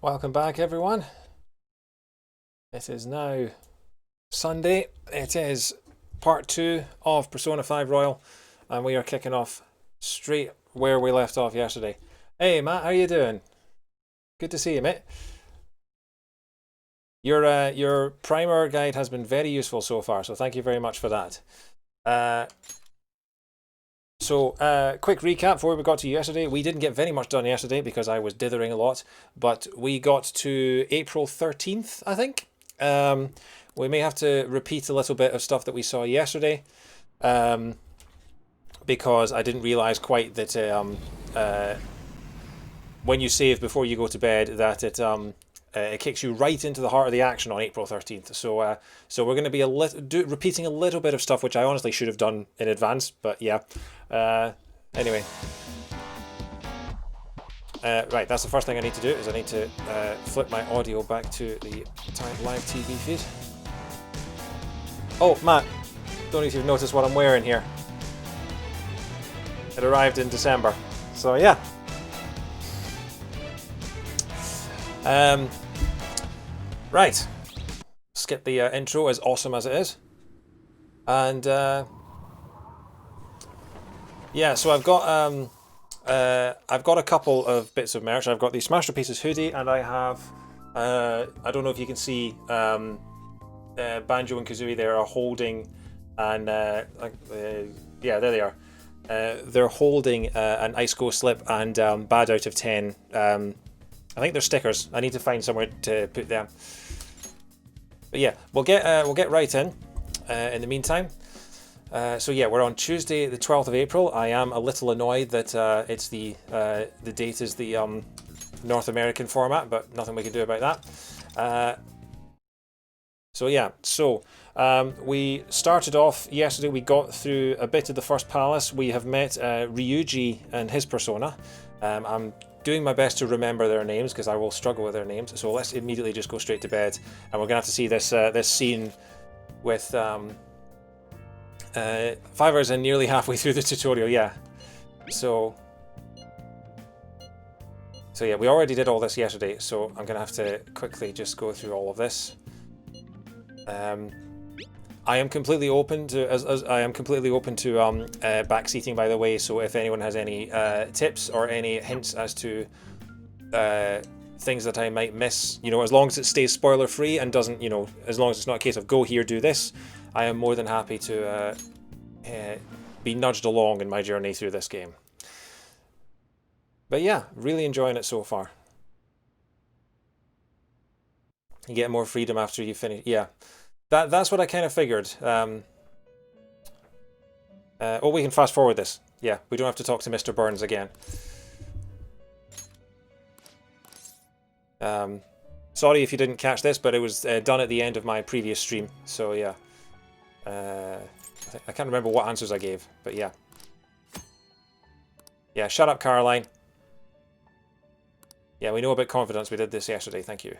Welcome back, everyone. It is now Sunday. It is part 2 of Persona 5 Royal, and we are kicking off straight where we left off yesterday. Hey, Matt, how you doing? Good to see you, mate. Your primer guide has been very useful so far, so thank you very much for that. Quick recap before we got to yesterday. We didn't get very much done yesterday because I was dithering a lot, but we got to April 13th, I think. We may have to repeat a little bit of stuff that we saw yesterday, because I didn't realize quite that when you save before you go to bed, that it kicks you right into the heart of the action on April 13th. So we're going to be repeating a little bit of stuff which I honestly should have done in advance, but yeah. Anyway. Right, that's the first thing I need to do, is I need to flip my audio back to the live TV feed. Oh, Matt, don't know if you've noticed what I'm wearing here. It arrived in December, so yeah. Right, skip the intro, as awesome as it is. And yeah, so I've got a couple of bits of merch. I've got the Smashed to Pieces hoodie, and I have I don't know if you can see Banjo and Kazooie there are holding, and yeah, there they are. They're holding an Ice Go Slip and Bad Out of 10. I think they're stickers. I need to find somewhere to put them. But yeah, we'll get right in the meantime. So yeah, we're on Tuesday, the 12th of April. I am a little annoyed that it's the date is the North American format, but nothing we can do about that. So yeah, we started off yesterday. We got through a bit of the first palace. We have met Ryuji and his persona. I'm doing my best to remember their names because I will struggle with their names. So let's immediately just go straight to bed, and we're gonna have to see this scene with 5 hours and nearly halfway through the tutorial. Yeah. So yeah, we already did all this yesterday, so I'm gonna have to quickly just go through all of this. I am completely open to backseating, by the way. So if anyone has any tips or any hints as to things that I might miss, as long as it stays spoiler free and doesn't, as long as it's not a case of go here, do this, I am more than happy to be nudged along in my journey through this game. But yeah, really enjoying it so far. You get more freedom after you finish. Yeah. That's what I kind of figured. Oh, we can fast forward this. Yeah, we don't have to talk to Mr. Burns again. Sorry if you didn't catch this, but it was done at the end of my previous stream. So yeah, I can't remember what answers I gave, but yeah. Yeah, shut up, Caroline. Yeah, we know about confidence. We did this yesterday. Thank you.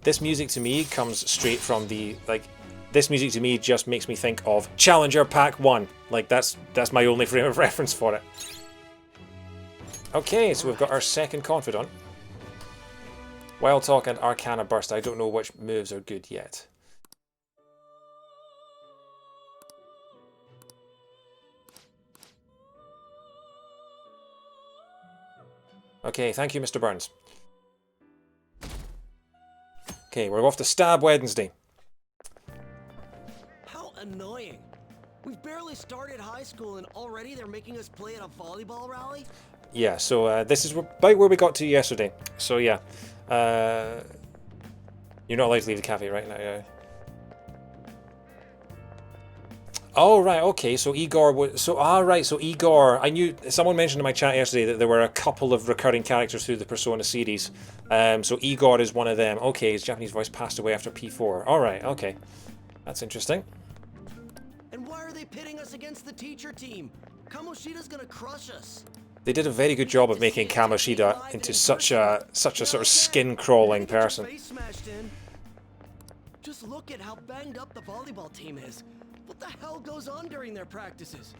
This music to me comes straight from the, this music to me just makes me think of Challenger Pack 1. Like, that's my only frame of reference for it. Okay, so we've got our second confidant. Wild Talk and Arcana Burst. I don't know which moves are good yet. Okay, thank you, Mr. Burns. Okay, we're off to Stab Wednesday. How annoying. We've barely started high school and already they're making us play at a volleyball rally? Yeah, so this is about where we got to yesterday. So yeah, you're not allowed to leave the cafe right now. Yeah. Oh right, okay. So Igor was So Igor. I knew someone mentioned in my chat yesterday that there were a couple of recurring characters through the Persona series. So Igor is one of them. Okay, his Japanese voice passed away after P4. All right, okay, that's interesting. And why are they pitting us against the teacher team? Kamoshida's gonna crush us. They did a very good job of making Kamoshida into such a sort of skin-crawling person. Just look at how banged up the volleyball team is. What the hell goes on during their practices?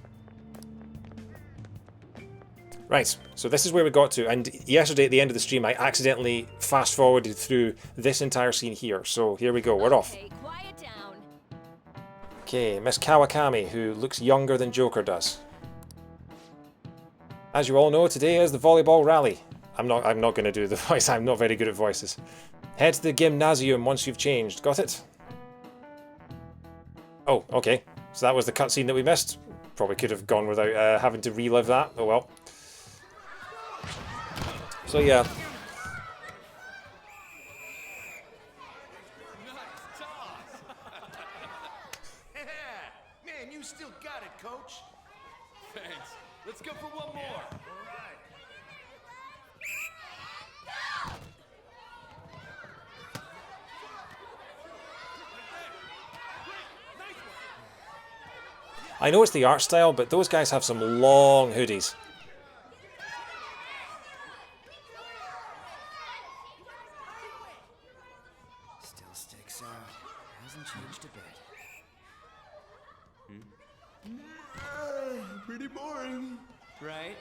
Right, so this is where we got to, and yesterday at the end of the stream I accidentally fast forwarded through this entire scene here, so here we go, we're off. Okay, quiet down. Okay, Miss Kawakami, who looks younger than Joker does. As you all know, today is the volleyball rally. I'm not going to do the voice, I'm not very good at voices. Head to the gymnasium once you've changed, got it? Oh, okay, so that was the cutscene that we missed. Probably could have gone without having to relive that, oh well. So yeah. Nice toss. Man, you still got it, coach. Thanks. Let's go for one more. All right. I know it's the art style, but those guys have some long hoodies. Still sticks out. Hasn't changed a bit. Pretty boring. Right?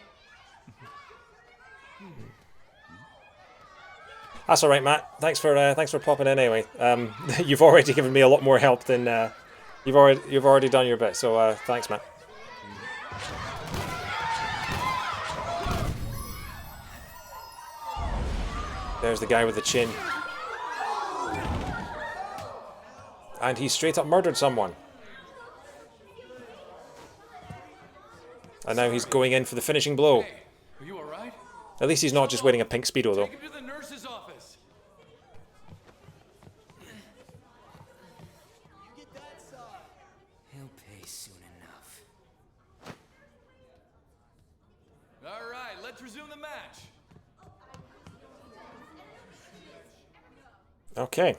That's all right, Matt. Thanks for popping in anyway. You've already given me a lot more help than you've already done your bit. So thanks, Matt. There's the guy with the chin, and he straight up murdered someone. And now he's going in for the finishing blow. Hey, are you all right? At least he's not just wearing a pink Speedo, though. Take him to the nurse's office. He'll pay soon enough. All right, let's resume the match. Okay.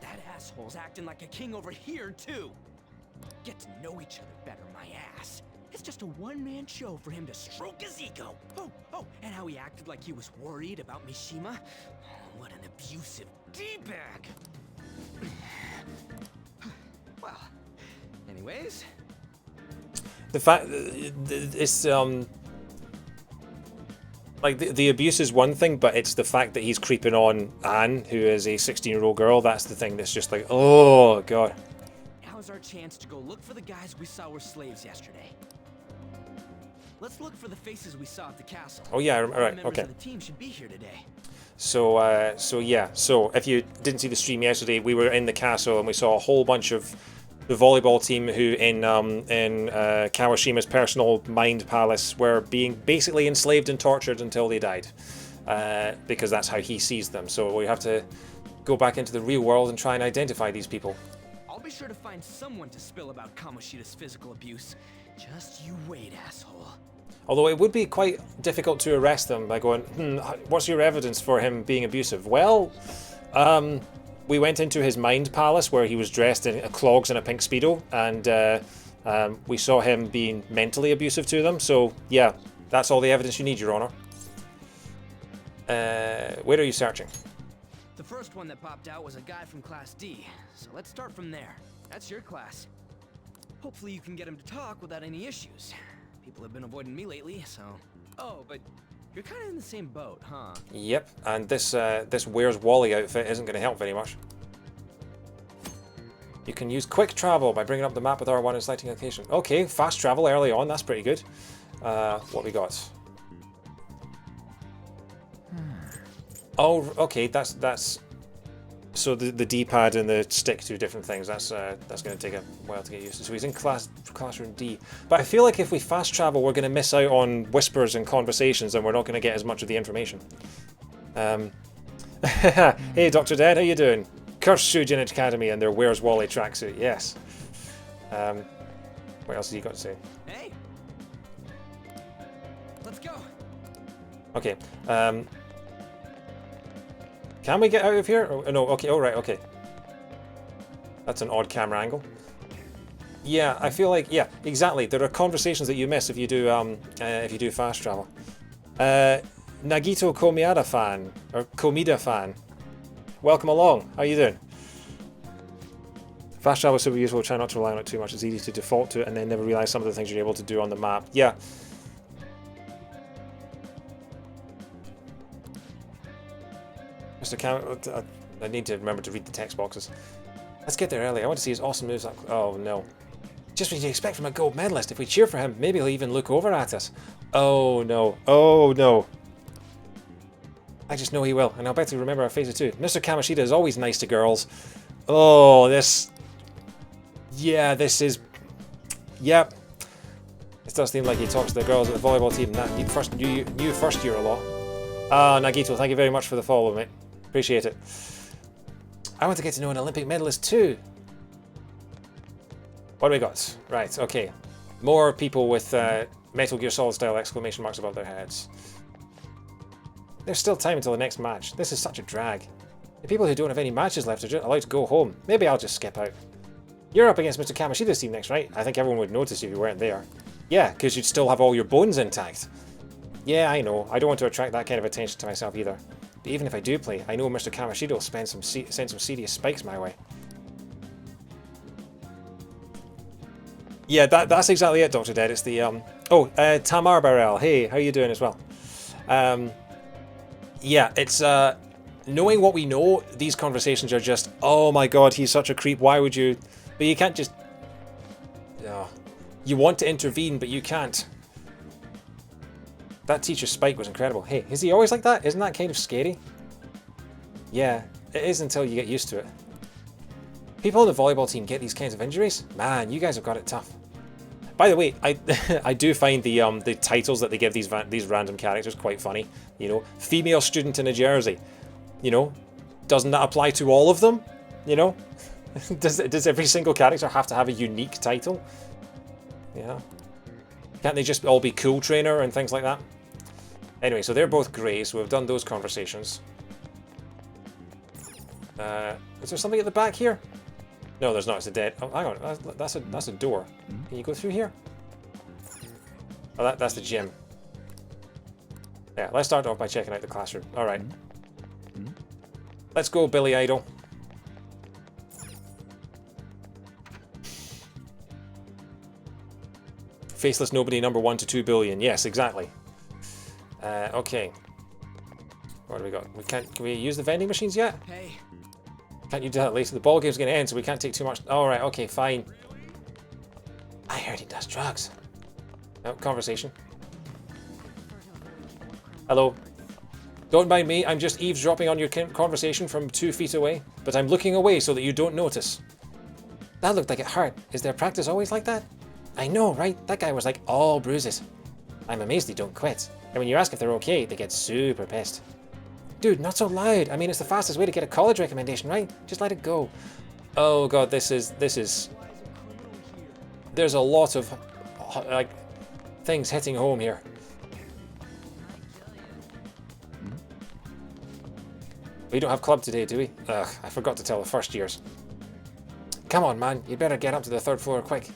That asshole's acting like a king over here, too. Get to know each other better, my ass. It's just a one-man show for him to stroke his ego. Oh, and how he acted like he was worried about Mishima. Oh, what an abusive D-bag. Well, anyways. The fact it's like the abuse is one thing, but it's the fact that he's creeping on Anne, who is a 16-year-old girl. That's the thing that's just like, oh god. Now's our chance to go look for the guys we saw were slaves yesterday. Let's look for the faces we saw at the castle. Oh yeah, All the right, members okay. of the team should be here today. So yeah, so if you didn't see the stream yesterday, we were in the castle and we saw a whole bunch of the volleyball team who in Kawashima's personal mind palace were being basically enslaved and tortured until they died, because that's how he sees them. So we have to go back into the real world and try and identify these people. I'll be sure to find someone to spill about Kamoshida's physical abuse. Just you wait, asshole. Although it would be quite difficult to arrest them by going, what's your evidence for him being abusive? Well, we went into his mind palace where he was dressed in clogs and a pink Speedo, and we saw him being mentally abusive to them. So yeah, that's all the evidence you need, Your Honor. Where are you searching? The first one that popped out was a guy from Class D, so let's start from there. That's your class. Hopefully you can get him to talk without any issues. People have been avoiding me lately, so... Oh, but you're kind of in the same boat, huh? Yep, and this Where's Wally outfit isn't going to help very much. You can use quick travel by bringing up the map with R1 and selecting a location. Okay, fast travel early on, that's pretty good. What we got? Oh, okay, that's so the D-pad and the stick do different things. That's going to take a while to get used to. So he's in classroom D. But I feel like if we fast travel, we're going to miss out on whispers and conversations, and we're not going to get as much of the information. Hey, Dr. Dead, how you doing? Curse Shujin Academy and their Where's Wally tracksuit. Yes. What else have you got to say? Hey! Let's go! Okay. Can we get out of here? Oh, no, okay, alright, okay. That's an odd camera angle. Yeah, I feel like, yeah, exactly. There are conversations that you miss if you do fast travel. Nagito Komiada fan, or Komida fan. Welcome along, how you doing? Fast travel is super useful, try not to rely on it too much. It's easy to default to it and then never realize some of the things you're able to do on the map. Yeah, Mr. Cam... I need to remember to read the text boxes. Let's get there early. I want to see his awesome moves. Oh, no. Just what you expect from a gold medalist. If we cheer for him, maybe he'll even look over at us. Oh, no. Oh, no. I just know he will, and I'll bet to remember our faces too. Mr. Kamoshida is always nice to girls. Oh, this... Yeah, this is... Yep. It does seem like he talks to the girls at the volleyball team. That new first year a lot. Ah, Nagito, thank you very much for the follow, mate. Appreciate it. I want to get to know an Olympic medalist too. What do we got? Right, okay. More people with Metal Gear Solid style exclamation marks above their heads. There's still time until the next match. This is such a drag. The people who don't have any matches left are just allowed to go home. Maybe I'll just skip out. You're up against Mr. Kamoshida's team next, right? I think everyone would notice if you weren't there. Yeah, because you'd still have all your bones intact. Yeah, I know. I don't want to attract that kind of attention to myself either. But even if I do play, I know Mr. Kamoshida will send some serious spikes my way. Yeah, that's exactly it, Dr. Dead. It's the, Tamar Barrel. Hey, how are you doing as well? Yeah, it's, knowing what we know, these conversations are just, oh my god, he's such a creep, why would you... But you can't just... Oh. You want to intervene, but you can't. That teacher's spike was incredible. Hey, is he always like that? Isn't that kind of scary? Yeah, it is until you get used to it. People on the volleyball team get these kinds of injuries? Man, you guys have got it tough. By the way, I do find the titles that they give these random characters quite funny. You know, female student in a jersey. You know, doesn't that apply to all of them? You know, does every single character have to have a unique title? Yeah. Can't they just all be cool trainer and things like that? Anyway, so they're both grey, so we've done those conversations. Is there something at the back here? No, there's not. It's a dead. Oh, hang on. That's a door. Can you go through here? Oh, that's the gym. Yeah, let's start off by checking out the classroom. All right. Let's go, Billy Idol. Faceless nobody number 1 to 2 billion. Yes, exactly. Okay. What do we got? Can we use the vending machines yet? Hey. Can't you do that later? The ball game's going to end, so we can't take too much. Alright, okay, fine. I heard he does drugs. Oh, conversation. Hello. Don't mind me, I'm just eavesdropping on your conversation from 2 feet away, but I'm looking away so that you don't notice. That looked like it hurt. Is their practice always like that? I know, right? That guy was like all bruises. I'm amazed they don't quit. And when you ask if they're okay, they get super pissed. Dude, not so loud. I mean, it's the fastest way to get a college recommendation, right? Just let it go. Oh god, this is... There's a lot of, like, things hitting home here. We don't have club today, do we? Ugh, I forgot to tell the first years. Come on, man. You better get up to the 3rd floor quick.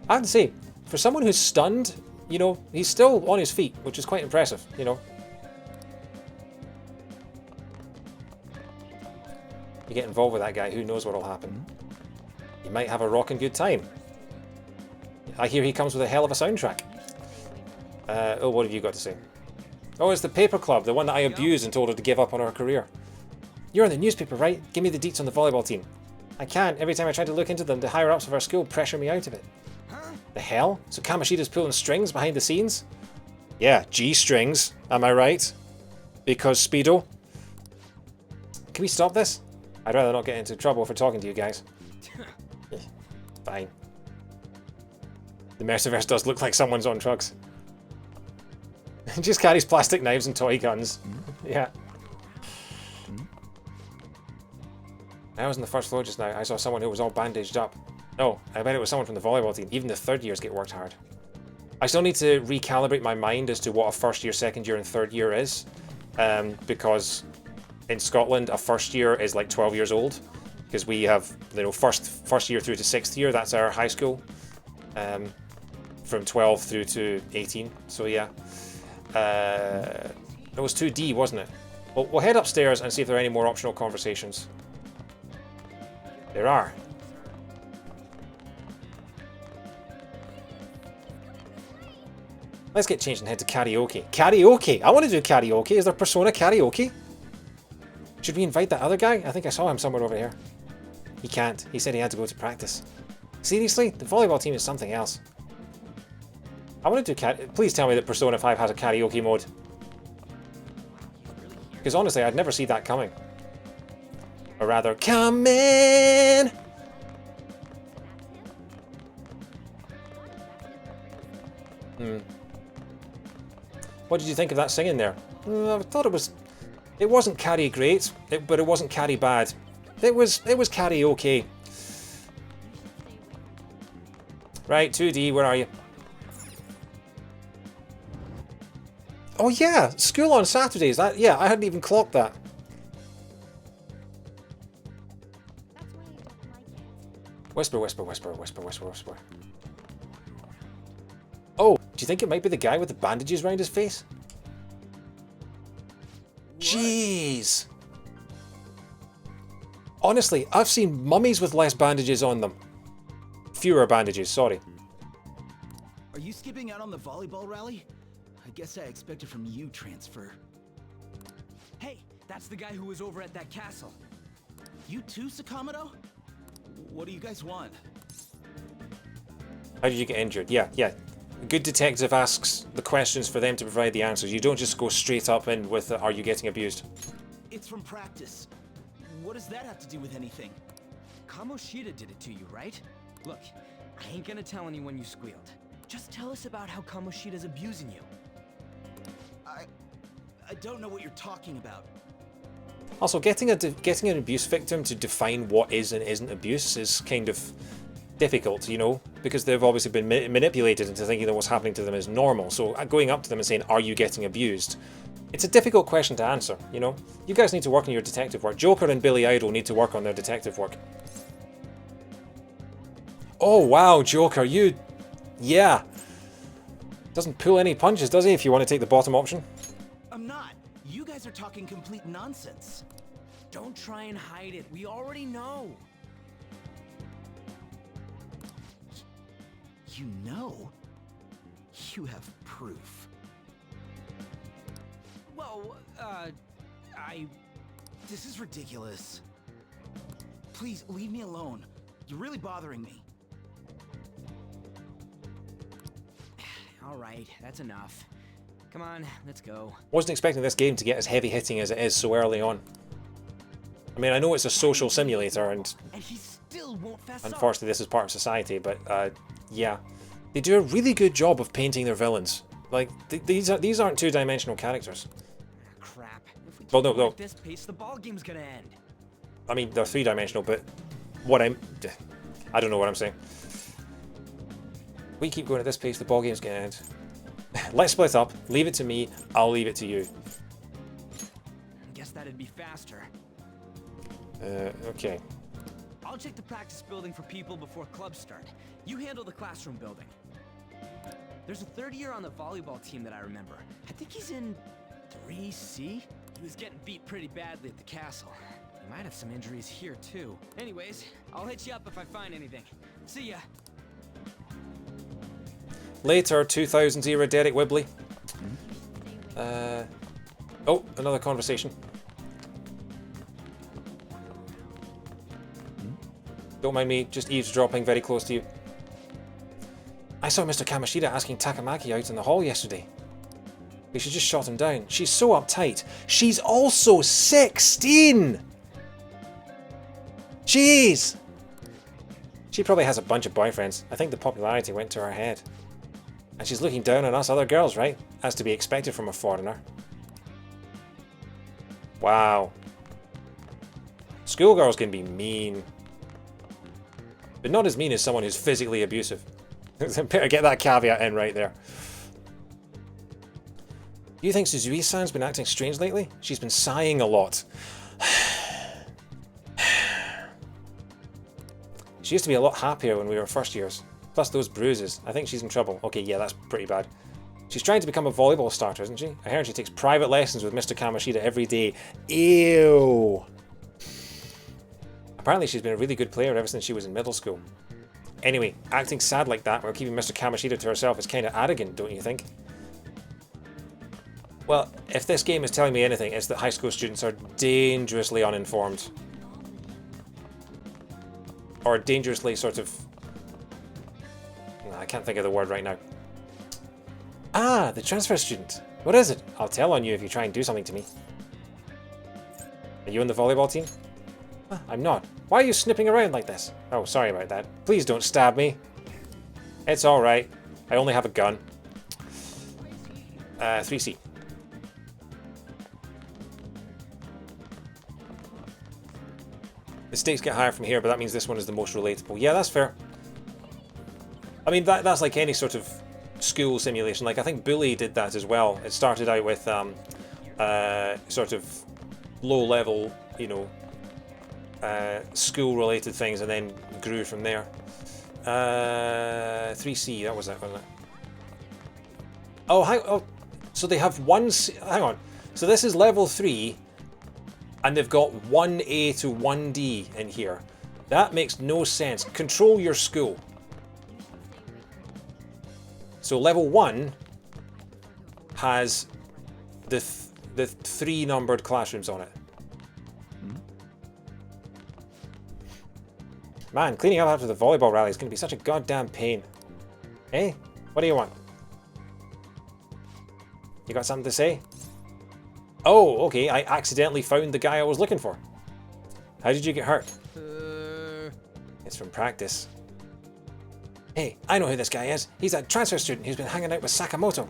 I have to say, for someone who's stunned, you know, he's still on his feet, which is quite impressive, you know. You get involved with that guy, who knows what'll happen. You might have a rockin' good time. I hear he comes with a hell of a soundtrack. Oh, what have you got to say? Oh, it's the paper club, the one that I abused and told her to give up on her career. You're in the newspaper, right? Give me the deets on the volleyball team. I can't. Every time I try to look into them, the higher-ups of our school pressure me out of it. The hell? So Kamoshida's pulling strings behind the scenes? Yeah, G-strings. Am I right? Because Speedo? Can we stop this? I'd rather not get into trouble for talking to you guys. Fine. The Merciverse does look like someone's on drugs. Just carries plastic knives and toy guns. Yeah. I was on the 1st floor just now. I saw someone who was all bandaged up. No, I bet it was someone from the volleyball team. Even the 3rd years get worked hard. I still need to recalibrate my mind as to what a 1st year, 2nd year, and 3rd year is. Because in Scotland, a 1st year is like 12 years old. Because we have, you know, first year through to 6th year. That's our high school. From 12 through to 18. So yeah. It was 2D, wasn't it? Well, we'll head upstairs and see if there are any more optional conversations. There are. Let's get changed and head to karaoke. Karaoke! I want to do karaoke. Is there Persona karaoke? Should we invite that other guy? I think I saw him somewhere over here. He can't. He said he had to go to practice. Seriously? The volleyball team is something else. I want to do please tell me that Persona 5 has a karaoke mode. Because honestly, I'd never see that coming. Or rather, come in! What did you think of that singing there? I thought it wasn't carry great, but it wasn't carry bad. It was karaoke. Right, 2D, where are you? Oh yeah, school on Saturdays. Yeah, I hadn't even clocked that. Whisper, whisper, whisper, whisper, whisper, whisper. Oh, do you think it might be the guy with the bandages around his face? Jeez. Honestly, I've seen mummies with less bandages on them. Fewer bandages, sorry. Are you skipping out on the volleyball rally? I guess I expected from you transfer. Hey, that's the guy who was over at that castle. You too, Sakamoto? What do you guys want? How did you get injured? Yeah. A good detective asks the questions for them to provide the answers. You don't just go straight up in with, are you getting abused? It's from practice. What does that have to do with anything? Kamoshida did it to you, right? Look, I ain't gonna tell anyone you squealed. Just tell us about how Kamoshida's abusing you. I don't know what you're talking about. Also, getting an abuse victim to define what is and isn't abuse is kind of difficult, you know, because they've obviously been manipulated into thinking that what's happening to them is normal. So going up to them and saying, are you getting abused? It's a difficult question to answer, you know. You guys need to work on your detective work. Joker and Billy Idol need to work on their detective work. Oh, wow, Joker, you... Yeah. Doesn't pull any punches, does he, if you want to take the bottom option? I'm not. You guys are talking complete nonsense. Don't try and hide it. We already know. You know? You have proof. Well, this is ridiculous. Please, leave me alone. You're really bothering me. Alright, that's enough. Come on, let's go. Wasn't expecting this game to get as heavy hitting as it is so early on. I mean, I know it's a social simulator, and he still won't fess up. Unfortunately this is part of society, but yeah. They do a really good job of painting their villains. Like, these aren't two-dimensional characters. Crap. If we Well, keep no. at this pace, the ball game's gonna end. I mean, they're three-dimensional, but I don't know what I'm saying. We keep going at this pace, the ball game's gonna end. Let's split up. Leave it to me. I'll leave it to you. Guess that'd be faster. Okay. I'll check the practice building for people before clubs start. You handle the classroom building. There's a third year on the volleyball team that I remember. I think he's in 3C? He was getting beat pretty badly at the castle. He might have some injuries here too. Anyways, I'll hit you up if I find anything. See ya. Later, 2000s era Derek Whibley. Oh, another conversation. Don't mind me, just eavesdropping very close to you. I saw Mr. Kamoshida asking Takamaki out in the hall yesterday. We should just shot him down. She's so uptight. She's also 16! Jeez! She probably has a bunch of boyfriends. I think the popularity went to her head. And she's looking down on us other girls, right? As to be expected from a foreigner. Wow. Schoolgirls can be mean. But not as mean as someone who's physically abusive. Better get that caveat in right there. Do you think Suzui-san's been acting strange lately? She's been sighing a lot. She used to be a lot happier when we were first years. Plus those bruises. I think she's in trouble. Okay, yeah, that's pretty bad. She's trying to become a volleyball starter, isn't she? I heard she takes private lessons with Mr. Kamoshida every day. Ew! Apparently she's been a really good player ever since she was in middle school. Anyway, acting sad like that while keeping Mr. Kamoshida to herself is kind of arrogant, don't you think? Well, if this game is telling me anything, it's that high school students are dangerously uninformed. Or dangerously sort of... I can't think of the word right now. Ah, the transfer student. What is it? I'll tell on you if you try and do something to me. Are you on the volleyball team? I'm not. Why are you snipping around like this? Oh, sorry about that. Please don't stab me. It's alright. I only have a gun. 3C. The stakes get higher from here, but that means this one is the most relatable. Yeah, that's fair. I mean, that's like any sort of school simulation. Like, I think Bully did that as well. It started out with sort of low-level, you know, school-related things, and then grew from there. 3C, that was it, wasn't it? Oh, so they have one... Hang on. So this is level 3, and they've got 1A to 1D in here. That makes no sense. Control your school. So level 1 has the 3 numbered classrooms on it. Man, cleaning up after the volleyball rally is going to be such a goddamn pain. Hey, what do you want? You got something to say? Oh, okay, I accidentally found the guy I was looking for. How did you get hurt? It's from practice. Hey, I know who this guy is. He's that transfer student who's been hanging out with Sakamoto.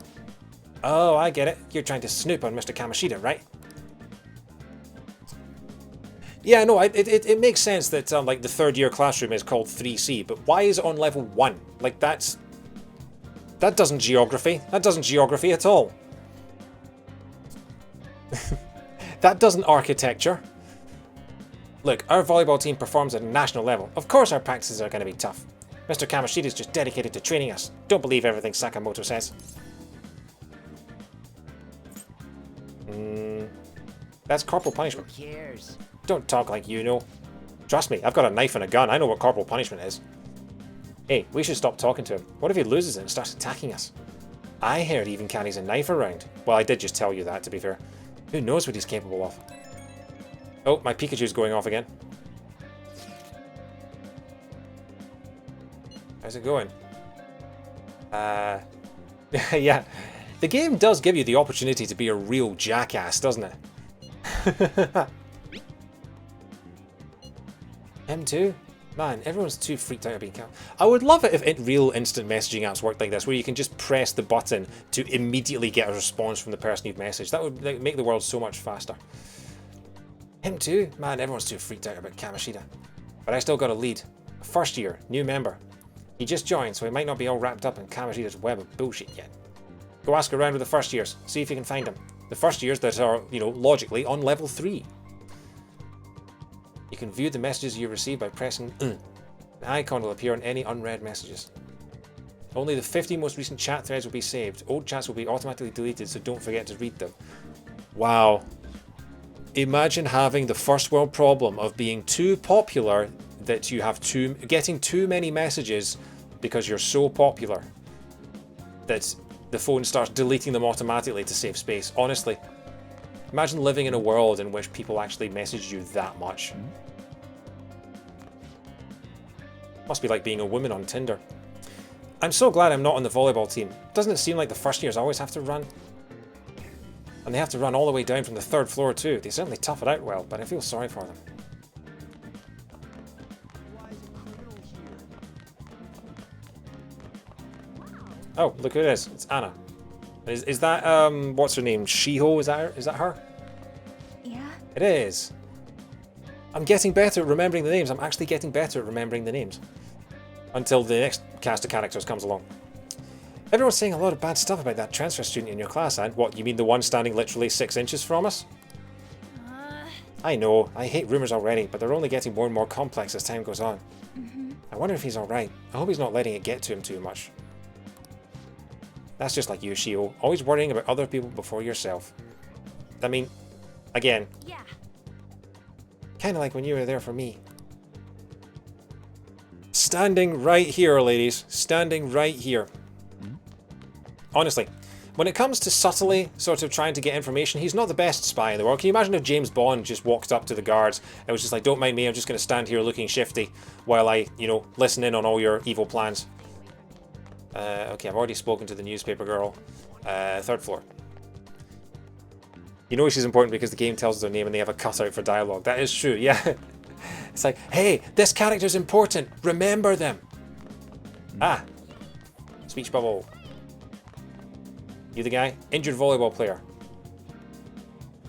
Oh, I get it. You're trying to snoop on Mr. Kamoshida, right? Yeah, no, it makes sense that like the third year classroom is called 3C, but why is it on level 1? Like that doesn't geography. That doesn't geography at all. That doesn't architecture. Look, our volleyball team performs at a national level. Of course our practices are going to be tough. Mr. Kamoshida is just dedicated to training us. Don't believe everything Sakamoto says. That's corporal punishment. Who cares? Don't talk like you know. Trust me, I've got a knife and a gun. I know what corporal punishment is. Hey, we should stop talking to him. What if he loses it and starts attacking us? I heard he even carries a knife around. Well, I did just tell you that, to be fair. Who knows what he's capable of? Oh, my Pikachu's going off again. How's it going? Yeah. The game does give you the opportunity to be a real jackass, doesn't it? M2? Man, everyone's too freaked out about being killed. I would love it if real instant messaging apps worked like this, where you can just press the button to immediately get a response from the person you've messaged. That would make the world so much faster. M2? Man, everyone's too freaked out about Kamoshida. But I still got a lead. First year, new member. He just joined, so he might not be all wrapped up in Kamoshida's web of bullshit yet. Go ask around with the first years, see if you can find him. The first years that are, you know, logically on level 3. You can view the messages you receive by pressing The icon will appear on any unread messages. Only the 50 most recent chat threads will be saved. Old chats will be automatically deleted, so don't forget to read them. Wow. Imagine having the first world problem of being too popular that you have getting too many messages because you're so popular that the phone starts deleting them automatically to save space. Honestly, imagine living in a world in which people actually message you that much. Must be like being a woman on Tinder. I'm so glad I'm not on the volleyball team. Doesn't it seem like the first years always have to run? And they have to run all the way down from the 3rd floor too. They certainly tough it out well, but I feel sorry for them. Oh, look who it is. It's Anna. Is that, what's her name? Shiho? Is that her? Yeah? It is. I'm getting better at remembering the names. I'm actually getting better at remembering the names. Until the next cast of characters comes along. Everyone's saying a lot of bad stuff about that transfer student in your class, and what, you mean the one standing literally 6 inches from us? I know, I hate rumours already, but they're only getting more and more complex as time goes on. I wonder if he's alright. I hope he's not letting it get to him too much. That's just like you, Shio. Always worrying about other people before yourself. I mean, again. Yeah. Kinda like when you were there for me. Standing right here, ladies. Standing right here. Honestly, when it comes to subtly sort of trying to get information, he's not the best spy in the world. Can you imagine if James Bond just walked up to the guards and was just like, don't mind me, I'm just going to stand here looking shifty while I, you know, listen in on all your evil plans. Okay, I've already spoken to the newspaper girl. Third floor. You know she's important because the game tells us their name and they have a cutout for dialogue. That is true, yeah. It's like, hey, this character's important. Remember them. Ah. Speech bubble. You the guy? Injured volleyball player.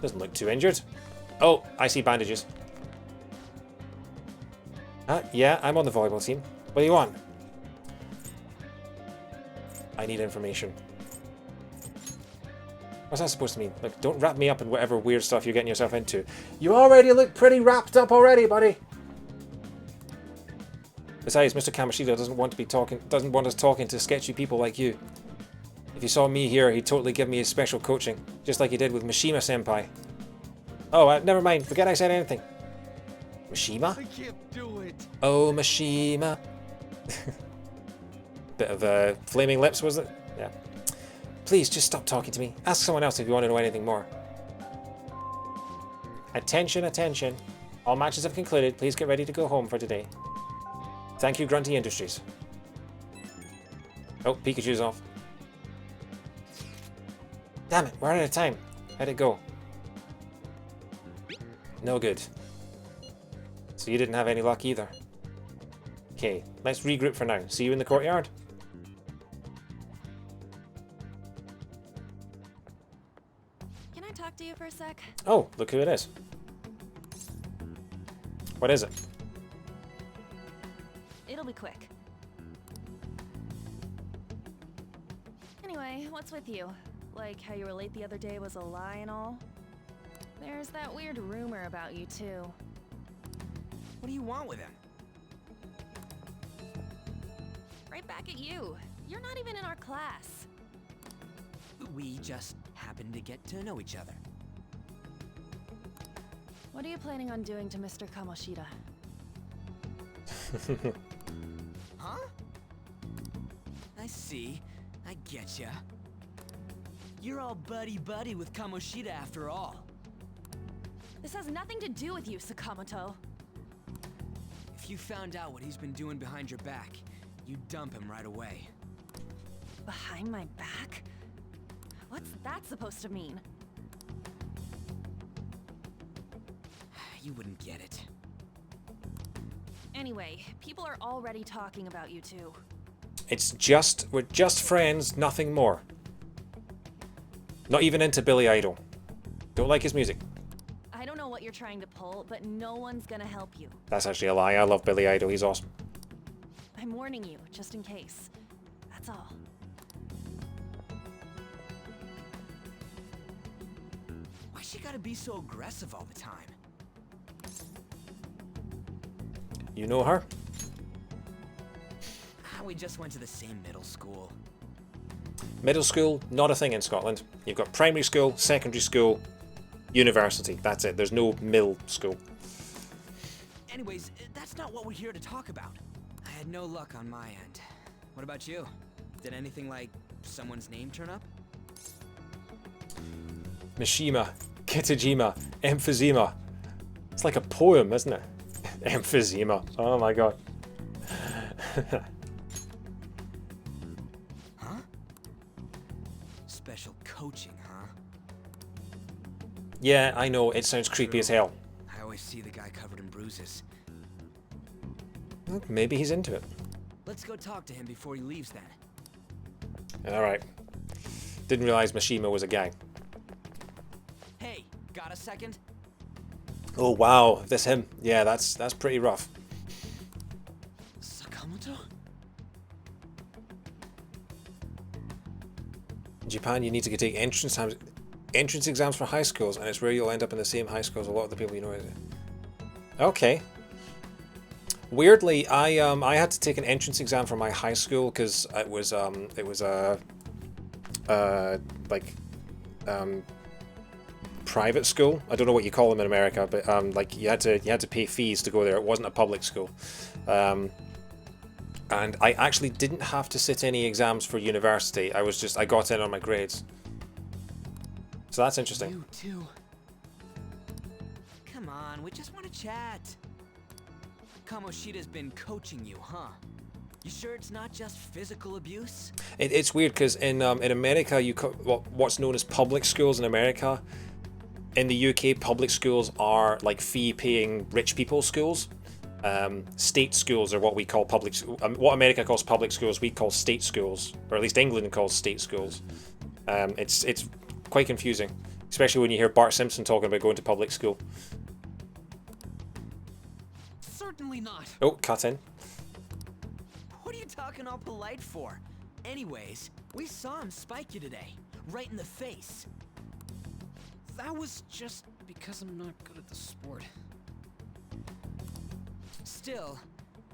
Doesn't look too injured. Oh, I see bandages. Yeah, I'm on the volleyball team. What do you want? I need information. What's that supposed to mean? Look, don't wrap me up in whatever weird stuff you're getting yourself into. You already look pretty wrapped up already, buddy. Besides, Mr. Kamoshida doesn't want us talking to sketchy people like you. If you saw me here, he'd totally give me his special coaching, just like he did with Mishima-senpai. Oh, never mind. Forget I said anything. Mishima? I can't do it. Oh, Mishima. Bit of flaming lips, was it? Yeah. Please, just stop talking to me. Ask someone else if you want to know anything more. Attention, attention. All matches have concluded. Please get ready to go home for today. Thank you, Grunty Industries. Oh, Pikachu's off. Damn it, we're out of time. How'd it go? No good. So you didn't have any luck either. Okay, let's regroup for now. See you in the courtyard. Can I talk to you for a sec? Oh, look who it is. What is it? It'll be quick. Anyway, what's with you? Like how you were late the other day was a lie and all? There's that weird rumor about you too. What do you want with him? Right back at you. You're not even in our class. We just happened to get to know each other. What are you planning on doing to Mr. Kamoshida? Huh? I see. I getcha. You're all buddy-buddy with Kamoshida after all. This has nothing to do with you, Sakamoto. If you found out what he's been doing behind your back, you'd dump him right away. Behind my back? What's that supposed to mean? You wouldn't get it. Anyway, people are already talking about you two. We're just friends, nothing more. Not even into Billy Idol. Don't like his music. I don't know what you're trying to pull, but no one's gonna help you. That's actually a lie. I love Billy Idol. He's awesome. I'm warning you, just in case. That's all. Why she gotta be so aggressive all the time? You know her? We just went to the same middle school. Middle school, not a thing in Scotland. You've got primary school, secondary school, university. That's it. There's no middle school. Anyways, that's not what we're here to talk about. I had no luck on my end. What about you? Did anything like someone's name turn up? Mishima, Kitajima, Emphysema. It's like a poem, isn't it? Emphysema. Oh my god. Huh? Special coaching, huh? Yeah, I know. It sounds creepy as hell. I always see the guy covered in bruises. Well, maybe he's into it. Let's go talk to him before he leaves then. Alright. Didn't realize Mishima was a guy. Hey, got a second? Oh wow, this him. Yeah, that's pretty rough. Sakamoto? In Japan, you need to take entrance exams for high schools, and it's rare you'll end up in the same high school as a lot of the people you know. Okay. Weirdly, I had to take an entrance exam for my high school because it was private school. I don't know what you call them in America, but like you had to pay fees to go there. It wasn't a public school. And I actually didn't have to sit any exams for university. I got in on my grades. So that's interesting. You too. Come on, we just want to chat. Kamoshida's been coaching you, huh? You sure it's not just physical abuse? It's weird because in America, what's known as public schools in America. In the UK, public schools are like fee-paying rich people schools. State schools are what we call public. What America calls public schools, we call state schools, or at least England calls state schools. It's quite confusing, especially when you hear Bart Simpson talking about going to public school. Certainly not. Oh, cut in. What are you talking all polite for? Anyways, we saw him spike you today, right in the face. That was just because I'm not good at the sport. Still,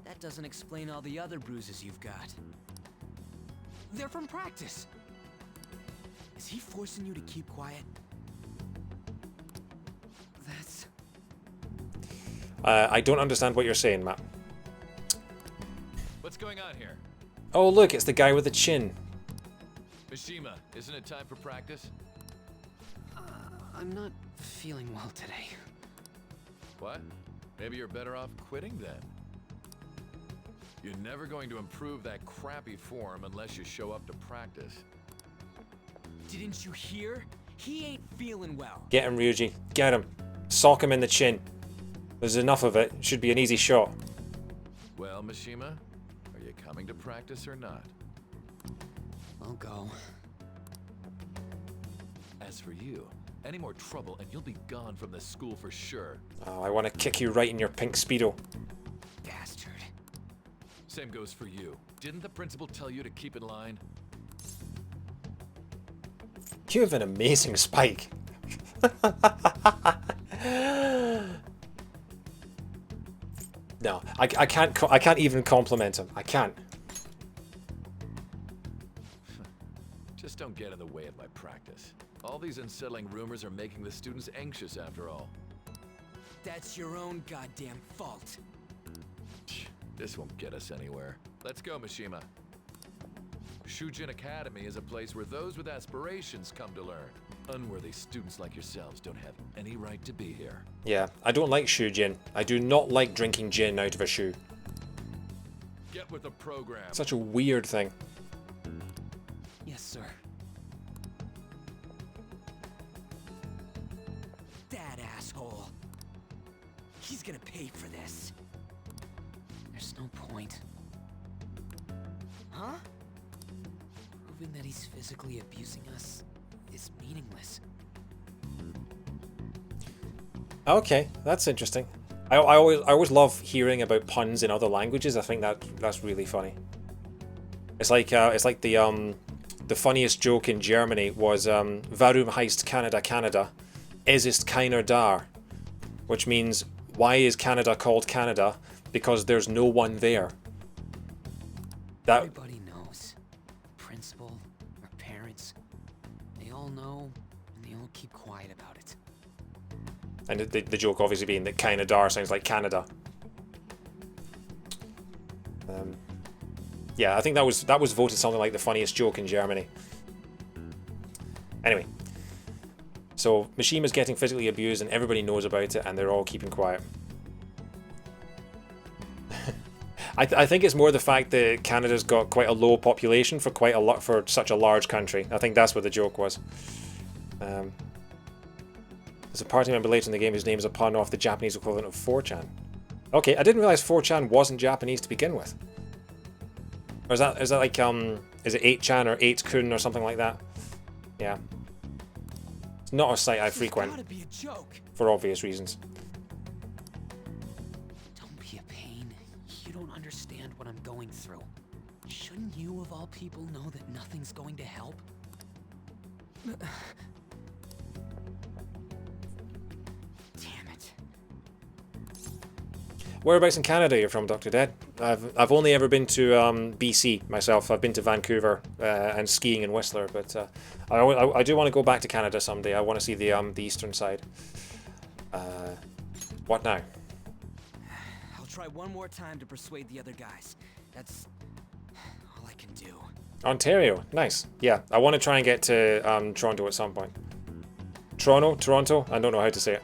that doesn't explain all the other bruises you've got. They're from practice. Is he forcing you to keep quiet? That's... I don't understand what you're saying, Matt. What's going on here? Oh, look, it's the guy with the chin. Mishima, isn't it time for practice? I'm not feeling well today. What? Maybe you're better off quitting then. You're never going to improve that crappy form unless you show up to practice. Didn't you hear? He ain't feeling well. Get him, Ryuji. Get him. Sock him in the chin. There's enough of it. Should be an easy shot. Well, Mishima, are you coming to practice or not? I'll go. As for you, any more trouble and you'll be gone from this school for sure. Oh, I want to kick you right in your pink Speedo. Bastard. Same goes for you. Didn't the principal tell you to keep in line? You have an amazing spike. No, I can't even compliment him. I can't. Just don't get in the way of my practice. All these unsettling rumors are making the students anxious after all. That's your own goddamn fault. This won't get us anywhere. Let's go, Mishima. Shujin Academy is a place where those with aspirations come to learn. Unworthy students like yourselves don't have any right to be here. Yeah, I don't like shoe gin. I do not like drinking gin out of a shoe. Get with the program. Such a weird thing. Yes, sir. That asshole. He's gonna pay for this. There's no point. Huh? Proving that he's physically abusing us is meaningless. Okay, that's interesting. I always love hearing about puns in other languages. I think that's really funny. It's like the funniest joke in Germany was Warum heißt Canada Canada? Es ist keiner da, which means why is Canada called Canada? Because there's no one there. That Everybody knows. Principal, our parents, they all know, and they all keep quiet about it. and the joke obviously being that Canada sounds like Canada. Yeah, I think that was voted something like the funniest joke in Germany. Anyway, so Mishima's getting physically abused and everybody knows about it and they're all keeping quiet. I think it's more the fact that Canada's got quite a low population for such a large country. I think that's what the joke was. There's a party member later in the game whose name is a pun off the Japanese equivalent of 4chan. Okay, I didn't realize 4chan wasn't Japanese to begin with. Or is that like is it 8chan or 8kun or something like that? Yeah. It's not a site I frequent Gotta be a joke. for obvious reasons. Don't be a pain. You don't understand what I'm going through. Shouldn't you, of all people, know that nothing's going to help? Damn it. Whereabouts in Canada you're from, Dr. Dead? I've only ever been to BC myself. I've been to Vancouver and skiing in Whistler, but I do want to go back to Canada someday. I want to see the eastern side. What now? I'll try one more time to persuade the other guys. That's all I can do. Ontario, nice. Yeah, I want to try and get to Toronto at some point. Toronto. I don't know how to say it.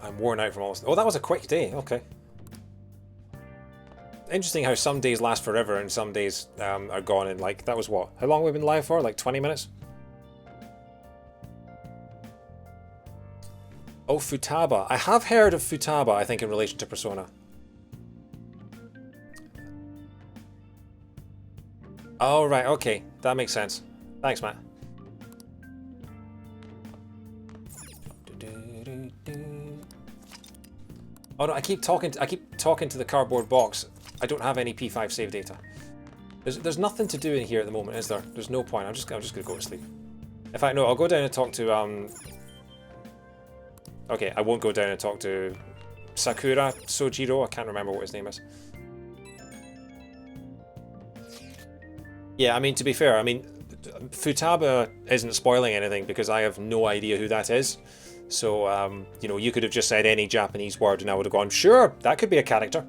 I'm worn out from all this. Oh, that was a quick day. Okay. Interesting how some days last forever and some days are gone in, like, that was what? How long have we been live for? Like 20 minutes? Oh, Futaba. I have heard of Futaba, I think, in relation to Persona. Oh, right, okay. That makes sense. Thanks, Matt. Oh no, I keep talking to the cardboard box. I don't have any P5 save data. There's nothing to do in here at the moment, is there? There's no point. I'm just gonna go to sleep. In fact, no, I'll go down and talk to okay, I won't go down and talk to Sakura Sojiro. I can't remember what his name is. Yeah, I mean, to be fair, I mean, Futaba isn't spoiling anything because I have no idea who that is. So, you know, you could have just said any Japanese word and I would have gone, sure, that could be a character.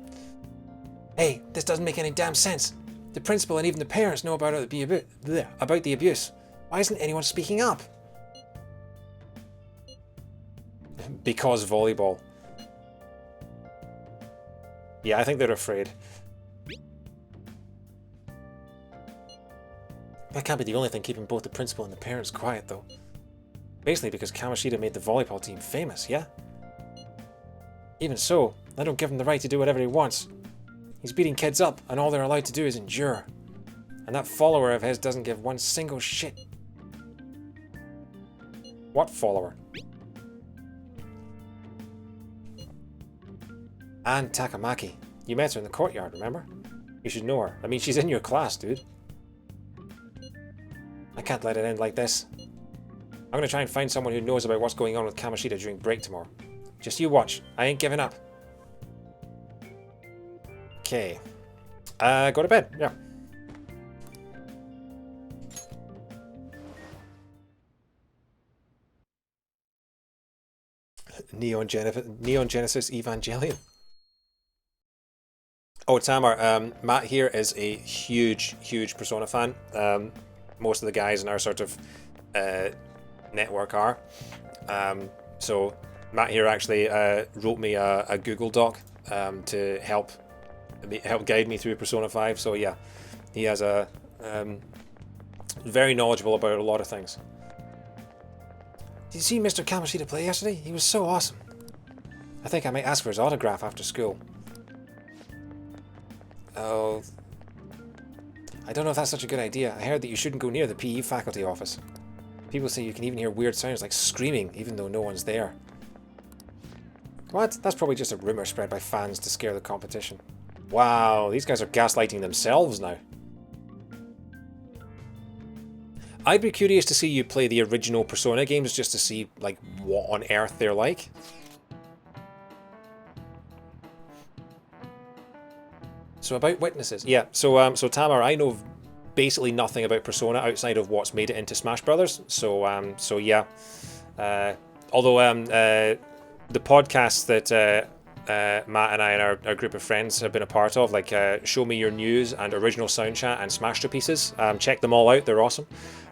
Hey, this doesn't make any damn sense. The principal and even the parents know about the abuse. Why isn't anyone speaking up? Because volleyball. Yeah, I think they're afraid. That can't be the only thing keeping both the principal and the parents quiet, though. Basically because Kamoshida made the volleyball team famous, yeah? Even so, I don't give him the right to do whatever he wants. He's beating kids up, and all they're allowed to do is endure. And that follower of his doesn't give one single shit. What follower? Anne Takamaki. You met her in the courtyard, remember? You should know her. I mean, she's in your class, dude. I can't let it end like this. I'm gonna try and find someone who knows about what's going on with Kamoshida during break tomorrow. Just you watch. I ain't giving up. Okay. Go to bed. Yeah. Neon Genesis Evangelion. Oh, Tamar, Matt here is a huge Persona fan. Most of the guys in our sort of network are. So Matt here actually wrote me a Google Doc to help guide me through Persona 5. So yeah, he has a very knowledgeable about a lot of things. Did you see Mr. Kamoshida play yesterday? He was so awesome. I think I might ask for his autograph after school. Oh, I don't know if that's such a good idea. I heard that you shouldn't go near the PE faculty office. People say you can even hear weird sounds like screaming even though no one's there. What? That's probably just a rumour spread by fans to scare the competition. Wow, these guys are gaslighting themselves now. I'd be curious to see you play the original Persona games just to see, like, what on earth they're like. So about witnesses. Yeah, so Tamar, I know basically nothing about Persona outside of what's made it into Smash Brothers. So yeah. Although the podcasts that Matt and I and our group of friends have been a part of, like Show Me Your News and Original Sound Chat and Smasterpieces, check them all out, they're awesome.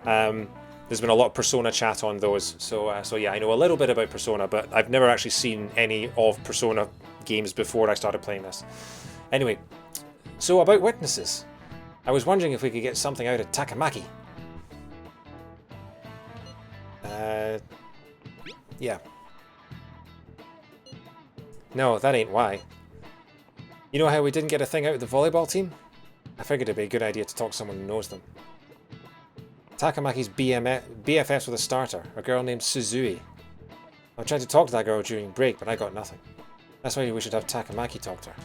There's been a lot of Persona chat on those, so yeah, I know a little bit about Persona, but I've never actually seen any of Persona games before I started playing this. Anyway, so about witnesses, I was wondering if we could get something out of Takamaki. Yeah. No, that ain't why. You know how we didn't get a thing out of the volleyball team? I figured it'd be a good idea to talk to someone who knows them. Takamaki's BFFs with a starter, a girl named Suzui. I tried to talk to that girl during break, but I got nothing. That's why we should have Takamaki talk to her.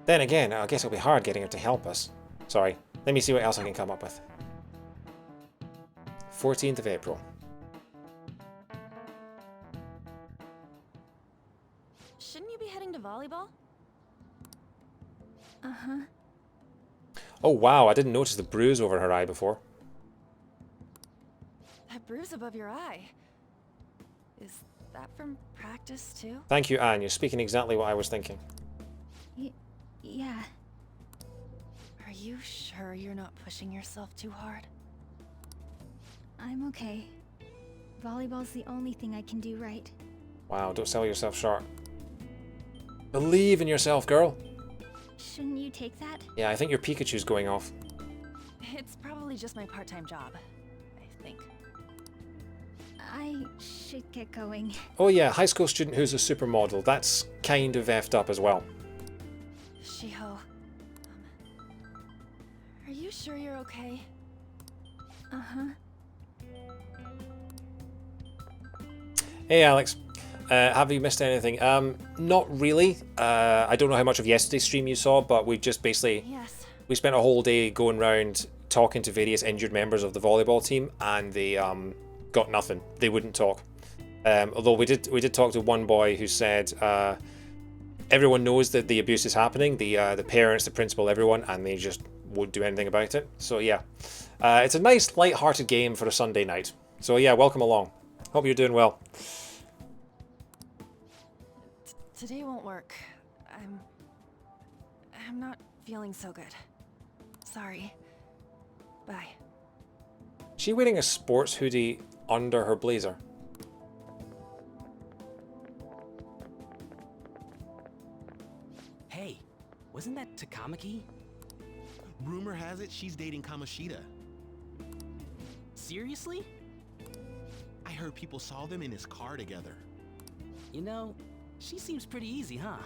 Then again, I guess it'll be hard getting her to help us. Sorry, let me see what else I can come up with. 14th of April. Shouldn't you be heading to volleyball? Uh-huh. Oh wow, I didn't notice the bruise over her eye before. That bruise above your eye. Is that from practice too? Thank you, Anne. You're speaking exactly what I was thinking. Yeah. Are you sure you're not pushing yourself too hard? I'm okay. Volleyball's the only thing I can do right. Wow, don't sell yourself short. Believe in yourself, girl. Shouldn't you take that? Yeah, I think your Pikachu's going off. It's probably just my part-time job, I think. I should get going. Oh yeah, high school student who's a supermodel. That's kind of effed up as well. Shiho, are you sure you're okay? Uh-huh. Hey Alex, have you missed anything? Not really. I don't know how much of yesterday's stream you saw, but we just basically... Yes. We spent a whole day going around talking to various injured members of the volleyball team, and they got nothing. They wouldn't talk. Although we did talk to one boy who said everyone knows that the abuse is happening, the parents, the principal, everyone, and they just won't do anything about it. So yeah, it's a nice light-hearted game for a Sunday night. So yeah, welcome along. Hope you're doing well. Today won't work. I'm not feeling so good. Sorry. Bye. Is she wearing a sports hoodie under her blazer? Hey, wasn't that Takamaki? Rumor has it she's dating Kamoshida. Seriously? I heard people saw them in his car together. You know, she seems pretty easy, huh?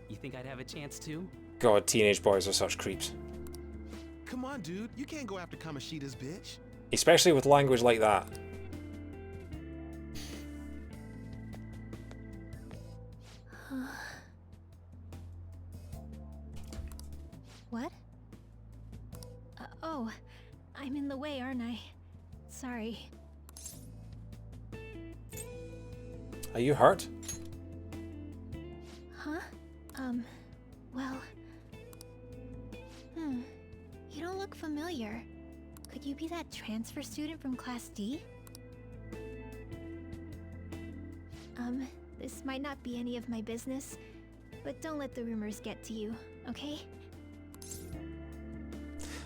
You think I'd have a chance too? God, teenage boys are such creeps. Come on, dude. You can't go after Kamoshida's bitch. Especially with language like that. What? Oh, I'm in the way, aren't I? Sorry. Are you hurt? Huh? Well... You don't look familiar. Could you be that transfer student from Class D? This might not be any of my business, but don't let the rumors get to you, okay?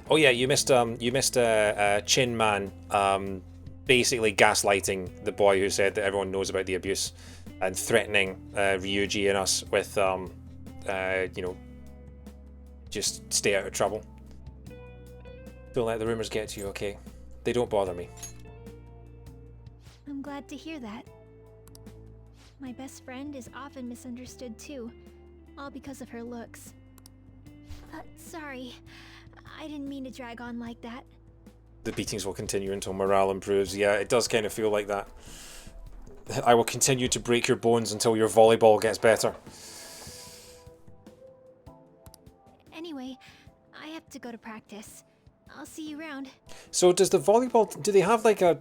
Oh yeah, you missed Chin Man basically gaslighting the boy who said that everyone knows about the abuse and threatening Ryuji and us with you know, just stay out of trouble. Don't let the rumors get to you, okay? They don't bother me. I'm glad to hear that. My best friend is often misunderstood too, all because of her looks. Sorry. I didn't mean to drag on like that. The beatings will continue until morale improves. Yeah, it does kind of feel like that. I will continue to break your bones until your volleyball gets better. Anyway, I have to go to practice. I'll see you around. So does the volleyball... Do they have like a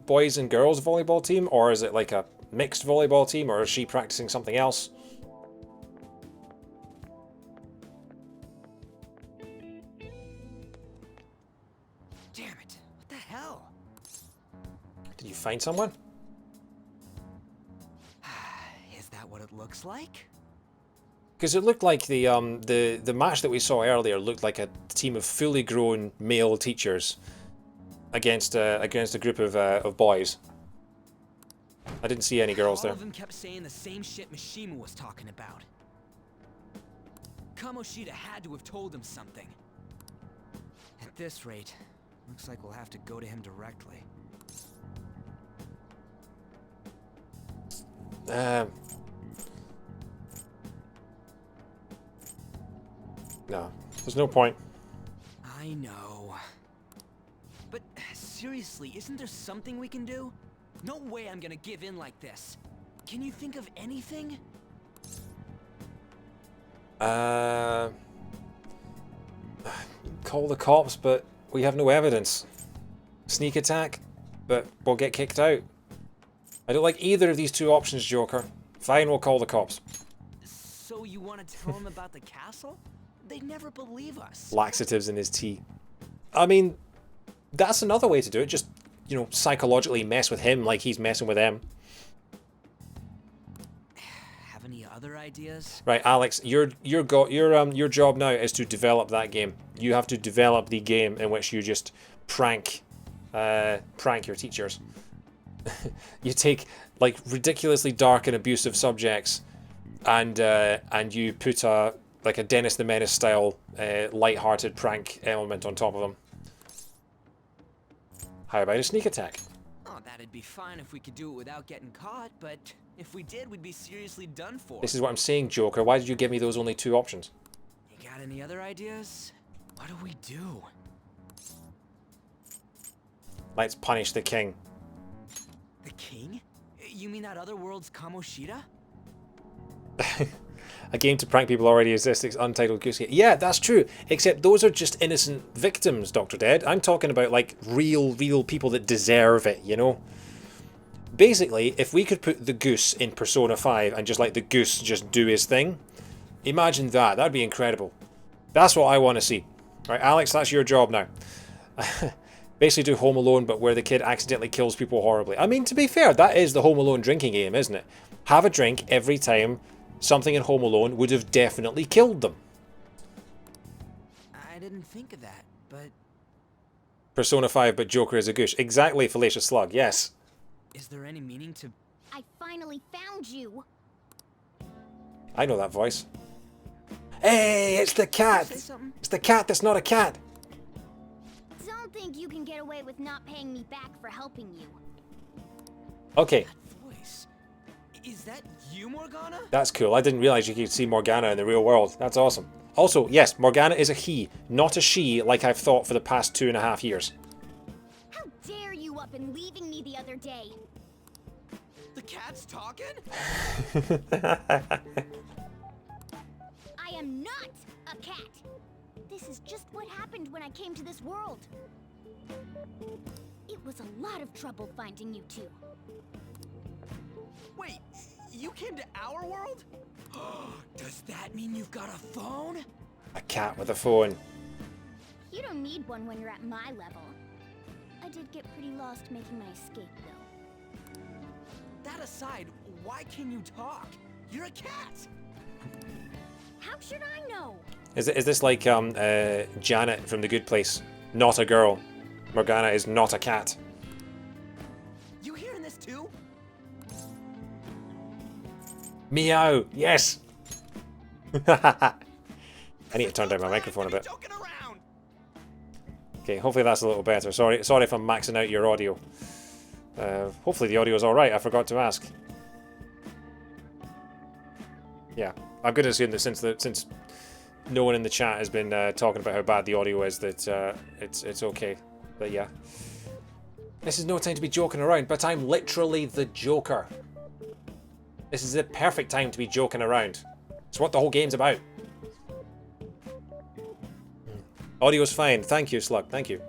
boys and girls volleyball team? Or is it like a mixed volleyball team? Or is she practicing something else? Damn it, what the hell? Did you find someone? Is that what it looks like? Because it looked like the match that we saw earlier looked like a team of fully grown male teachers against a group of boys. I didn't see any girls there. All of them kept saying the same shit Mishima was talking about. Kamoshida had to have told him something. At this rate, looks like we'll have to go to him directly. No, there's no point. I know. But seriously, isn't there something we can do? No way I'm gonna give in like this. Can you think of anything? Call the cops, but we have no evidence. Sneak attack, but we'll get kicked out. I don't like either of these two options, Joker. Fine, we'll call the cops. So you want to tell him about the castle? They'd never believe us. Laxatives in his tea. I mean, that's another way to do it. Just you know, psychologically mess with him like he's messing with them. Have any other ideas? Right, Alex, your job now is to develop that game. You have to develop the game in which you just prank your teachers. You take like ridiculously dark and abusive subjects, and you put a Dennis the Menace style light-hearted prank element on top of them. How about a sneak attack? Oh, that'd be fine if we could do it without getting caught, but if we did, we'd be seriously done for. This is what I'm saying, Joker. Why did you give me those only 2 options? You got any other ideas? What do we do? Let's punish the king. The king? You mean that other world's Kamoshida? A game to prank people already exists. It's Untitled Goose Game. Yeah, that's true. Except those are just innocent victims, Dr. Dead. I'm talking about like real people that deserve it, you know? Basically, if we could put the goose in Persona 5 and just let the goose just do his thing, imagine that. That'd be incredible. That's what I want to see. Right, Alex, that's your job now. Basically do Home Alone, but where the kid accidentally kills people horribly. I mean, to be fair, that is the Home Alone drinking game, isn't it? Have a drink every time something in Home Alone would have definitely killed them. I didn't think of that, but... Persona 5, but Joker is a goose. Exactly, Fallacious Slug, yes. Is there any meaning to... I finally found you. I know that voice. Hey, it's the cat! Say something? It's the cat that's not a cat! Don't think you can get away with not paying me back for helping you. Okay, That voice... Is that you, Morgana? that's cool. I didn't realize you could see Morgana in the real world. That's awesome. Also, yes, Morgana is a he, not a she, like I've thought for the past 2.5 years. How dare you up and leaving me the other day? The cat's talking? I am not a cat. This is just what happened when I came to this world. It was a lot of trouble finding you two. Wait, you came to our world? Does that mean you've got a phone? A cat with a phone. You don't need one when you're at my level. I did get pretty lost making my escape, though. That aside, why can you talk? You're a cat! How should I know? Is this like Janet from The Good Place? Not a girl. Morgana is not a cat. You hearing this too? Meow! Yes! I need to turn down my microphone a bit. Joking around. Okay, hopefully that's a little better. Sorry if I'm maxing out your audio. Hopefully the audio is alright, I forgot to ask. Yeah, I'm going to assume that since no one in the chat has been talking about how bad the audio is, that it's okay. But yeah. This is no time to be joking around, but I'm literally the Joker. This is the perfect time to be joking around. It's what the whole game's about. Audio's fine. Thank you, Slug. Thank you.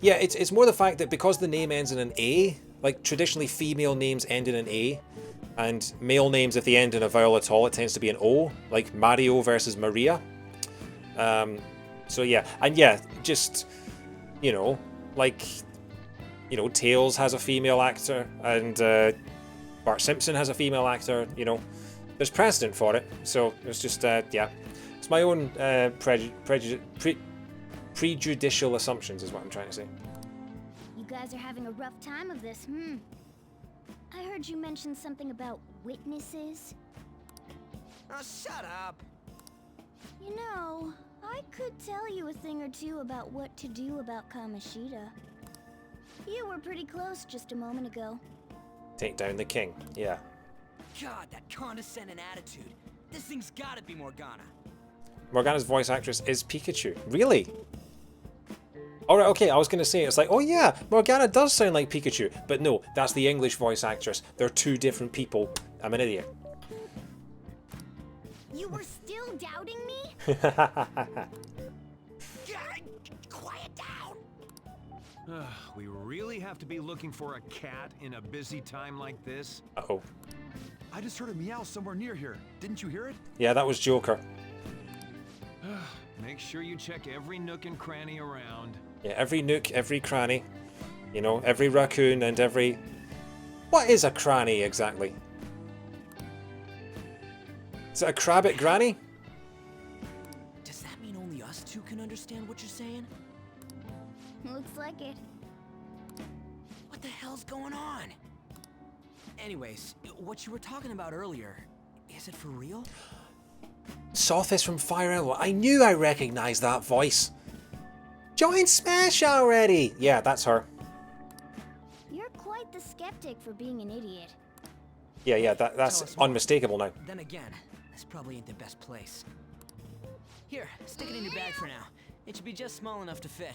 Yeah, it's more the fact that because the name ends in an A, like traditionally female names end in an A, and male names if they end in a vowel at all, it tends to be an O, like Mario versus Maria. So yeah, and yeah, just, you know, like, you know, Tails has a female actor, and Bart Simpson has a female actor, you know. There's precedent for it, so it's just, yeah. It's my own prejudicial assumptions is what I'm trying to say. You guys are having a rough time of this, I heard you mention something about witnesses. Oh, shut up. You know, I could tell you a thing or two about what to do about Kamoshida. You were pretty close just a moment ago. Take down the king, yeah. God, that condescending attitude. This thing's gotta be Morgana. Morgana's voice actress is Pikachu. Really? Alright, okay, I was going to say, it's like, oh yeah, Morgana does sound like Pikachu. But no, that's the English voice actress. They're 2 different people. I'm an idiot. You were still doubting me? Quiet down! We really have to be looking for a cat in a busy time like this? Uh-oh. I just heard a meow somewhere near here. Didn't you hear it? Yeah, that was Joker. Make sure you check every nook and cranny around. Yeah, every nook, every cranny. You know, every raccoon and every... What is a cranny exactly? Is it a crabbit granny? Does that mean only us two can understand what you're saying? Looks like it. What the hell's going on? Anyways, what you were talking about earlier, is it for real? Sothis from Fire Emblem. I knew I recognised that voice. Join Smash already! Yeah, that's her. You're quite the skeptic for being an idiot. Yeah, that's Tell us more. unmistakable now. Then again, this probably ain't the best place. Here, stick it in your bag for now. It should be just small enough to fit.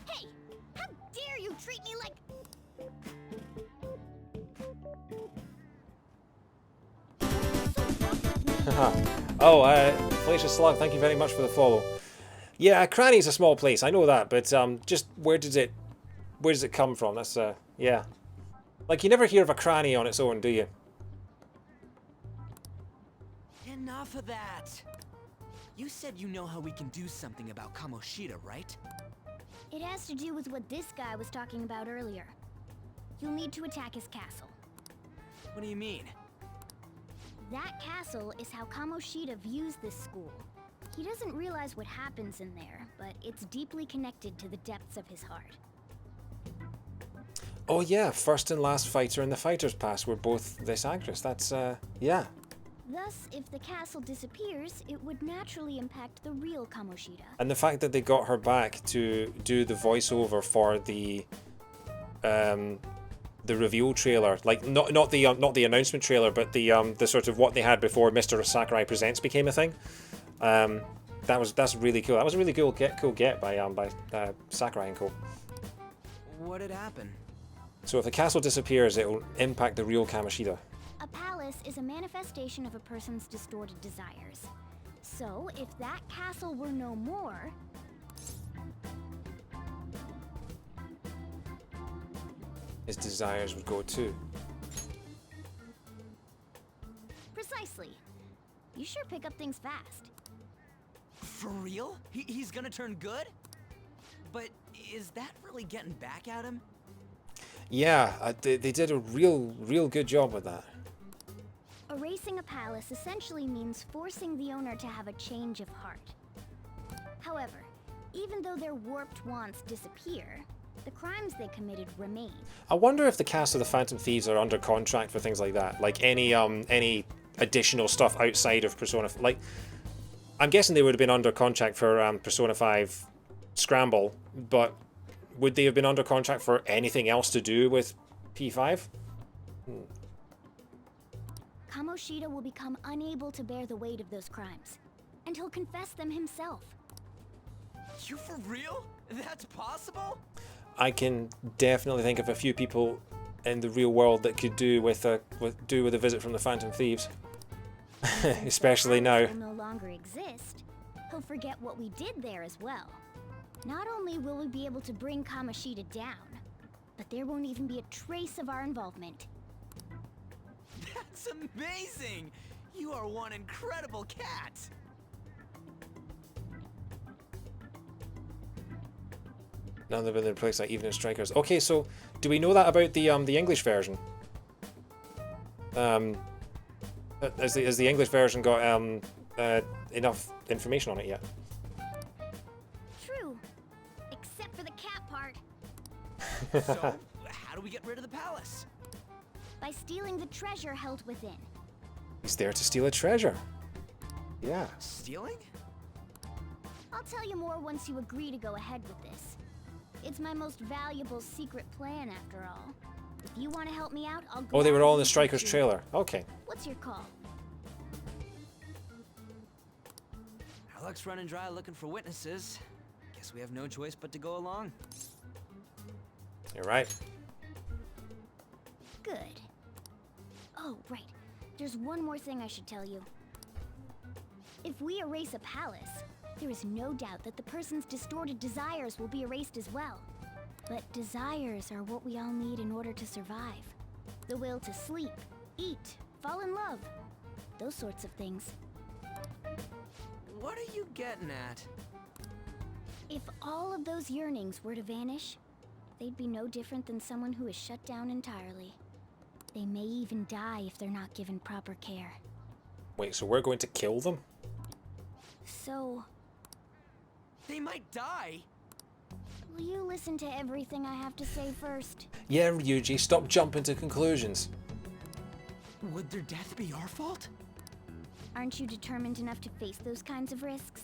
Hey! How dare you treat me like... Oh, Felicia Slug, thank you very much for the follow. Yeah, Cranny's a small place, I know that, but just where does it come from? That's yeah. Like, you never hear of a cranny on its own, do you? Enough of that. You said you know how we can do something about Kamoshida, right? It has to do with what this guy was talking about earlier. You'll need to attack his castle. What do you mean? That castle is how Kamoshida views this school. He doesn't realize what happens in there, but it's deeply connected to the depths of his heart. Oh yeah, first and last fighter in the Fighter's Pass were both this actress. That's, yeah. Thus, if the castle disappears, it would naturally impact the real Kamoshida. And the fact that they got her back to do the voiceover for the reveal trailer, like not the announcement trailer, but the sort of what they had before Mr. Sakurai Presents became a thing. That's really cool. That was a really cool get by Sakurai and Co. What had happened? So if the castle disappears, it will impact the real Kamoshida. A palace is a manifestation of a person's distorted desires. So, if that castle were no more... His desires would go too. Precisely. You sure pick up things fast. For real? He's gonna turn good? But is that really getting back at him? Yeah, they did a real good job with that. Erasing a palace essentially means forcing the owner to have a change of heart. However, even though their warped wants disappear, the crimes they committed remain. I wonder if the cast of the Phantom Thieves are under contract for things like that, like any additional stuff outside of Persona. Like, I'm guessing they would have been under contract for Persona 5 Scramble, but would they have been under contract for anything else to do with P5? Kamoshida will become unable to bear the weight of those crimes, and he'll confess them himself. You for real? That's possible? I can definitely think of a few people in the real world that could do with a visit from the Phantom Thieves, especially now. Will no longer exist. He'll forget what we did there as well. Not only will we be able to bring Kamoshida down, but there won't even be a trace of our involvement. That's amazing! You are one incredible cat! None of them in place like Evening Strikers. Okay, so do we know that about the English version? Has the English version got enough information on it yet? True, except for the cat part. So, how do we get rid of the palace? By stealing the treasure held within. He's there to steal a treasure. Yeah. Stealing? I'll tell you more once you agree to go ahead with this. It's my most valuable secret plan, after all. If you want to help me out, I'll go. Oh, they were all in the teach Strikers you. trailer. Okay. What's your call? Our luck's running dry looking for witnesses. Guess we have no choice but to go along. You're right. Good. Oh, right. There's one more thing I should tell you. If we erase a palace, there is no doubt that the person's distorted desires will be erased as well. But desires are what we all need in order to survive. The will to sleep, eat, fall in love. Those sorts of things. What are you getting at? If all of those yearnings were to vanish, they'd be no different than someone who is shut down entirely. They may even die if they're not given proper care. Wait, so we're going to kill them? So, They might die. will you listen to everything I have to say first? Yeah, Ryuji, stop jumping to conclusions. Would their death be our fault? Aren't you determined enough to face those kinds of risks?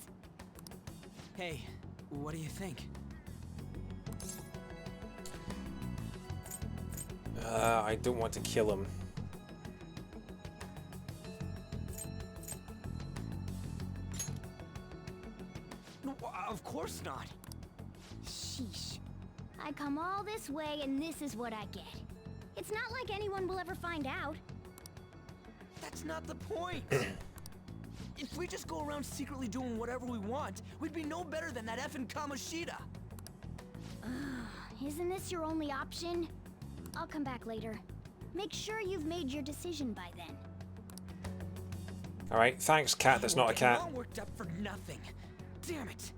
Hey, what do you think? I don't want to kill him. No, of course not. Sheesh. I come all this way and this is what I get. It's not like anyone will ever find out. That's not the point. If we just go around secretly doing whatever we want, we'd be no better than that effing Kamoshida. Isn't this your only option? I'll come back later. Make sure you've made your decision by then. Alright, thanks, cat that's not a cat. We're all worked up for nothing. Damn it.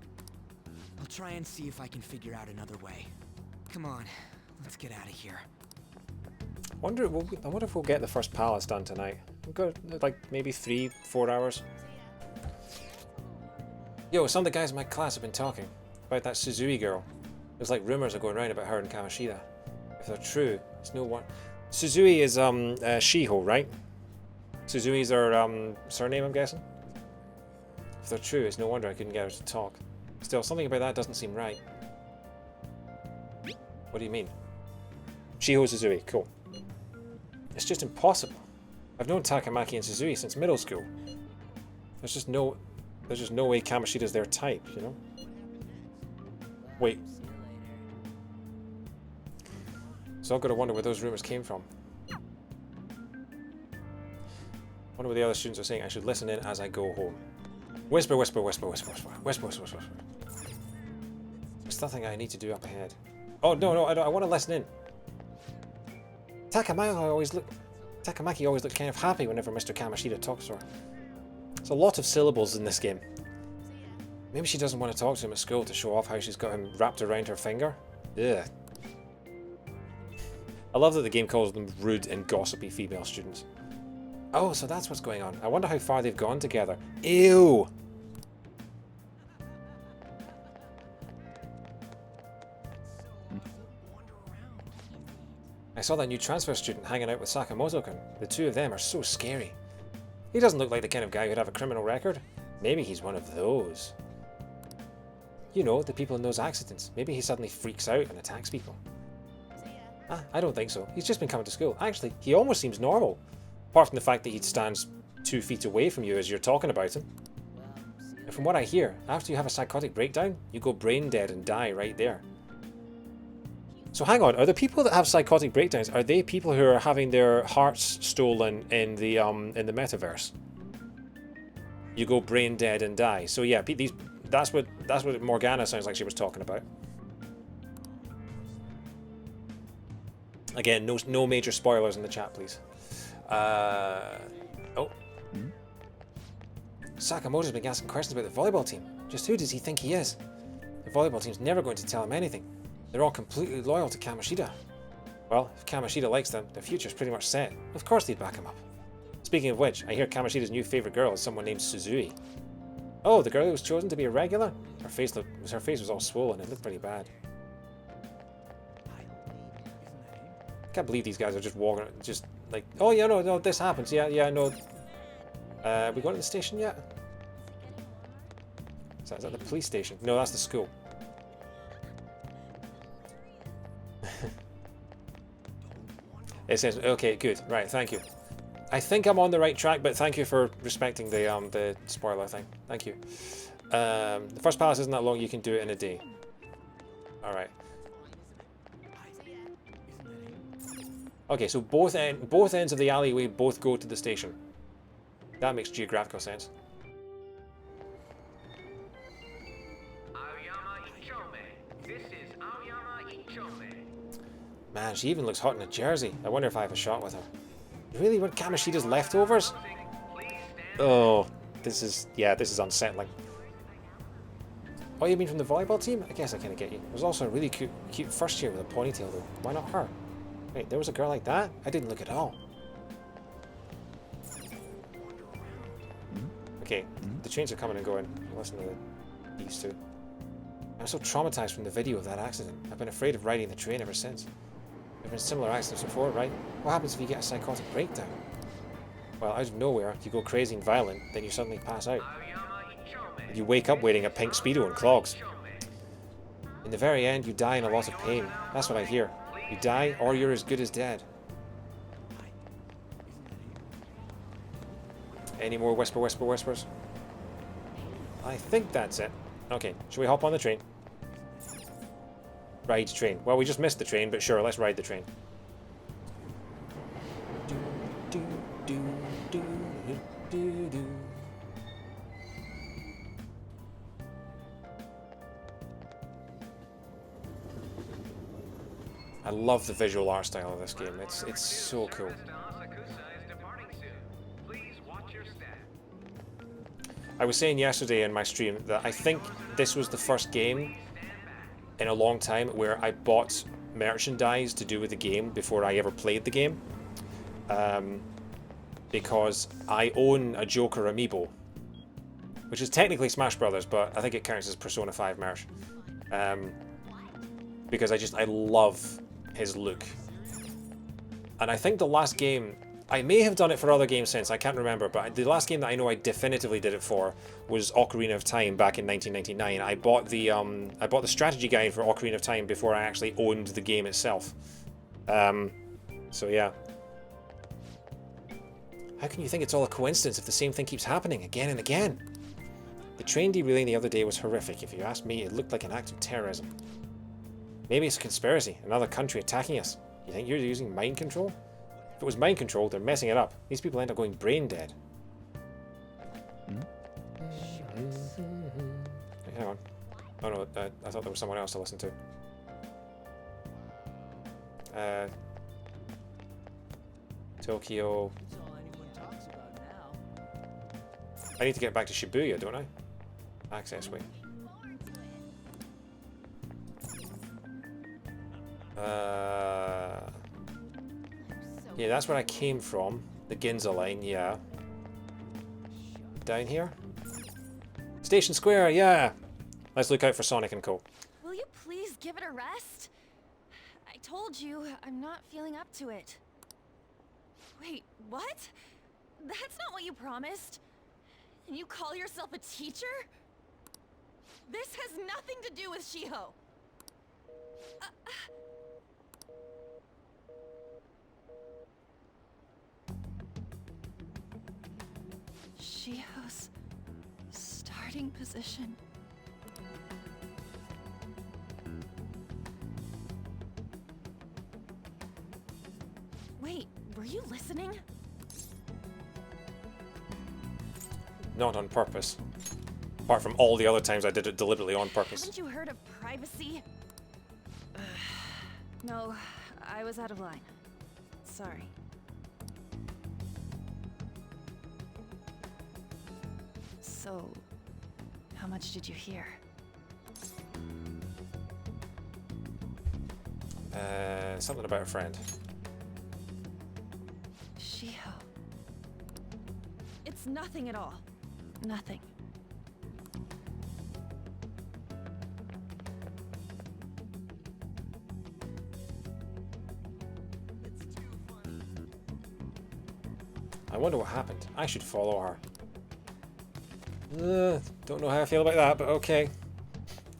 I'll try and see if I can figure out another way. Come on, let's get out of here. I wonder if we'll get the first palace done tonight. We've got like maybe 3-4 hours. Yo, some of the guys in my class have been talking about that Suzui girl. There's like rumors are going around about her and Kamoshida. If they're true, it's no one. Suzui is Shiho, right? Suzui's her surname, I'm guessing. If they're true, it's no wonder I couldn't get her to talk. Still, something about that doesn't seem right. What do you mean? Shiho Suzui, cool. It's just impossible. I've known Takamaki and Suzui since middle school. There's just no way Kamoshida's their type, you know? Wait. So I've got to wonder where those rumors came from. Wonder what the other students are saying. I should listen in as I go home. Whisper, whisper, whisper, whisper, whisper, whisper, whisper, whisper. There's nothing I need to do up ahead. Oh no, I want to listen in. Takamaki always looked kind of happy whenever Mr. Kamoshida talks to her. There's a lot of syllables in this game. Maybe she doesn't want to talk to him at school to show off how she's got him wrapped around her finger. Ugh. I love that the game calls them rude and gossipy female students. Oh, so that's what's going on. I wonder how far they've gone together. Ew! I saw that new transfer student hanging out with Sakamoto-kun. The two of them are so scary. He doesn't look like the kind of guy who'd have a criminal record. Maybe he's one of those. You know, the people in those accidents. Maybe he suddenly freaks out and attacks people. Ah, I don't think so. He's just been coming to school. Actually, he almost seems normal. Apart from the fact that he stands 2 feet away from you as you're talking about him. And from what I hear, after you have a psychotic breakdown, you go brain dead and die right there. So hang on, are the people that have psychotic breakdowns, are they people who are having their hearts stolen in the metaverse? You go brain dead and die. So yeah, that's what Morgana sounds like she was talking about. Again, no major spoilers in the chat, please. Sakamoto's been asking questions about the volleyball team. Just who does he think he is? The volleyball team's never going to tell him anything. They're all completely loyal to Kamoshida. Well, if Kamoshida likes them, their future's pretty much set. Of course they'd back him up. Speaking of which, I hear Kamoshida's new favourite girl is someone named Suzui. Oh, the girl who was chosen to be a regular? Her face was all swollen. It looked pretty bad. I can't believe these guys are just walking, just like, oh yeah, no, this happens. Yeah, no. We going to the station yet? Is that the police station? No, that's the school. It says, okay, good, right, thank you. I think I'm on the right track, but thank you for respecting the spoiler thing. Thank you. The first palace isn't that long, you can do it in a day. Alright. Okay, so both ends of the alleyway both go to the station. That makes geographical sense. Man, she even looks hot in a jersey. I wonder if I have a shot with her. You really want Kamoshida's leftovers? Oh, this is unsettling. Oh, you mean from the volleyball team? I guess I kind of get you. There's also a really cute first year with a ponytail though. Why not her? Wait, there was a girl like that? I didn't look at all. Okay, the trains are coming and going. Listen to these two. I'm so traumatized from the video of that accident. I've been afraid of riding the train ever since. There have been similar accidents before, right? What happens if you get a psychotic breakdown? Well, out of nowhere, you go crazy and violent, then you suddenly pass out. And you wake up wearing a pink Speedo and clogs. In the very end, you die in a lot of pain. That's what I hear. You die, or you're as good as dead. Any more whispers? I think that's it. Okay, shall we hop on the train? Ride train. Well, we just missed the train, but sure, let's ride the train. I love the visual art style of this game. It's so cool. I was saying yesterday in my stream that I think this was the first game in a long time where I bought merchandise to do with the game before I ever played the game. Because I own a Joker amiibo, which is technically Smash Brothers, but I think it counts as Persona 5 merch. Because I love his look. And I think the last game, I may have done it for other games since, I can't remember, but the last game that I know I definitively did it for was Ocarina of Time back in 1999. I bought the strategy guide for Ocarina of Time before I actually owned the game itself. So yeah. How can you think it's all a coincidence if the same thing keeps happening again and again? The train derailing the other day was horrific. If you ask me, it looked like an act of terrorism. Maybe it's a conspiracy, another country attacking us. You think you're using mind control? If it was mind control, they're messing it up. These people end up going brain dead. Wait, hang on. Oh no, I thought there was someone else to listen to. Tokyo. I need to get back to Shibuya, don't I? Access way. Yeah, that's where I came from. The Ginza line, yeah. Down here? Station Square, yeah! Let's look out for Sonic and Co. Will you please give it a rest? I told you, I'm not feeling up to it. Wait, what? That's not what you promised. And you call yourself a teacher? This has nothing to do with Shiho. Shiho's starting position. Wait, were you listening? Not on purpose. Apart from all the other times I did it deliberately on purpose. Haven't you heard of privacy? No, I was out of line. Sorry. So, how much did you hear? Something about a friend. Shiho. It's nothing at all. Nothing. I wonder what happened. I should follow her. Don't know how I feel about that, but okay.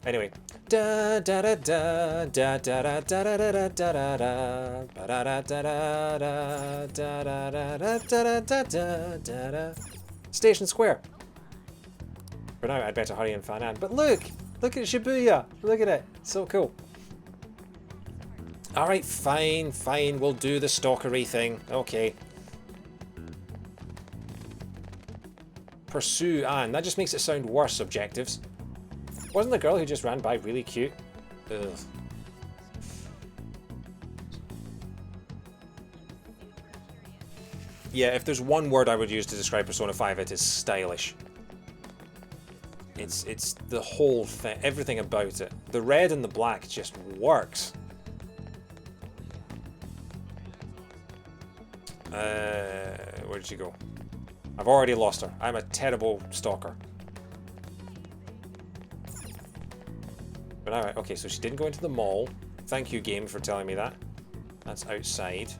Anyway. Da da da da da da da da da da da da da da da da da da. Station Square. For now, I'd better hurry and fan in. But look! Look at Shibuya! Look at it! So cool. Alright, fine, fine. We'll do the stalkery thing. Okay. Pursue Anne. That just makes it sound worse, objectives. Wasn't the girl who just ran by really cute? Ugh. Yeah, if there's one word I would use to describe Persona 5, it is stylish. It's the whole thing, everything about it. The red and the black just works. Where did she go? I've already lost her. I'm a terrible stalker. But alright, okay, so she didn't go into the mall. Thank you, game, for telling me that. That's outside.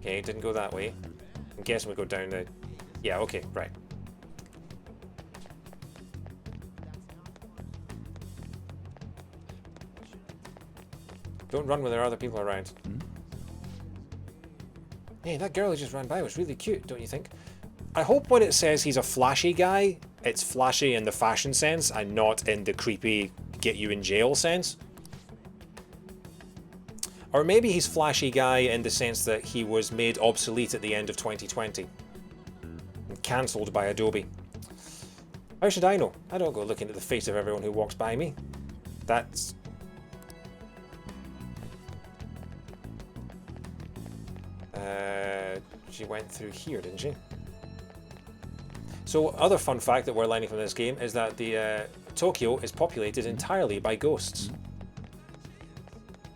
Okay, didn't go that way. I'm guessing we go down the... Yeah, okay, right. Don't run when there are other people around. Hey, that girl who just ran by was really cute, don't you think? I hope when it says he's a flashy guy, it's flashy in the fashion sense and not in the creepy get you in jail sense. Or maybe he's flashy guy in the sense that he was made obsolete at the end of 2020. And cancelled by Adobe. How should I know? I don't go looking at the face of everyone who walks by me. That's... she went through here, didn't she? So, other fun fact that we're learning from this game is that the Tokyo is populated entirely by ghosts.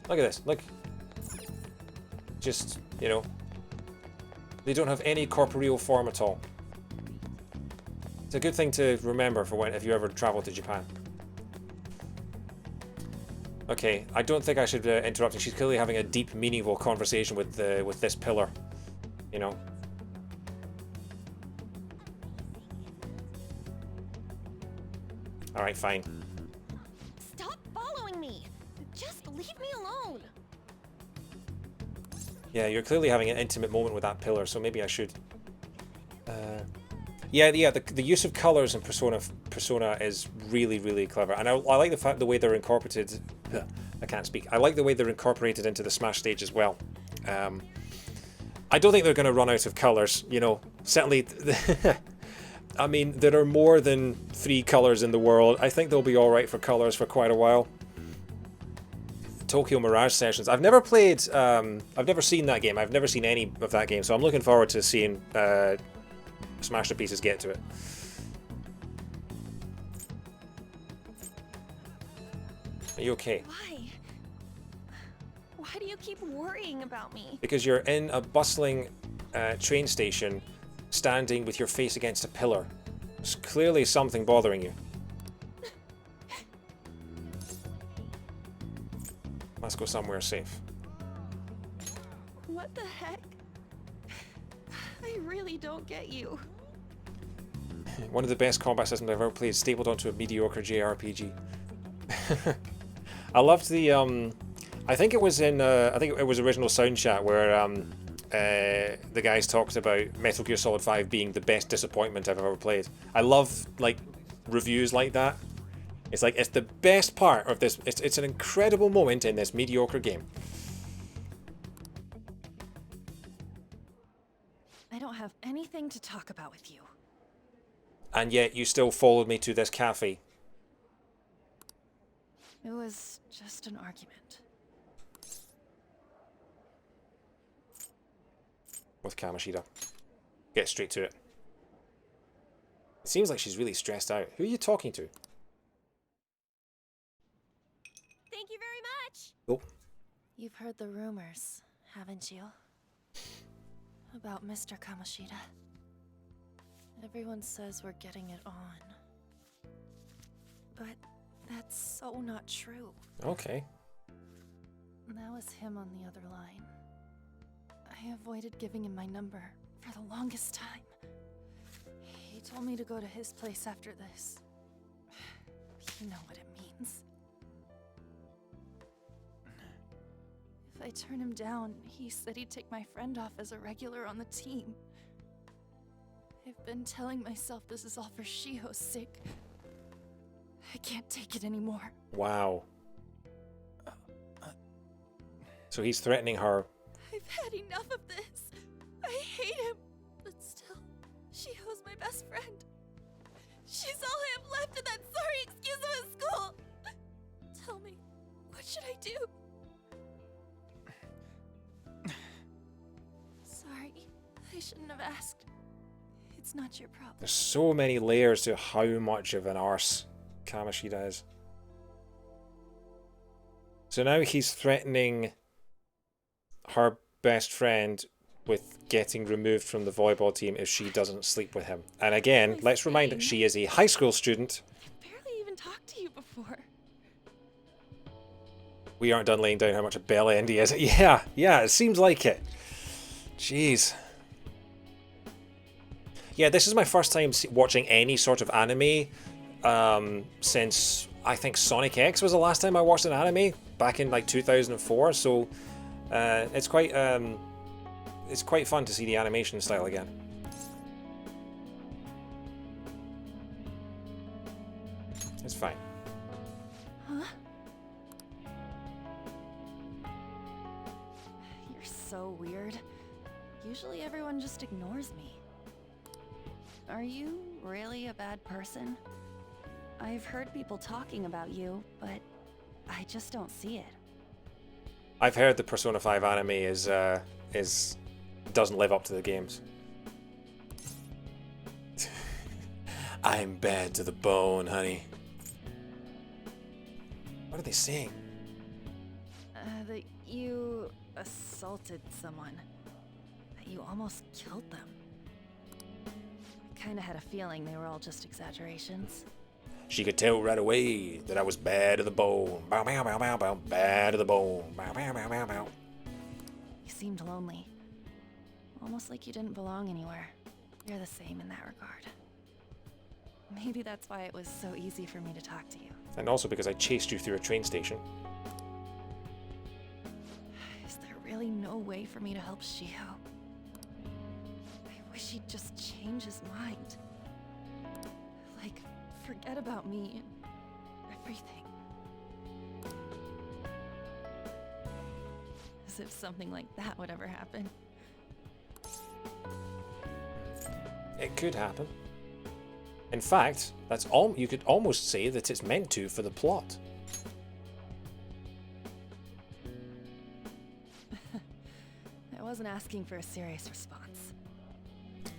Look at this, look. Just, you know, they don't have any corporeal form at all. It's a good thing to remember for when if you ever travel to Japan. Okay, I don't think I should interrupt her. She's clearly having a deep, meaningful conversation with this pillar. You know. All right, fine. Stop following me. Just leave me alone. Yeah, you're clearly having an intimate moment with that pillar, so maybe I should. Yeah. The use of colors in Persona is really, really clever, and I like the way they're incorporated. I can't speak. I like the way they're incorporated into the Smash stage as well. I don't think they're going to run out of colors. You know, certainly. I mean, there are more than 3 colors in the world. I think they'll be all right for colors for quite a while. Tokyo Mirage Sessions. I've never played. I've never seen that game. I've never seen any of that game, so I'm looking forward to seeing Smash Pieces get to it. Are you okay? Why? Why do you keep worrying about me? Because you're in a bustling train station, standing with your face against a pillar. There's clearly something bothering you. Let's go somewhere safe. What the heck? I really don't get you. One of the best combat systems I've ever played, stapled onto a mediocre JRPG. I loved the I think it was in I think it was original Sound Chat where the guys talked about Metal Gear Solid 5 being the best disappointment I've ever played. I love like reviews like that. It's like it's the best part of this. It's an incredible moment in this mediocre game. I don't have anything to talk about with you. And yet you still followed me to this cafe. It was just an argument. With Kamoshida. Get straight to it. It seems like she's really stressed out. Who are you talking to? Thank you very much. Oh. You've heard the rumors, haven't you? About Mr. Kamoshida. Everyone says we're getting it on. But that's so not true. Okay. That was him on the other line. I avoided giving him my number for the longest time. He told me to go to his place after this. You know what it means. If I turn him down, he said he'd take my friend off as a regular on the team. I've been telling myself this is all for Shiho's sake. I can't take it anymore. Wow. So he's threatening her. I've had enough of this. I hate him. But still, Shiho's my best friend. She's all I have left in that sorry excuse of a school. Tell me, what should I do? Sorry. shouldn't have asked. It's not your problem. There's so many layers to how much of an arse Kamoshida is. So now he's threatening her best friend with getting removed from the volleyball team if she doesn't sleep with him. And again, let's remind her she is a high school student. I barely even talked to you before. We aren't done laying down how much a bell end he is. Yeah, it seems like it. Jeez. Yeah, this is my first time watching any sort of anime since I think Sonic X was the last time I watched an anime back in like 2004. So it's quite fun to see the animation style again. It's fine. Huh? You're so weird. Usually everyone just ignores me. Are you really a bad person? I've heard people talking about you, but I just don't see it. I've heard the Persona 5 anime is doesn't live up to the games. I'm bad to the bone, honey. What are they saying? That you assaulted someone. That you almost killed them. I kinda had a feeling they were all just exaggerations. She could tell right away that I was bad to the bone. Bow, bow, bow, bow, bow. Bad to the bone. Bow, bow, bow, bow, bow. You seemed lonely. Almost like you didn't belong anywhere. You're the same in that regard. Maybe that's why it was so easy for me to talk to you. And also because I chased you through a train station. Is there really no way for me to help Shiho? I wish he'd just change his mind. Like, forget about me and everything. As if something like that would ever happen. It could happen. In fact, that's all you could almost say that it's meant to for the plot. I wasn't asking for a serious response.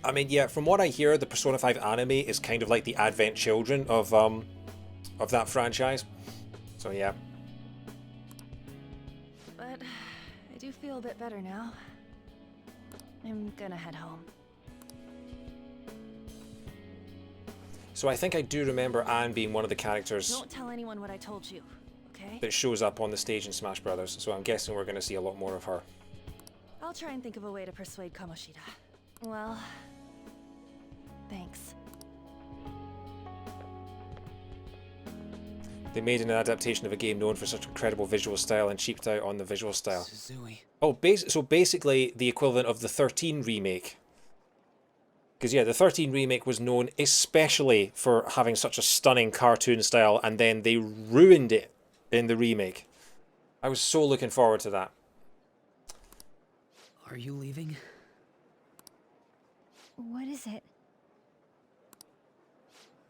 I mean, yeah, from what I hear, the Persona 5 anime is kind of like the Advent Children of that franchise. So yeah. But I do feel a bit better now. I'm gonna head home. So I think I do remember Anne being one of the characters Don't tell anyone what I told you, okay? that shows up on the stage in Smash Brothers. So I'm guessing we're going to see a lot more of her. I'll try and think of a way to persuade Kamoshida. Well, thanks. They made an adaptation of a game known for such incredible visual style and cheaped out on the visual style. Suzui. Oh, so basically the equivalent of the 13 remake. Because yeah, the 13 remake was known especially for having such a stunning cartoon style, and then they ruined it in the remake. I was so looking forward to that. Are you leaving? What is it?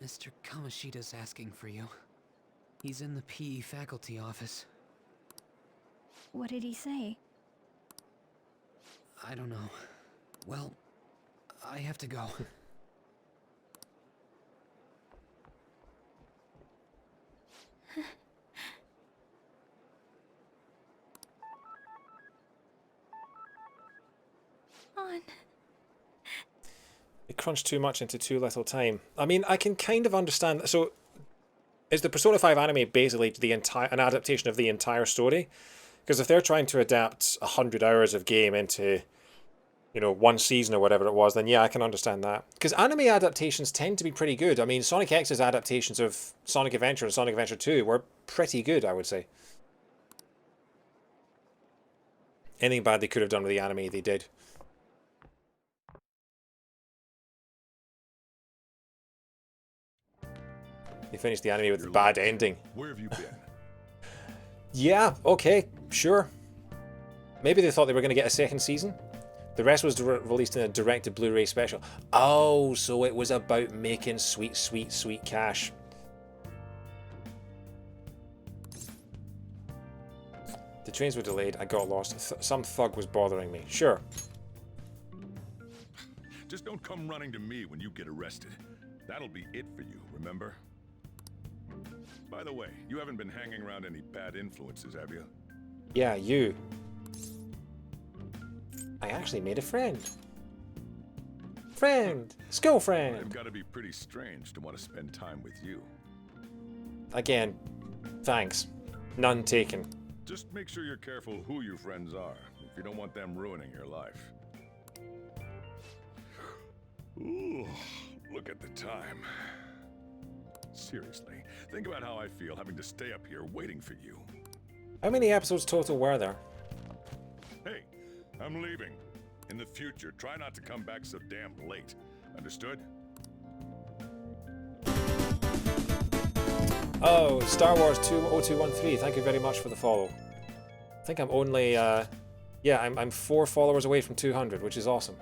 Mr. Kamoshida's asking for you. He's in the PE faculty office. What did he say? I don't know. Well, I have to go. On. They crunched too much into too little time. I mean, I can kind of understand. So, is the Persona 5 anime basically an adaptation of the entire story? Because if they're trying to adapt 100 hours of game into, you know, one season or whatever it was, then yeah, I can understand that. Because anime adaptations tend to be pretty good. I mean, Sonic X's adaptations of Sonic Adventure and Sonic Adventure 2 were pretty good, I would say. Anything bad they could have done with the anime, they did. They finished the anime with a bad ending. Where have you been? Yeah, okay, sure. Maybe they thought they were going to get a second season. The rest was released in a directed Blu-ray special. Oh, so it was about making sweet, sweet, sweet cash. The trains were delayed. I got lost. Some thug was bothering me. Sure. Just don't come running to me when you get arrested. That'll be it for you, remember? By the way, you haven't been hanging around any bad influences, have you? Yeah, you. I actually made a friend. School friend. They've got to be pretty strange to want to spend time with you. Again, thanks. None taken. Just make sure you're careful who your friends are, if you don't want them ruining your life. Ooh, look at the time. Seriously, think about how I feel having to stay up here waiting for you. How many episodes total were there? Hey, I'm leaving. In the future, try not to come back so damn late. Understood? Oh, Star Wars 20213, thank you very much for the follow. I think I'm only, yeah, I'm 4 followers away from 200, which is awesome.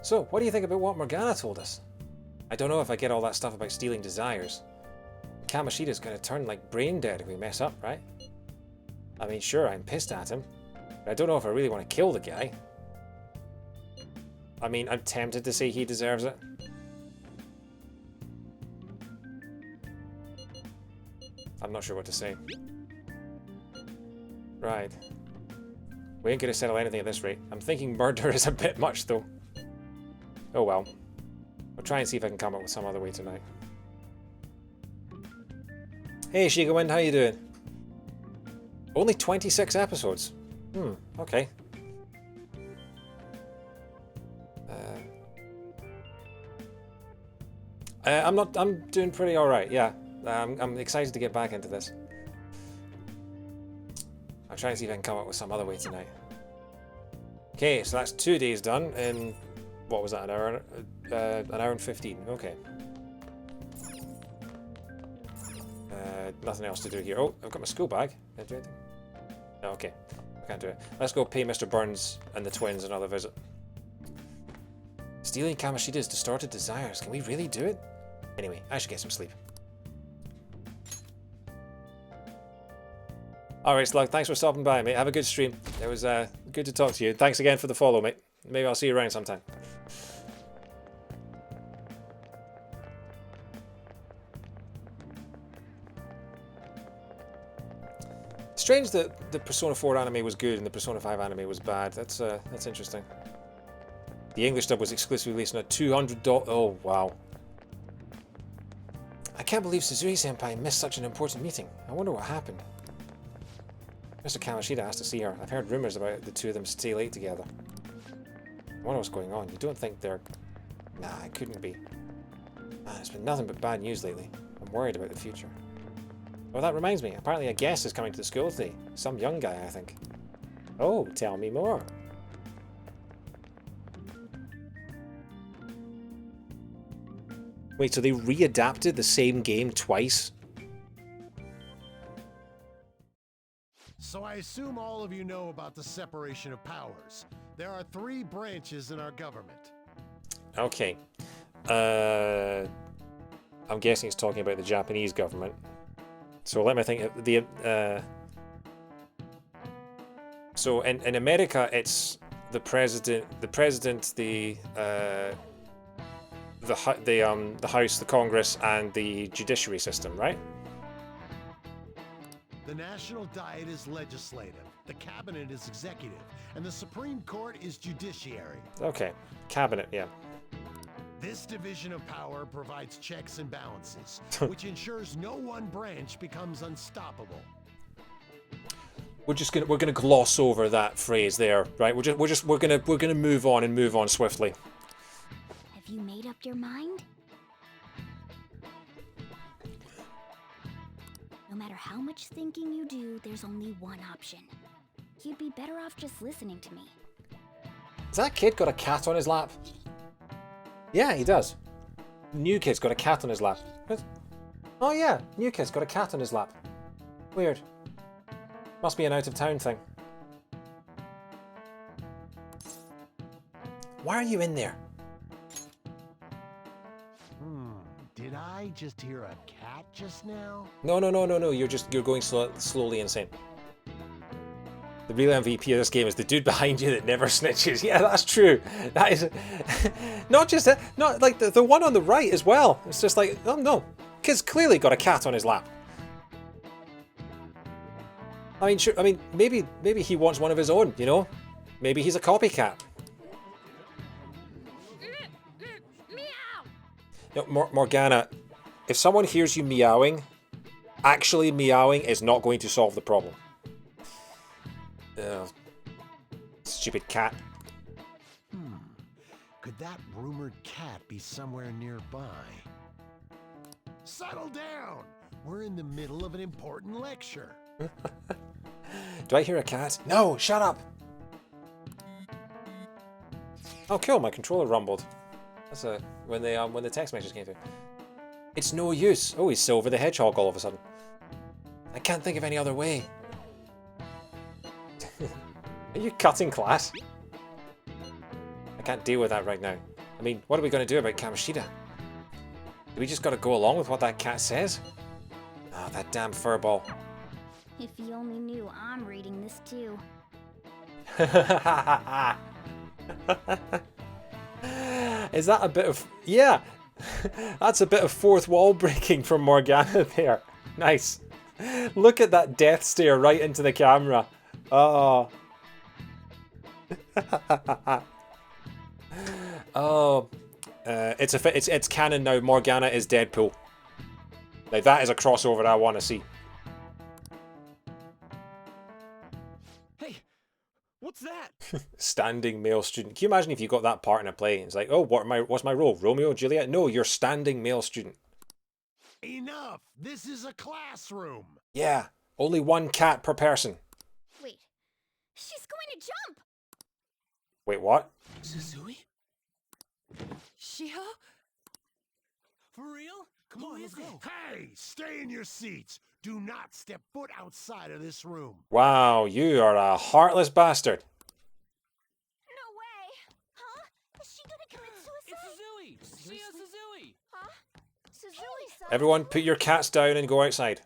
So, what do you think about what Morgana told us? I don't know if I get all that stuff about stealing desires. Kamoshida's gonna turn like brain dead if we mess up, right? I mean, sure, I'm pissed at him, but I don't know if I really want to kill the guy. I mean, I'm tempted to say he deserves it. I'm not sure what to say. Right. We ain't gonna settle anything at this rate. I'm thinking murder is a bit much, though. Oh well. I'll try and see if I can come up with some other way tonight. Hey, Shigawind, how you doing? Only 26 episodes. Okay. I'm doing pretty alright, yeah. I'm excited to get back into this. I'll try and see if I can come up with some other way tonight. Okay, so that's 2 days done in, what was that, an hour and 15, okay. Nothing else to do here. Oh, I've got my school bag. Can I do anything? No, okay. I can't do it. Let's go pay Mr. Burns and the twins another visit. Stealing Kamoshida's distorted desires. Can we really do it? Anyway, I should get some sleep. Alright, Slug, thanks for stopping by, mate. Have a good stream. It was good to talk to you. Thanks again for the follow, mate. Maybe I'll see you around sometime. Strange that the Persona 4 anime was good and the Persona 5 anime was bad. That's interesting. The English dub was exclusively released on a $200... Oh, wow. I can't believe Suzui-senpai missed such an important meeting. I wonder what happened. Mr. Kamoshida has to see her. I've heard rumors about the two of them stay late together. I wonder what's going on. You don't think they're... Nah, it couldn't be. Man, it's been nothing but bad news lately. I'm worried about the future. Well, that reminds me. Apparently a guest is coming to the school today. Some young guy, I think. Oh, tell me more. Wait, so they readapted the same game twice? So I assume all of you know about the separation of powers. There are 3 branches in our government. Okay. I'm guessing it's talking about the Japanese government. So let me think. So in America, it's the president, the House, the Congress, and the judiciary system, right? The National Diet is legislative, the Cabinet is executive, and the Supreme Court is judiciary. Okay, Cabinet, yeah. This division of power provides checks and balances, which ensures no one branch becomes unstoppable. We're gonna gloss over that phrase there, right? We're gonna move on and move on swiftly. Have you made up your mind? No matter how much thinking you do, there's only one option. You'd be better off just listening to me. Has that kid got a cat on his lap? Yeah, he does. New kid's got a cat on his lap. Oh yeah, new kid's got a cat on his lap. Weird. Must be an out-of-town thing. Why are you in there? Did I just hear a cat just now? No. You're going slowly insane. The real MVP of this game is the dude behind you that never snitches. Yeah, that's true. That is not just that, not like the one on the right as well. It's just like, oh no, kid's clearly got a cat on his lap. I mean, sure. I mean, maybe he wants one of his own. You know, maybe he's a copycat. No, Morgana, if someone hears you meowing, actually meowing is not going to solve the problem. Stupid cat. Could that rumored cat be somewhere nearby? Settle down! We're in the middle of an important lecture. Do I hear a cat? No, shut up! Oh, cool, my controller rumbled. That's when the text message came through. It's no use. Oh, he's Silver the Hedgehog all of a sudden. I can't think of any other way. Are you cutting class? I can't deal with that right now. I mean, what are we going to do about Kamoshida? Do we just got to go along with what that cat says? Ah, that damn furball. If you only knew I'm reading this too. Is that a bit of... Yeah! That's a bit of fourth wall breaking from Morgana there. Nice. Look at that death stare right into the camera. Oh. Oh. It's canon now. Morgana is Deadpool. Like, that is a crossover I want to see. Hey, what's that? Standing male student. Can you imagine if you got that part in a play? It's like, oh, what's my role? Romeo, Juliet? No, you're standing male student. Enough! This is a classroom! Yeah, only one cat per person. Wait, she's going to jump! Wait, what? Suzui? Shiho? For real? Come on, let's go. Hey, stay in your seats! Do not step foot outside of this room. Wow, you are a heartless bastard. No way! Huh? Is she gonna commit suicide? It's Suzui! She is Suzui! Huh? Suzui-san? Everyone, put your cats down and go outside.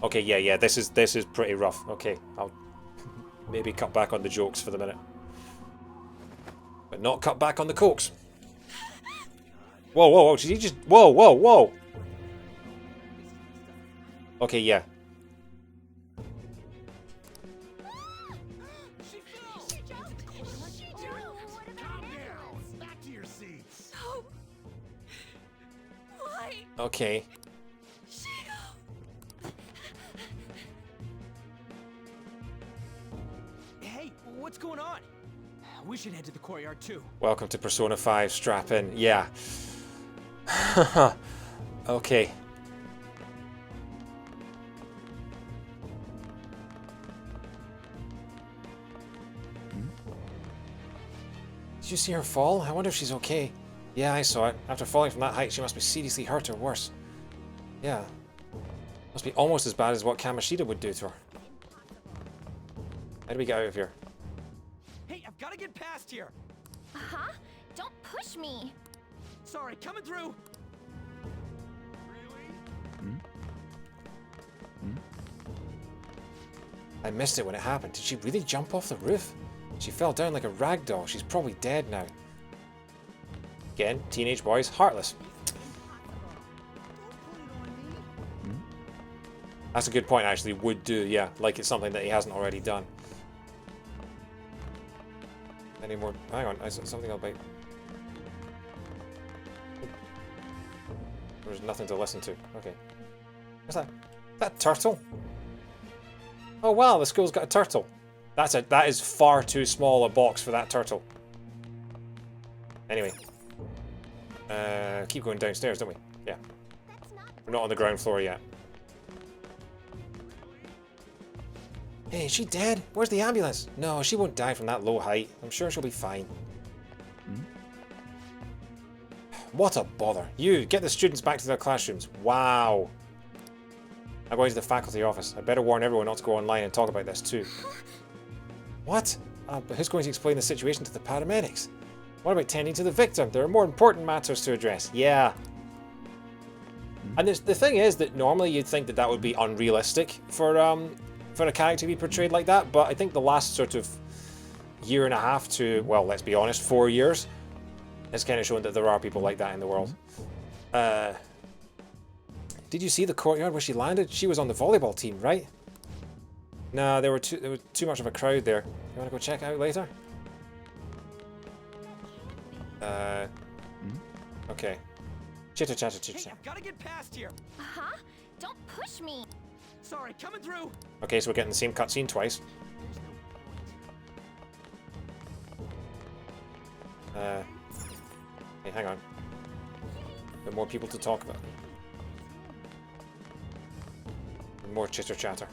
Okay, yeah, this is pretty rough. Okay, I'll maybe cut back on the jokes for the minute. But not cut back on the cokes. Whoa, did he just... Whoa. Okay, yeah. She fell! She jumped! She jumped! Calm down! Back to your seats! No. Why? Okay. Hey, what's going on? We should head to the courtyard too. Welcome to Persona 5, strap in. Yeah. Okay. Did you see her fall? I wonder if she's okay. Yeah, I saw it. After falling from that height, she must be seriously hurt or worse. Yeah. Must be almost as bad as what Kamoshida would do to her. How do we get out of here? Hey, I've got to get past here. Huh? Don't push me! Sorry, coming through. I missed it when it happened. Did she really jump off the roof? She fell down like a rag doll. She's probably dead now. Again, teenage boys, heartless. That's a good point, actually. Would do, yeah. Like it's something that he hasn't already done. Any more? Hang on, something I'll bite. There's nothing to listen to. Okay. What's that? That turtle? Oh wow, the school's got a turtle. That is far too small a box for that turtle. Anyway. Keep going downstairs, don't we? Yeah. We're not on the ground floor yet. Hey, is she dead? Where's the ambulance? No, she won't die from that low height. I'm sure she'll be fine. What a bother. You, get the students back to their classrooms. Wow. I'm going to the faculty office. I'd better warn everyone not to go online and talk about this too. What? But who's going to explain the situation to the paramedics? What about tending to the victim? There are more important matters to address. Yeah. And the thing is that normally you'd think that would be unrealistic for for a character to be portrayed like that, but I think the last sort of year and a half to, well, let's be honest, 4 years, it's kind of shown that there are people like that in the world. Did you see the courtyard where she landed? She was on the volleyball team, right? No, there was too much of a crowd there. You want to go check it out later? Okay. Chitter chatter chitter Hey, chatter. I've got to get past here. Huh? Don't push me. Sorry, coming through. Okay, so we're getting the same cutscene twice. Hey, hang on. There are more people to talk about. More chitter chatter.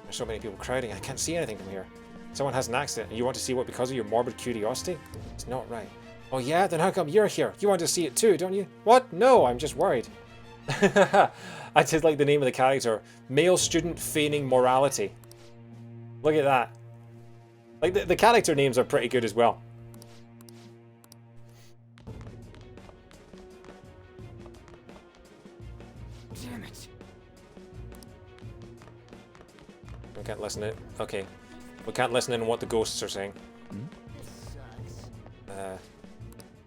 There's so many people crowding, I can't see anything from here. Someone has an accident and you want to see what because of your morbid curiosity? It's not right. Oh yeah? Then how come you're here? You want to see it too, don't you? What? No, I'm just worried. I just like the name of the character. Male student feigning morality. Look at that. Like the character names are pretty good as well. Damn it. We can't listen in. Okay. We can't listen in on what the ghosts are saying.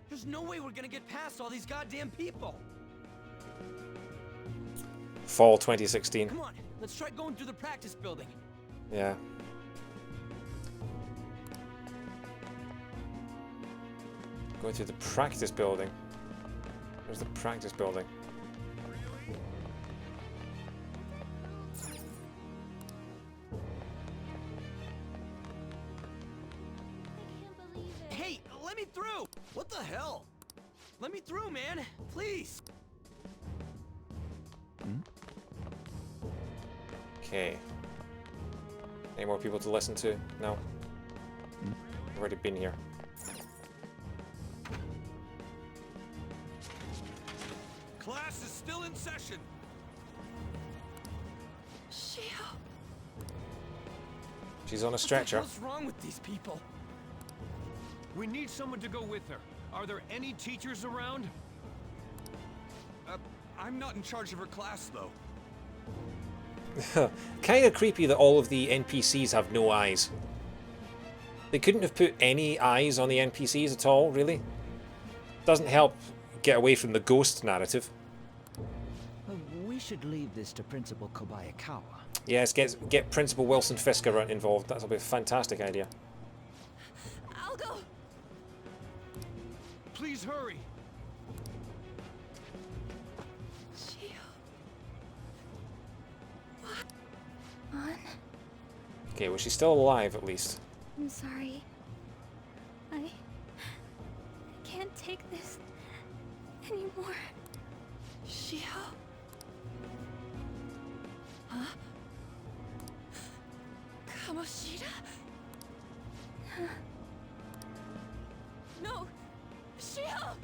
There's no way we're gonna get past all these goddamn people. Fall 2016. Come on, let's try going through the practice building. Yeah. Going through the practice building. Where's the practice building? Hey, let me through! What the hell? Let me through, man! Please! Okay. Any more people to listen to? No? I've already been here. Class is still in session. Shio. She's on a What stretcher. the hell's wrong with these people? We need someone to go with her. Are there any teachers around? I'm not in charge of her class, though. Kind of creepy that all of the NPCs have no eyes. They couldn't have put any eyes on the NPCs at all, really. Doesn't help get away from the ghost narrative. We should leave this to Principal Kobayakawa. Yes, get Principal Wilson Fisker involved. That'll be a fantastic idea. I'll go. Please hurry. Shio. Okay, well, she's still alive at least. I'm sorry. I can't take this anymore. Shio. Huh? Kamoshida? No! Shio!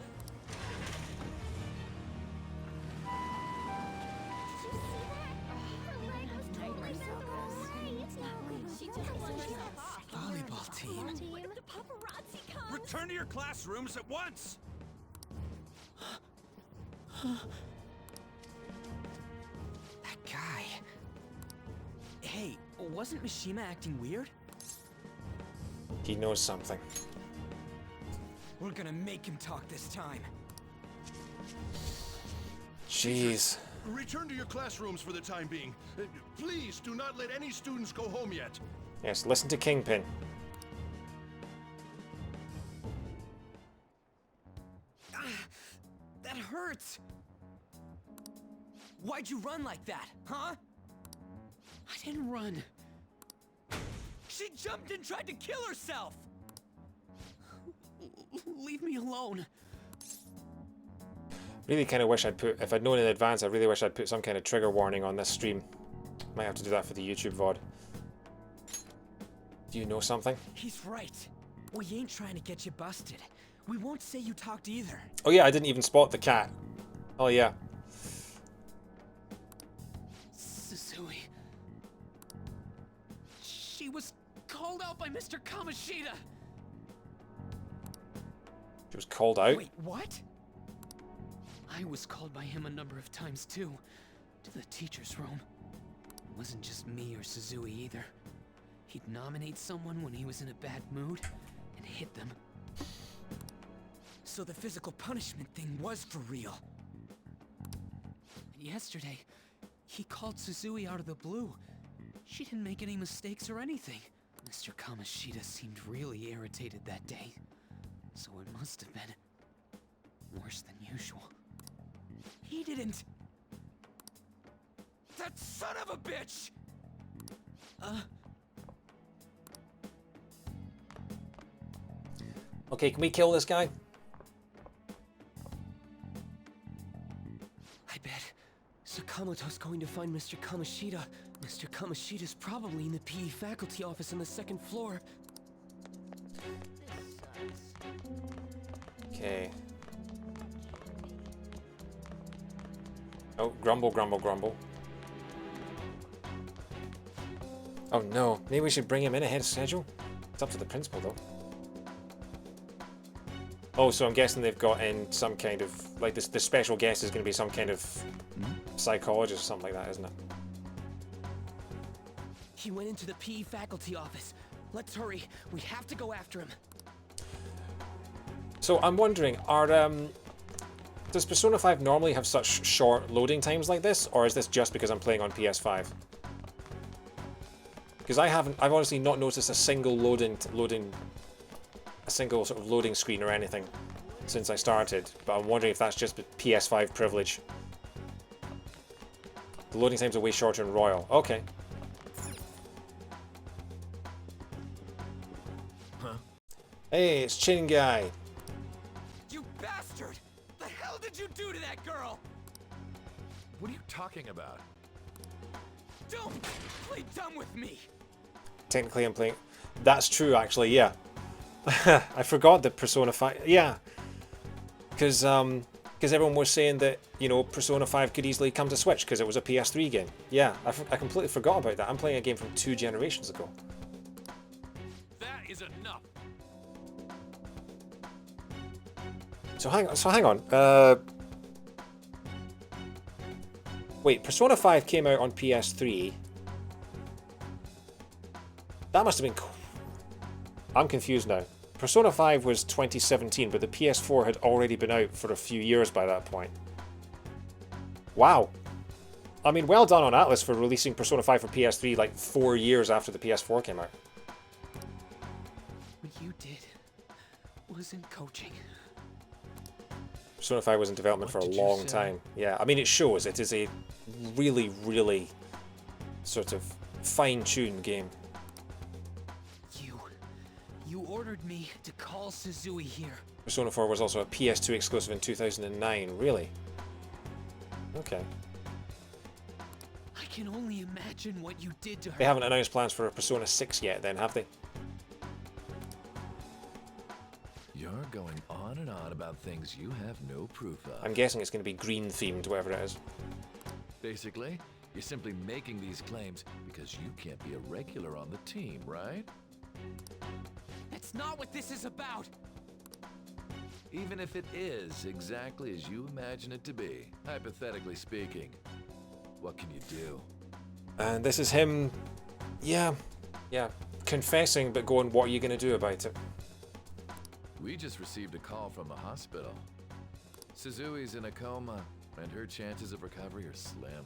Volleyball team. The paparazzi comes! Return to your classrooms at once. That guy. Hey, wasn't Mishima acting weird? He knows something. We're gonna make him talk this time. Jeez. Return to your classrooms for the time being. Please do not let any students go home yet. Yes, listen to Kingpin. That hurts! Why'd you run like that, huh? I didn't run. She jumped and tried to kill herself! Leave me alone. Really kind of wish I'd put, if I'd known in advance, I really wish I'd put some kind of trigger warning on this stream. Might have to do that for the YouTube VOD. Do you know something? He's right. We ain't trying to get you busted. We won't say you talked either. Oh yeah, I didn't even spot the cat. Oh yeah. Susui. She was called out by Mr. Kamoshida. She was called out. Wait, what? I was called by him a number of times too, to the teacher's room. wasn't just me or Suzui either. He'd nominate someone when he was in a bad mood and hit them. So the physical punishment thing was for real. And yesterday, he called Suzui out of the blue. She didn't make any mistakes or anything. Mr. Kamoshida seemed really irritated that day. So it must have been worse than usual. He didn't... That son of a bitch! Okay, can we kill this guy? I bet Sakamoto's going to find Mr. Kamoshida. Mr. Kamoshida's probably in the PE faculty office on the second floor. Okay. Oh, grumble, grumble, grumble. Oh no, maybe we should bring him in ahead of schedule? It's up to the principal though. Oh, so I'm guessing they've got in some kind of, like this, the special guest is going to be some kind of psychologist or something like that, isn't it? He went into the PE faculty office. Let's hurry. We have to go after him. So I'm wondering, does Persona 5 normally have such short loading times like this, or is this just because I'm playing on PS5? Because I've honestly not noticed a single a single sort of loading screen or anything since I started, but I'm wondering if that's just PS5 privilege. The loading times are way shorter in Royal. Okay. Huh? Hey, it's Chin Guy. You bastard! The hell did you do to that girl? What are you talking about? Don't play dumb with me! Technically I'm playing... That's true, actually, yeah. I forgot that Persona 5... Yeah. Because everyone was saying that, you know, Persona 5 could easily come to Switch because it was a PS3 game. Yeah, I completely forgot about that. I'm playing a game from 2 generations ago. That is enough. So hang on. Wait, Persona 5 came out on PS3. That must have been... I'm confused now. Persona 5 was 2017, but the PS4 had already been out for a few years by that point. Wow. I mean, well done on Atlus for releasing Persona 5 for PS3 like 4 years after the PS4 came out. What you did wasn't coaching. Persona 5 was in development for a long time. Yeah, I mean, it shows. It is a really, really sort of fine-tuned game. You ordered me to call Suzui here. Persona 4 was also a PS2 exclusive in 2009. Really? Okay. I can only imagine what you did to her. They haven't announced plans for a Persona 6 yet then, have they? You're going on and on about things you have no proof of. I'm guessing it's going to be green themed, whatever it is. Basically, you're simply making these claims because you can't be a regular on the team, right? That's not what this is about! Even if it is exactly as you imagine it to be, hypothetically speaking, what can you do? And this is him, yeah, confessing but going, what are you going to do about it? We just received a call from the hospital. Suzui's in a coma, and her chances of recovery are slim.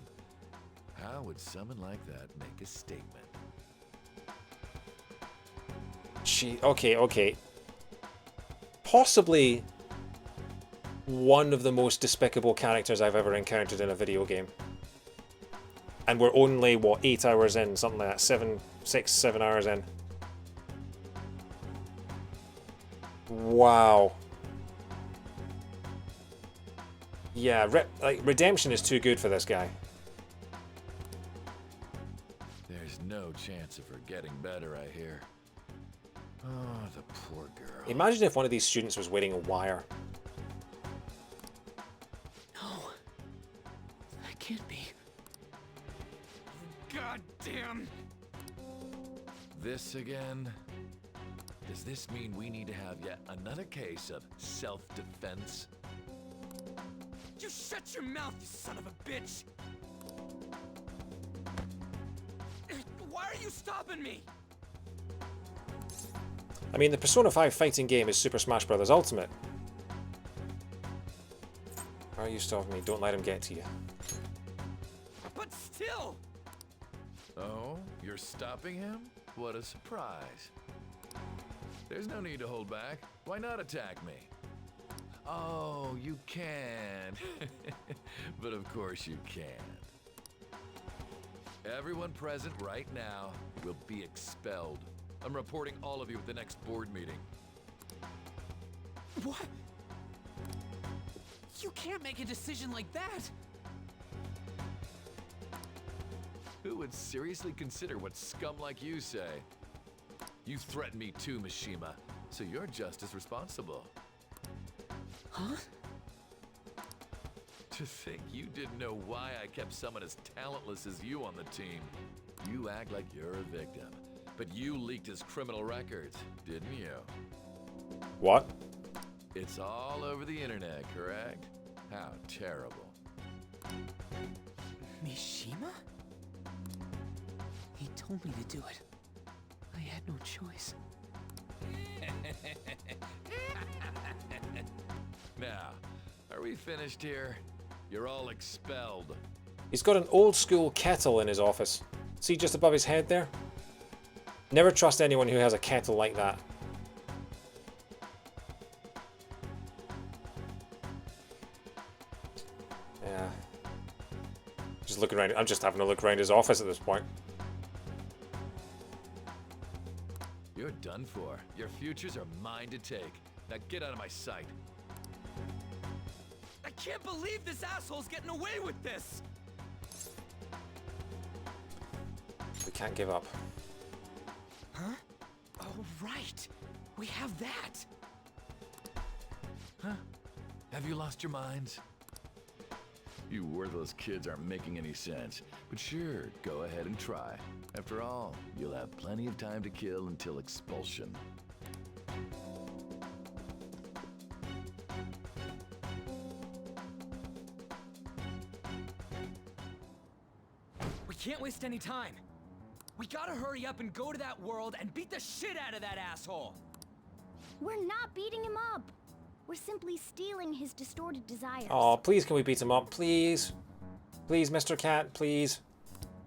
How would someone like that make a statement? Okay. Possibly one of the most despicable characters I've ever encountered in a video game. And we're only, what, 8 hours in, something like that, 7 hours in. Wow. Yeah, redemption is too good for this guy. There's no chance of her getting better, I hear. Oh, the poor girl. Imagine if one of these students was wearing a wire. No. That can't be. God damn! This again? Does this mean we need to have yet another case of self-defense? You shut your mouth, you son of a bitch! you stopping me? I mean, the Persona 5 fighting game is Super Smash Bros. Ultimate. Why are you stopping me? Don't let him get to you. But still. Oh, you're stopping him? What a surprise. There's no need to hold back. Why not attack me? Oh, you can. But of course you can't. Everyone present right now will be expelled. I'm reporting all of you at the next board meeting. What? You can't make a decision like that! Who would seriously consider what scum like you say? You threatened me too, Mishima, so you're just as responsible. Huh? To think you didn't know why I kept someone as talentless as you on the team. You act like you're a victim, but you leaked his criminal records, didn't you? What? It's all over the internet, correct? How terrible. Mishima? He told me to do it. I had no choice. Now, are we finished here? You're all expelled. He's got an old school kettle in his office. See just above his head there? Never trust anyone who has a kettle like that. Yeah. Just looking around. I'm just having a look around his office at this point. You're done for. Your futures are mine to take. Now get out of my sight. I can't believe this asshole's getting away with this. We can't give up. Huh? Oh, right. We have that. Huh? Have you lost your minds? You worthless kids aren't making any sense. But sure, go ahead and try. After all, you'll have plenty of time to kill until expulsion. We can't waste any time. We gotta hurry up and go to that world and beat the shit out of that asshole. We're not beating him up. We're simply stealing his distorted desires. Oh, please can we beat him up? Please. Please, Mr. Cat, please.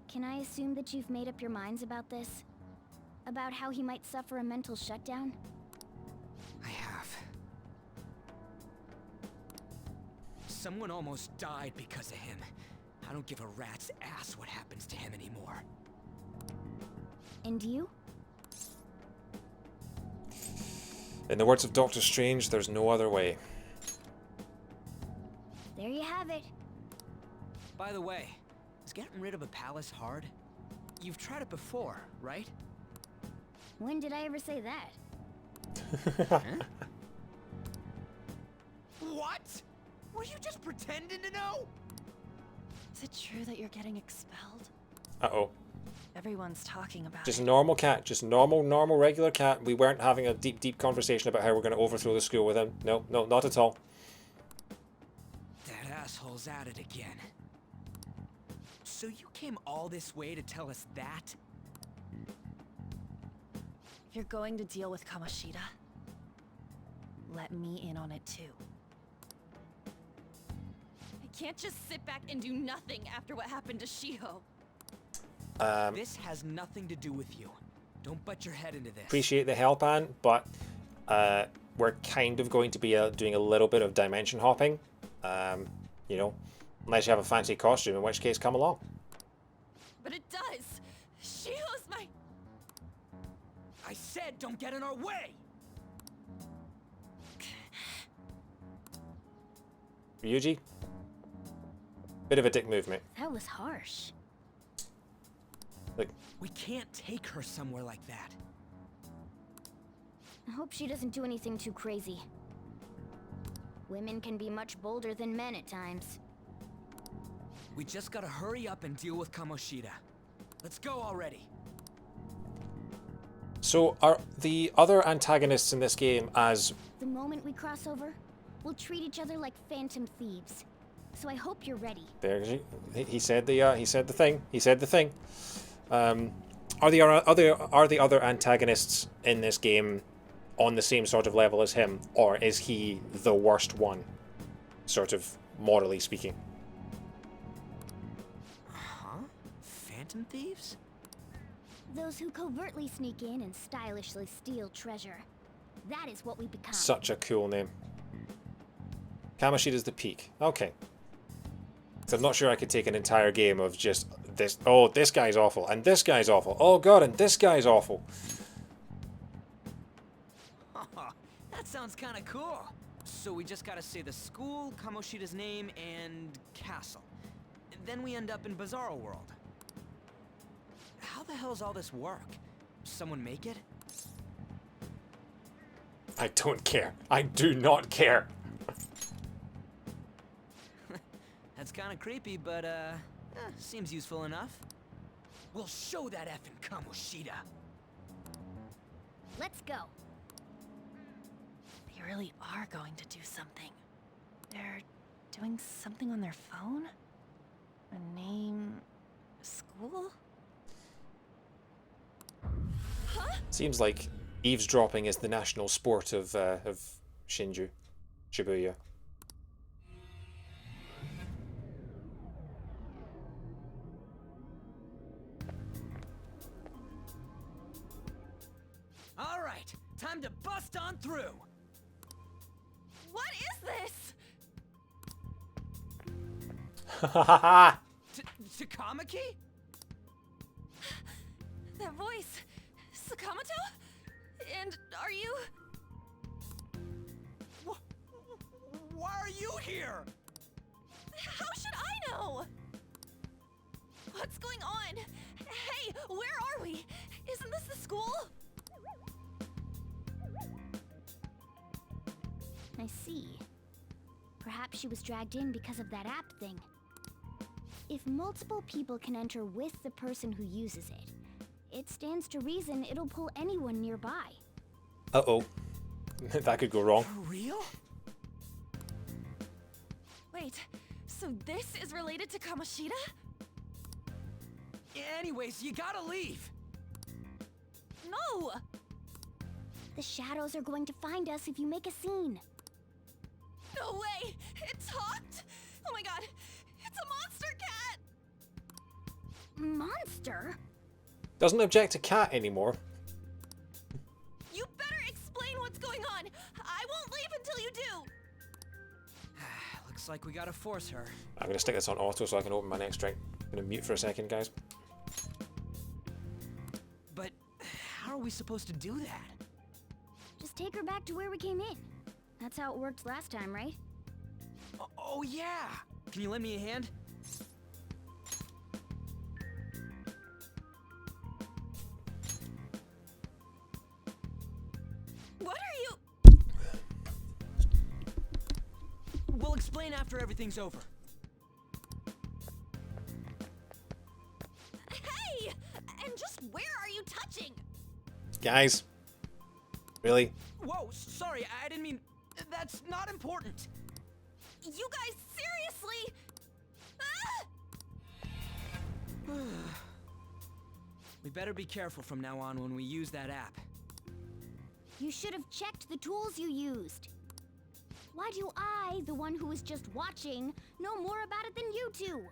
Can I assume that you've made up your minds about this? About how he might suffer a mental shutdown? I have. Someone almost died because of him. I don't give a rat's ass what happens to him anymore. And you? In the words of Doctor Strange, there's no other way. There you have it. By the way, is getting rid of a palace hard? You've tried it before, right? When did I ever say that? Huh? What? Were you just pretending to know? Is it true that you're getting expelled? Uh-oh. Everyone's talking about Just it. normal Cat. Just normal, regular Cat. We weren't having a deep conversation about how we're going to overthrow the school with him. No, not at all. That asshole's at it again. So you came all this way to tell us that? If you're going to deal with Kamoshida, let me in on it too. I can't just sit back and do nothing after what happened to Shiho. This has nothing to do with you. Don't butt your head into this. Appreciate the help, Anne, but we're kind of going to be doing a little bit of dimension hopping. You know, unless you have a fancy costume, in which case, come along. But it does. Shiho's my... I said don't get in our way! Ryuji? Bit of a dick move, mate. That was harsh. Like, We can't take her somewhere like that. I hope she doesn't do anything too crazy. Women can be much bolder than men at times. We just gotta hurry up and deal with Kamoshida. Let's go already. so are the other antagonists in this game as... The moment we cross over, we'll treat each other like phantom thieves. So I hope you're ready. There, he said the thing. He said the thing. Are the other antagonists in this game on the same sort of level as him, or is he the worst one, sort of morally speaking? Huh? Phantom thieves? Those who covertly sneak in and stylishly steal treasure. That is what we become. Such a cool name. Kamoshida's the peak. Okay. So I'm not sure I could take an entire game of just this. Oh, this guy's awful, and this guy's awful. Oh god, and this guy's awful. That sounds kind of cool. So we just gotta say the school, Kamoshida's name, and castle. Then we end up in Bizarro World. How the hell's all this work? Someone make it? I don't care. I do not care. That's kind of creepy, but seems useful enough. We'll show that effing Kamoshida. Let's go. They really are going to do something. They're doing something on their phone? A name... a school? Huh? Seems like eavesdropping is the national sport of Shibuya. All right, time to bust on through. What is this? Takamaki? That voice... Sakamoto? And are you... Why are you here? How should I know? What's going on? Hey, where are we? Isn't this the school? I see. Perhaps she was dragged in because of that app thing. If multiple people can enter with the person who uses it, it stands to reason it'll pull anyone nearby. Uh-oh. That could go wrong. For real? Wait, so this is related to Kamoshida? Anyways, you gotta leave. No! The shadows are going to find us if you make a scene. No way! It talked? Oh my god! It's a monster cat! Monster? Doesn't object to cat anymore. You better explain what's going on! I won't leave until you do! Looks like we gotta force her. I'm gonna stick this on auto so I can open my next drink. I'm gonna mute for a second, guys. But how are we supposed to do that? Just take her back to where we came in. That's how it worked last time, right? Oh yeah! Can you lend me a hand? What are you... We'll explain after everything's over. Hey! And just where are you touching? Guys. Really? Whoa, sorry, I didn't mean... That's not important. You guys, seriously? Ah! We better be careful from now on when we use that app. You should have checked the tools you used. Why do I, the one who was just watching, know more about it than you two?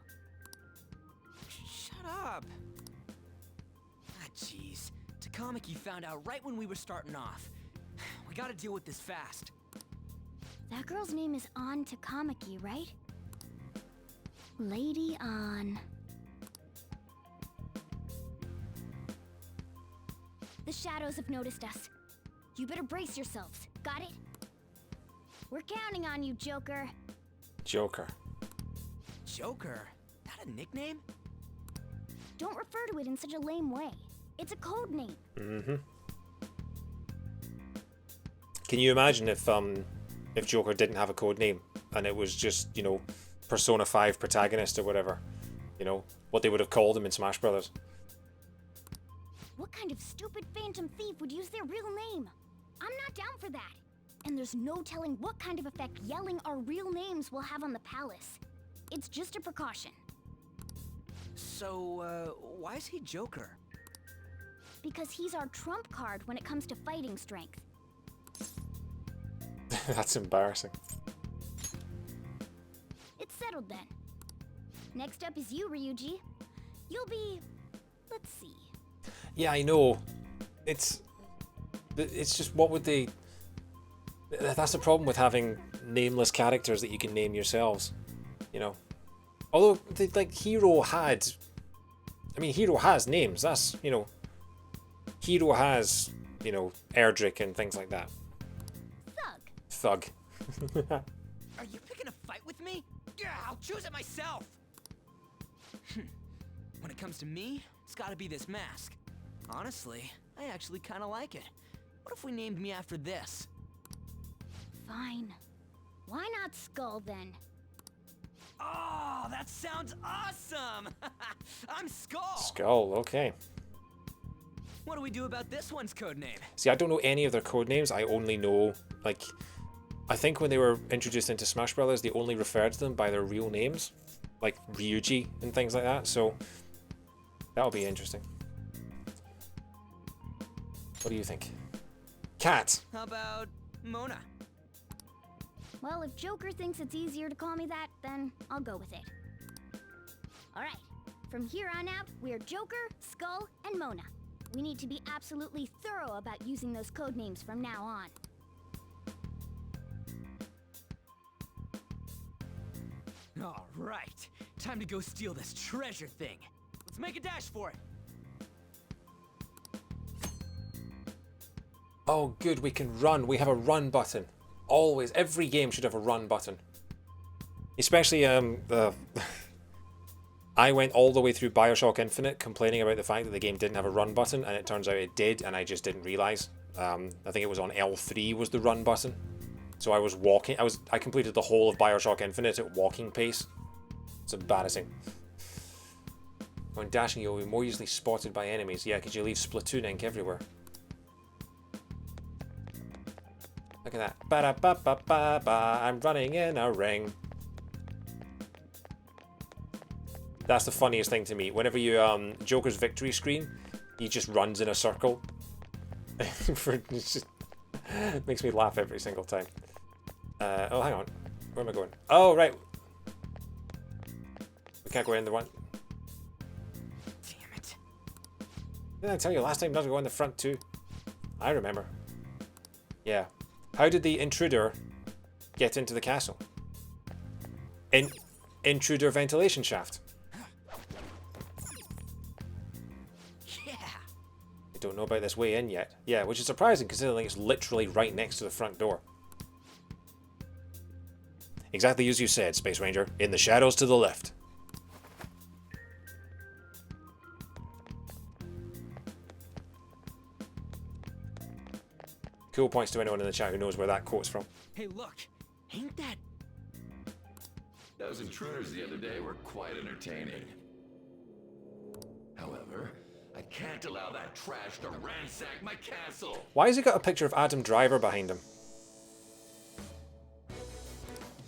Shut up. Ah, jeez. Takamaki found out right when we were starting off. We gotta deal with this fast. That girl's name is An Takamaki, right? Lady An. The shadows have noticed us. You better brace yourselves. Got it? We're counting on you, Joker. Joker. Joker? That a nickname? Don't refer to it in such a lame way. It's a code name. Mm-hmm. Can you imagine if Joker didn't have a code name and it was just, you know, Persona 5 protagonist or whatever? You know, what they would have called him in Smash Brothers. What kind of stupid phantom thief would use their real name? I'm not down for that. And there's no telling what kind of effect yelling our real names will have on the palace. It's just a precaution. So, why is he Joker? because he's our trump card when it comes to fighting strength. That's embarrassing. It's settled then. Next up is you, Ryuji. You'll be... let's see. Yeah, I know. It's just, what would they... That's the problem with having nameless characters that you can name yourselves, you know. Although, like, Hero had... I mean, Hero has names. That's, you know... Hero has, you know, Erdrick and things like that. Thug. Are you picking a fight with me? Yeah, I'll choose it myself. When it comes to me, it's gotta be this mask. Honestly, I actually kinda like it. What if we named me after this? Fine. Why not Skull then? Oh, that sounds awesome! I'm Skull! Skull, okay. What do we do about this one's codename? See, I don't know any of their code names. I only know, like, I think when they were introduced into Smash Brothers, they only referred to them by their real names, like Ryuji and things like that. So that'll be interesting. What do you think? Cat. How about Mona? Well, if Joker thinks it's easier to call me that, then I'll go with it. Alright, from here on out, we're Joker, Skull, and Mona. We need to be absolutely thorough about using those code names from now on. Alright, time to go steal this treasure thing. Let's make a dash for it. Oh, good, we can run. We have a run button. Always, every game should have a run button. Especially, I went all the way through Bioshock Infinite complaining about the fact that the game didn't have a run button, and it turns out it did, and I just didn't realize. I think it was on L3 was the run button. So I was walking, I completed the whole of Bioshock Infinite at walking pace. It's embarrassing. When dashing, you'll be more easily spotted by enemies. Yeah, because you leave Splatoon ink everywhere. Look at that. Ba-da-ba-ba-ba-ba. I'm running in a ring. That's the funniest thing to me. Whenever you, Joker's victory screen, he just runs in a circle. It's just makes me laugh every single time. Oh, hang on. Where am I going? Oh, right. We can't go in the one. Damn it. Didn't I tell you last time not to go in the front too? I remember. Yeah. How did the intruder get into the castle? Intruder ventilation shaft. Yeah. I don't know about this way in yet. Yeah, which is surprising considering it's literally right next to the front door. Exactly as you said, Space Ranger. In the shadows to the left. Cool points to anyone in the chat who knows where that quote's from. Hey, look. Ain't that... Those intruders the other day were quite entertaining. However, I can't allow that trash to ransack my castle. Why has he got a picture of Adam Driver behind him?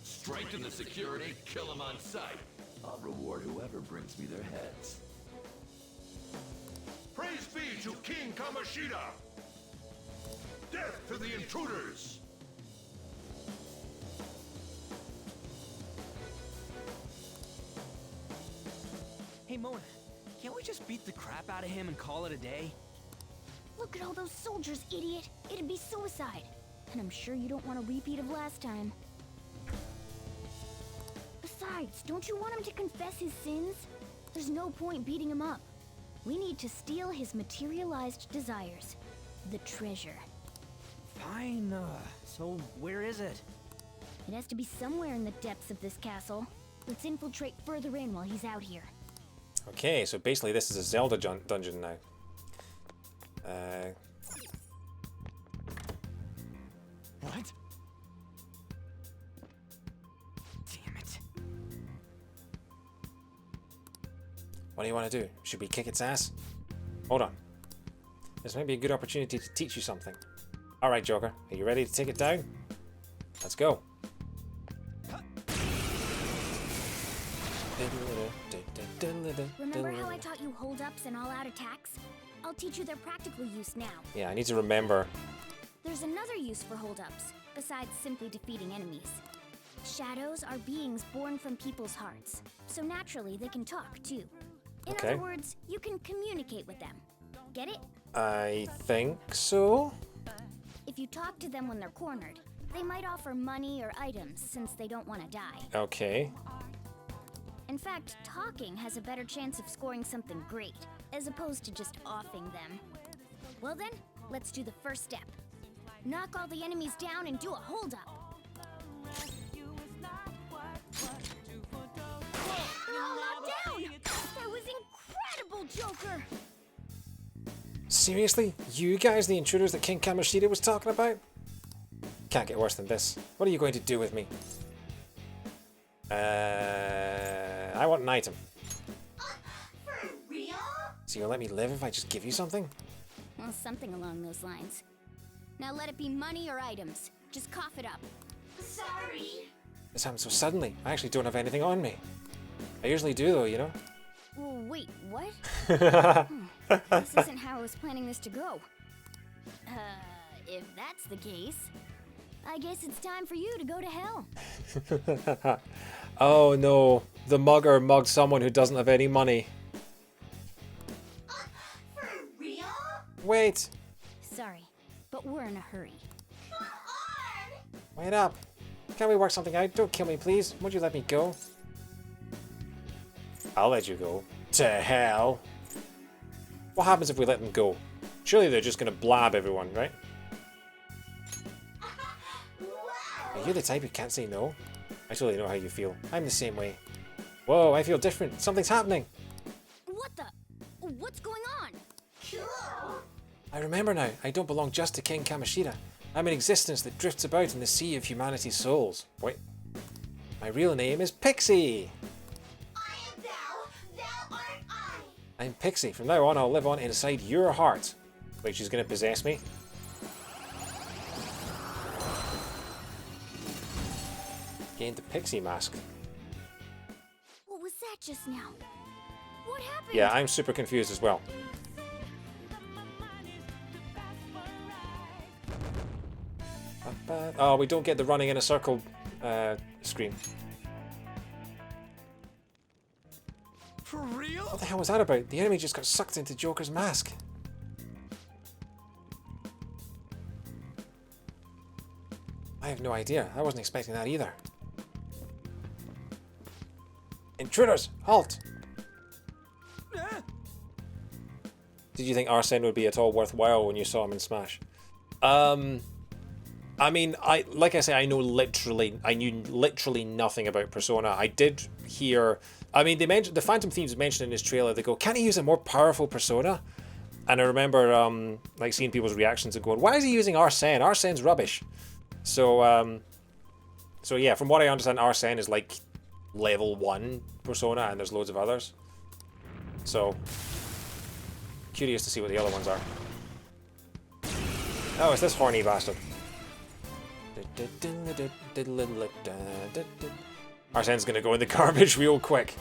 Strengthen the security, kill them on sight. I'll reward whoever brings me their heads. Praise be to King Kamoshida! Death to the intruders! Hey, Mona, can't we just beat the crap out of him and call it a day? Look at all those soldiers, idiot! It'd be suicide. And I'm sure you don't want a repeat of last time. Besides, don't you want him to confess his sins? There's no point beating him up. We need to steal his materialized desires. The treasure. Fine, so where is it? It has to be somewhere in the depths of this castle. Let's infiltrate further in while he's out here. Okay, so basically this is a Zelda dungeon now. What? Damn it. What do you want to do? Should we kick its ass? Hold on. This might be a good opportunity to teach you something. Alright, Joker. Are you ready to take it down? Let's go. Remember how I taught you hold-ups and all-out attacks? I'll teach you their practical use now. Yeah, I need to remember. There's another use for holdups, besides simply defeating enemies. Shadows are beings born from people's hearts, so naturally they can talk too. In Okay. other words, you can communicate with them. Get it? I think so. If you talk to them when they're cornered, they might offer money or items since they don't want to die. Okay. In fact, talking has a better chance of scoring something great, as opposed to just offing them. Well then, let's do the first step. Knock all the enemies down and do a holdup. Oh, not down! That was incredible, Joker! Seriously? You guys, the intruders that King Kamoshida was talking about? Can't get worse than this. What are you going to do with me? I want an item. For real? So you'll let me live if I just give you something? Well, something along those lines. Now let it be money or items. Just cough it up. Sorry. This happened so suddenly. I actually don't have anything on me. I usually do though, you know? Well, wait, what? This isn't how I was planning this to go. If that's the case, I guess it's time for you to go to hell. Oh no, the mugger mugged someone who doesn't have any money. For real? Wait, Sorry, but we're in a hurry. Come on! wait up. Can't we work something out? Don't kill me, please. Won't you let me go? I'll let you go. To hell. What happens if we let them go? Surely they're just gonna blab everyone, right? Are you the type who can't say no? I totally know how you feel. I'm the same way. Whoa, I feel different. Something's happening. What the? What's going on? I remember now. I don't belong just to King Kamoshida. I'm an existence that drifts about in the sea of humanity's souls. Wait. My real name is Pixie. I am thou, thou art I. I'm Pixie. From now on, I'll live on inside your heart. Wait, she's gonna possess me? Gained the Pixie mask. What was that just now? What happened? Yeah, I'm super confused as well. Oh, we don't get the running in a circle screen. For real? What the hell was that about? The enemy just got sucked into Joker's mask. I have no idea. I wasn't expecting that either. Intruders, halt! Did you think Arsene would be at all worthwhile when you saw him in Smash? I mean, like I say, I knew literally nothing about Persona. I did hear, I mean, they mentioned the Phantom Thieves mentioned in this trailer. They go, "Can't he use a more powerful Persona?" And I remember like seeing people's reactions and going, "Why is he using Arsene? Arsene's rubbish." So so yeah, from what I understand, Arsene is like level 1 Persona, and there's loads of others. So curious to see what the other ones are. Oh, it's this horny bastard. Arsene's gonna go in the garbage real quick.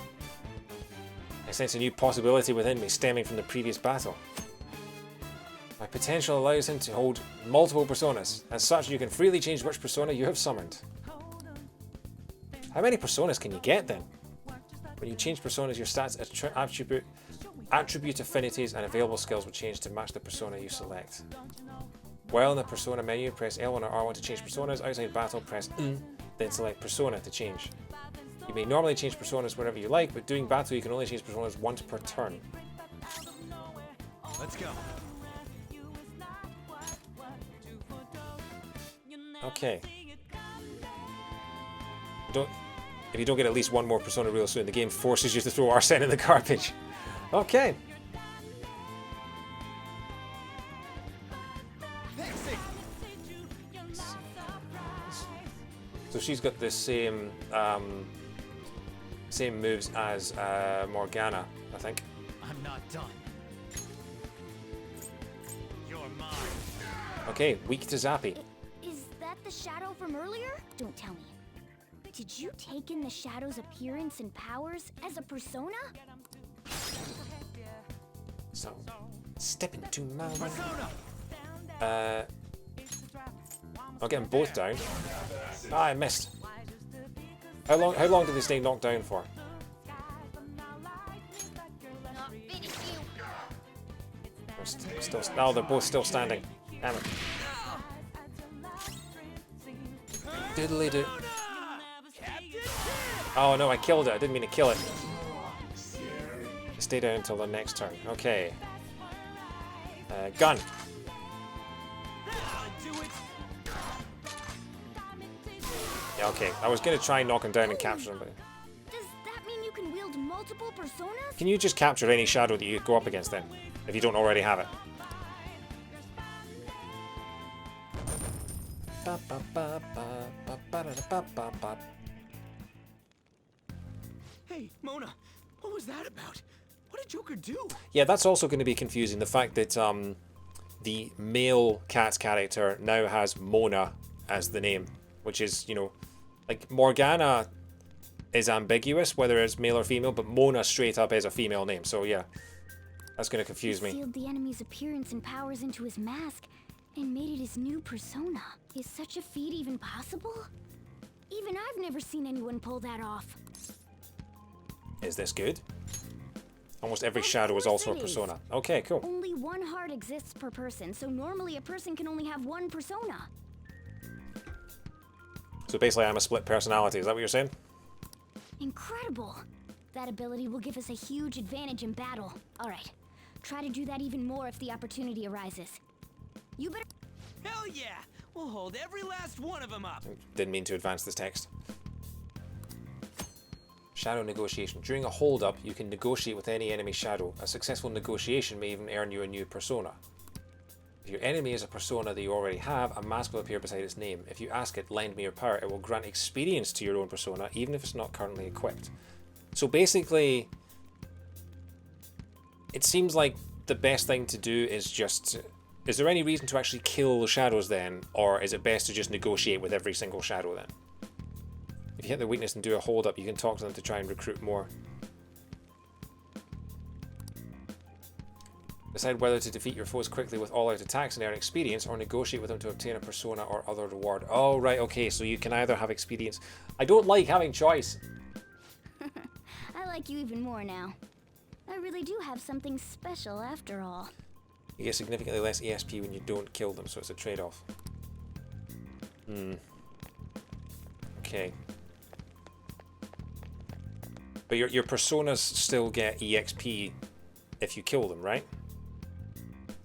I sense a new possibility within me stemming from the previous battle. My potential allows him to hold multiple personas. As such, you can freely change which persona you have summoned. How many personas can you get then? When you change personas, your stats, attribute affinities, and available skills will change to match the persona you select. While in the persona menu, press L1 or R1 to change personas. Outside battle, press N, then select persona to change. You may normally change personas whenever you like, but during battle you can only change personas once per turn. Let's go. Okay. If you don't get at least one more persona real soon, the game forces you to throw Arsene in the garbage. Okay. So she's got the same same moves as Morgana, I think. I'm not done. You're mine. Okay, weak to Zappy. Is that the shadow from earlier? Don't tell me. Did you take in the shadow's appearance and powers as a persona? So, Step into my I'll get them both down. Ah, I missed. How long do they stay knocked down for? Oh, they're both still standing. Damn it. Diddly do. Oh no, I killed it. I didn't mean to kill it. Stay down until the next turn. Okay. Gun. Yeah, okay. I was gonna try and knock him down and capture him, but... Does that mean you can wield multiple personas? Can you just capture any shadow that you go up against then? If you don't already have it. Hey, Mona, what was that about? What did Joker do? Yeah, that's also going to be confusing. The fact that the male cat character now has Mona as the name, which is, you know, like Morgana is ambiguous whether it's male or female, but Mona straight up is a female name. So yeah, that's going to confuse me. He sealed the enemy's appearance and powers into his mask and made it his new persona. Is such a feat even possible? Even I've never seen anyone pull that off. Is this good? Almost every shadow is also a persona. Okay, cool. Only one heart exists per person, so normally a person can only have one persona. So basically I'm a split personality, is that what you're saying? Incredible! That ability will give us a huge advantage in battle. Alright, try to do that even more if the opportunity arises. You better... Hell yeah! We'll hold every last one of them up! Didn't mean to advance this text. Shadow negotiation. During a hold-up, you can negotiate with any enemy shadow. A successful negotiation may even earn you a new persona. If your enemy is a persona that you already have, a mask will appear beside its name. If you ask it, lend me your power, it will grant experience to your own persona, even if it's not currently equipped. So basically, it seems like the best thing to do is just... Is there any reason to actually kill the shadows then, or is it best to just negotiate with every single shadow then? If you hit the weakness and do a hold up, you can talk to them to try and recruit more. Decide whether to defeat your foes quickly with all-out attacks and earn experience, or negotiate with them to obtain a persona or other reward. Oh, right, okay, so you can either have experience... I don't like having choice. I like you even more now. I really do have something special after all. You get significantly less ESP when you don't kill them, so it's a trade-off. Okay. But your personas still get EXP if you kill them, right?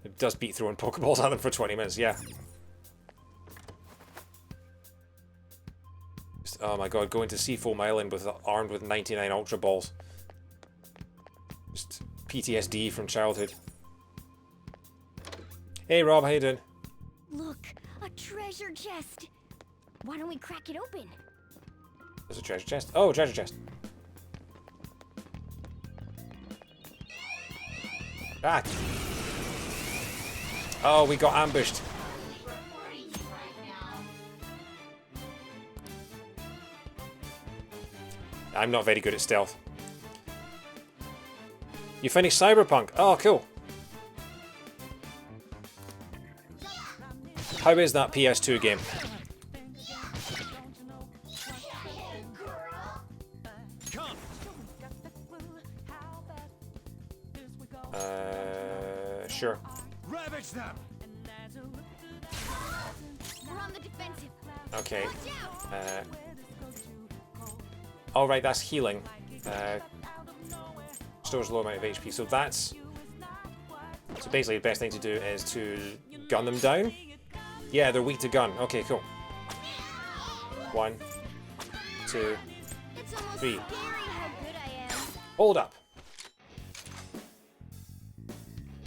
It does beat throwing Pokeballs at them for 20 minutes, yeah. Oh my god, going to Seafoam Island armed with 99 Ultra Balls. Just PTSD from childhood. Hey Rob, how you doing? Look, a treasure chest. Why don't we crack it open? There's a treasure chest. Oh, treasure chest. Back. Oh, we got ambushed. I'm not very good at stealth. You finished Cyberpunk? Oh, cool. How is that PS2 game? Sure. Ravage them. We're on the defensive. Okay. All right, that's healing. Stores a low amount of HP, so that's... So basically the best thing to do is to gun them down. Yeah, they're weak to gun. Okay, cool. 1, 2, 3. Hold up.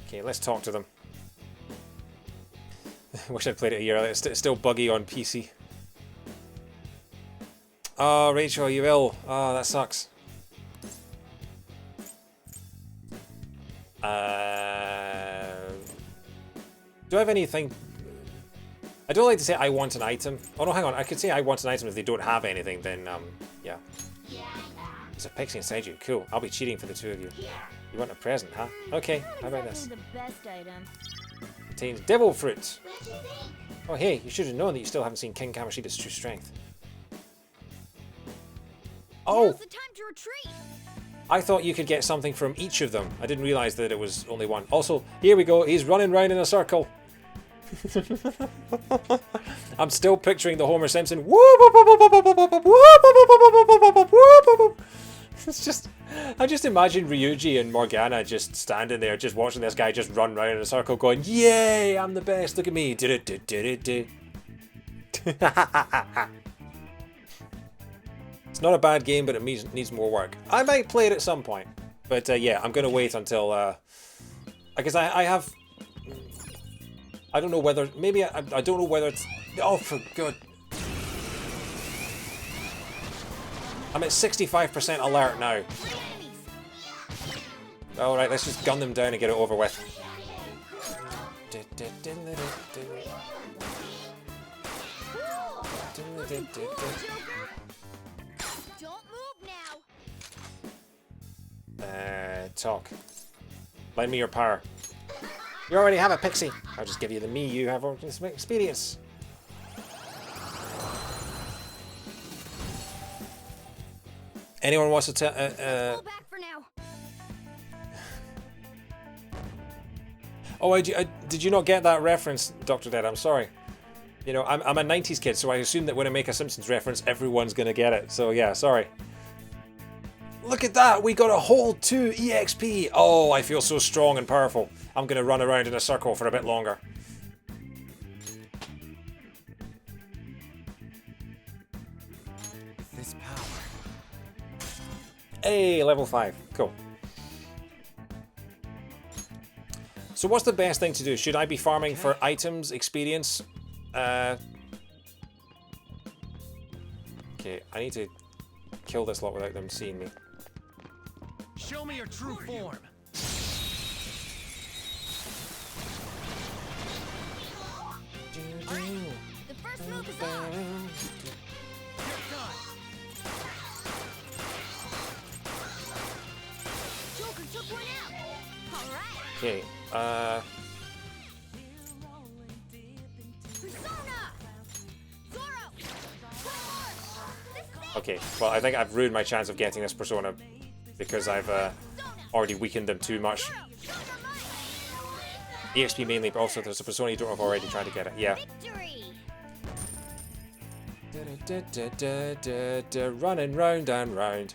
Okay, let's talk to them. Wish I'd played it a year earlier. It's still buggy on PC. Oh, Rachel, are you ill? Oh, that sucks. Do I have anything? I don't like to say I want an item. Oh no, hang on. I could say I want an item if they don't have anything, then, yeah. There's a pixie inside you. Cool. I'll be cheating for the two of you. You want a present, huh? Okay, how about this? The best item. Contains devil fruit. Oh hey, you should have known that you still haven't seen King Kamoshida's true strength. Oh! Now's the time to retreat. I thought you could get something from each of them. I didn't realize that it was only one. Also, here we go. He's running round in a circle. I'm still picturing the Homer Simpson. It's just, I just imagine Ryuji and Morgana just standing there, just watching this guy just run round in a circle, going, "Yay! I'm the best. Look at me." Did it. It's not a bad game, but it needs more work. I might play it at some point, but yeah, I'm gonna wait until because I have. I don't know whether maybe I don't know whether it's. Oh, for good. I'm at 65% alert now. Alright, let's just gun them down and get it over with. Don't move now. Talk. Lend me your power. You already have a pixie. I'll just give you the me you have experience. Anyone wants to tell? Pull back for now. Oh, did you not get that reference, Dr. Dead? I'm sorry. You know, I'm a 90s kid, so I assume that when I make a Simpsons reference, everyone's gonna get it. So yeah, sorry. Look at that! We got a whole 2 EXP! Oh, I feel so strong and powerful. I'm gonna run around in a circle for a bit longer. This power. Hey, level 5. Cool. So what's the best thing to do? Should I be farming for items, experience? Okay, I need to kill this lot without them seeing me. Show me your true form. The first move is on. Joker took one out. All right. Okay, Persona. Zoro. okay, well I think I've ruined my chance of getting this persona because I've already weakened them too much. EXP mainly, but also there's a persona you don't have already tried to get it. Yeah. Running round and round.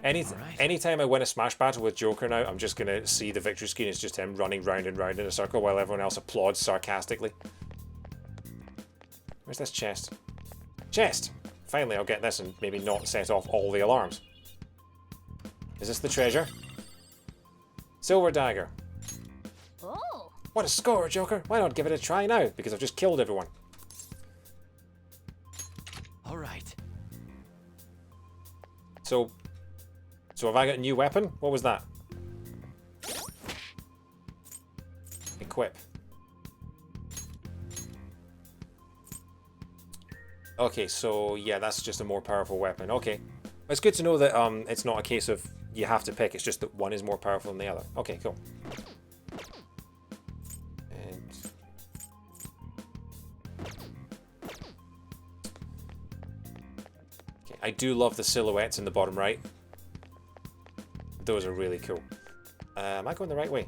Anytime I win a Smash battle with Joker now, I'm just gonna see the victory screen. It's just him running round and round in a circle while everyone else applauds sarcastically. Where's this chest? Chest! Finally, I'll get this and maybe not set off all the alarms. Is this the treasure? Silver dagger. Oh. What a score, Joker! Why not give it a try now? Because I've just killed everyone. All right. So have I got a new weapon? What was that? Equip. Okay, so yeah, that's just a more powerful weapon. Okay. It's good to know that it's not a case of you have to pick, it's just that one is more powerful than the other. Okay, cool. And okay, I do love the silhouettes in the bottom right. Those are really cool. Am I going the right way?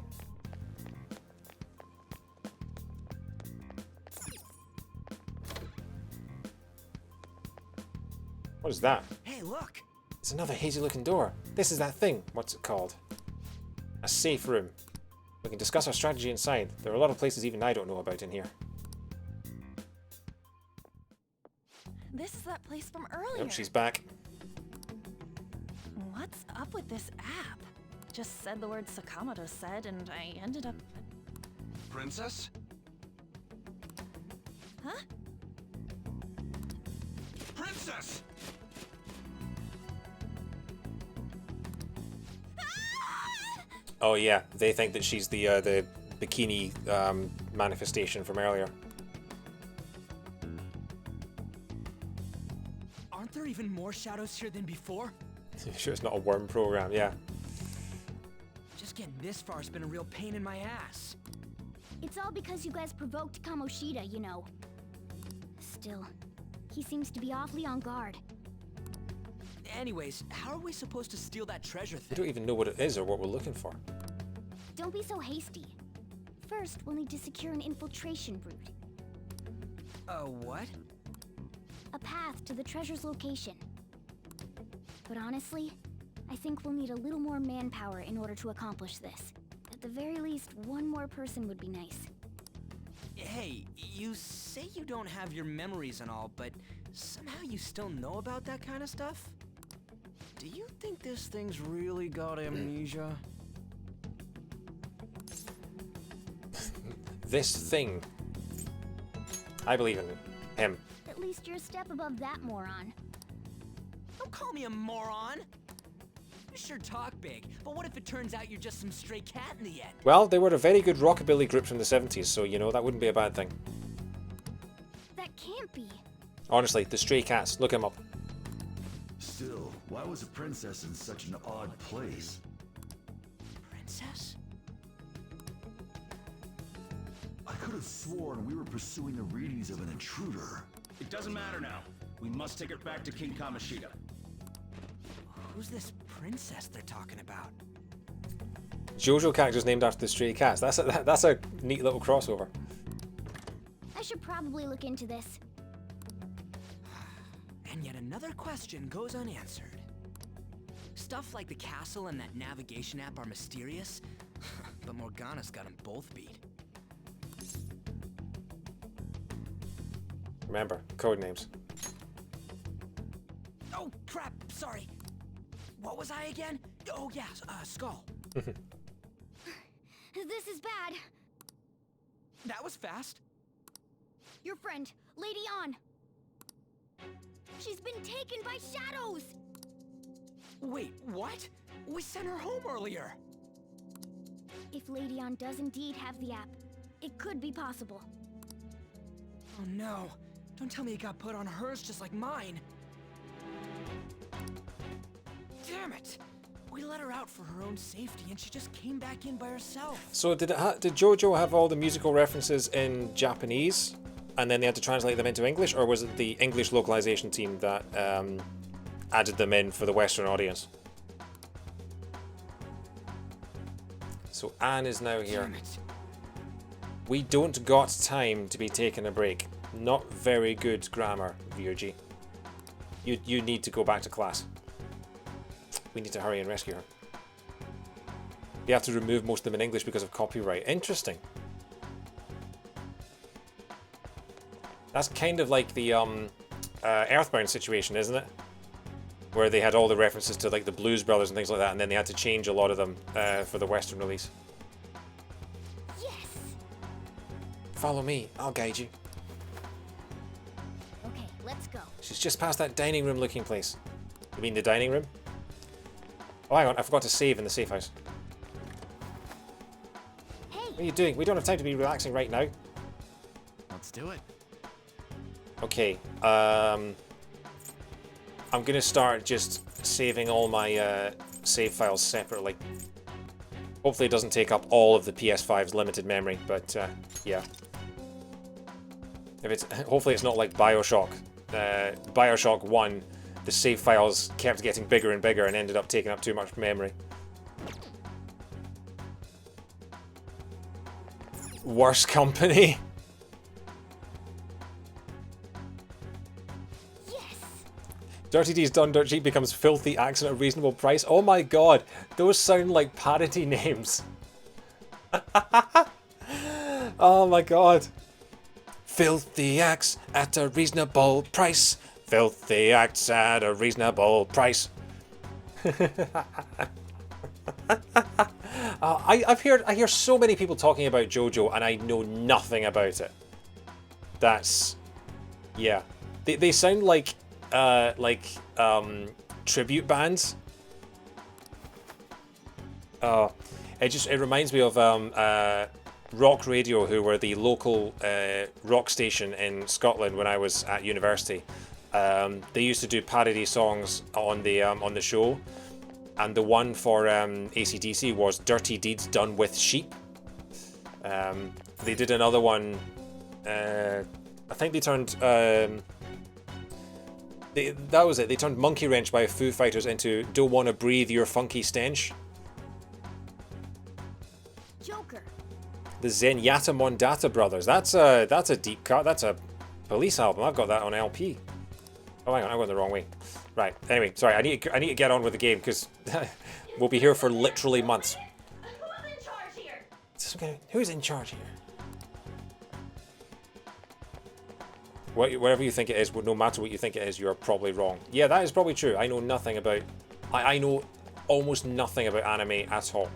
What is that? Hey, look! It's another hazy looking door. This is that thing. What's it called? A safe room. We can discuss our strategy inside. There are a lot of places even I don't know about in here. This is that place from earlier. Yep, she's back. What's up with this app? Just said the word Sakamoto said, and I ended up... Princess? Huh? Princess! Oh yeah, they think that she's the bikini manifestation from earlier. Aren't there even more shadows here than before? Sure it's not a worm program, yeah. Just getting this far has been a real pain in my ass. It's all because you guys provoked Kamoshida, you know. Still, he seems to be awfully on guard. Anyways, how are we supposed to steal that treasure We thing? don't even know what it is or what we're looking for. Don't be so hasty. First, we'll need to secure an infiltration route. What? A path to the treasure's location. But honestly, I think we'll need a little more manpower in order to accomplish this. At the very least, one more person would be nice. Hey, you say you don't have your memories and all, but somehow you still know about that kind of stuff? Do you think this thing's really got amnesia? This thing. I believe in him. At least you're a step above that moron. Don't call me a moron! You sure talk big, but what if it turns out you're just some stray cat in the end? Well, they were a very good rockabilly group from the 70s, so you know, that wouldn't be a bad thing. That can't be. Honestly, the Stray Cats, look him up. Still, why was a princess in such an odd place? Princess? I could have sworn we were pursuing the readings of an intruder. It doesn't matter now. We must take her back to King Kamoshida. Who's this princess they're talking about? JoJo character's named after the Stray Cats. That's a neat little crossover. I should probably look into this. And yet another question goes unanswered. Stuff like the castle and that navigation app are mysterious, but Morgana's got them both beat. Remember, code names. Oh, crap, sorry. What was I again? Oh, yeah, Skull. This is bad. That was fast. Your friend, Lady An. She's been taken by shadows! Wait, what? We sent her home earlier. If Lady An does indeed have the app, it could be possible. Oh no. Don't tell me it got put on hers just like mine. Damn it! We let her out for her own safety and she just came back in by herself. So did JoJo have all the musical references in Japanese, and then they had to translate them into English, or was it the English localization team that added them in for the Western audience? So Anne is now here. Damn it. We don't got time to be taking a break. Not very good grammar, Virgie. You need to go back to class. We need to hurry and rescue her. You have to remove most of them in English because of copyright. Interesting. That's kind of like the Earthbound situation, isn't it? Where they had all the references to like the Blues Brothers and things like that, and then they had to change a lot of them for the Western release. Yes! Follow me, I'll guide you. Okay, let's go. She's just past that dining room looking place. You mean the dining room? Oh, hang on, I forgot to save in the safe house. Hey! What are you doing? We don't have time to be relaxing right now. Let's do it. Okay, I'm gonna start just saving all my save files separately. Hopefully it doesn't take up all of the PS5's limited memory, but yeah. Hopefully it's not like Bioshock. Bioshock 1, the save files kept getting bigger and bigger and ended up taking up too much memory. Worse company. Yes! Dirty D's Done Dirt Cheap becomes Filthy Axe at a reasonable price. Oh my god, those sound like parody names. Oh my god. Filthy Axe at a reasonable price. Filthy Axe at a reasonable price. I hear so many people talking about JoJo and I know nothing about it. That's, yeah. They sound like tribute bands. It reminds me of Rock Radio, who were the local rock station in Scotland when I was at university. They used to do parody songs on the show, and the one for AC/DC was "Dirty Deeds Done with Sheep." They did another one. I think they turned. That was it. They turned "Monkey Wrench" by Foo Fighters into "Don't Wanna Breathe Your Funky Stench." Joker. The Zenyatta Mondatta Brothers. That's a deep cut. That's a Police album. I've got that on LP. Oh, hang on, I went the wrong way. Right. Anyway, sorry. I need to get on with the game because we'll be here for literally months. Who's in charge here? Who's in charge here? Whatever you think it is, no matter what you think it is, you're probably wrong. Yeah, that is probably true. I know nothing about... I know almost nothing about anime at all.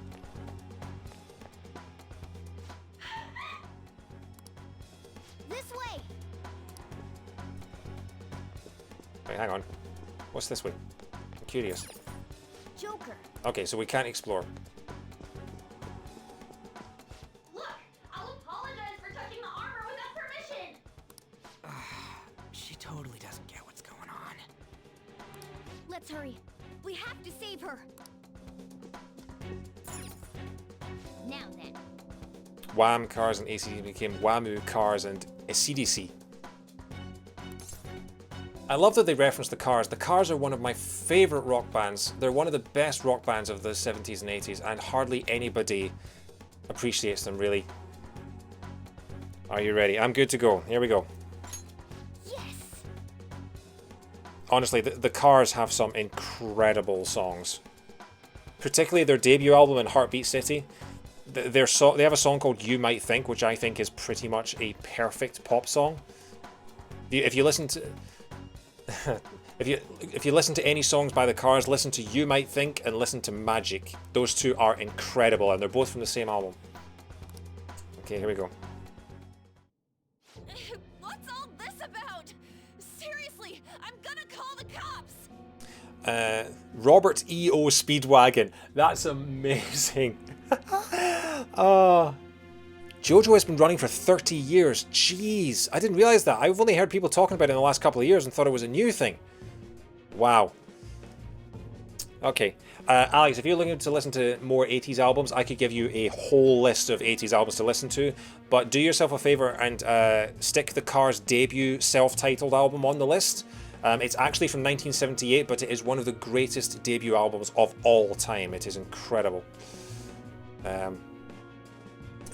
This way. Wait, hang on. What's this way? I'm curious. Joker. Okay, so we can't explore. Look, I'll apologize for touching the armor without permission. She totally doesn't get what's going on. Let's hurry. We have to save her. Now then. Wham! Cars and AC became Whamu! Cars and CDC. I love that they reference the Cars. The Cars are one of my favourite rock bands. They're one of the best rock bands of the 70s and 80s, and hardly anybody appreciates them, really. Are you ready? I'm good to go. Here we go. Yes. Honestly, the Cars have some incredible songs. Particularly their debut album in Heartbeat City. They have a song called You Might Think, which I think is pretty much a perfect pop song. If you listen to... if you listen to any songs by the Cars, listen to You Might Think and listen to Magic. Those two are incredible, and they're both from the same album. Okay, here we go. What's all this about? Seriously, I'm gonna call the cops. Robert E.O. Speedwagon. That's amazing. JoJo has been running for 30 years. Jeez, I didn't realize that. I've only heard people talking about it in the last couple of years and thought it was a new thing. Wow. Okay. Alex, if you're looking to listen to more 80s albums, I could give you a whole list of 80s albums to listen to. But do yourself a favor and stick the Cars' debut self-titled album on the list. It's actually from 1978, but it is one of the greatest debut albums of all time. It is incredible.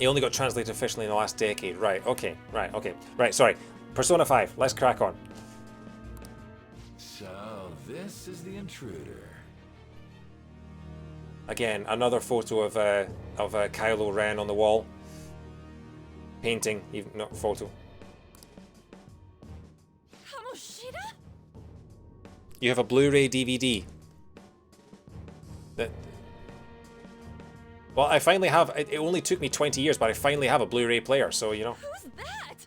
It only got translated officially in the last decade. Right, okay. Right, sorry. Persona 5, let's crack on. So, this is the intruder. Again, another photo of Kylo Ren on the wall. Painting, even not photo. Kamoshida? You have a Blu-ray DVD. Well, I finally have... It only took me 20 years, but I finally have a Blu-ray player, so, you know. Who's that?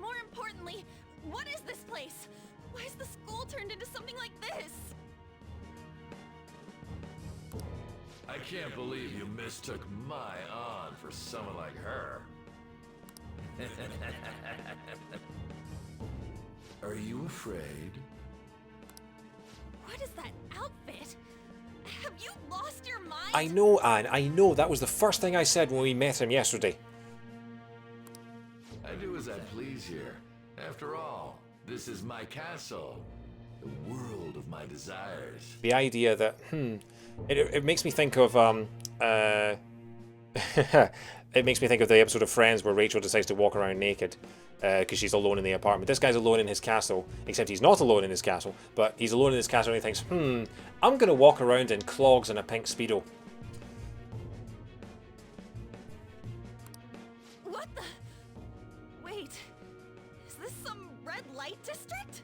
More importantly, what is this place? Why is the school turned into something like this? I can't believe you mistook my aunt for someone like her. Are you afraid? What is that outfit? Have you lost your mind? I know, Anne, I know. That was the first thing I said when we met him yesterday. I do as I please here. After all, this is my castle. The world of my desires. The idea that, it makes me think of, it makes me think of the episode of Friends where Rachel decides to walk around naked because she's alone in the apartment. This guy's alone in his castle, except he's not alone in his castle, but he's alone in his castle and he thinks, I'm going to walk around in clogs and a pink Speedo. What the? Wait, is this some red light district?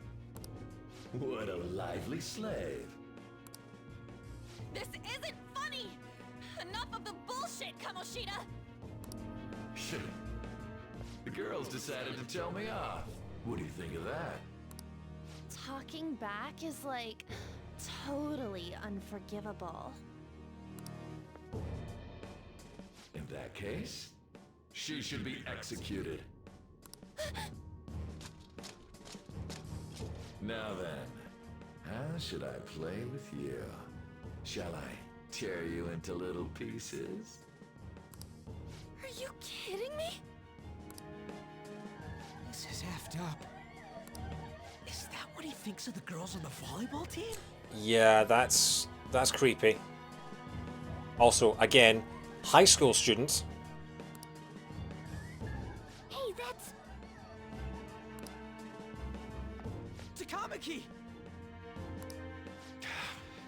What a lively slave. This isn't funny! Enough of the bullshit, Kamoshida! The girls decided to tell me off. What do you think of that? Talking back is like totally unforgivable. In that case, she should be executed. Now then, how should I play with you? Shall I tear you into little pieces? Are you kidding me? This is effed up. Is that what he thinks of the girls on the volleyball team? Yeah, that's creepy. Also, again, high school students. Hey, that's... Takamaki!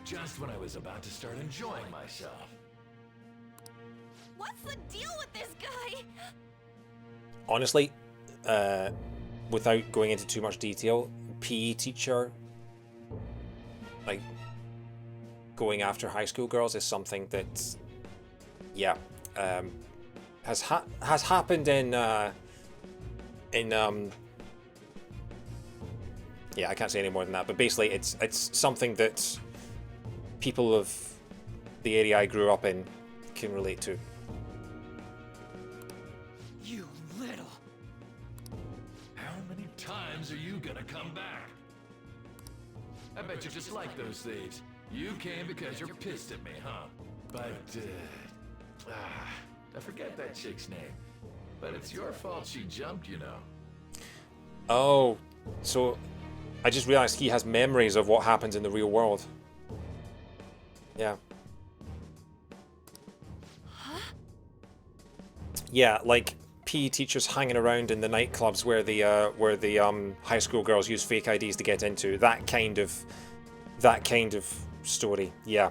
Just when I was about to start enjoying myself. What's the deal with this guy? Honestly, without going into too much detail, PE teacher, like, going after high school girls is something that, yeah, has happened in yeah, I can't say any more than that, but basically it's something that people of the area I grew up in can relate to. You little... How many times are you gonna come back? I bet you just like those thieves. You came because you're pissed at me, huh? But, I forget that chick's name. But it's your fault she jumped, you know. Oh, so I just realized he has memories of what happens in the real world. Yeah. Huh? Yeah, like PE teachers hanging around in the nightclubs where the high school girls use fake IDs to get into. That kind of story. Yeah.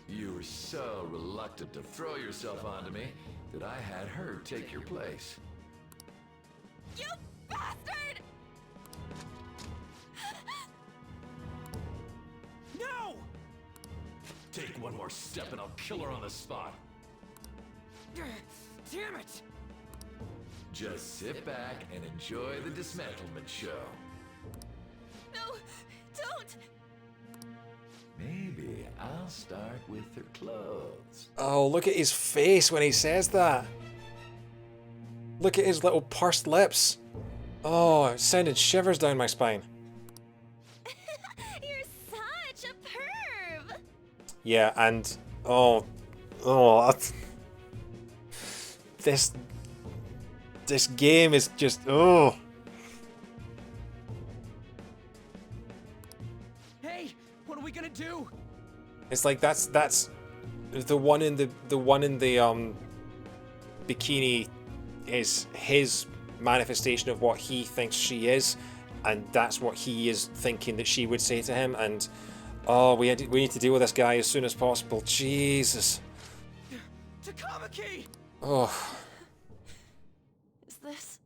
You were so reluctant to throw yourself onto me that I had her take your place. You bastard! No! Take one more step and I'll kill her on the spot. Damn it! Just sit back and enjoy the dismantlement show. No, don't! Maybe I'll start with her clothes. Oh, look at his face when he says that. Look at his little pursed lips. Oh, it's sending shivers down my spine. You're such a perv! Yeah, and this game is just Hey, what are we gonna do? It's like that's the one in the bikini is his manifestation of what he thinks she is, and that's what he is thinking that she would say to him. And we need to deal with this guy as soon as possible. Jesus. Takamaki! Oh. Is this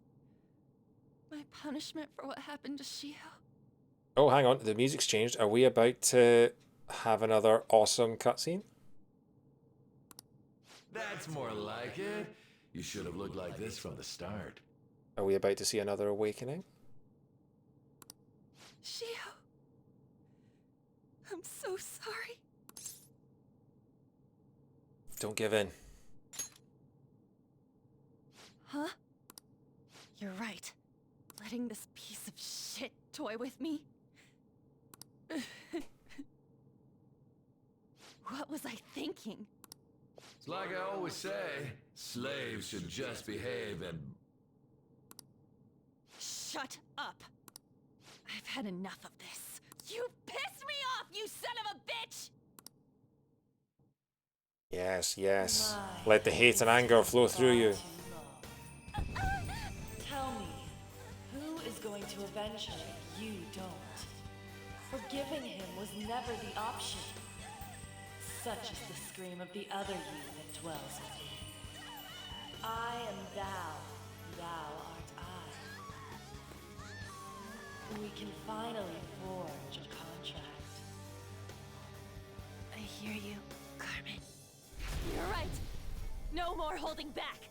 my punishment for what happened to Shio? Oh, hang on. The music's changed. Are we about to have another awesome cutscene? That's more like it. You should have looked like this from the start. Are we about to see another awakening? Shio, I'm so sorry. Don't give in. Huh? You're right. Letting this piece of shit toy with me. What was I thinking? It's like I always say, slaves should just behave and... Shut up! I've had enough of this. You pissed me off, you son of a bitch! Yes, yes. Let the hate and anger flow through you. Tell me, who is going to avenge her? You don't. Forgiving him was never the option. Such is the scream of the other you that dwells within. I am thou, thou art I. We can finally forge a contract. I hear you, Carmen. You're right. No more holding back.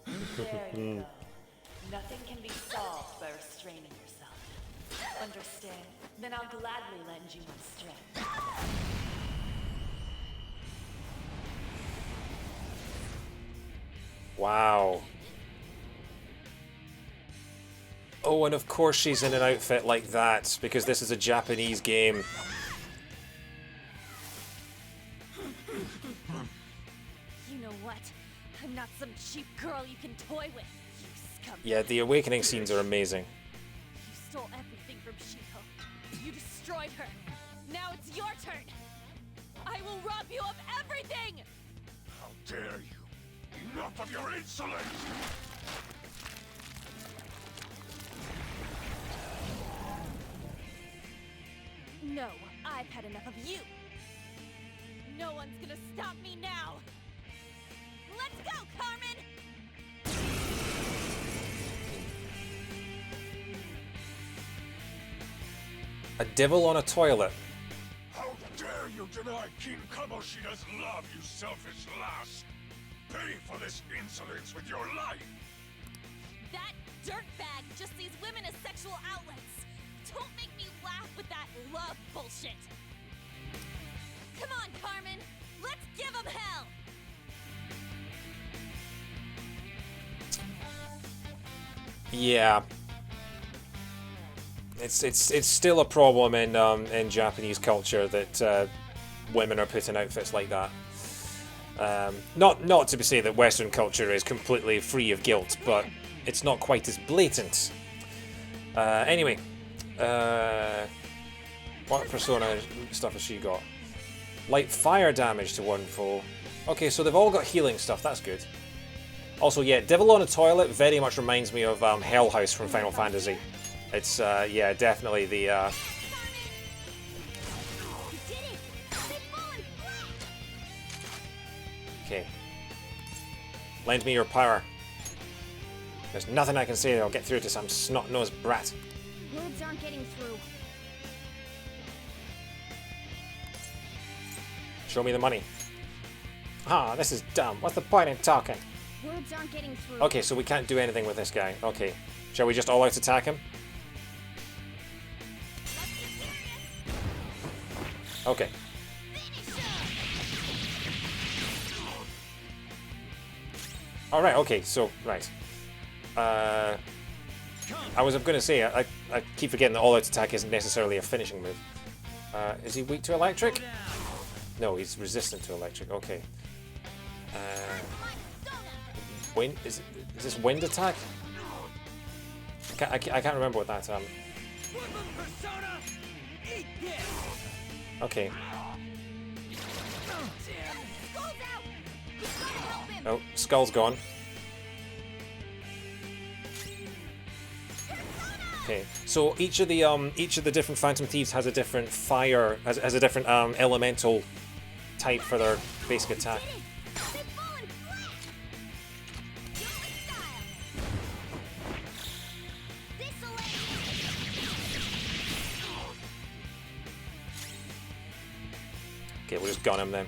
There you go. Nothing can be solved by restraining yourself. Understand? Then I'll gladly lend you my strength. Wow. Oh, and of course she's in an outfit like that, because this is a Japanese game. You know what? I'm not some cheap girl you can toy with, you scum. Yeah, the awakening scenes are amazing. You stole everything from Shiko. You destroyed her. Now it's your turn. I will rob you of everything! How dare you! Enough of your insolence! No, I've had enough of you. No one's gonna stop me now. Let's go, Carmen! A devil on a toilet. How dare you deny King Kamoshida's love, you selfish lass! Pay for this insolence with your life! That dirtbag just sees women as sexual outlets. Don't make me laugh with that love bullshit. Come on, Carmen. Let's give him hell. Yeah. It's still a problem in Japanese culture that women are put in outfits like that. Not to say that Western culture is completely free of guilt, but it's not quite as blatant. Anyway, what persona stuff has she got? Light fire damage to one foe. Okay, so they've all got healing stuff. That's good. Also, yeah, Devil on a Toilet very much reminds me of Hell House from Final Fantasy. It's yeah, definitely the. Okay. Lend me your power. There's nothing I can say that'll get through to some snot-nosed brat. Words aren't getting through. Show me the money. Ah, this is dumb. What's the point in talking? Words aren't getting through. Okay, so we can't do anything with this guy. Okay. Shall we just all out attack him? Okay. Alright, okay, so, right. I was going to say, I keep forgetting that all-out attack isn't necessarily a finishing move. Is he weak to electric? No, he's resistant to electric, okay. Wind? Is this wind attack? I can't remember what that, Okay. Oh, Skull's gone. Okay, so each of the different Phantom Thieves has a different fire, has a different elemental type for their basic attack. Okay, we'll just gun him then.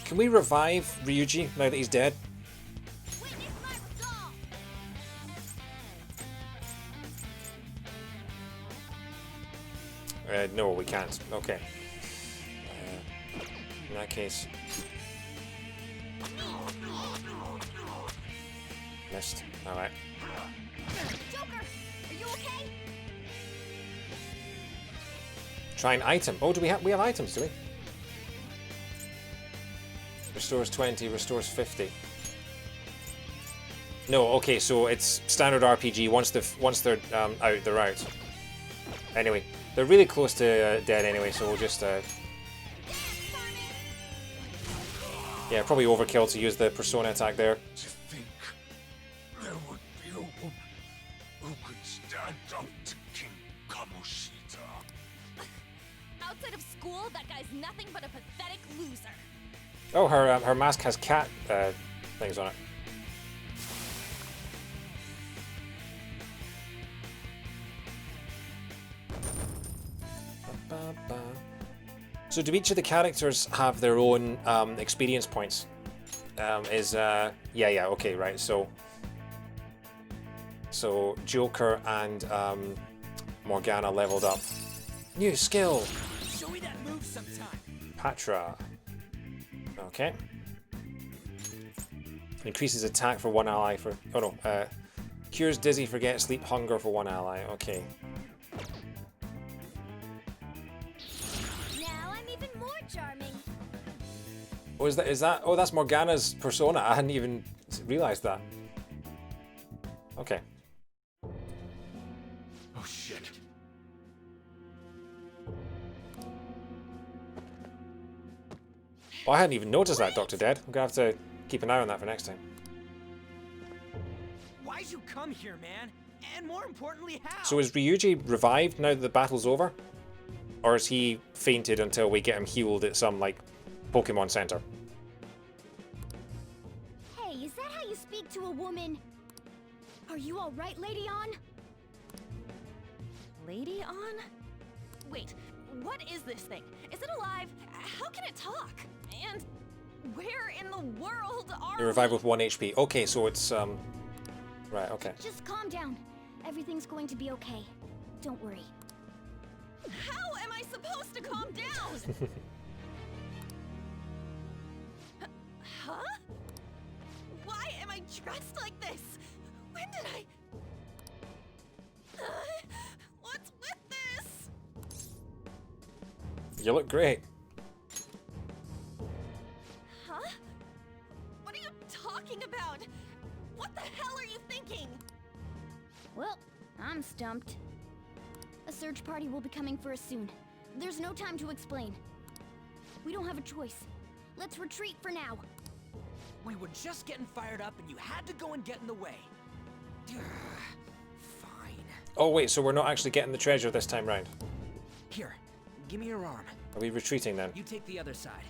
Can we revive Ryuji now that he's dead? No, we can't. Okay. In that case... Missed. Alright. Joker, are you okay? Try an item. Oh, do we have items, do we? Restores 20, restores 50. No, okay, so it's standard RPG. Once they're out, they're out. Anyway, they're really close to dead anyway, so we'll just yeah, probably overkill to use the persona attack there. To think there would be a woman who could stand up to King Kamoshida. Outside of school, that guy's nothing but a pathetic loser. Oh, her mask has cat things on it. So do each of the characters have their own experience points? Yeah, okay, right. So Joker and Morgana leveled up. New skill. Show me that move sometime. Patra. Okay. Increases attack for one ally for... Oh no, cures dizzy, forget, sleep, hunger for one ally. Okay. Now I'm even more charming. Oh, is that... Oh, that's Morgana's persona. I hadn't even realized that. Okay. Oh shit. Oh, I hadn't even noticed that, Dr. Dead. I'm gonna have to keep an eye on that for next time. Why'd you come here, man? And more importantly, how? So is Ryuji revived now that the battle's over? Or is he fainted until we get him healed at some, like, Pokemon Center? Hey, is that how you speak to a woman? Are you alright, Lady On? Lady On? Wait, what is this thing? Is it alive? How can it talk? And where in the world are You're revived with 1 HP. Okay, so it's, Right, okay. Just calm down. Everything's going to be okay. Don't worry. How am I supposed to calm down? Huh? Why am I dressed like this? When did I... What's with this? You look great. Huh? What are you talking about? What the hell are you thinking? Well, I'm stumped. A search party will be coming for us soon. There's no time to explain. We don't have a choice. Let's retreat for now. We were just getting fired up and you had to go and get in the way. Fine. Oh wait, so we're not actually getting the treasure this time round. Here, give me your arm. Are we retreating then? You take the other side.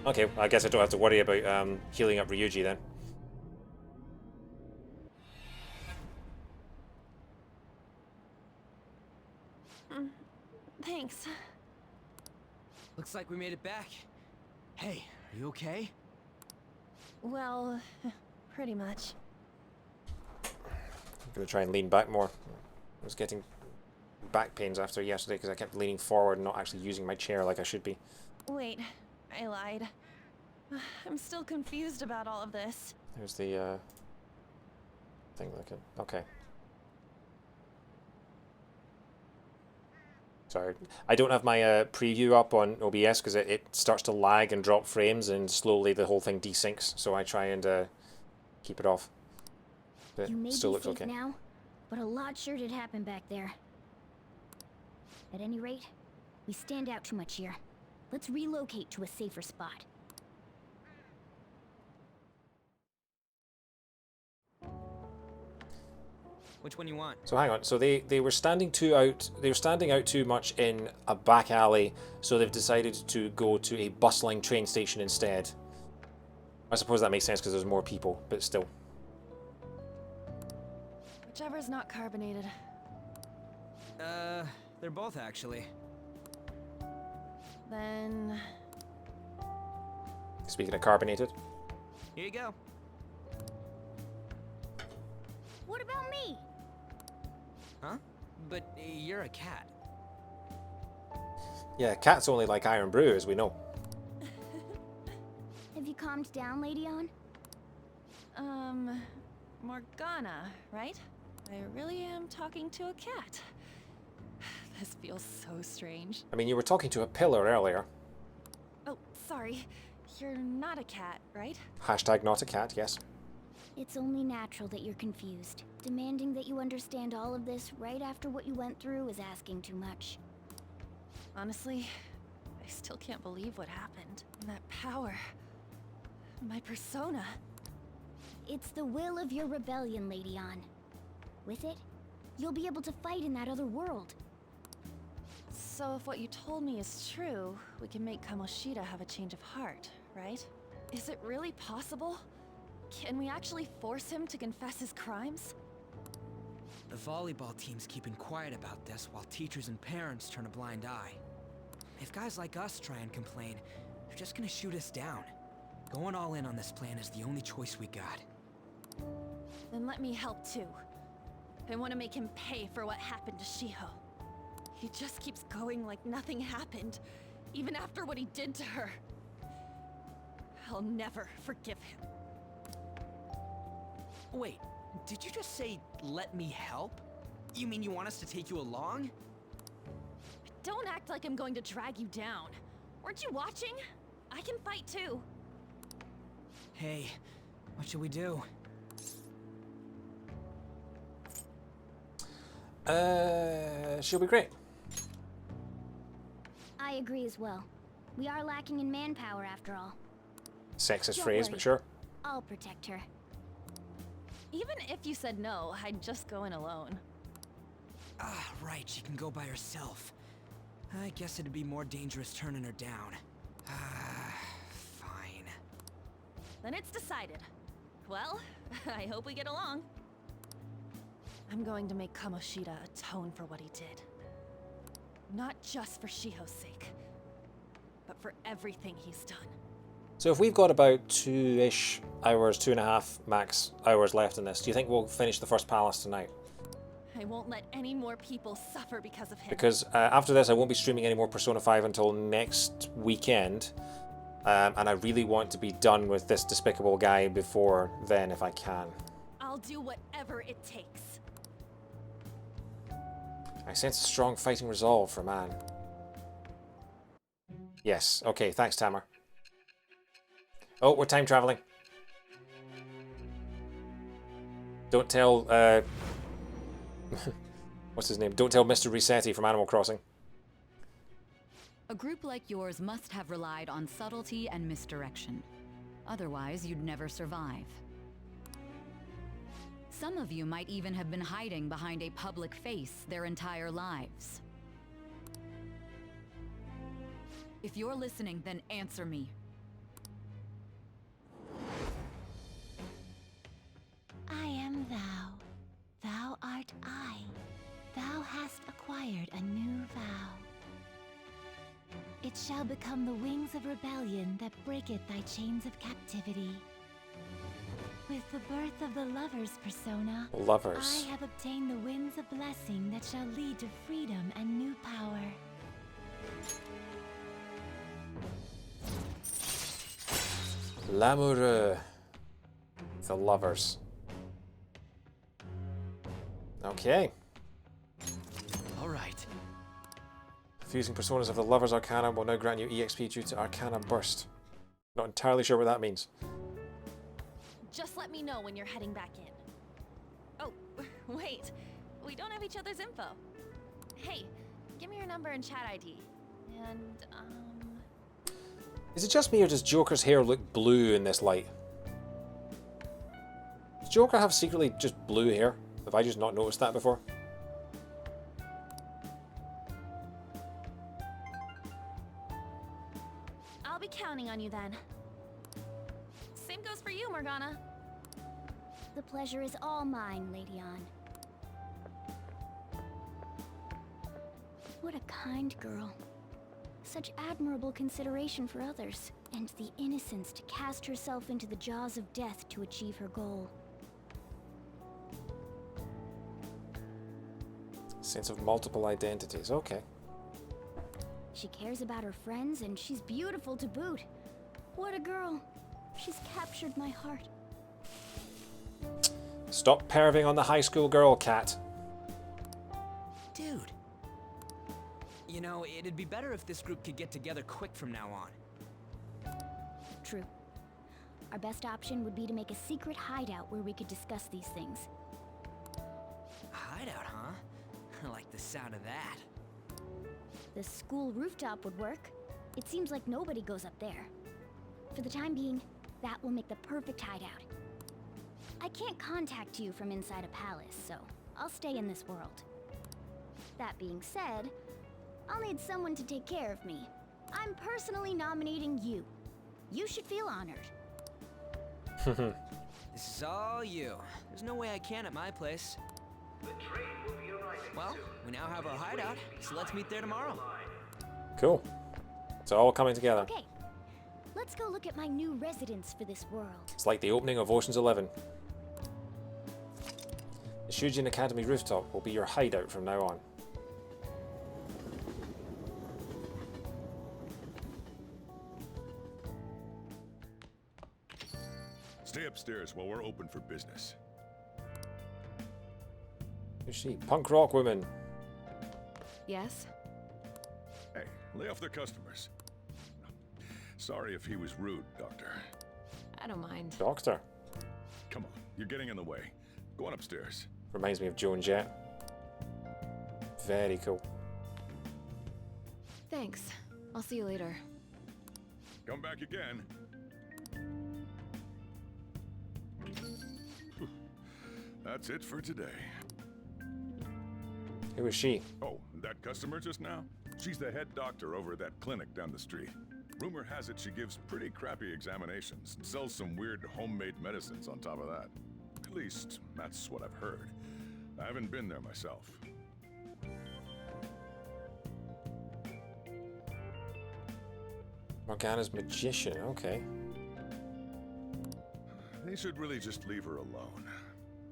Okay, I guess I don't have to worry about healing up Ryuji then. Thanks. Looks like we made it back. Hey, are you okay? Well, pretty much. I'm gonna try and lean back more. I was getting back pains after yesterday because I kept leaning forward and not actually using my chair like I should be. Wait, I lied. I'm still confused about all of this. There's the thing looking. Okay. Sorry, I don't have my preview up on OBS because it starts to lag and drop frames and slowly the whole thing desyncs, so I try and keep it off. But You may still be looks safe okay. now, but a lot sure did happen back there. At any rate, we stand out too much here. Let's relocate to a safer spot. Which one you want? So hang on. So they were standing out too much in a back alley, so they've decided to go to a bustling train station instead. I suppose that makes sense because there's more people, but still. Whichever's not carbonated. They're both actually. Then... Speaking of carbonated. Here you go. What about me? Huh? But you're a cat. Yeah, cats only like iron brew, as we know. Have you calmed down, Lady On? Morgana, right? I really am talking to a cat. This feels so strange. I mean, you were talking to a pillar earlier. Oh, sorry. You're not a cat, right? Hashtag not a cat, yes. It's only natural that you're confused. Demanding that you understand all of this right after what you went through is asking too much. Honestly, I still can't believe what happened. And that power. My persona. It's the will of your rebellion, Lady On. With it, you'll be able to fight in that other world. So if what you told me is true, we can make Kamoshida have a change of heart, right? Is it really possible? Can we actually force him to confess his crimes? The volleyball team's keeping quiet about this while teachers and parents turn a blind eye. If guys like us try and complain, they're just gonna shoot us down. Going all in on this plan is the only choice we got. Then let me help too. I want to make him pay for what happened to Shiho. He just keeps going like nothing happened, even after what he did to her. I'll never forgive him. Wait, did you just say, let me help? You mean you want us to take you along? Don't act like I'm going to drag you down. Weren't you watching? I can fight too. Hey, what should we do? She'll be great. I agree as well. We are lacking in manpower after all. Sexist Don't phrase, worry. but sure. I'll protect her. Even if you said no, I'd just go in alone. Ah, right, she can go by herself. I guess it'd be more dangerous turning her down. Ah, fine. Then it's decided. Well, I hope we get along. I'm going to make Kamoshida atone for what he did. Not just for Shiho's sake, but for everything he's done. So if we've got about 2-ish hours, 2.5 max hours left in this, do you think we'll finish the first palace tonight? I won't let any more people suffer because of him. Because after this, I won't be streaming any more Persona 5 until next weekend. And I really want to be done with this despicable guy before then, if I can. I'll do whatever it takes. I sense a strong fighting resolve for a man. Yes. Okay, thanks, Tamar. Oh, we're time traveling. Don't tell, what's his name? Don't tell Mr. Resetti from Animal Crossing. A group like yours must have relied on subtlety and misdirection. Otherwise, you'd never survive. Some of you might even have been hiding behind a public face their entire lives. If you're listening, then answer me. I am thou. Thou art I. Thou hast acquired a new vow. It shall become the wings of rebellion that breaketh thy chains of captivity. With the birth of the Lover's persona, Lovers. I have obtained the winds of blessing that shall lead to freedom and new power. L'amoureux. The Lovers. Okay. Alright. Fusing personas of the Lovers Arcana will now grant you EXP due to Arcana Burst. Not entirely sure what that means. Just let me know when you're heading back in. Oh, wait. We don't have each other's info. Hey, give me your number and chat ID. And, Is it just me or does Joker's hair look blue in this light? Does Joker have secretly just blue hair? Have I just not noticed that before? I'll be counting on you then. Same goes for you, Morgana. The pleasure is all mine, Lady Ann. What a kind girl. Such admirable consideration for others, and the innocence to cast herself into the jaws of death to achieve her goal. Sense of multiple identities, okay. She cares about her friends, and she's beautiful to boot. What a girl. She's captured my heart. Stop perving on the high school girl, Cat. Dude. You know, it'd be better if this group could get together quick from now on. True. Our best option would be to make a secret hideout where we could discuss these things. Hideout, huh? I like the sound of that. The school rooftop would work. It seems like nobody goes up there. For the time being, that will make the perfect hideout. I can't contact you from inside a palace, so I'll stay in this world. That being said, I'll need someone to take care of me. I'm personally nominating you. You should feel honored. This is all you. There's no way I can at my place. Well, we now have our hideout, so let's meet there tomorrow. Cool. It's all coming together. Okay, let's go look at my new residence for this world. It's like the opening of Ocean's 11. The Shujin Academy rooftop will be your hideout from now on. Stay upstairs while we're open for business. Who's she? Punk rock woman. Yes? Hey, lay off the customers. Sorry if he was rude, Doctor. I don't mind. Doctor. Come on, you're getting in the way. Go on upstairs. Reminds me of Joan Jett. Very cool. Thanks. I'll see you later. Come back again. That's it for today. Who is she? Oh, that customer just now? She's the head doctor over at that clinic down the street. Rumor has it she gives pretty crappy examinations and sells some weird homemade medicines on top of that. At least, that's what I've heard. I haven't been there myself. Morgana's magician, okay. They should really just leave her alone.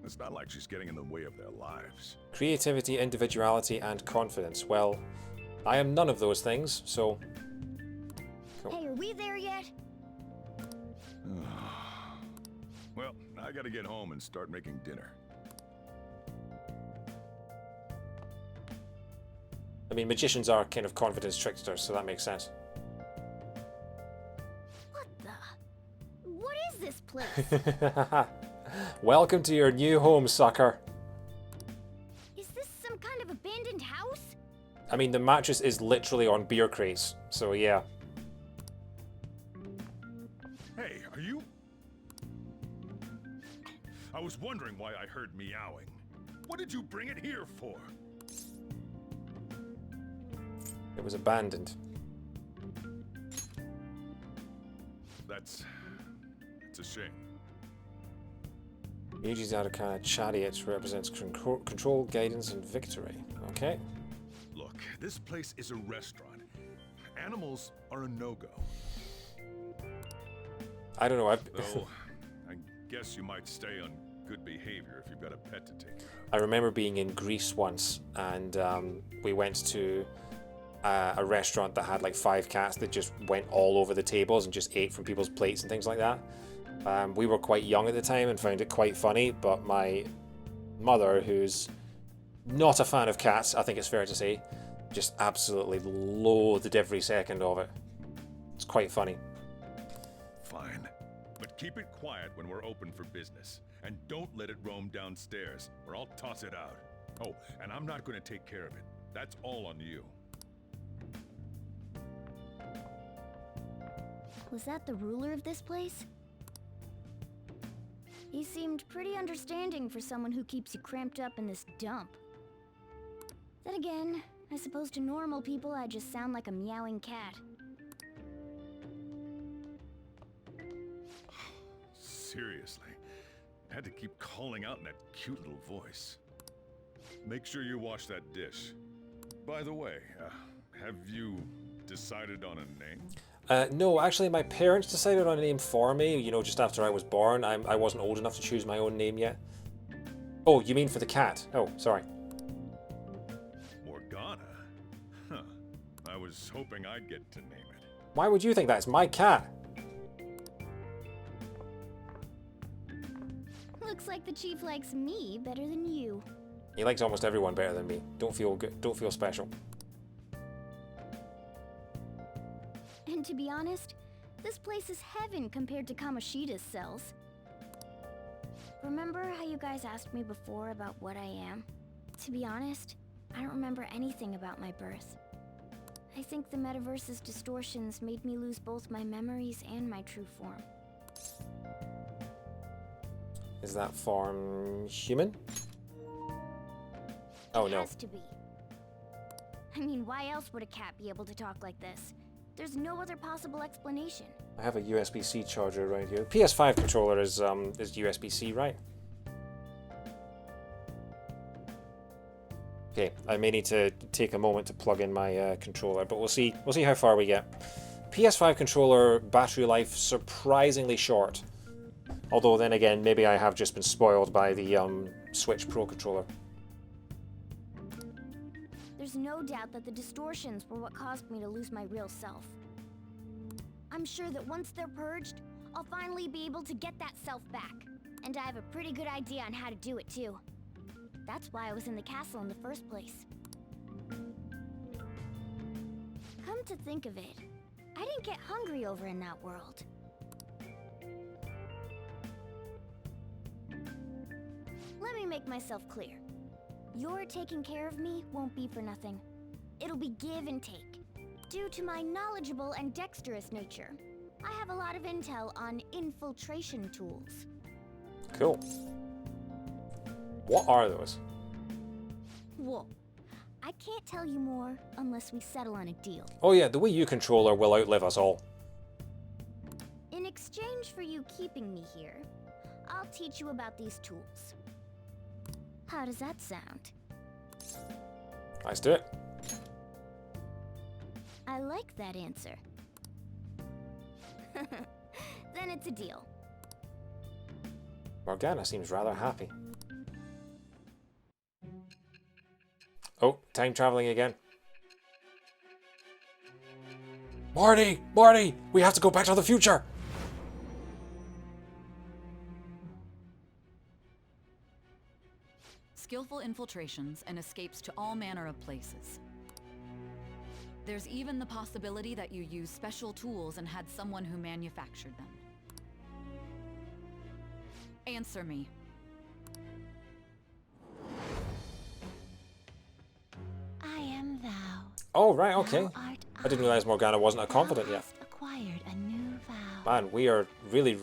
It's not like she's getting in the way of their lives. Creativity, individuality, and confidence. Well, I am none of those things, so... Cool. Hey, are we there yet? Well, I gotta get home and start making dinner. I mean, magicians are kind of confidence tricksters, so that makes sense. What the? What is this place? Welcome to your new home, sucker. Is this some kind of abandoned house? I mean, the mattress is literally on beer crates, so yeah. Hey, are you... I was wondering why I heard meowing. What did you bring it here for? It was abandoned. It's a shame. Yuji's Arcana Chariot represents control, guidance, and victory. Okay. Look, this place is a restaurant. Animals are a no-go. I don't know, Though, I guess you might stay on good behavior if you've got a pet to take care of. I remember being in Greece once, and we went to a restaurant that had like 5 cats that just went all over the tables and just ate from people's plates and things like that. We were quite young at the time and found it quite funny, but my mother, who's not a fan of cats, I think it's fair to say, just absolutely loathed every second of it. It's quite funny. Fine, but keep it quiet when we're open for business. And don't let it roam downstairs, or I'll toss it out. Oh, and I'm not going to take care of it. That's all on you. Was that the ruler of this place? He seemed pretty understanding for someone who keeps you cramped up in this dump. Then again, I suppose to normal people I just sound like a meowing cat. Seriously, I had to keep calling out in that cute little voice. Make sure you wash that dish. By the way, have you decided on a name? No, actually my parents decided on a name for me, you know, just after I was born. I wasn't old enough to choose my own name yet. Oh, you mean for the cat? Oh, sorry. Morgana? Huh. I was hoping I'd get to name it. Why would you think that? It's my cat. Looks like the chief likes me better than you. He likes almost everyone better than me. Don't feel good. Don't feel special. And to be honest, this place is heaven compared to Kamoshida's cells. Remember how you guys asked me before about what I am? To be honest, I don't remember anything about my birth. I think the metaverse's distortions made me lose both my memories and my true form. Is that form human? Oh It no. has to be. I mean, why else would a cat be able to talk like this? There's no other possible explanation. I have a USB-C charger right here. The PS5 controller is USB-C, right? Okay, I may need to take a moment to plug in my controller, but we'll see how far we get. PS5 controller battery life surprisingly short. Although then again, maybe I have just been spoiled by the Switch Pro controller. There's no doubt that the distortions were what caused me to lose my real self. I'm sure that once they're purged, I'll finally be able to get that self back. And I have a pretty good idea on how to do it too. That's why I was in the castle in the first place. Come to think of it, I didn't get hungry over in that world. Let me make myself clear. Your taking care of me won't be for nothing. It'll be give and take. Due to my knowledgeable and dexterous nature, I have a lot of intel on infiltration tools. Cool. What are those? Whoa. I can't tell you more unless we settle on a deal. Oh yeah, the Wii U controller will outlive us all. In exchange for you keeping me here, I'll teach you about these tools. How does that sound? Let's do it. I like that answer. Then it's a deal. Morgana seems rather happy. Oh, time traveling again. Marty! Marty! We have to go back to the future! Skillful infiltrations and escapes to all manner of places. There's even the possibility that you use special tools and had someone who manufactured them. Answer me. I am thou. Oh, right, okay. Thou art I didn't realize Morgana wasn't a confidant yet. acquired a new vow. Man, we are really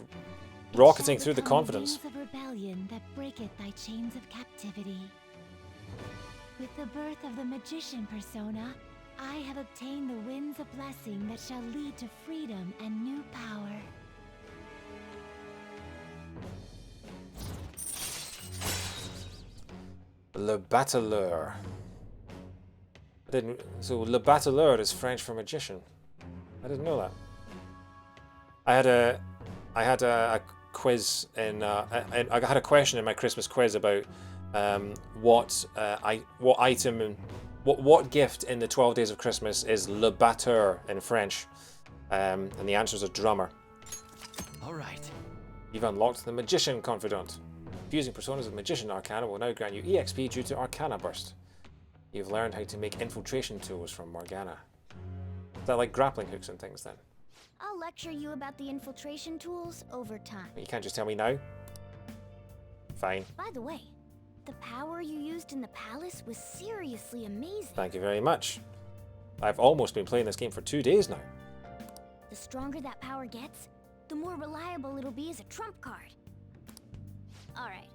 rocketing through the Become confidence. wings of rebellion that breaketh thy chains of captivity. With the birth of the magician persona, I have obtained the winds of blessing that shall lead to freedom and new power. Le Battleur. I didn't. So Le Battleur is French for magician. I didn't know that. I had a quiz in. I had a question in my Christmas quiz about what item and what gift in the 12 Days of Christmas is Le Batteur in French, and the answer is a drummer. All right. You've unlocked the Magician Confidant. Fusing personas with Magician Arcana will now grant you EXP due to Arcana Burst. You've learned how to make infiltration tools from Morgana. Is that like grappling hooks and things then? I'll lecture you about the infiltration tools over time. You can't just tell me now? Fine. By the way, the power you used in the palace was seriously amazing. Thank you very much. I've almost been playing this game for 2 days now. The stronger that power gets, the more reliable it'll be as a trump card. Alright,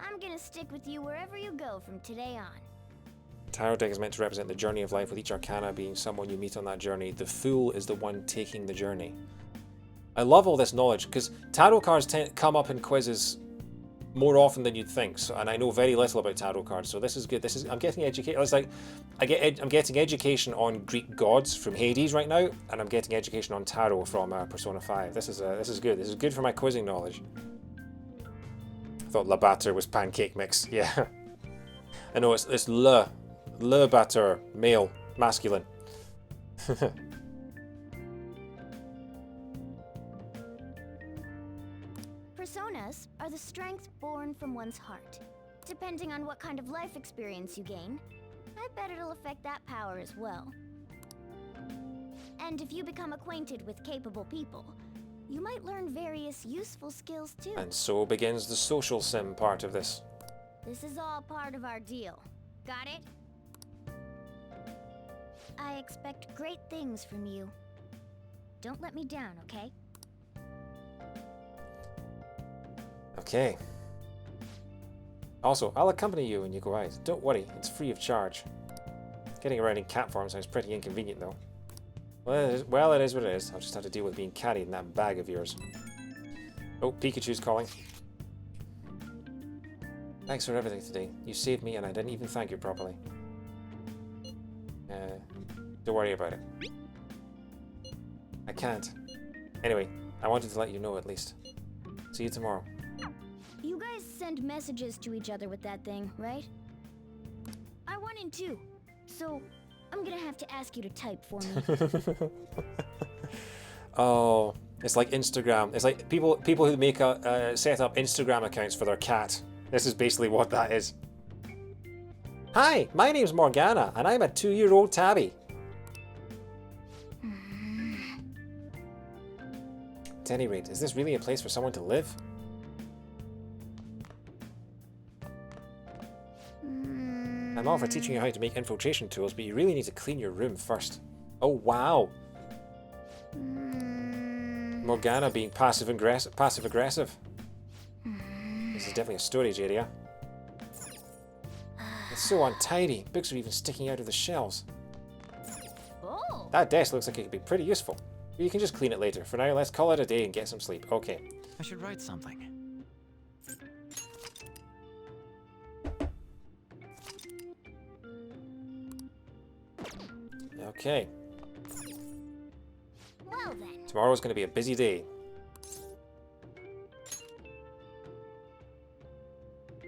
I'm gonna stick with you wherever you go from today on. Tarot deck is meant to represent the journey of life, with each arcana being someone you meet on that journey. The fool is the one taking the journey. I love all this knowledge, because tarot cards come up in quizzes more often than you'd think, and I know very little about tarot cards, so this is good. I'm getting educated. It's like I'm getting education on Greek gods from Hades right now, and I'm getting education on tarot from Persona 5. This is good. This is good for my quizzing knowledge. I thought Le Batteur was pancake mix. Yeah, I know it's Le Batteur, male, masculine. Personas are the strength born from one's heart. Depending on what kind of life experience you gain, I bet it'll affect that power as well. And if you become acquainted with capable people, you might learn various useful skills too. And so begins the social sim part of this. This is all part of our deal. Got it? I expect great things from you. Don't let me down, okay? Okay. Also, I'll accompany you when you go out. Don't worry, it's free of charge. Getting around in cat form sounds pretty inconvenient though. Well, it is what it is. I'll just have to deal with being carried in that bag of yours. Oh, Pikachu's calling. Thanks for everything today. You saved me and I didn't even thank you properly. Don't worry about it. I can't. Anyway, I wanted to let you know at least. See you tomorrow. You guys send messages to each other with that thing, right? I want in too, so I'm gonna have to ask you to type for me. Oh, it's like Instagram. It's like people who make set up Instagram accounts for their cat. This is basically what that is. Hi, my name's Morgana, and I'm a 2-year-old tabby. At any rate, is this really a place for someone to live? I'm all for teaching you how to make infiltration tools, but you really need to clean your room first. Oh, wow. Morgana being passive-aggressive. This is definitely a storage area. It's so untidy. Books are even sticking out of the shelves. Oh. That desk looks like it could be pretty useful. But you can just clean it later. For now, let's call it a day and get some sleep. Okay. I should write something. Okay. Well then. Tomorrow's going to be a busy day.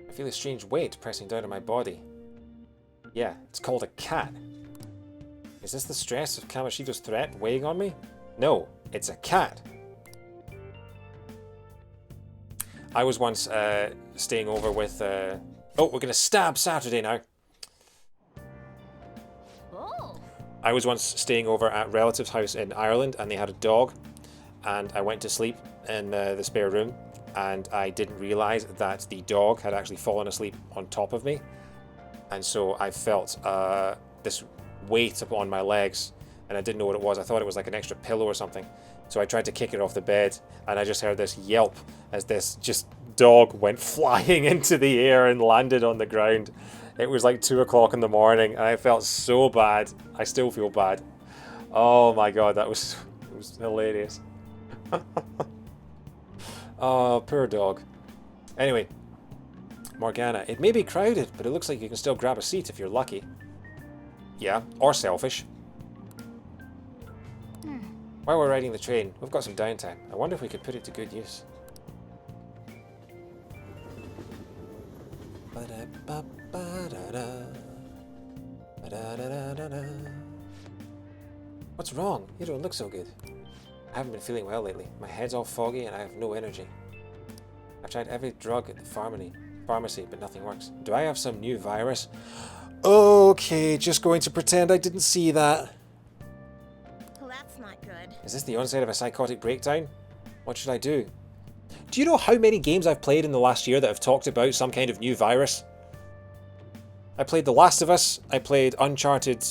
I feel a strange weight pressing down on my body. Yeah, it's called a cat. Is this the stress of Kamoshida's threat weighing on me? No, it's a cat. I was once staying over with... Oh, we're going to stab Saturday now. Oh. I was once staying over at relatives' house in Ireland, and they had a dog, and I went to sleep in the spare room, and I didn't realise that the dog had actually fallen asleep on top of me, and so I felt this weight upon my legs, and I didn't know what it was. I thought it was like an extra pillow or something, so I tried to kick it off the bed, and I just heard this yelp as this just dog went flying into the air and landed on the ground. It was like 2 o'clock in the morning, and I felt so bad. I still feel bad. Oh my god, it was hilarious. Oh, poor dog. Anyway, Morgana, it may be crowded, but it looks like you can still grab a seat if you're lucky. Yeah, or selfish. While we're riding the train, we've got some downtime. I wonder if we could put it to good use. What's wrong? You don't look so good. I haven't been feeling well lately. My head's all foggy and I have no energy. I've tried every drug at the pharmacy, but nothing works. Do I have some new virus? Okay, just going to pretend I didn't see that. Well, that's not good. Is this the onset of a psychotic breakdown? What should I do? Do you know how many games I've played in the last year that have talked about some kind of new virus? I played The Last of Us. I played Uncharted.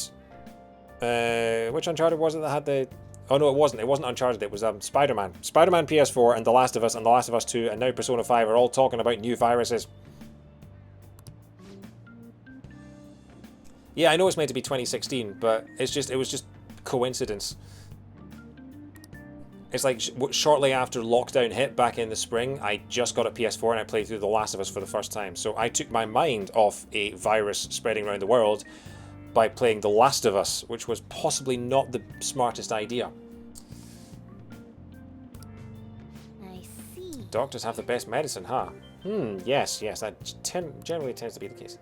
Which Uncharted was it that had the... Oh no, it wasn't. It wasn't Uncharted. It was Spider-Man. Spider-Man PS4 and The Last of Us and The Last of Us 2 and now Persona 5 are all talking about new viruses. Yeah, I know it's meant to be 2016, but it was just coincidence. It's like shortly after lockdown hit back in the spring, I just got a PS4 and I played through The Last of Us for the first time. So I took my mind off a virus spreading around the world by playing The Last of Us, which was possibly not the smartest idea. I see. Doctors have the best medicine, huh? Yes, that generally tends to be the case.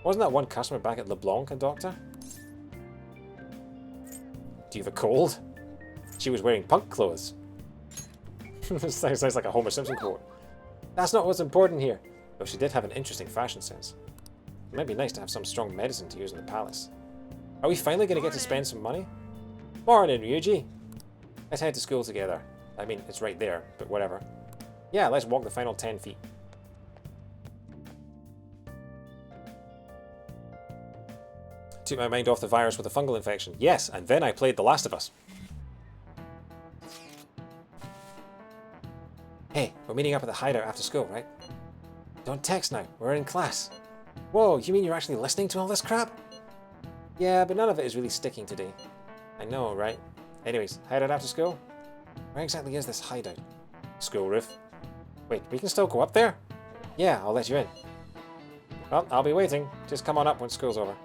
Wasn't that one customer back at LeBlanc a doctor? Do you have a cold? She was wearing punk clothes. This sounds like a Homer Simpson quote. That's not what's important here. Though she did have an interesting fashion sense. It might be nice to have some strong medicine to use in the palace. Are we finally going to get to spend some money? Morning, Ryuji. Let's head to school together. I mean, it's right there, but whatever. Yeah, let's walk the final 10 feet. Took my mind off the virus with a fungal infection. Yes, and then I played The Last of Us. Hey, we're meeting up at the hideout after school, right? Don't text now, we're in class. Whoa, you mean you're actually listening to all this crap? Yeah, but none of it is really sticking today. I know, right? Anyways, hideout after school? Where exactly is this hideout? School roof. Wait, we can still go up there? Yeah, I'll let you in. Well, I'll be waiting. Just come on up when school's over.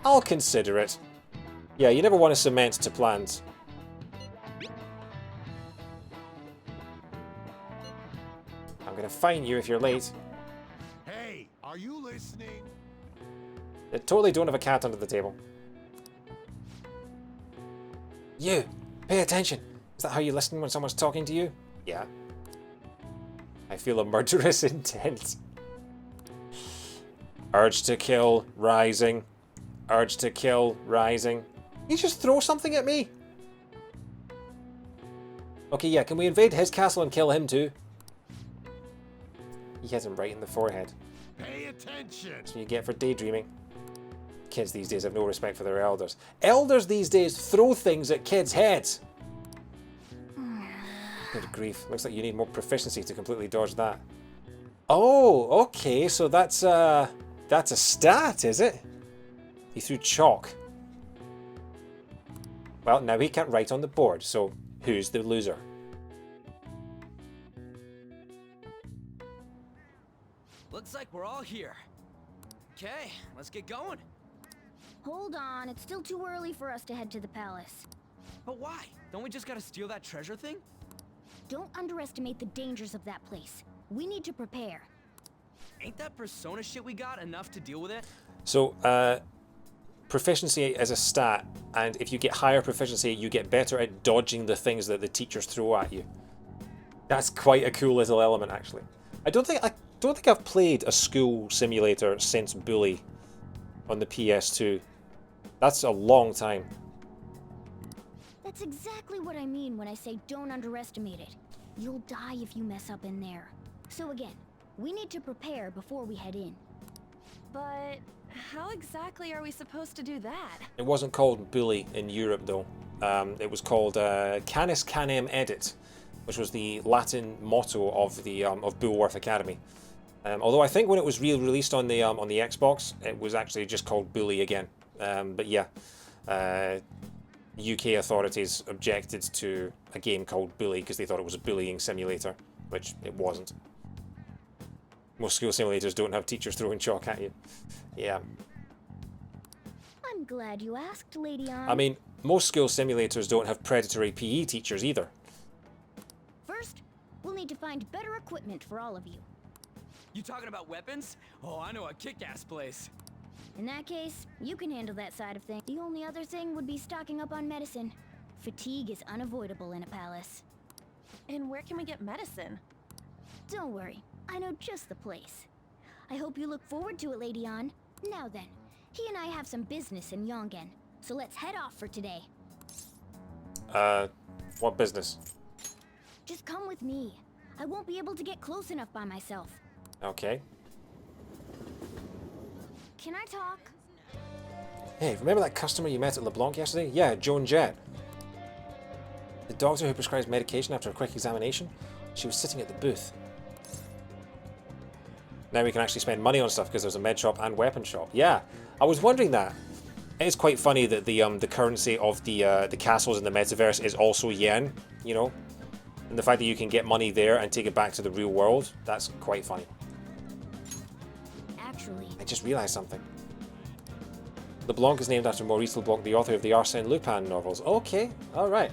I'll consider it. Yeah, you never want to cement to plans. I'm gonna fine you if you're late. Hey, are you listening? They totally don't have a cat under the table. You! Pay attention! Is that how you listen when someone's talking to you? Yeah. I feel a murderous intent. Urge to kill, rising. Urge to kill, rising. You just throw something at me? Okay, yeah, can we invade his castle and kill him too? He hit him right in the forehead. Pay attention! That's what you get for daydreaming. Kids these days have no respect for their elders. Elders these days throw things at kids' heads! Good grief. Looks like you need more proficiency to completely dodge that. Oh, okay, so that's a stat, is it? He threw chalk. Well, now he can't write on the board, so who's the loser? Looks like we're all here. Okay, let's get going. Hold on, it's still too early for us to head to the palace. But why? Don't we just gotta steal that treasure thing? Don't underestimate the dangers of that place. We need to prepare. Ain't that persona shit we got enough to deal with it? So, proficiency is a stat, and if you get higher proficiency, you get better at dodging the things that the teachers throw at you. That's quite a cool little element, actually. I don't think I've played a school simulator since Bully on the PS2. That's a long time. That's exactly what I mean when I say don't underestimate it. You'll die if you mess up in there. So again, we need to prepare before we head in. But how exactly are we supposed to do that? It wasn't called Bully in Europe, though. It was called Canis Canem Edit, which was the Latin motto of the of Bulworth Academy. Although I think when it was re-released on the Xbox, it was actually just called Bully again. But yeah, UK authorities objected to a game called Bully because they thought it was a bullying simulator, which it wasn't. Most school simulators don't have teachers throwing chalk at you. Yeah. I'm glad you asked, Lady Ann. I mean, most school simulators don't have predatory PE teachers either. First, we'll need to find better equipment for all of you. You talking about weapons? Oh, I know a kick-ass place. In that case, you can handle that side of things. The only other thing would be stocking up on medicine. Fatigue is unavoidable in a palace. And where can we get medicine? Don't worry, I know just the place. I hope you look forward to it, Lady Ann. Now then, he and I have some business in Yongen, so let's head off for today. What business? Just come with me. I won't be able to get close enough by myself. Okay. Can I talk? Hey, remember that customer you met at LeBlanc yesterday? Yeah, Joan Jett. The doctor who prescribes medication after a quick examination? She was sitting at the booth. Now we can actually spend money on stuff because there's a med shop and weapon shop. Yeah, I was wondering that. It is quite funny that the currency of the castles in the metaverse is also yen, you know? And the fact that you can get money there and take it back to the real world, that's quite funny. Actually, I just realized something. LeBlanc is named after Maurice LeBlanc, the author of the Arsène Lupin novels. Okay, alright.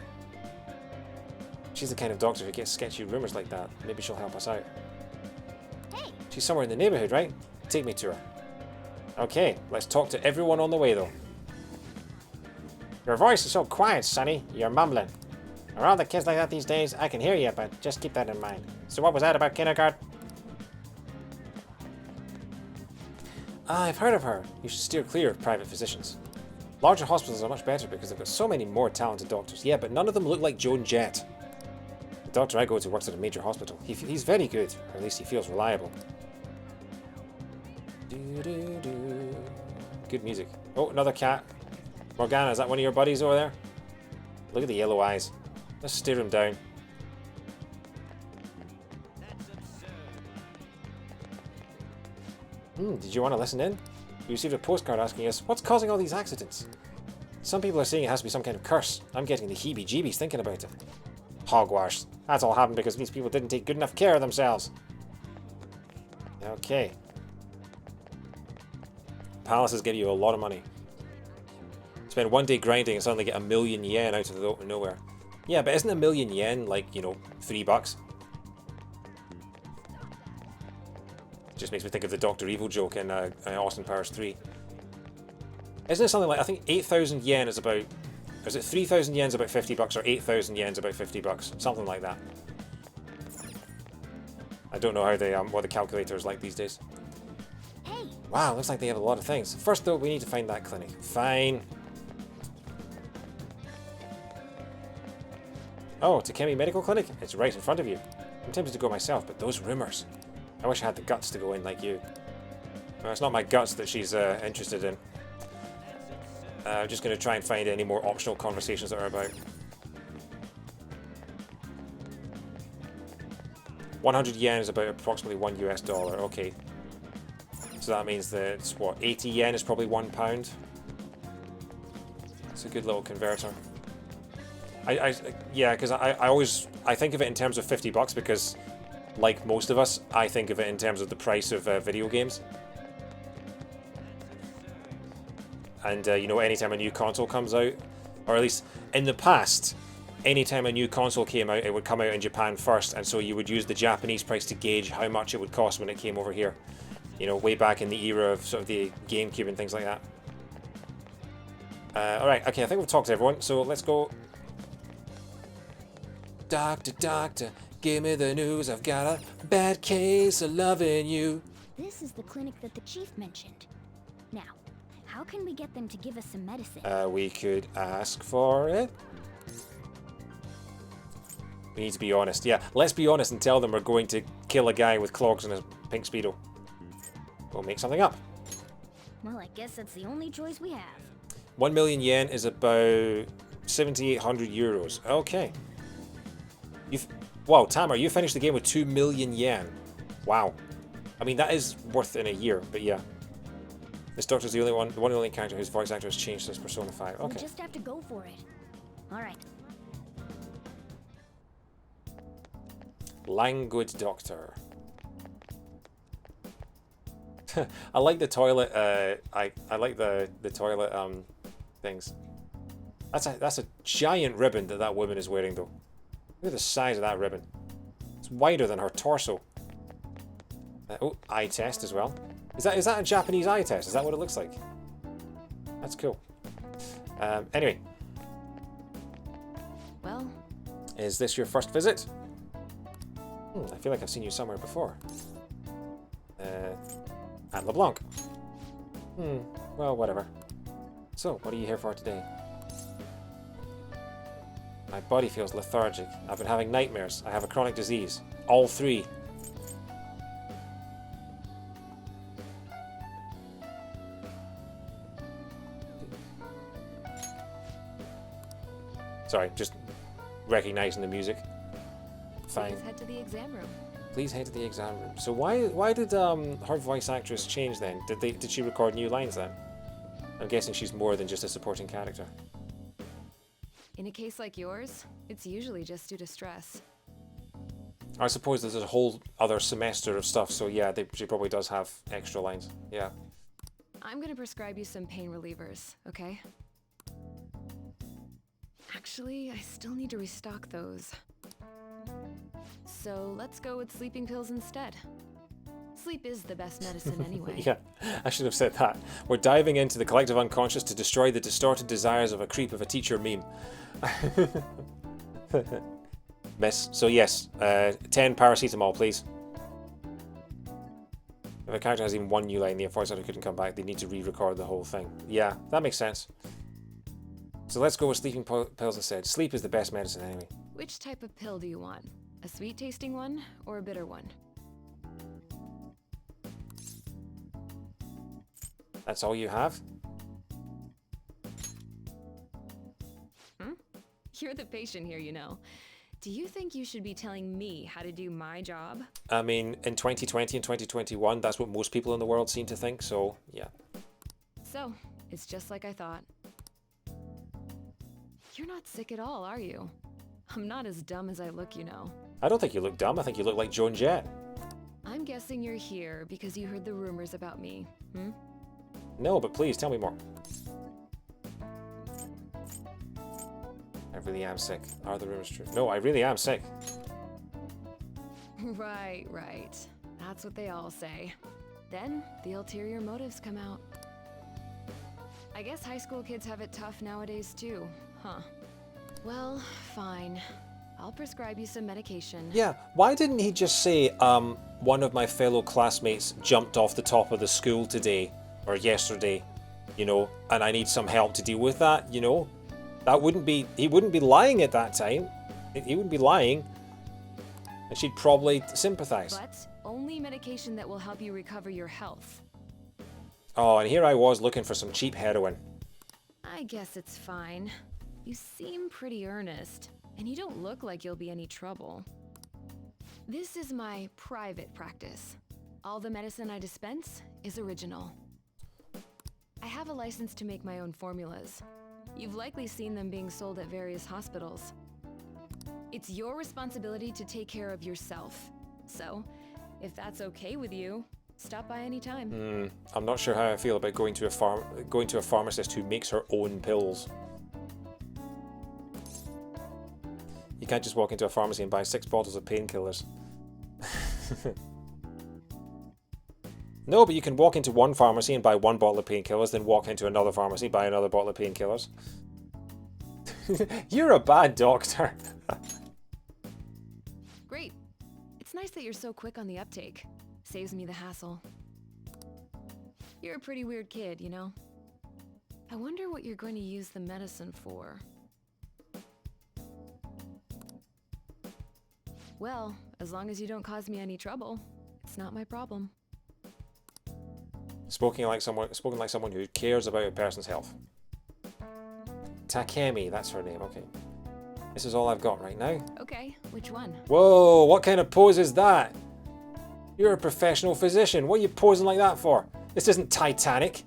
She's the kind of doctor who gets sketchy rumors like that. Maybe she'll help us out. Hey! She's somewhere in the neighborhood, right? Take me to her. Okay, let's talk to everyone on the way, though. Your voice is so quiet, Sonny. You're mumbling. Around the kids like that these days, I can hear you, but just keep that in mind. So what was that about kindergarten? I've heard of her. You should steer clear of private physicians. Larger hospitals are much better because they've got so many more talented doctors. Yeah, but none of them look like Joan Jett. The doctor I go to works at a major hospital. He's very good, or at least he feels reliable. Good music. Oh, another cat. Morgana, is that one of your buddies over there? Look at the yellow eyes. Let's stare him down. Did you want to listen in? We received a postcard asking us, what's causing all these accidents? Some people are saying it has to be some kind of curse. I'm getting the heebie-jeebies thinking about it. Hogwash. That's all happened because these people didn't take good enough care of themselves. Okay. Palaces give you a lot of money. Spend one day grinding and suddenly get 1,000,000 yen out of nowhere. Yeah, but isn't 1,000,000 yen like, you know, $3? Just makes me think of the Dr. Evil joke in Austin Powers 3. Isn't it something like, I think 8,000 yen is about, is it 3,000 yen is about $50 or 8,000 yen is about $50? Something like that. I don't know how they, what the calculator is like these days. Hey, Wow, looks like they have a lot of things. First, though, we need to find that clinic. Fine. Oh, Takemi Medical Clinic? It's right in front of you. I'm tempted to go myself, but those rumors. I wish I had the guts to go in like you. Well, it's not my guts that she's interested in. I'm just going to try and find any more optional conversations that are about. 100 yen is about approximately $1 US. Okay. So that means that it's what, 80 yen is probably £1. It's a good little converter. Yeah, because I think of it in terms of $50 because, like most of us, I think of it in terms of the price of video games. And you know, anytime a new console comes out, or at least in the past, anytime a new console came out, it would come out in Japan first, and so you would use the Japanese price to gauge how much it would cost when it came over here. You know, way back in the era of sort of the GameCube and things like that. Alright, okay, I think we've talked to everyone, so let's go. Doctor, doctor, give me the news. I've got a bad case of loving you. This is the clinic that the chief mentioned. Now, how can we get them to give us some medicine? We could ask for it. We need to be honest. Yeah, let's be honest and tell them we're going to kill a guy with clogs and a pink Speedo. We'll make something up. Well, I guess that's the only choice we have. 1 million yen is about 7,800 euros. Okay. Wow, Tamar, you finished the game with 2 million yen. Wow. I mean, that is worth in a year, but yeah. This doctor's the one and only character whose voice actor has changed since Persona 5. Okay. We'll just have to go for it. Alright. Languid doctor. I like the toilet, I like the toilet, things. That's a giant ribbon that woman is wearing, though. Look at the size of that ribbon. It's wider than her torso. Oh, eye test as well. Is that a Japanese eye test? Is that what it looks like? That's cool. Anyway. Well. Is this your first visit? I feel like I've seen you somewhere before. At LeBlanc. Well, whatever. So, what are you here for today? My body feels lethargic. I've been having nightmares. I have a chronic disease. All three. Sorry, just recognizing the music. Fine. Please head to the exam room. Please head to the exam room. So why did her voice actress change then? Did she record new lines then? I'm guessing she's more than just a supporting character. In a case like yours, it's usually just due to stress. I suppose there's a whole other semester of stuff, so yeah, she probably does have extra lines. Yeah. I'm gonna prescribe you some pain relievers, okay? Actually, I still need to restock those. So let's go with sleeping pills instead. Sleep is the best medicine anyway. Yeah, I should have said that. We're diving into the collective unconscious to destroy the distorted desires of a creep of a teacher meme. Miss. So yes, 10 paracetamol, please. If a character has even one new line, the enforcer couldn't come back, they need to re-record the whole thing. Yeah, that makes sense. So let's go with sleeping pills instead. Sleep is the best medicine anyway. Which type of pill do you want? A sweet-tasting one or a bitter one? That's all you have? You're the patient here, you know. Do you think you should be telling me how to do my job? I mean, in 2020 and 2021, that's what most people in the world seem to think, so yeah. So, it's just like I thought. You're not sick at all, are you? I'm not as dumb as I look, you know. I don't think you look dumb, I think you look like Joan Jett. I'm guessing you're here because you heard the rumors about me, No, but please, tell me more. I really am sick. Are the rumors true? No, I really am sick. Right. That's what they all say. Then, the ulterior motives come out. I guess high school kids have it tough nowadays too, huh? Well, fine. I'll prescribe you some medication. Yeah, why didn't he just say, one of my fellow classmates jumped off the top of the school today, or yesterday, you know, and I need some help to deal with that, you know? That wouldn't be, he wouldn't be lying at that time. He wouldn't be lying. And she'd probably sympathize. But only medication that will help you recover your health. Oh, and here I was looking for some cheap heroin. I guess it's fine. You seem pretty earnest, and you don't look like you'll be any trouble. This is my private practice. All the medicine I dispense is original. I have a license to make my own formulas. You've likely seen them being sold at various hospitals. It's your responsibility to take care of yourself. So, if that's okay with you, stop by any time. I'm not sure how I feel about going to a pharmacist who makes her own pills. You can't just walk into a pharmacy and buy 6 bottles of painkillers. No, but you can walk into one pharmacy and buy 1 bottle of painkillers, then walk into another pharmacy, buy another bottle of painkillers. You're a bad doctor. Great. It's nice that you're so quick on the uptake. Saves me the hassle. You're a pretty weird kid, you know? I wonder what you're going to use the medicine for. Well, as long as you don't cause me any trouble, it's not my problem. Spoken like someone who cares about a person's health. Takemi, that's her name, okay. This is all I've got right now. Okay, which one? Whoa, what kind of pose is that? You're a professional physician. What are you posing like that for? This isn't Titanic.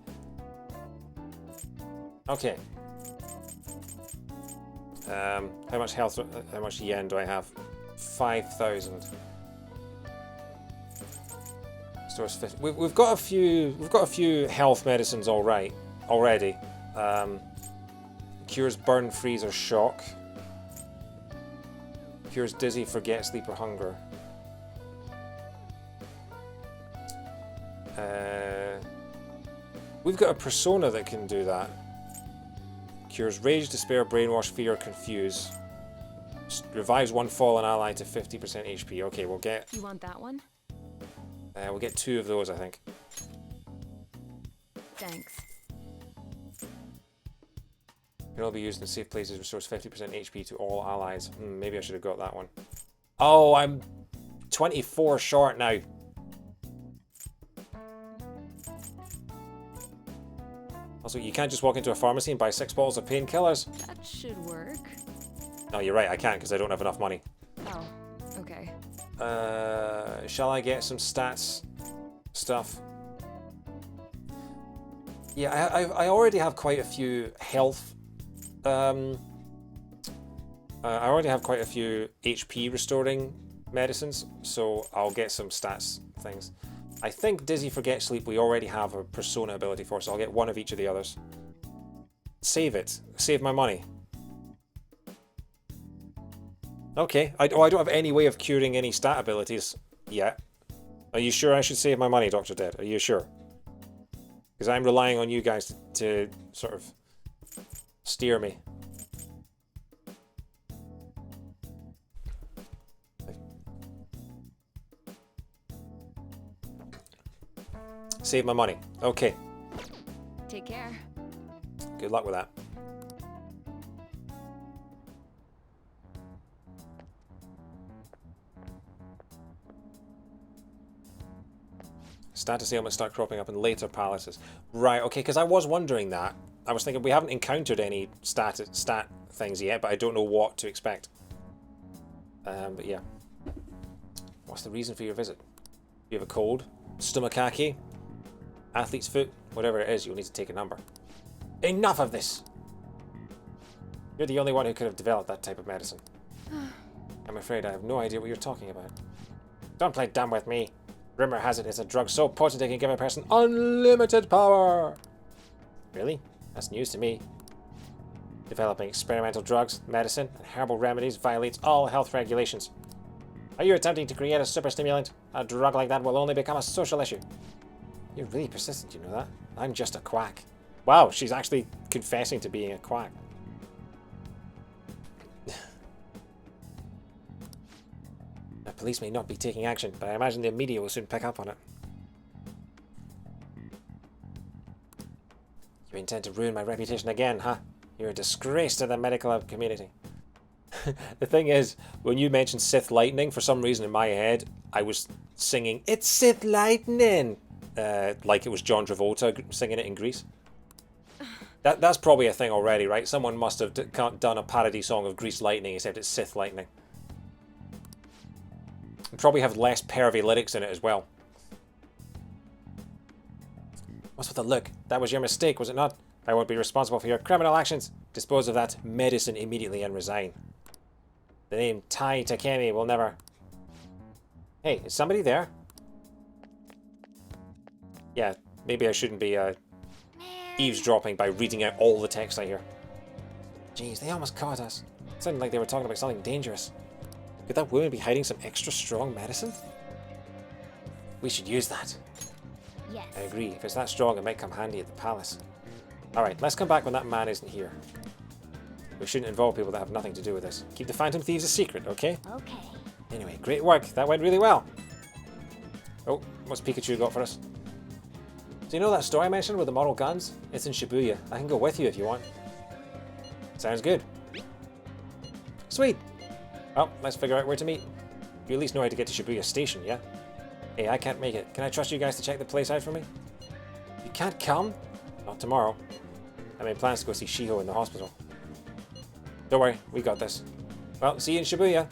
Okay. How much yen do I have? 5,000. Stores 50. We've got a few health medicines already. Cures burn, freeze, or shock. Cures dizzy, forget, sleep, or hunger. We've got a persona that can do that. Cures rage, despair, brainwash, fear, confuse. Revives one fallen ally to 50% HP. Okay, we'll get... You want that one? We'll get 2 of those, I think. Thanks. Can all be used in safe places, restores 50% HP to all allies. Maybe I should have got that one. Oh, I'm 24 short now. Also, you can't just walk into a pharmacy and buy 6 bottles of painkillers. That should work. No, you're right, I can't because I don't have enough money. Oh, okay. Shall I get some stats stuff? Yeah, I already have quite a few health. I already have quite a few HP restoring medicines, so I'll get some stats things. I think Dizzy, Forget, Sleep we already have a persona ability for, so I'll get 1 of each of the others. Save it. Save my money. Okay. I don't have any way of curing any stat abilities yet. Are you sure I should save my money, Dr. Dead? Are you sure? Because I'm relying on you guys to sort of steer me. Save my money. Okay. Take care. Good luck with that. Status ailments start cropping up in later palaces. Right, okay, because I was wondering that. I was thinking we haven't encountered any stat things yet, but I don't know what to expect. But yeah. What's the reason for your visit? You have a cold? Stomachache? Athlete's foot? Whatever it is, you'll need to take a number. Enough of this! You're the only one who could have developed that type of medicine. I'm afraid I have no idea what you're talking about. Don't play dumb with me. Rumor has it it's a drug so potent it can give a person unlimited power. Really? That's news to me. Developing experimental drugs, medicine, and herbal remedies violates all health regulations. Are you attempting to create a super stimulant? A drug like that will only become a social issue. You're really persistent, you know that? I'm just a quack. Wow, she's actually confessing to being a quack. The police may not be taking action, but I imagine the media will soon pick up on it. You intend to ruin my reputation again, huh? You're a disgrace to the medical community. The thing is, when you mentioned Sith Lightning, for some reason in my head, I was singing, "It's Sith Lightning!" Like it was John Travolta singing it in Grease. That's probably a thing already, right? Someone must have done a parody song of Grease Lightning, except it's Sith Lightning. And probably have less pervy lyrics in it as well. What's with the look? That was your mistake, was it not? I won't be responsible for your criminal actions. Dispose of that medicine immediately and resign. The name Tai Takemi will never... Hey, is somebody there? Yeah, maybe I shouldn't be eavesdropping by reading out all the text I hear. Jeez, they almost caught us. It sounded like they were talking about something dangerous. Could that woman be hiding some extra strong medicine? We should use that. Yes. I agree. If it's that strong, it might come handy at the palace. Alright, let's come back when that man isn't here. We shouldn't involve people that have nothing to do with this. Keep the Phantom Thieves a secret, okay? Okay. Anyway, great work. That went really well. Oh, what's Pikachu got for us? Do you know that store I mentioned with the model guns? It's in Shibuya. I can go with you if you want. Sounds good. Sweet. Well, let's figure out where to meet. You at least know how to get to Shibuya Station, yeah? Hey, I can't make it. Can I trust you guys to check the place out for me? You can't come? Not tomorrow. I made plans to go see Shiho in the hospital. Don't worry, we got this. Well, see you in Shibuya.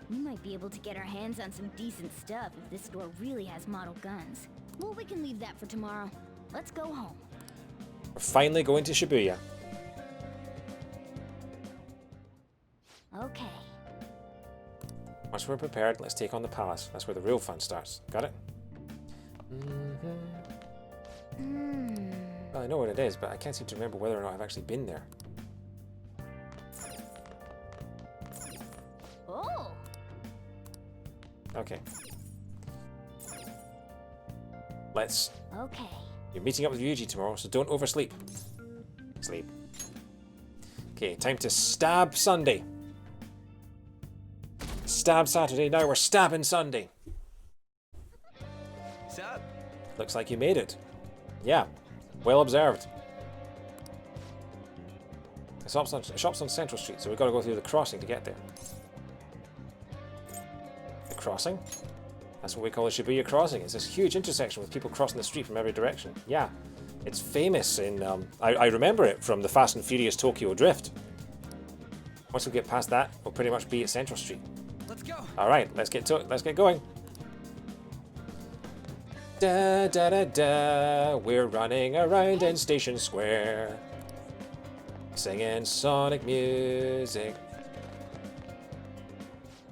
We might be able to get our hands on some decent stuff if this store really has model guns. Well, we can leave that for tomorrow. Let's go home. We're finally going to Shibuya. Okay. Once we're prepared, let's take on the palace. That's where the real fun starts. Got it? Well, I know what it is, but I can't seem to remember whether or not I've actually been there. Oh! Okay. Let's... Okay. You're meeting up with Ryuji tomorrow, so don't oversleep. Sleep. Okay, time to stab Sunday. Stab Saturday, now we're stabbing Sunday. Sup? Looks like you made it. Yeah, well observed. The shop's on Central Street, so we've got to go through the crossing to get there. The crossing? That's what we call a Shibuya crossing. It's this huge intersection with people crossing the street from every direction. Yeah, it's famous in... I remember it from the Fast and Furious Tokyo Drift. Once we get past that, we'll pretty much be at Central Street. Let's go. All right, let's get going. Da da da da, we're running around in Station Square, singing Sonic music.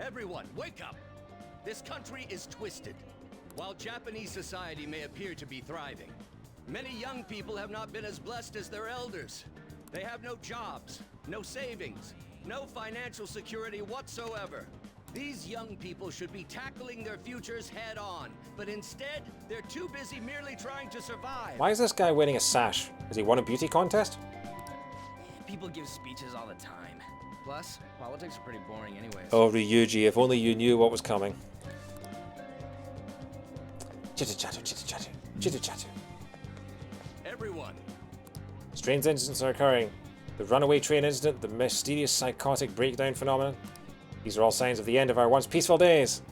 Everyone, wake up! This country is twisted. While Japanese society may appear to be thriving, many young people have not been as blessed as their elders. They have no jobs, no savings, no financial security whatsoever. These young people should be tackling their futures head on, but instead, they're too busy merely trying to survive. Why is this guy winning a sash? Has he won a beauty contest? People give speeches all the time. Plus, politics are pretty boring anyways. Oh, Ryuji, if only you knew what was coming. Chitter-chatter, chitter-chatter, chitter-chatter. Everyone! Strange incidents are occurring. The runaway train incident, the mysterious psychotic breakdown phenomenon. These are all signs of the end of our once peaceful days.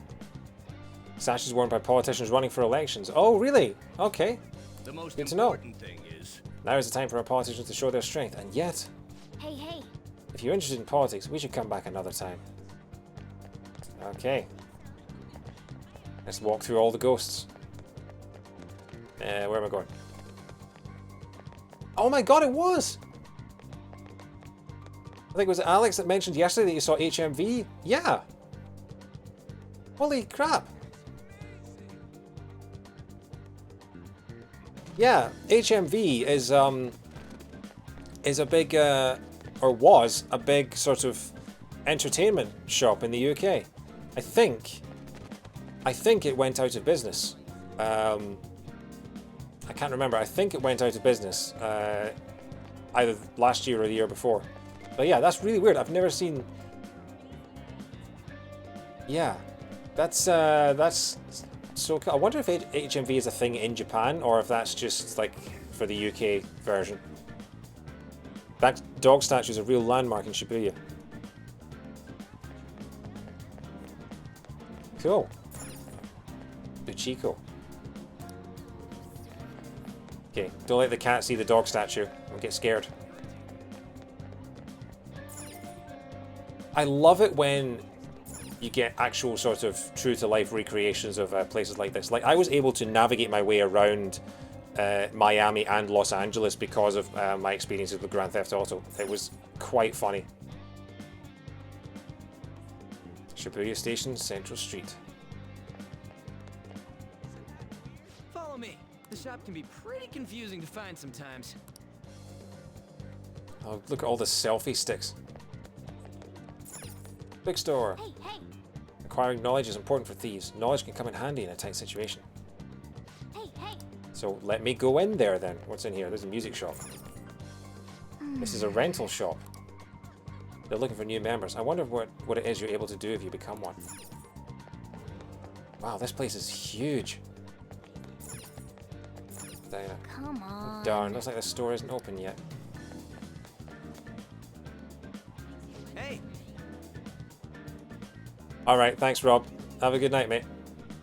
Sashes worn by politicians running for elections. Oh, really? Okay. The most good to know. Important thing is... Now is the time for our politicians to show their strength, and yet... Hey, hey. If you're interested in politics, we should come back another time. Okay. Let's walk through all the ghosts. Where am I going? Oh my god, it was! I think it was Alex that mentioned yesterday that you saw HMV. Yeah. Holy crap. Yeah, HMV is a big, or was a big sort of entertainment shop in the UK. I think it went out of business. I can't remember. I think it went out of business either last year or the year before. But yeah, that's really weird. I've never seen Yeah, that's so cool. I wonder if HMV is a thing in Japan or if that's just like for the UK version. That dog statue is a real landmark in Shibuya. Cool. Buchiko. Okay, don't let the cat see the dog statue and get scared. I love it when you get actual sort of true-to-life recreations of places like this. Like, I was able to navigate my way around Miami and Los Angeles because of my experiences with Grand Theft Auto. It was quite funny. Shibuya Station, Central Street. Follow me. The shop can be pretty confusing to find sometimes. Oh, look at all the selfie sticks. Big store. Hey, hey. Acquiring knowledge is important for thieves. Knowledge can come in handy in a tight situation. Hey, hey. So let me go in there then. What's in here? There's a music shop. This is a rental shop. They're looking for new members. I wonder what it is you're able to do if you become one. Wow, this place is huge. Come on. Darn, looks like the store isn't open yet. Hey. Alright, thanks Rob. Have a good night, mate.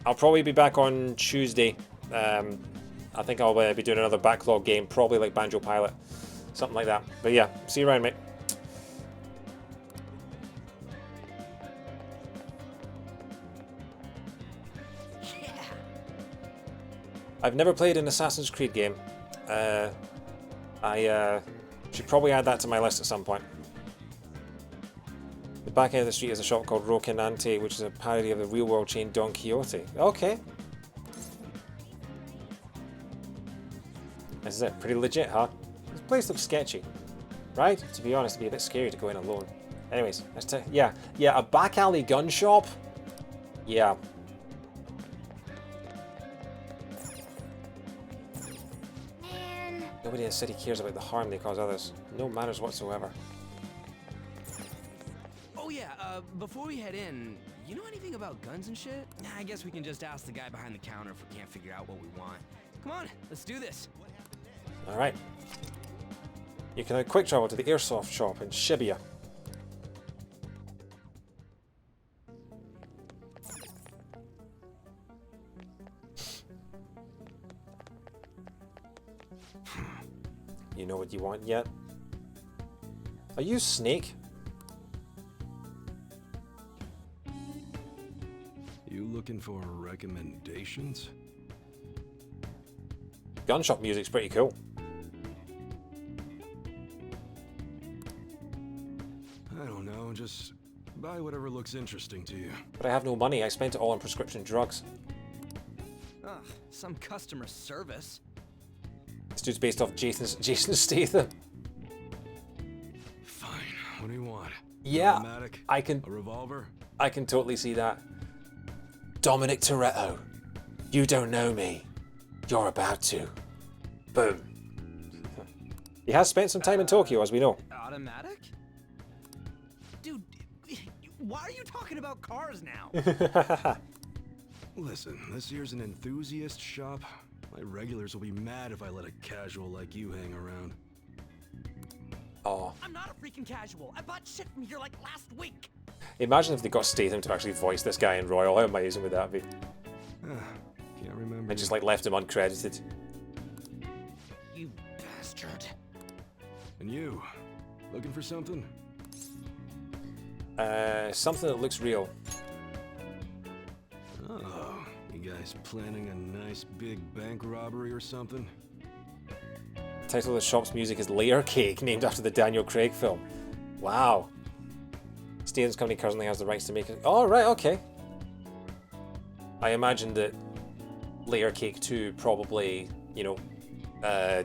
I'll probably be back on Tuesday. I think I'll be doing another backlog game, probably like Banjo Pilot. Something like that. But yeah, see you around, mate. Yeah. I've never played an Assassin's Creed game. I should probably add that to my list at some point. The back end of the street is a shop called Rocinante, which is a parody of the real-world chain Don Quixote. Okay. This is it. Pretty legit, huh? This place looks sketchy. Right? To be honest, it'd be a bit scary to go in alone. Anyways, yeah, a back alley gun shop? Yeah. Man. Nobody in the city cares about the harm they cause others. No manners whatsoever. Oh yeah, before we head in, you know anything about guns and shit? Nah, I guess we can just ask the guy behind the counter if we can't figure out what we want. Come on, let's do this. Alright. You can quick travel to the airsoft shop in Shibuya. You know what you want yet? Are you Snake? You looking for recommendations? Gun shop music's pretty cool. I don't know, just buy whatever looks interesting to you. But I have no money. I spent it all on prescription drugs. Ugh, some customer service. This dude's based off Jason Statham. Fine. What do you want? Yeah, Automatic? A revolver? I can totally see that. Dominic Toretto. You don't know me. You're about to. Boom. He has spent some time in Tokyo, as we know. Automatic? Dude, why are you talking about cars now? Listen, this here's an enthusiast shop. My regulars will be mad if I let a casual like you hang around. Oh. I'm not a freaking casual. I bought shit from here like last week. Imagine if they got Statham to actually voice this guy in Royal. How amazing would that be? Can't remember. And just like left him uncredited. You bastard. And you, looking for something? Something that looks real. Oh, you guys planning a nice big bank robbery or something? The title of the shop's music is Layer Cake, named after the Daniel Craig film. Wow. Statham's company currently has the rights to make it. Oh, right, okay. I imagine that Layer Cake 2 probably, you know, I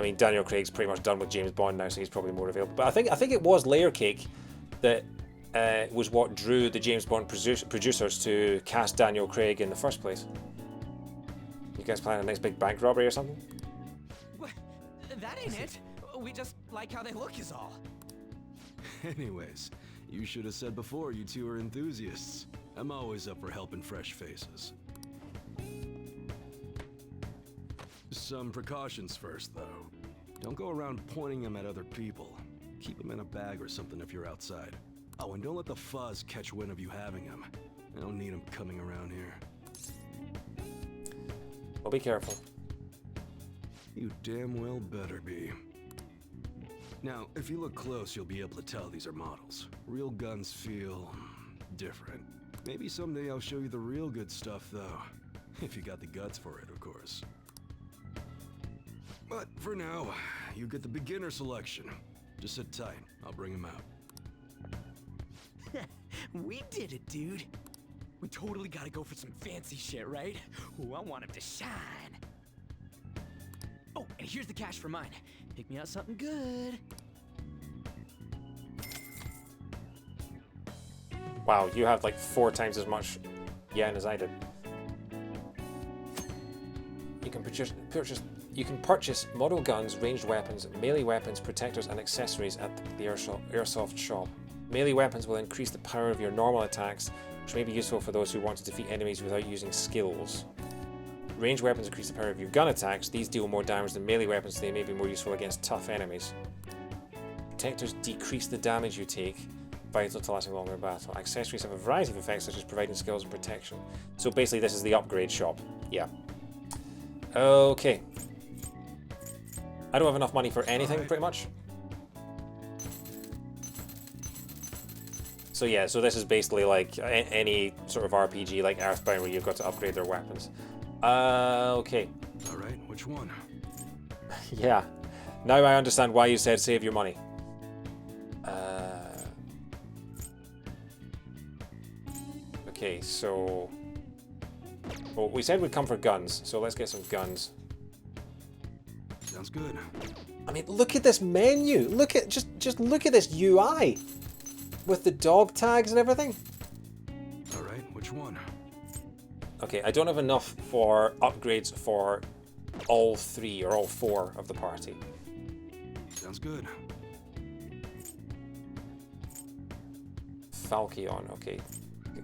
mean, Daniel Craig's pretty much done with James Bond now, so he's probably more available. But I think it was Layer Cake that was what drew the James Bond producers to cast Daniel Craig in the first place. You guys planning a nice big bank robbery or something? What? That ain't it. We just like how they look is all. Anyways, you should have said before you two are enthusiasts. I'm always up for helping fresh faces. Some precautions first, though. Don't go around pointing them at other people. Keep them in a bag or something if you're outside. Oh, and don't let the fuzz catch wind of you having them. I don't need them coming around here. Well, be careful. You damn well better be. Now, if you look close, you'll be able to tell these are models. Real guns feel different. Maybe someday I'll show you the real good stuff, though. If you got the guts for it, of course. But for now, you get the beginner selection. Just sit tight. I'll bring him out. We did it, dude. We totally gotta go for some fancy shit, right? Ooh, I want him to shine. Oh, and here's the cash for mine. Pick me out something good. Wow, you have like 4 times as much yen as I did. You can purchase model guns, ranged weapons, melee weapons, protectors, and accessories at the airsoft shop. Melee weapons will increase the power of your normal attacks, which may be useful for those who want to defeat enemies without using skills. Ranged weapons increase the power of your gun attacks. These deal more damage than melee weapons, so they may be more useful against tough enemies. Protectors decrease the damage you take, vital to lasting longer in battle. Accessories have a variety of effects, such as providing skills and protection. So basically, this is the upgrade shop. Yeah. Okay. I don't have enough money for anything, pretty much. So yeah, so this is basically like any sort of RPG, like Earthbound, where you've got to upgrade their weapons. Okay. Alright, which one? Yeah. Now I understand why you said save your money. Okay, so... Well, we said we'd come for guns, so let's get some guns. Sounds good. I mean, look at this menu. Look at just look at this UI with the dog tags and everything. All right, which one? Okay, I don't have enough for upgrades for all 3 or all 4 of the party. Sounds good. Falchion. Okay,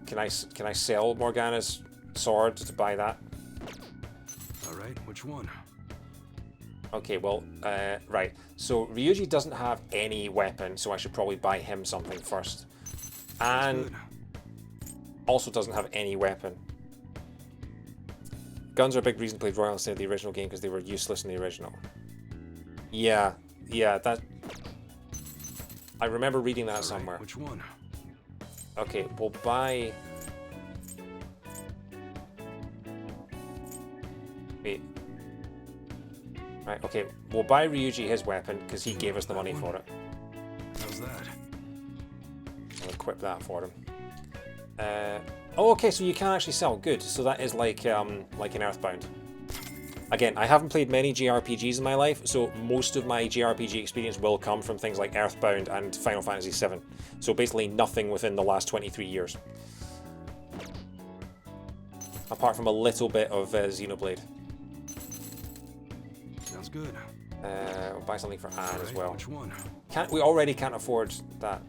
can I sell Morgana's sword to buy that? All right, which one? Okay, well, right. So Ryuji doesn't have any weapon, so I should probably buy him something first. And also doesn't have any weapon. Guns are a big reason to play Royal instead of the original game because they were useless in the original. Yeah, that... I remember reading that somewhere. Which one? Okay, we'll buy... Wait. Right, okay, we'll buy Ryuji his weapon, because he gave us the money for it. How's that? I'll equip that for him. Oh, okay, so you can actually sell. Good. So that is like in Earthbound. Again, I haven't played many JRPGs in my life, so most of my JRPG experience will come from things like Earthbound and Final Fantasy VII. So basically nothing within the last 23 years. Apart from a little bit of Xenoblade. Sounds good. We'll buy something for Anne as well. Which one? We already can't afford that.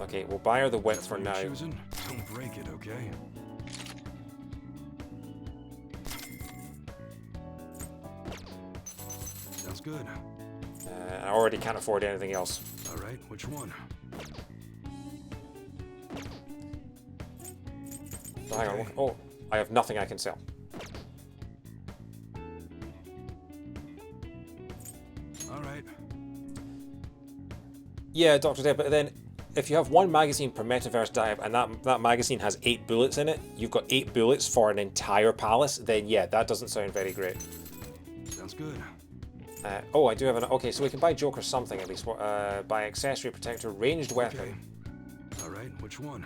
Okay, we'll buy her the whip for now. Don't break it, okay? Sounds good. I already can't afford anything else. All right, which one? So hang on. Oh, I have nothing I can sell. All right. Yeah, Dr. Dead, but then if you have 1 magazine per metaverse dive and that magazine has 8 bullets in it, you've got 8 bullets for an entire palace, then yeah, that doesn't sound very great. Sounds good. Oh, I do have an... Okay, so we can buy Joker something at least. Buy accessory, protector, ranged weapon. Okay. All right, which one?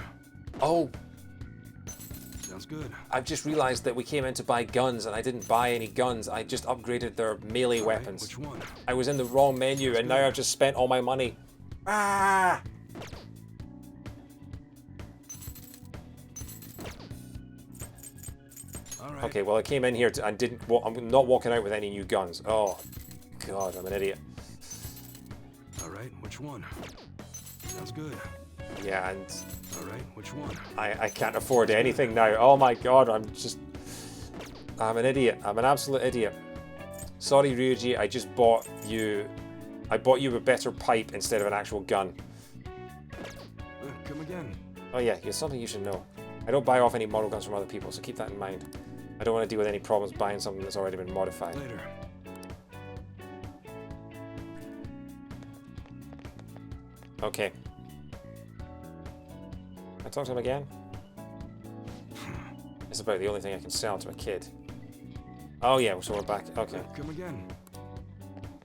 Oh. Sounds good. I've just realized that we came in to buy guns and I didn't buy any guns. I just upgraded their melee weapons. Which one? I was in the wrong menu and now I've just spent all my money. Ah! All right. Okay, well I came in here and didn't... Well, I'm not walking out with any new guns. Oh, God, I'm an idiot. All right, which one? Sounds good. Yeah, and Alright, which one? I can't afford anything now. Oh my god, I'm an idiot. I'm an absolute idiot. Sorry, Ryuji, I bought you a better pipe instead of an actual gun. Come again. Oh yeah, it's something you should know. I don't buy off any model guns from other people, so keep that in mind. I don't want to deal with any problems buying something that's already been modified. Later. Okay. I talk to him again? It's about the only thing I can sell to a kid. Oh yeah, so we're back. Okay. Come again.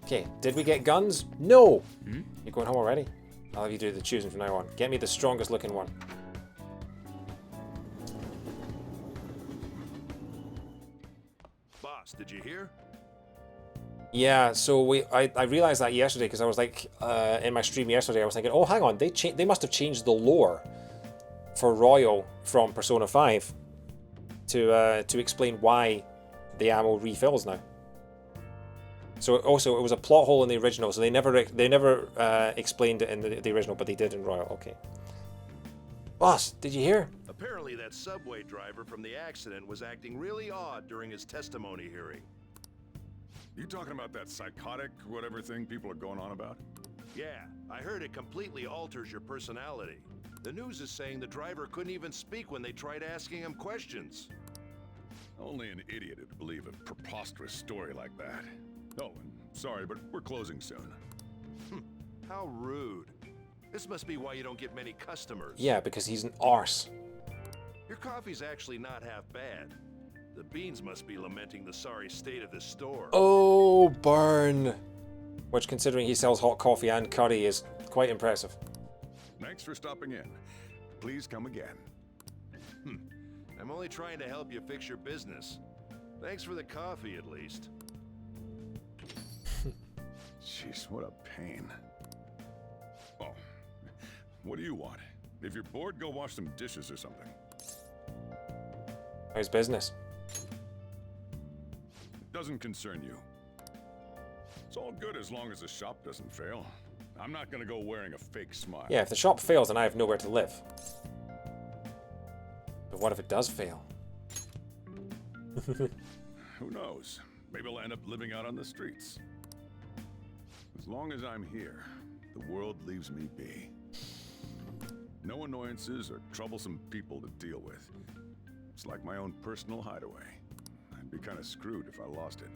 Okay, did we get guns? No! You going home already? I'll have you do the choosing from now on. Get me the strongest looking one. Boss, did you hear? Yeah, so I realized that yesterday because I was like, in my stream yesterday, I was thinking, oh, hang on, they must have changed the lore for Royal from Persona 5 to explain why the ammo refills now. So also, it was a plot hole in the original, so they never explained it in the original, but they did in Royal. Okay. Boss, did you hear? Apparently that subway driver from the accident was acting really odd during his testimony hearing. You talking about that psychotic whatever thing people are going on about? Yeah, I heard it completely alters your personality. The news is saying the driver couldn't even speak when they tried asking him questions. Only an idiot would believe a preposterous story like that. Oh, and sorry, but we're closing soon. How rude. This must be why you don't get many customers. Yeah, because he's an arse. Your coffee's actually not half bad. The beans must be lamenting the sorry state of this store. Oh, burn. Which, considering he sells hot coffee and curry, is quite impressive. Thanks for stopping in. Please come again. I'm only trying to help you fix your business. Thanks for the coffee, at least. Jeez, what a pain. Oh, what do you want? If you're bored, go wash some dishes or something. How's business? It doesn't concern you. It's all good as long as the shop doesn't fail. I'm not gonna go wearing a fake smile. Yeah, if the shop fails, then I have nowhere to live. But what if it does fail? Who knows? Maybe I'll end up living out on the streets. As long as I'm here, the world leaves me be. No annoyances or troublesome people to deal with. It's like my own personal hideaway. I'd be kind of screwed if I lost it.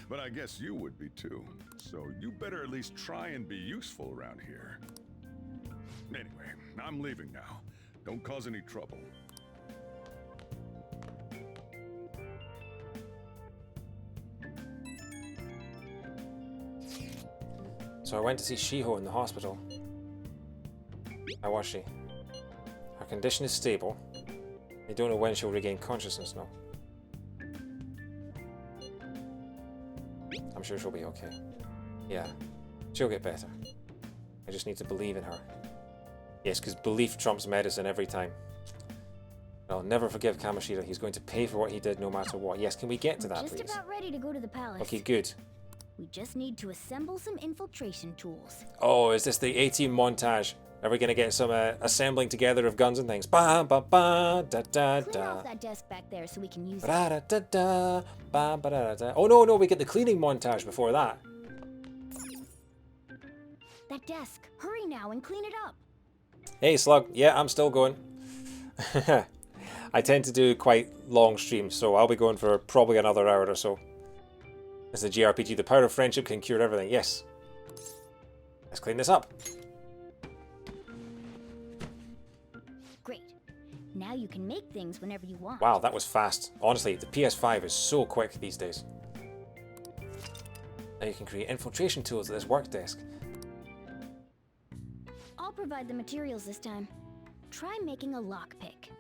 But I guess you would be too. So you better at least try and be useful around here. Anyway, I'm leaving now. Don't cause any trouble. So I went to see Shiho in the hospital. How was she? Her condition is stable. They don't know when she'll regain consciousness, no. I'm sure she'll be okay. Yeah, she'll get better. I just need to believe in her. Yes, because belief trumps medicine every time. I'll never forgive Kamoshida. He's going to pay for what he did no matter what. Yes, can we get to that, please? Just about ready to go to the palace. Okay, good. We just need to assemble some infiltration tools. Oh, is this the A-Team montage? Are we going to get some assembling together of guns and things? Ba ba ba da da da. Clear off that desk back there so we can use it. Da da da ba ba da da. Oh no, we get the cleaning montage before that. That desk. Hurry now and clean it up. Hey Slug, yeah, I'm still going. I tend to do quite long streams, so I'll be going for probably another hour or so. It's the JRPG, the power of friendship can cure everything. Yes. Let's clean this up. Great. Now you can make things whenever you want. Wow, that was fast. Honestly, the PS5 is so quick these days. Now you can create infiltration tools at this work desk. I'll provide the materials this time. Try making a lockpick.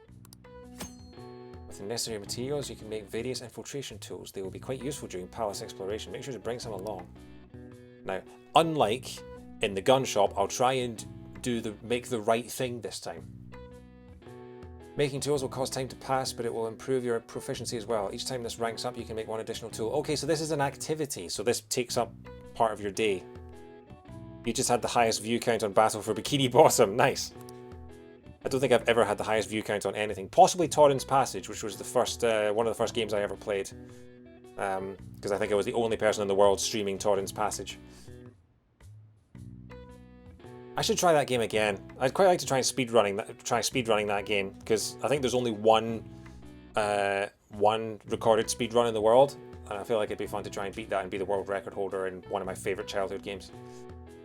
With the necessary materials, you can make various infiltration tools. They will be quite useful during palace exploration. Make sure to bring some along. Now, unlike in the gun shop, I'll try and make the right thing this time. Making tools will cause time to pass, but it will improve your proficiency as well. Each time this ranks up, you can make one additional tool. Okay, so this is an activity, so this takes up part of your day. You just had the highest view count on Battle for Bikini Bottom. Nice. I don't think I've ever had the highest view count on anything. Possibly Torrens Passage, which was the first one of the first games I ever played. Because I think I was the only person in the world streaming Torrens Passage. I should try that game again. I'd quite like to try speedrunning that game, because I think there's only one recorded speedrun in the world, and I feel like it'd be fun to try and beat that and be the world record holder in one of my favourite childhood games.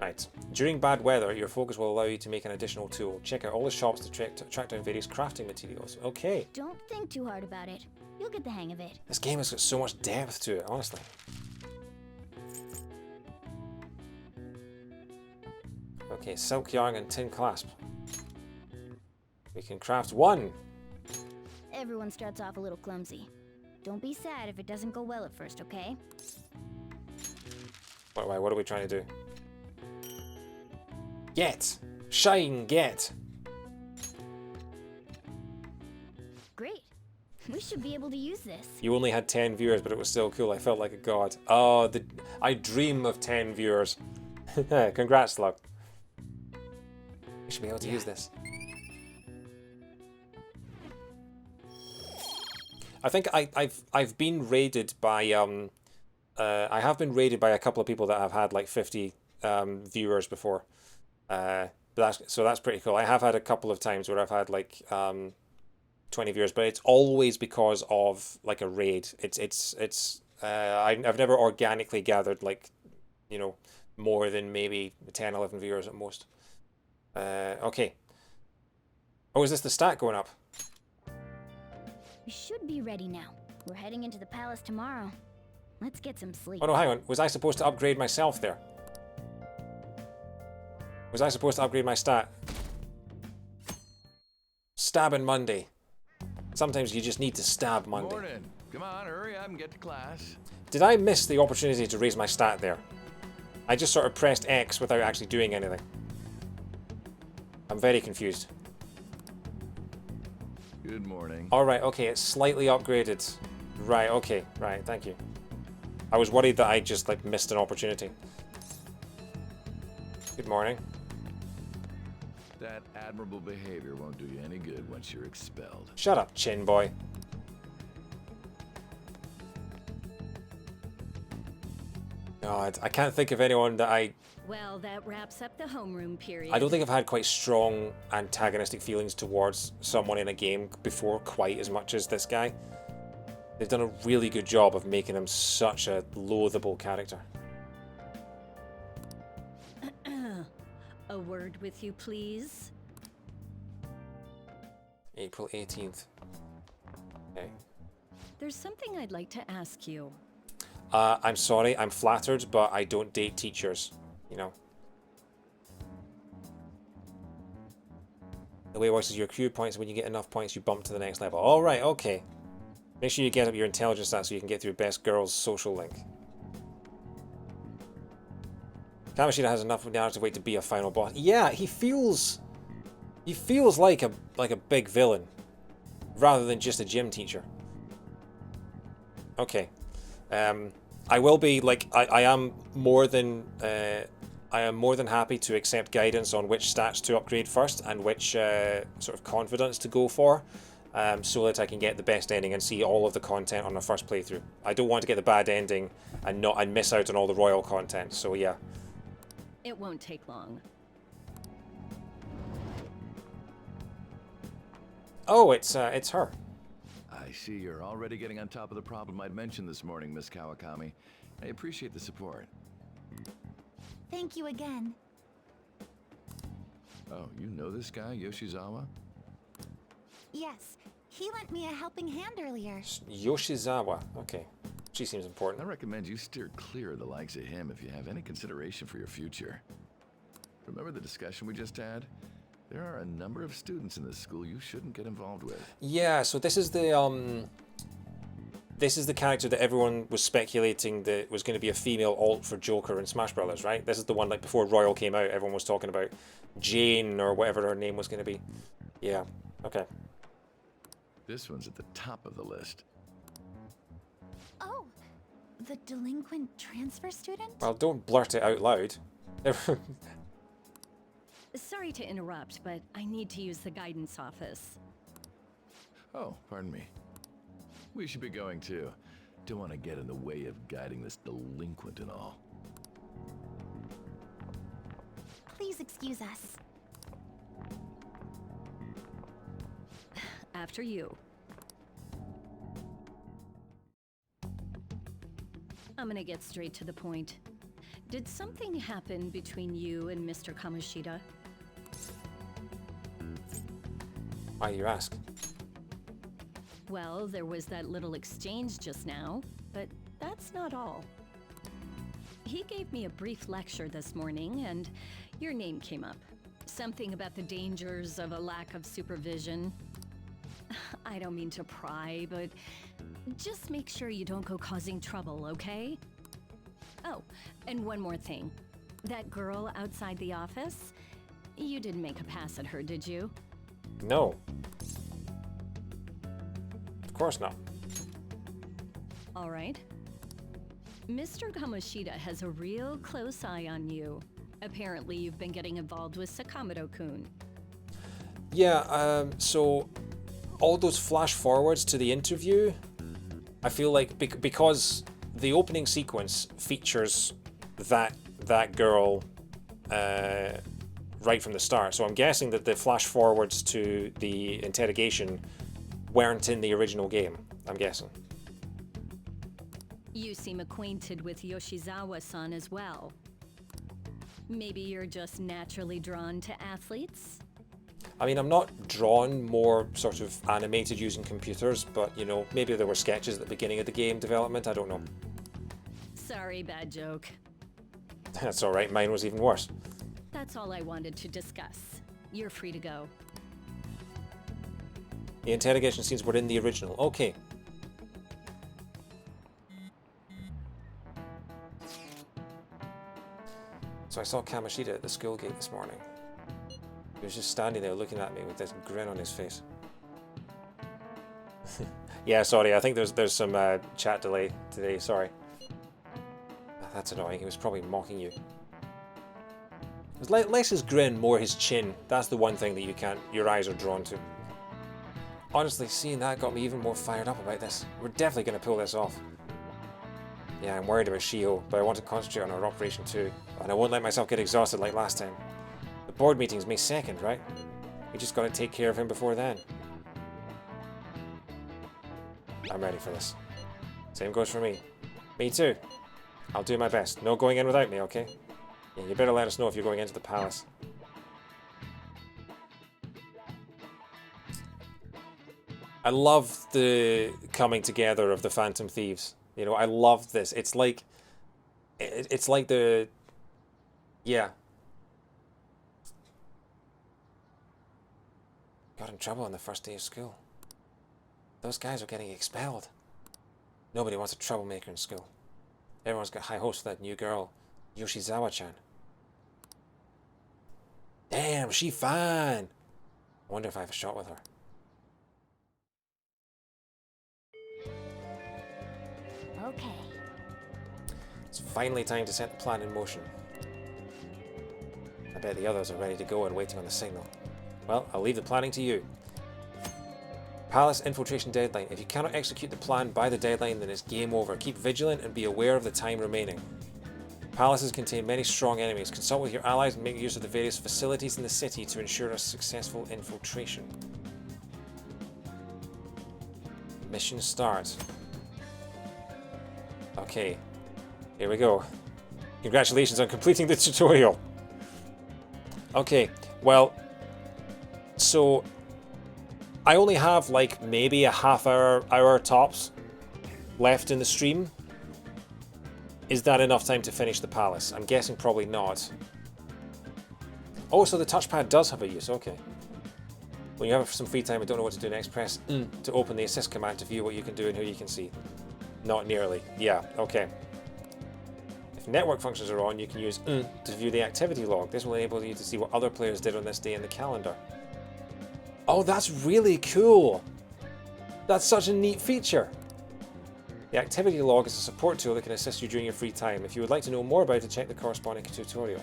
Right. During bad weather, your focus will allow you to make an additional tool. Check out all the shops to track down various crafting materials. Okay. Don't think too hard about it. You'll get the hang of it. This game has got so much depth to it, honestly. Okay, silk yarn and tin clasp. We can craft one. Everyone starts off a little clumsy. Don't be sad if it doesn't go well at first, okay? What are we trying to do? Get! Shine, get! Great. We should be able to use this. You only had 10 viewers, but it was still cool. I felt like a god. Oh, I dream of 10 viewers. Congrats, Slug. We should be able to use this. I think I've been raided by I have been raided by a couple of people that have had like 50 viewers before. But that's pretty cool. I have had a couple of times where I've had like 20 viewers, but it's always because of like a raid. I've never organically gathered like, you know, more than maybe 10, 11 viewers at most. Okay. Oh, is this the stat going up? We should be ready now. We're heading into the palace tomorrow. Let's get some sleep. Oh no, hang on. Was I supposed to upgrade myself there? Was I supposed to upgrade my stat? Stabbing Monday. Sometimes you just need to stab Monday. Morning. Come on, hurry up and get to class. Did I miss the opportunity to raise my stat there? I just sort of pressed X without actually doing anything. I'm very confused. Good morning. Alright, okay, it's slightly upgraded. Right, okay, right, thank you. I was worried that I just like missed an opportunity. Good morning. That admirable behavior won't do you any good once you're expelled. Shut up, chin boy. God, I can't think of anyone that Well, that wraps up the homeroom period. I don't think I've had quite strong antagonistic feelings towards someone in a game before quite as much as this guy. They've done a really good job of making him such a loathable character. A word with you, please. April 18th. Okay. There's something I'd like to ask you. I'm sorry, I'm flattered, but I don't date teachers, you know. The way it works is your accrued points, when you get enough points, you bump to the next level. Alright, okay. Make sure you get up your intelligence stats so you can get through Best Girls social link. Kamoshida has enough narrative weight to be a final boss. Yeah, he feels like a big villain rather than just a gym teacher. Okay. I will be like I am more than happy to accept guidance on which stats to upgrade first and which sort of confidence to go for, so that I can get the best ending and see all of the content on the first playthrough. I don't want to get the bad ending and miss out on all the royal content. So yeah. It won't take long. Oh, it's her. I see you're already getting on top of the problem I'd mentioned this morning, Miss Kawakami. I appreciate the support. Thank you again. Oh, you know this guy, Yoshizawa? Yes, he lent me a helping hand earlier. Yoshizawa. Okay. She seems important. I recommend you steer clear of the likes of him if you have any consideration for your future. Remember the discussion we just had? There are a number of students in this school you shouldn't get involved with. Yeah, so this is the character that everyone was speculating that was going to be a female alt for Joker in Smash Brothers, right? This is the one like before Royal came out, everyone was talking about Jane or whatever her name was going to be. Yeah. Okay. This one's at the top of the list. Oh, the delinquent transfer student? Well, don't blurt it out loud. Sorry to interrupt, but I need to use the guidance office. Oh, pardon me. We should be going too. Don't want to get in the way of guiding this delinquent and all. Please excuse us. After you. I'm gonna get straight to the point. Did something happen between you and Mr. Kamoshida? Why you ask? Well, there was that little exchange just now, but that's not all. He gave me a brief lecture this morning, and your name came up. Something about the dangers of a lack of supervision. I don't mean to pry, but just make sure you don't go causing trouble, okay? Oh, and one more thing. That girl outside the office, you didn't make a pass at her, did you? No. Of course not. All right. Mr. Kamoshida has a real close eye on you. Apparently, you've been getting involved with Sakamoto-kun. Yeah, so all those flash forwards to the interview, I feel like because the opening sequence features that girl right from the start, so I'm guessing that the flash forwards to the interrogation weren't in the original game, I'm guessing. You seem acquainted with Yoshizawa-san as well. Maybe you're just naturally drawn to athletes? I mean, I'm not drawn more sort of animated using computers, but, you know, maybe there were sketches at the beginning of the game development, I don't know. Sorry, bad joke. That's alright, mine was even worse. That's all I wanted to discuss. You're free to go. The interrogation scenes were in the original. Okay. So I saw Kamoshida at the school gate this morning. He was just standing there looking at me with this grin on his face. Yeah, sorry, I think there's some chat delay today, sorry. That's annoying, he was probably mocking you. It's less his grin, more his chin. That's the one thing that your eyes are drawn to. Honestly, seeing that got me even more fired up about this. We're definitely going to pull this off. Yeah, I'm worried about Shiho, but I want to concentrate on our operation too. And I won't let myself get exhausted like last time. The board meeting's May 2nd, right? We just gotta take care of him before then. I'm ready for this. Same goes for me. Me too. I'll do my best. No going in without me, okay? Yeah, you better let us know if you're going into the palace. I love the coming together of the Phantom Thieves. You know, I love this. It's like the... Yeah. Got in trouble on the first day of school. Those guys are getting expelled. Nobody wants a troublemaker in school. Everyone's got high hopes for that new girl, Yoshizawa-chan. Damn, she fine. I wonder if I have a shot with her. Okay. It's finally time to set the plan in motion. I bet the others are ready to go and waiting on the signal. Well, I'll leave the planning to you. Palace infiltration deadline. If you cannot execute the plan by the deadline, then it's game over. Keep vigilant and be aware of the time remaining. Palaces contain many strong enemies. Consult with your allies and make use of the various facilities in the city to ensure a successful infiltration. Mission start. Okay, here we go. Congratulations on completing the tutorial. Okay, well, so I only have like maybe a half hour tops left in the stream. Is that enough time to finish the palace? I'm guessing probably not. Oh, so the touchpad does have a use, okay. When you have some free time and don't know what to do next, press to open the assist command to view what you can do and who you can see. Not nearly. Yeah, okay. If network functions are on, you can use to view the activity log. This will enable you to see what other players did on this day in the calendar. Oh, that's really cool! That's such a neat feature! The activity log is a support tool that can assist you during your free time. If you would like to know more about it, check the corresponding tutorial.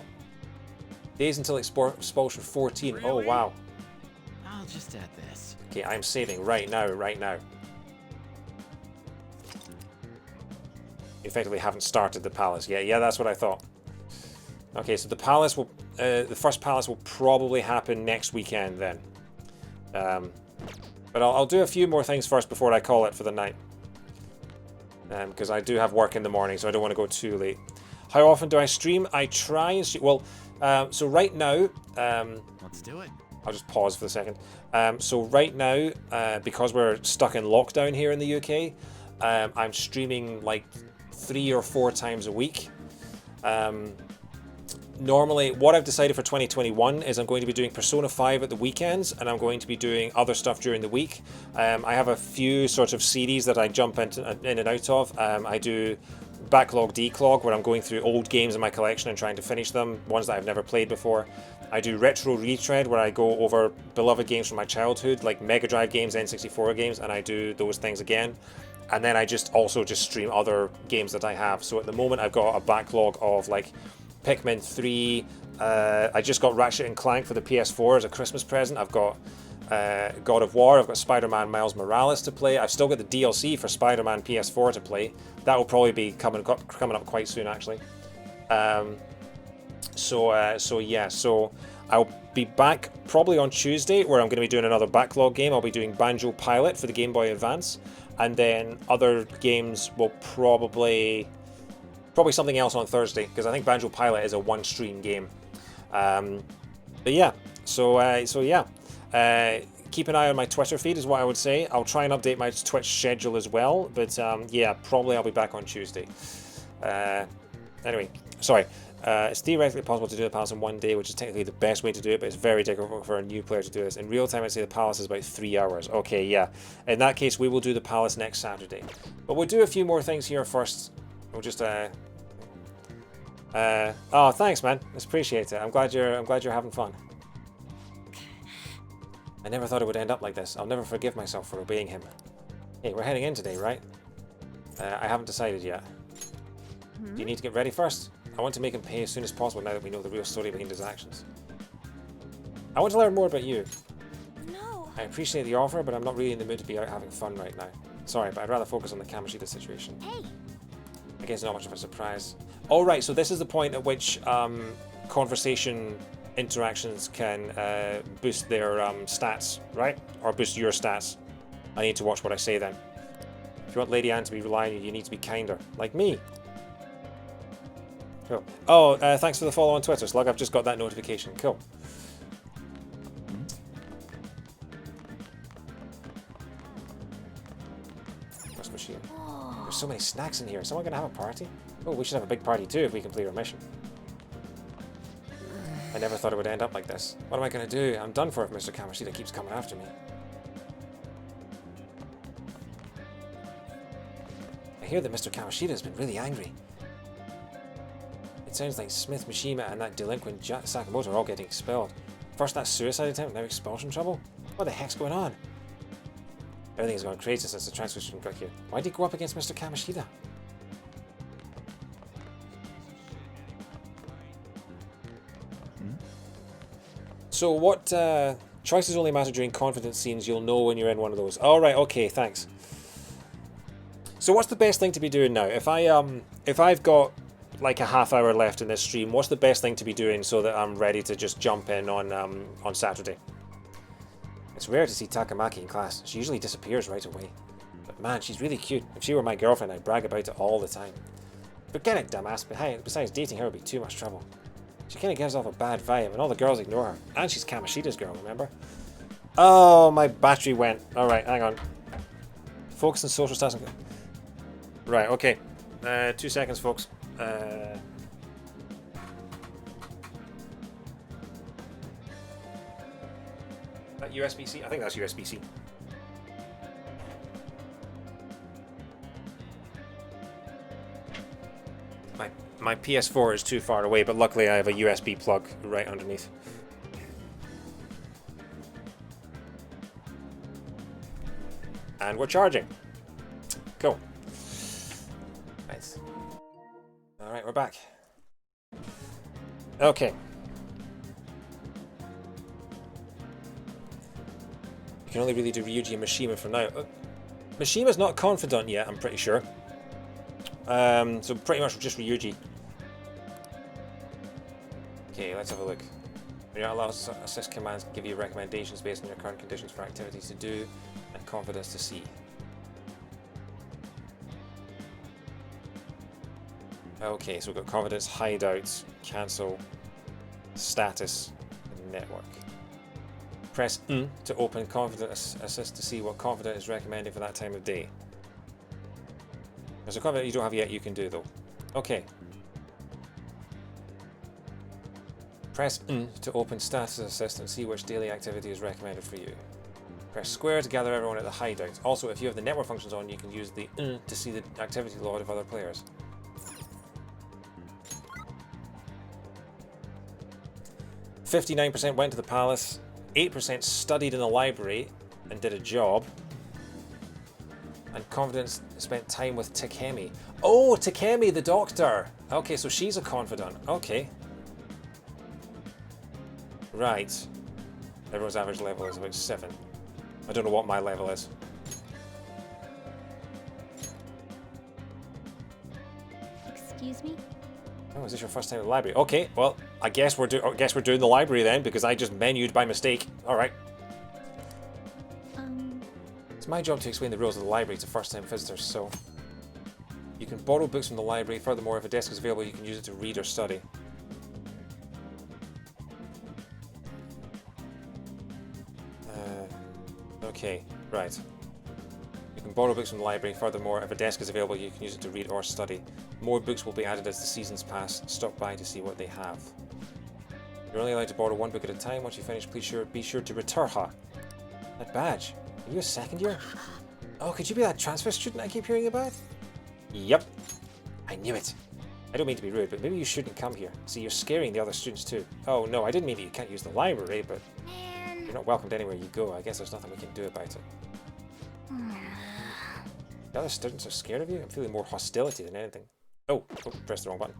Days until expulsion 14. Oh, wow. I'll just add this. Okay, I'm saving right now, right now. You effectively haven't started the palace yet. Yeah, that's what I thought. Okay, so the palace will... the first palace will probably happen next weekend then. But I'll do a few more things first before I call it for the night. Because I do have work in the morning, so I don't want to go too late. How often do I stream? I try and stream... Well, so right now... Let's do it. I'll just pause for a second. So right now, because we're stuck in lockdown here in the UK, I'm streaming like 3 or 4 times a week. Normally, what I've decided for 2021 is I'm going to be doing Persona 5 at the weekends, and I'm going to be doing other stuff during the week. I have a few sort of series that I jump in and out of. I do Backlog Declog, where I'm going through old games in my collection and trying to finish them, ones that I've never played before. I do Retro Retread, where I go over beloved games from my childhood, like Mega Drive games, N64 games, and I do those things again. And then I also just stream other games that I have. So at the moment, I've got a backlog of like Pikmin 3. I just got Ratchet & Clank for the PS4 as a Christmas present. I've got God of War. I've got Spider-Man Miles Morales to play. I've still got the DLC for Spider-Man PS4 to play. That will probably be coming up quite soon, actually. So yeah, so I'll be back probably on Tuesday, where I'm going to be doing another backlog game. I'll be doing Banjo Pilot for the Game Boy Advance, and then other games will probably something else on Thursday, because I think Banjo Pilot is a one-stream game. But yeah, so yeah, keep an eye on my Twitter feed is what I would say. I'll try and update my Twitch schedule as well, but yeah, probably I'll be back on Tuesday. Anyway, sorry. It's theoretically possible to do the palace in one day, which is technically the best way to do it, but it's very difficult for a new player to do this. In real time, I'd say the palace is about 3 hours. Okay, yeah. In that case, we will do the palace next Saturday. But we'll do a few more things here first. We'll just oh, thanks, man. I appreciate it. I'm glad you're having fun. I never thought it would end up like this. I'll never forgive myself for obeying him. Hey, we're heading in today, right? I haven't decided yet. Do you need to get ready first? I want to make him pay as soon as possible now that we know the real story behind his actions. I want to learn more about you. No. I appreciate the offer, but I'm not really in the mood to be out having fun right now. Sorry, but I'd rather focus on the Kamoshida situation. Hey. I guess not much of a surprise. All right, so this is the point at which conversation interactions can boost their stats, right? Or boost your stats. I need to watch what I say then. If you want Lady Anne to be relying on you, you need to be kinder. Like me. Cool. Oh, thanks for the follow on Twitter, Slug. I've just got that notification. Cool. Trust machine. There's so many snacks in here. Is someone going to have a party? Oh, we should have a big party too if we complete our mission. I never thought it would end up like this. What am I going to do? I'm done for if Mr. Kamoshida keeps coming after me. I hear that Mr. Kamoshida has been really angry. It sounds like Smith, Mishima, and that delinquent Sakamoto are all getting expelled. First that suicide attempt, now expulsion trouble? What the heck's going on? Everything's gone crazy since the transfer got here. Why'd he go up against Mr. Kamoshida? So what choices only matter during confidence scenes? You'll know when you're in one of those. Alright, okay, thanks. So what's the best thing to be doing now? If I've got like a half hour left in this stream, what's the best thing to be doing so that I'm ready to just jump in on Saturday? It's rare to see Takamaki in class. She usually disappears right away. But man, she's really cute. If she were my girlfriend, I'd brag about it all the time. Forget it, dumbass. Besides, dating her would be too much trouble. She kind of gives off a bad vibe, and all the girls ignore her. And she's Kamoshida's girl, remember? Oh, my battery went. Alright, hang on. Focus on social stats. Right, okay. 2 seconds, folks. That USB-C? I think that's USB-C. My PS4 is too far away, but luckily I have a USB plug right underneath. And we're charging. Cool. Nice. Alright, we're back. Okay. can only really do Ryuji and Mishima for now. Mishima's not a confidant yet, I'm pretty sure. So pretty much just Ryuji. Okay, let's have a look. When you're allowed assist commands give you recommendations based on your current conditions for activities to do and confidence to see. Okay, so we've got confidence, hideouts, cancel, status, and network. Press N to open confident assist to see what confident is recommending for that time of day. There's a confident you don't have yet you can do though. Okay. Press N to open status assist and see which daily activity is recommended for you. Press square to gather everyone at the hideout. Also, if you have the network functions on, you can use the N to see the activity log of other players. 59% went to the palace, 8% studied in the library and did a job, and confidence spent time with Takemi. Oh, Takemi the doctor! Okay, so she's a confidant. Okay. Right. Everyone's average level is about 7. I don't know what my level is. Excuse me? Oh, is this your first time in the library? Okay, well, I guess we're doing the library then, because I just menued by mistake. All right. It's my job to explain the rules of the library to first-time visitors. So, you can borrow books from the library. Furthermore, if a desk is available, you can use it to read or study. Okay, right. You can borrow books from the library. Furthermore, if a desk is available, you can use it to read or study. More books will be added as the seasons pass. Stop by to see what they have. You're only allowed to borrow 1 book at a time. Once you finish, be sure to return her. That badge. Are you a second year? Oh, could you be that transfer student I keep hearing about? Yep. I knew it. I don't mean to be rude, but maybe you shouldn't come here. See, you're scaring the other students too. Oh no, I didn't mean that you can't use the library, but you're not welcomed anywhere you go. I guess there's nothing we can do about it. The other students are scared of you? I'm feeling more hostility than anything. Oh, pressed the wrong button.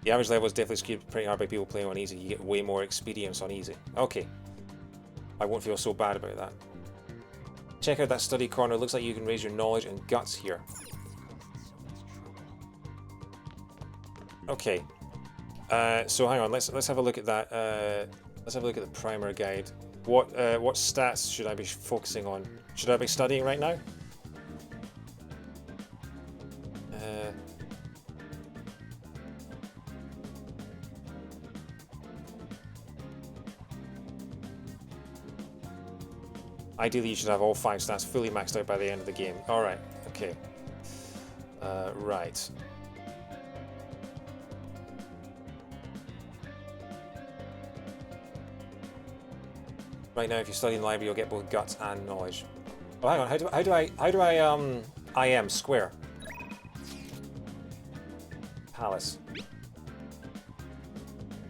The average level is definitely skewed pretty hard by people playing on easy. You get way more experience on easy. Okay. I won't feel so bad about that. Check out that study corner. Looks like you can raise your knowledge and guts here. Okay. So hang on. Let's have a look at that. Let's have a look at the primer guide. What stats should I be focusing on? Should I be studying right now? Ideally, you should have all 5 stats fully maxed out by the end of the game. Alright, okay. Right. Right now, if you study in the library, you'll get both guts and knowledge. Oh, hang on. How do I IM square? Palace.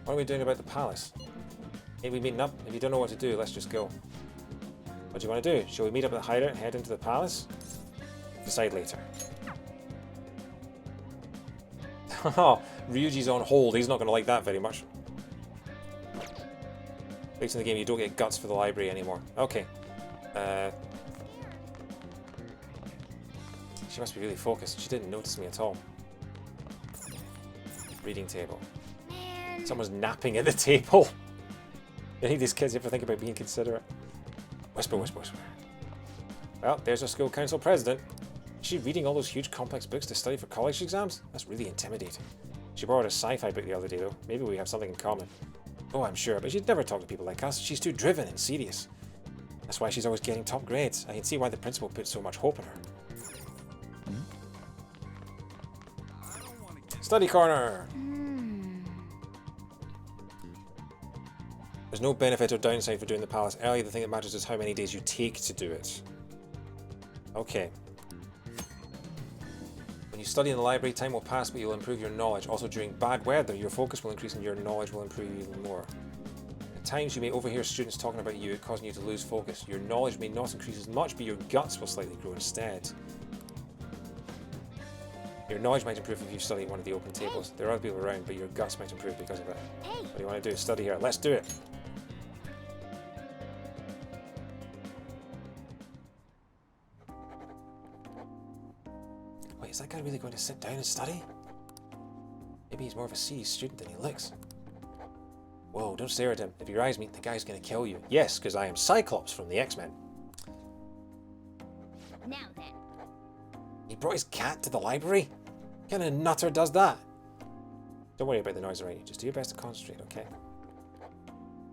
What are we doing about the palace? Hey, we meeting up? If you don't know what to do, let's just go. What do you want to do? Shall we meet up at the hideout and head into the palace? Decide later. Oh, Ryuji's on hold. He's not going to like that very much. Later in the game, you don't get guts for the library anymore. Okay. She must be really focused. She didn't notice me at all. Reading table. Someone's napping at the table. I think these kids ever think about being considerate. Whisper, whisper, whisper. Well, there's our school council president. Is she reading all those huge complex books to study for college exams? That's really intimidating. She borrowed a sci-fi book the other day though. Maybe we have something in common. Oh, I'm sure, but she'd never talk to people like us. She's too driven and serious. That's why she's always getting top grades. I can see why the principal put so much hope in her. Study corner! There's no benefit or downside for doing the palace early. The thing that matters is how many days you take to do it. Okay. When you study in the library, time will pass, but you'll improve your knowledge. Also, during bad weather, your focus will increase and your knowledge will improve even more. At times, you may overhear students talking about you, causing you to lose focus. Your knowledge may not increase as much, but your guts will slightly grow instead. Your knowledge might improve if you study at one of the open tables. There are other people around, but your guts might improve because of it. What do you want to do? Study here. Let's do it. Wait, is that guy really going to sit down and study? Maybe he's more of a serious student than he looks. Whoa, don't stare at him. If your eyes meet, the guy's going to kill you. Yes, because I am Cyclops from the X-Men. Now then. He brought his cat to the library? What kind of nutter does that? Don't worry about the noise around you. Just do your best to concentrate, okay?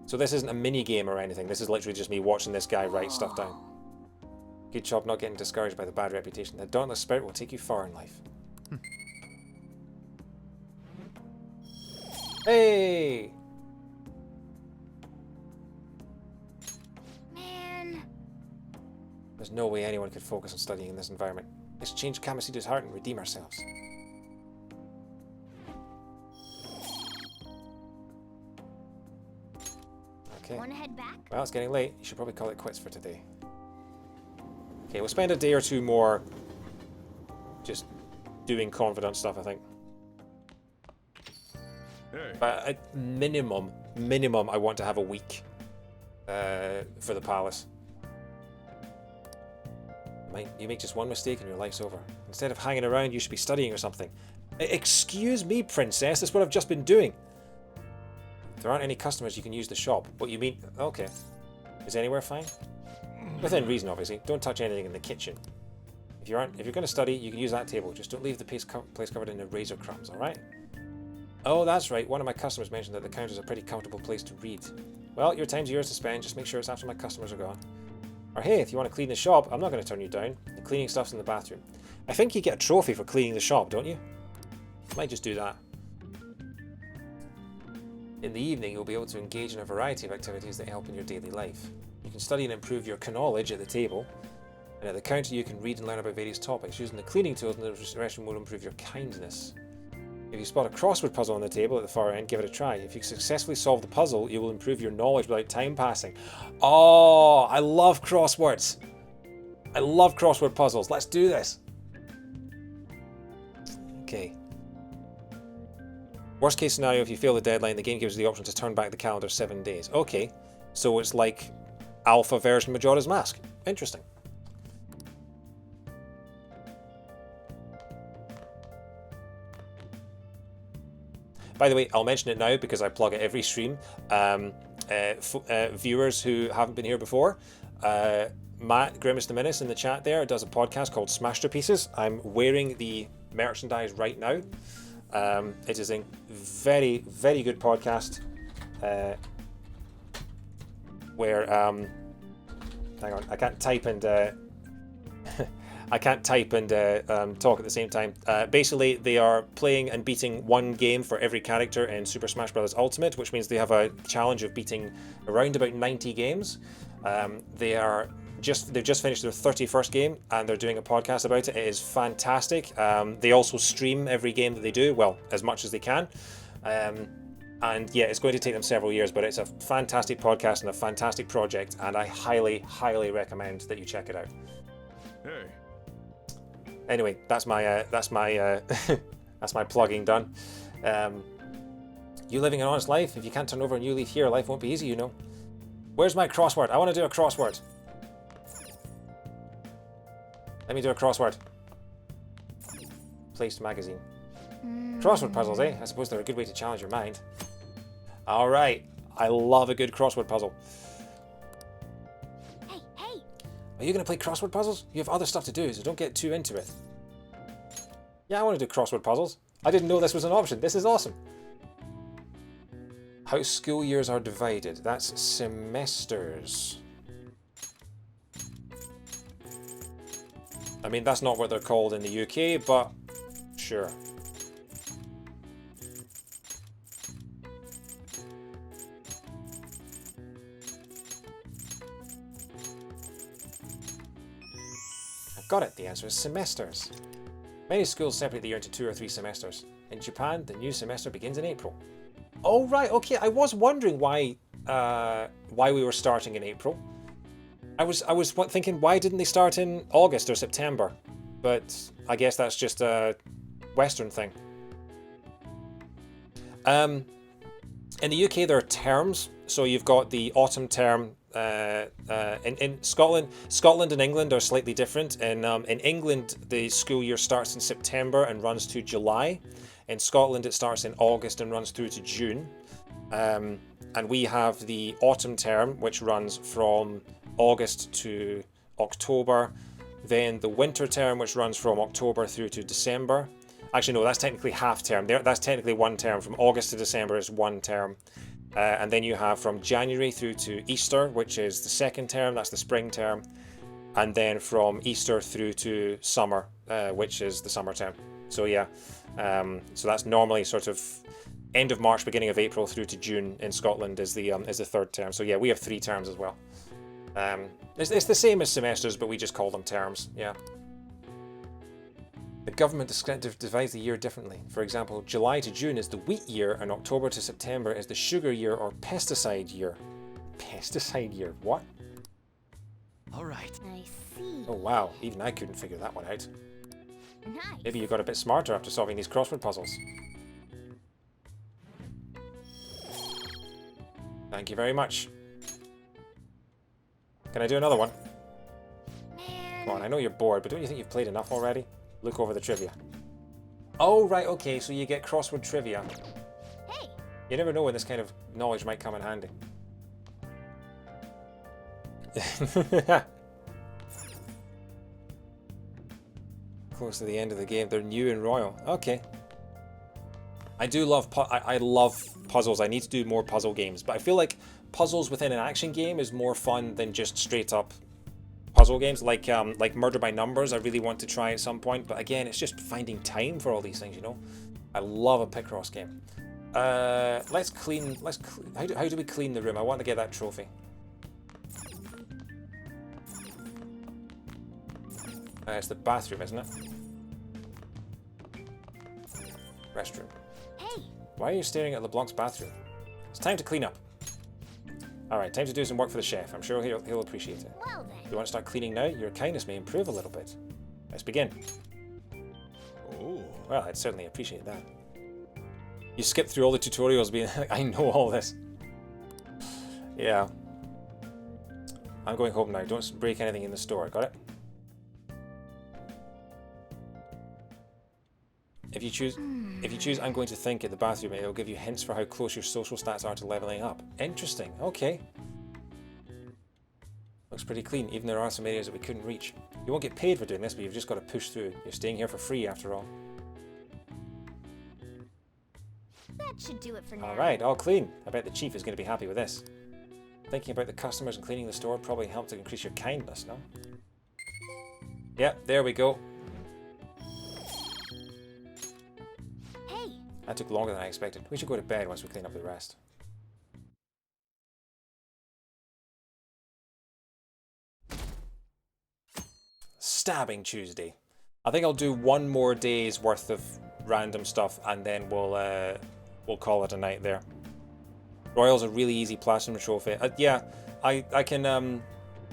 So this isn't a mini game or anything. This is literally just me watching this guy write stuff down. Good job not getting discouraged by the bad reputation. The dauntless spirit will take you far in life. Hey! Man. There's no way anyone could focus on studying in this environment. Let's change Kamasuda's heart and redeem ourselves. Okay. Wanna head back? Well, it's getting late. You should probably call it quits for today. Okay, we'll spend a day or two more just doing confident stuff, I think. Hey. But at minimum, I want to have a week for the palace. You make just one mistake and your life's over. Instead of hanging around, you should be studying or something. Excuse me, princess, that's what I've just been doing. If there aren't any customers, you can use the shop. What you mean? Okay. Is anywhere fine? Within reason, obviously. Don't touch anything in the kitchen. If you're going to study, you can use that table. Just don't leave the place covered in razor crumbs, alright? Oh, that's right. One of my customers mentioned that the counter's a pretty comfortable place to read. Well, your time's yours to spend. Just make sure it's after my customers are gone. Or hey, if you want to clean the shop, I'm not going to turn you down. The cleaning stuff's in the bathroom. I think you get a trophy for cleaning the shop, don't you? Might just do that. In the evening, you'll be able to engage in a variety of activities that help in your daily life. You can study and improve your knowledge at the table, and at the counter you can read and learn about various topics. Using the cleaning tools in the restroom will improve your kindness. If you spot a crossword puzzle on the table at the far end, give it a try. If you successfully solve the puzzle, you will improve your knowledge without time passing. Oh, I love crosswords. I love crossword puzzles. Let's do this. Okay. Worst case scenario, if you fail the deadline, the game gives you the option to turn back the calendar 7 days. Okay, so it's like alpha version Majora's Mask. Interesting. By the way, I'll mention it now because I plug it every stream. Viewers who haven't been here before, Matt Grimace the Menace in the chat there does a podcast called Smasterpieces. I'm wearing the merchandise right now. It is a very, very good podcast where hang on, I can't type and talk at the same time. Basically, they are playing and beating one game for every character in Super Smash Bros. Ultimate, which means they have a challenge of beating around about 90 games. They've just finished their 31st game and they're doing a podcast about it. It is fantastic. They also stream every game that they do, well, as much as they can. And yeah, it's going to take them several years, but it's a fantastic podcast and a fantastic project, and I highly, highly recommend that you check it out. Hey. Anyway, that's my that's my plugging done. You living an honest life? If you can't turn over a new leaf here, life won't be easy, you know. Where's my crossword? I want to do a crossword. Let me do a crossword. Placed magazine. Crossword puzzles, eh? I suppose they're a good way to challenge your mind. Alright. I love a good crossword puzzle. Hey, hey! Are you going to play crossword puzzles? You have other stuff to do, so don't get too into it. Yeah, I want to do crossword puzzles. I didn't know this was an option. This is awesome. How school years are divided. That's semesters. I mean, that's not what they're called in the UK, but sure. I've got it. The answer is semesters. Many schools separate the year into 2 or 3 semesters. In Japan, the new semester begins in April. Oh, right. Okay, I was wondering why we were starting in April. I was thinking, why didn't they start in August or September? But I guess that's just well, Western thing. In the UK, there are terms. So you've got the autumn term. In Scotland and England are slightly different. In England, the school year starts in September and runs to July. In Scotland, it starts in August and runs through to June. And we have the autumn term, which runs from August to October. Then the winter term, which runs from October through to December. Actually, no, that's technically half term. That's technically one term. From August to December is one term. And then you have from January through to Easter, which is the second term. That's the spring term. And then from Easter through to summer, which is the summer term. So yeah, so that's normally sort of end of March, beginning of April through to June in Scotland is the third term. So yeah, we have 3 terms as well. It's the same as semesters, but we just call them terms. Yeah. The government divides the year differently. For example, July to June is the wheat year, and October to September is the sugar year or pesticide year. Pesticide year? What? All right. I see. Oh wow, even I couldn't figure that one out. Nice. Maybe you got a bit smarter after solving these crossword puzzles. Thank you very much. Can I do another one? Man. Come on, I know you're bored, but don't you think you've played enough already? Look over the trivia. Oh, right, okay, so you get crossword trivia. Hey! You never know when this kind of knowledge might come in handy. Close to the end of the game. They're new and royal. Okay. I do love I love puzzles. I need to do more puzzle games, but I feel like puzzles within an action game is more fun than just straight up puzzle games like Murder by Numbers. I really want to try at some point, but again, it's just finding time for all these things, you know. I love a Picross game. Let's clean. How do we clean the room? I want to get that trophy. It's the bathroom, isn't it? Restroom. Hey. Why are you staring at LeBlanc's bathroom? It's time to clean up. Alright, time to do some work for the chef. I'm sure he'll appreciate it. Well then. You want to start cleaning now? Your kindness may improve a little bit. Let's begin. Oh. Well, I'd certainly appreciate that. You skipped through all the tutorials being like, I know all this. Yeah. I'm going home now. Don't break anything in the store. Got it? If you choose I'm going to think at the bathroom, it'll give you hints for how close your social stats are to leveling up. Interesting. Okay. Looks pretty clean, even there are some areas that we couldn't reach. You won't get paid for doing this, but you've just got to push through. You're staying here for free after all. That should do it for now. Alright, all clean. I bet the chief is going to be happy with this. Thinking about the customers and cleaning the store probably helped to increase your kindness, no? Yep, there we go. Hey. That took longer than I expected. We should go to bed once we clean up the rest. Stabbing Tuesday. I think I'll do one more day's worth of random stuff and then we'll call it a night there. Royal's a really easy platinum trophy. Yeah, I can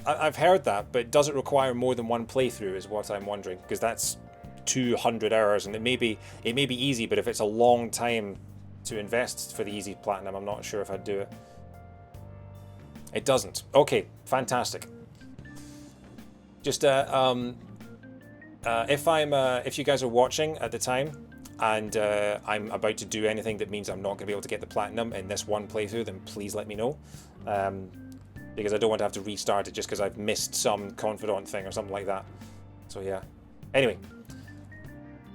I've heard that, but does it require more than one playthrough is what I'm wondering, because that's 200 hours and it may be easy, but if it's a long time to invest for the easy platinum, I'm not sure if I'd do it. It doesn't. Okay, fantastic. Just if you guys are watching at the time and I'm about to do anything that means I'm not going to be able to get the platinum in this one playthrough, then please let me know. Because I don't want to have to restart it just because I've missed some confidant thing or something like that. So yeah. Anyway.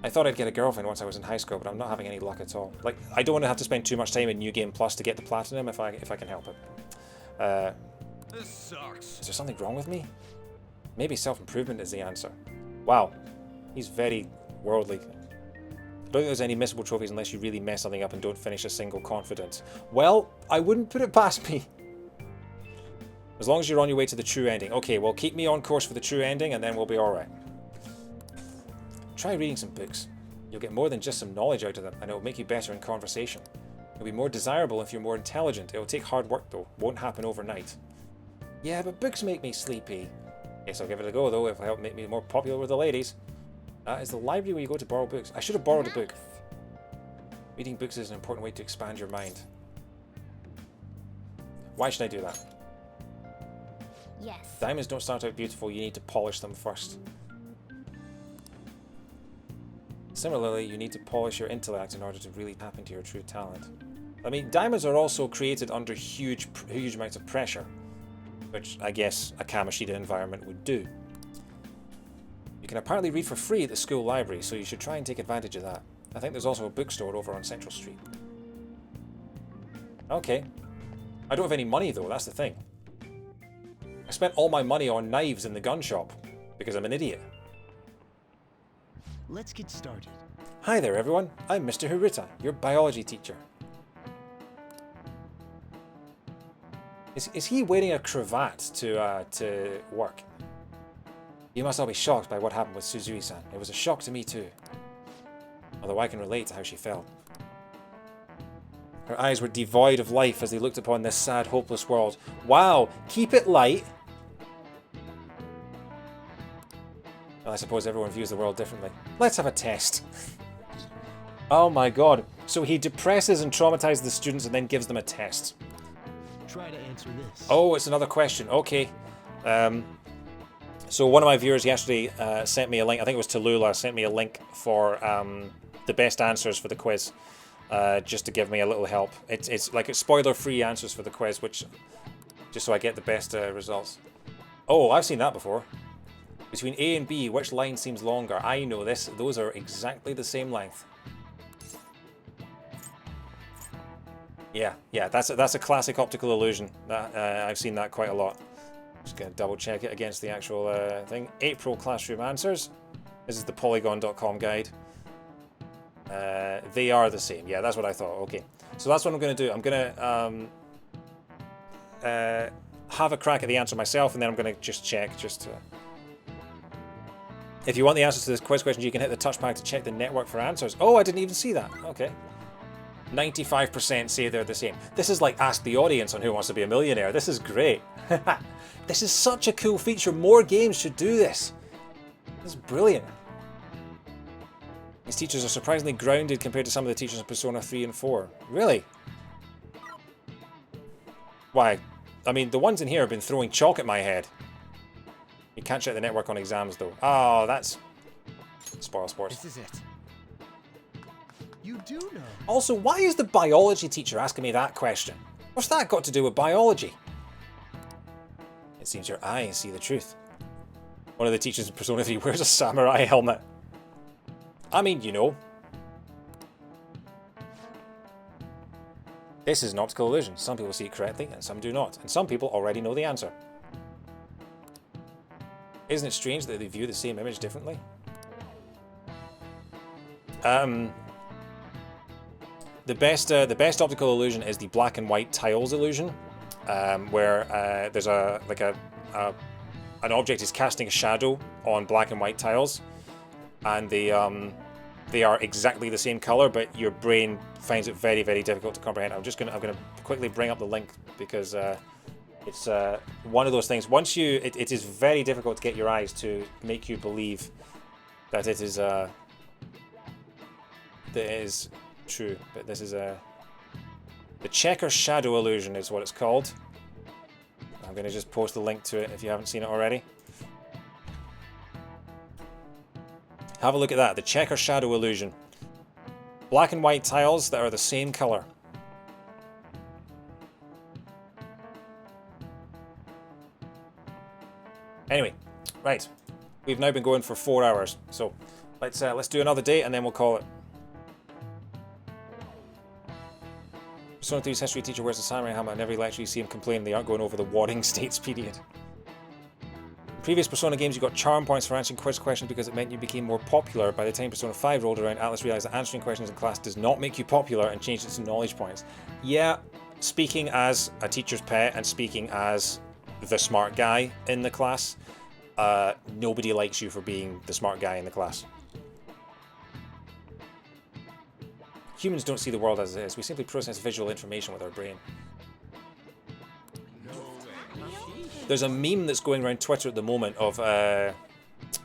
I thought I'd get a girlfriend once I was in high school, but I'm not having any luck at all. Like, I don't want to have to spend too much time in New Game Plus to get the platinum if I can help it. This sucks. Is there something wrong with me? Maybe self-improvement is the answer. Wow. He's very worldly. I don't think there's any missable trophies unless you really mess something up and don't finish a single confidence. Well, I wouldn't put it past me. As long as you're on your way to the true ending. Okay, well, keep me on course for the true ending and then we'll be alright. Try reading some books. You'll get more than just some knowledge out of them, and it will make you better in conversation. You'll be more desirable if you're more intelligent. It will take hard work though. Won't happen overnight. Yeah, but books make me sleepy. Guess I'll give it a go though, if it'll help make me more popular with the ladies. Is the library where you go to borrow books. I should have borrowed a book. Reading books is an important way to expand your mind. Why should I do that? Yes. Diamonds don't start out beautiful, you need to polish them first. Similarly, you need to polish your intellect in order to really tap into your true talent. I mean, diamonds are also created under huge amounts of pressure, which I guess a Kamoshida environment would do. You can apparently read for free at the school library, so you should try and take advantage of that. I think there's also a bookstore over on Central Street. Okay. I don't have any money though, that's the thing. I spent all my money on knives in the gun shop, because I'm an idiot. Let's get started. Hi there everyone, I'm Mr. Haruta, your biology teacher. Is he wearing a cravat to work? You must all be shocked by what happened with Suzui-san. It was a shock to me too. Although I can relate to how she felt. Her eyes were devoid of life as they looked upon this sad, hopeless world. Wow, keep it light. Well, I suppose everyone views the world differently. Let's have a test. Oh my god. So he depresses and traumatizes the students and then gives them a test. Try to answer this. Oh, it's another question. Okay. So one of my viewers yesterday sent me a link. I think it was Tallulah. Sent me a link for the best answers for the quiz. Just to give me a little help. It's like spoiler-free answers for the quiz, which just so I get the best results. Oh, I've seen that before. Between A and B, which line seems longer? I know this. Those are exactly the same length. Yeah, that's a classic optical illusion. That I've seen that quite a lot. Just gonna double check it against the actual thing. April classroom answers. This is the Polygon.com guide. They are the same. Yeah, that's what I thought. Okay, so that's what I'm gonna do. I'm gonna have a crack at the answer myself, and then I'm gonna just check. If you want the answers to this quiz question, you can hit the touchpad to check the network for answers. Oh, I didn't even see that. Okay. 95% say they're the same. This is like Ask the Audience on Who Wants to Be a Millionaire. This is great. This is such a cool feature. More games should do this. This is brilliant. These teachers are surprisingly grounded compared to some of the teachers in Persona 3 and 4. Really? Why? I mean, the ones in here have been throwing chalk at my head. You can't check the network on exams, though. Oh, that's... Spoil sports. This is it. You do know. Also, why is the biology teacher asking me that question? What's that got to do with biology? It seems your eyes see the truth. One of the teachers in Persona 3 wears a samurai helmet. I mean, you know. This is an optical illusion. Some people see it correctly and some do not. And some people already know the answer. Isn't it strange that they view the same image differently? The best optical illusion is the black and white tiles illusion, where there's an object is casting a shadow on black and white tiles, and they are exactly the same color, but your brain finds it very, very difficult to comprehend. I'm gonna quickly bring up the link because it's one of those things. Once it is very difficult to get your eyes to make you believe that it is true, but this is the checker shadow illusion is what it's called. I'm going to just post the link to it if you haven't seen it already. Have a look at that, the checker shadow illusion. Black and white tiles that are the same color. Anyway, right. We've now been going for 4 hours, so let's do another day and then we'll call it. Persona 3's history teacher wears a samurai helmet, and every lecture you see him complain they aren't going over the warring states period. In previous Persona games you got charm points for answering quiz questions because it meant you became more popular. By the time Persona 5 rolled around, Atlas realized that answering questions in class does not make you popular and changed it to knowledge points. Yeah, speaking as a teacher's pet and speaking as the smart guy in the class, nobody likes you for being the smart guy in the class. Humans don't see the world as it is. We simply process visual information with our brain. There's a meme that's going around Twitter at the moment of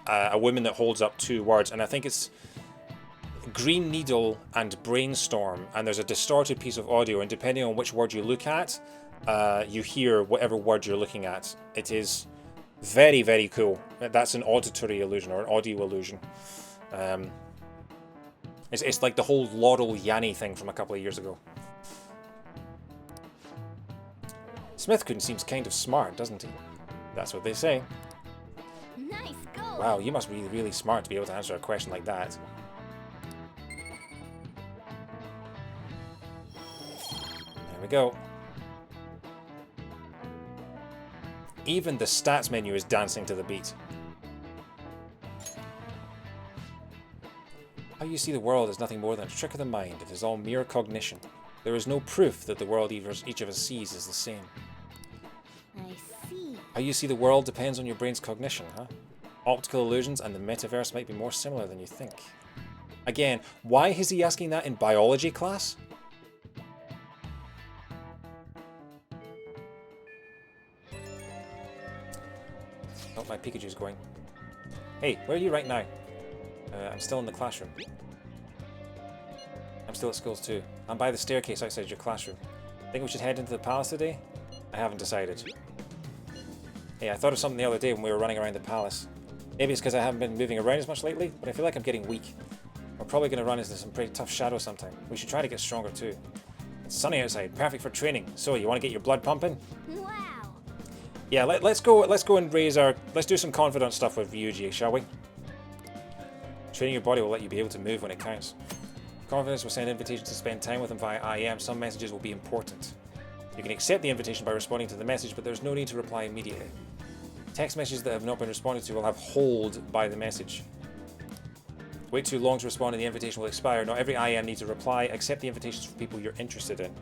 a woman that holds up 2 words, and I think it's Green Needle and Brainstorm, and there's a distorted piece of audio, and depending on which word you look at, you hear whatever word you're looking at. It is very, very cool. That's an auditory illusion, or an audio illusion. It's like the whole Laurel Yanny thing from a couple of years ago. Smithkun seems kind of smart, doesn't he? That's what they say. Nice go. Wow, you must be really smart to be able to answer a question like that. There we go. Even the stats menu is dancing to the beat. How you see the world is nothing more than a trick of the mind. It is all mere cognition. There is no proof that the world each of us sees is the same. I see. How you see the world depends on your brain's cognition, huh? Optical illusions and the metaverse might be more similar than you think. Again, why is he asking that in biology class? Oh, my Pikachu's going. Hey, where are you right now? I'm still in the classroom. I'm still at schools too. I'm by the staircase outside your classroom. Think we should head into the palace today? I haven't decided. Hey, I thought of something the other day when we were running around the palace. Maybe it's because I haven't been moving around as much lately, but I feel like I'm getting weak. We're probably going to run into some pretty tough shadows sometime. We should try to get stronger too. It's sunny outside, perfect for training. So, you want to get your blood pumping? Wow. Yeah, let's go and let's do some confident stuff with Ryuji, shall we? Training your body will let you be able to move when it counts. Confidence will send invitations to spend time with him via IM. Some messages will be important. You can accept the invitation by responding to the message, but there's no need to reply immediately. Text messages that have not been responded to will have hold by the message. Wait too long to respond and the invitation will expire. Not every IM needs a reply. Accept the invitations for people you're interested in.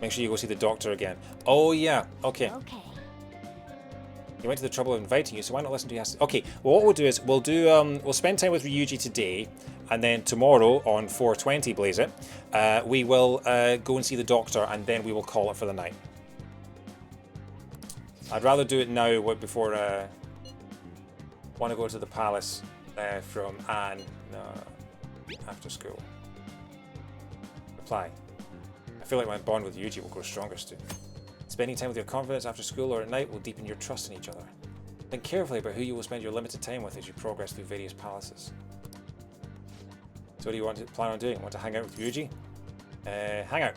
Make sure you go see the doctor again. Oh yeah, okay. Okay. He went to the trouble of inviting you, so why not listen to you? Okay, well what we'll do is we'll spend time with Ryuji today, and then tomorrow on 420 Blaze It, we will go and see the doctor, and then we will call it for the night. I'd rather do it now before want to go to the palace from Anne after school. Reply. I feel like my bond with Ryuji will grow stronger soon. Spending time with your confidence after school or at night will deepen your trust in each other. Think carefully about who you will spend your limited time with as you progress through various palaces. So what do you plan on doing? Want to hang out with Ryuji? Hang out.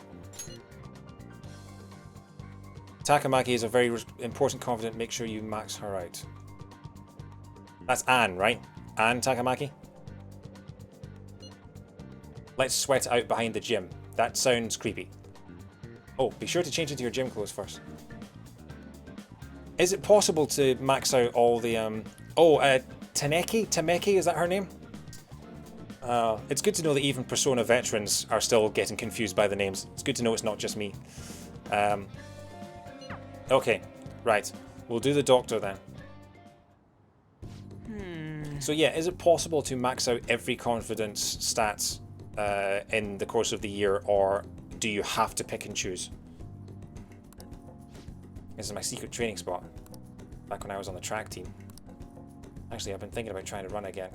Takamaki is a very important confidant. Make sure you max her out. That's Anne, right? Anne Takamaki? Let's sweat it out behind the gym. That sounds creepy. Oh, be sure to change into your gym clothes first. Is it possible to max out all the Taneki? Tameki, is that her name? It's good to know that even Persona veterans are still getting confused by the names. It's good to know it's not just me. Okay, right. We'll do the doctor then. So yeah, is it possible to max out every confidence stats in the course of the year, or do you have to pick and choose? This is my secret training spot. Back when I was on the track team. Actually, I've been thinking about trying to run again.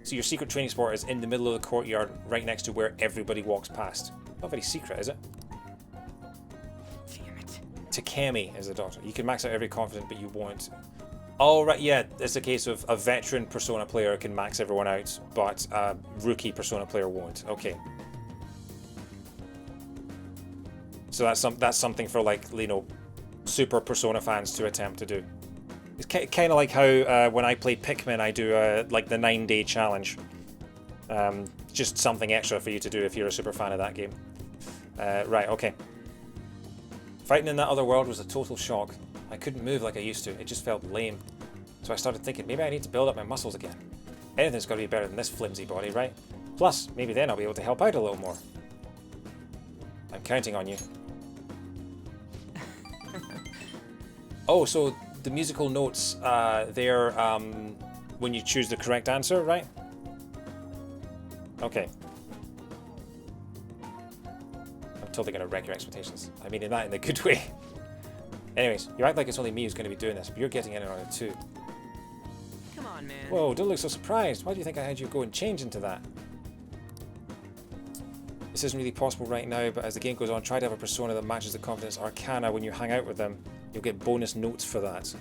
So your secret training spot is in the middle of the courtyard, right next to where everybody walks past. Not very secret, is it? Damn it. Takemi is the doctor. You can max out every confident, but you won't. Oh, right, yeah. It's a case of a veteran Persona player can max everyone out, but a rookie Persona player won't. Okay. So that's something for, like, you know, super Persona fans to attempt to do. It's kind of like how when I play Pikmin, I do like the 9-day challenge. Just something extra for you to do if you're a super fan of that game. Right, okay. Fighting in that other world was a total shock. I couldn't move like I used to. It just felt lame. So I started thinking, maybe I need to build up my muscles again. Anything's got to be better than this flimsy body, right? Plus, maybe then I'll be able to help out a little more. I'm counting on you. Oh, so the musical notes, they're when you choose the correct answer, right? Okay. I'm totally going to wreck your expectations. I mean, in the good way. Anyways, you act like it's only me who's going to be doing this, but you're getting in on it too. Come on, man. Whoa, don't look so surprised. Why do you think I had you go and change into that? This isn't really possible right now, but as the game goes on, try to have a persona that matches the confidence arcana when you hang out with them. You'll get bonus notes for that.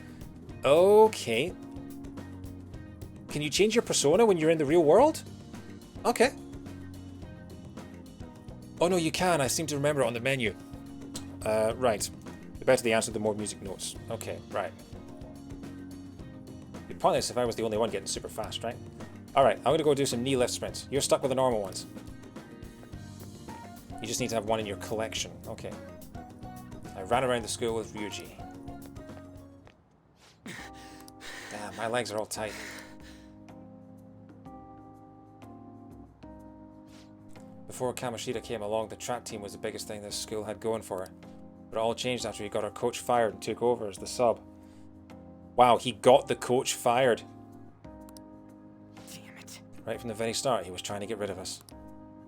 Okay. Can you change your persona when you're in the real world? Okay. Oh no, you can. I seem to remember it on the menu. Right. The better the answer, the more music notes. Okay, right. It'd be pointless if I was the only one getting super fast, right? Alright, I'm gonna go do some knee lift sprints. You're stuck with the normal ones. You just need to have one in your collection. Okay. I ran around the school with Ryuji. Damn, my legs are all tight. Before Kamoshida came along, the track team was the biggest thing this school had going for it. But it all changed after he got our coach fired and took over as the sub. Wow, he got the coach fired. Damn it. Right from the very start, he was trying to get rid of us.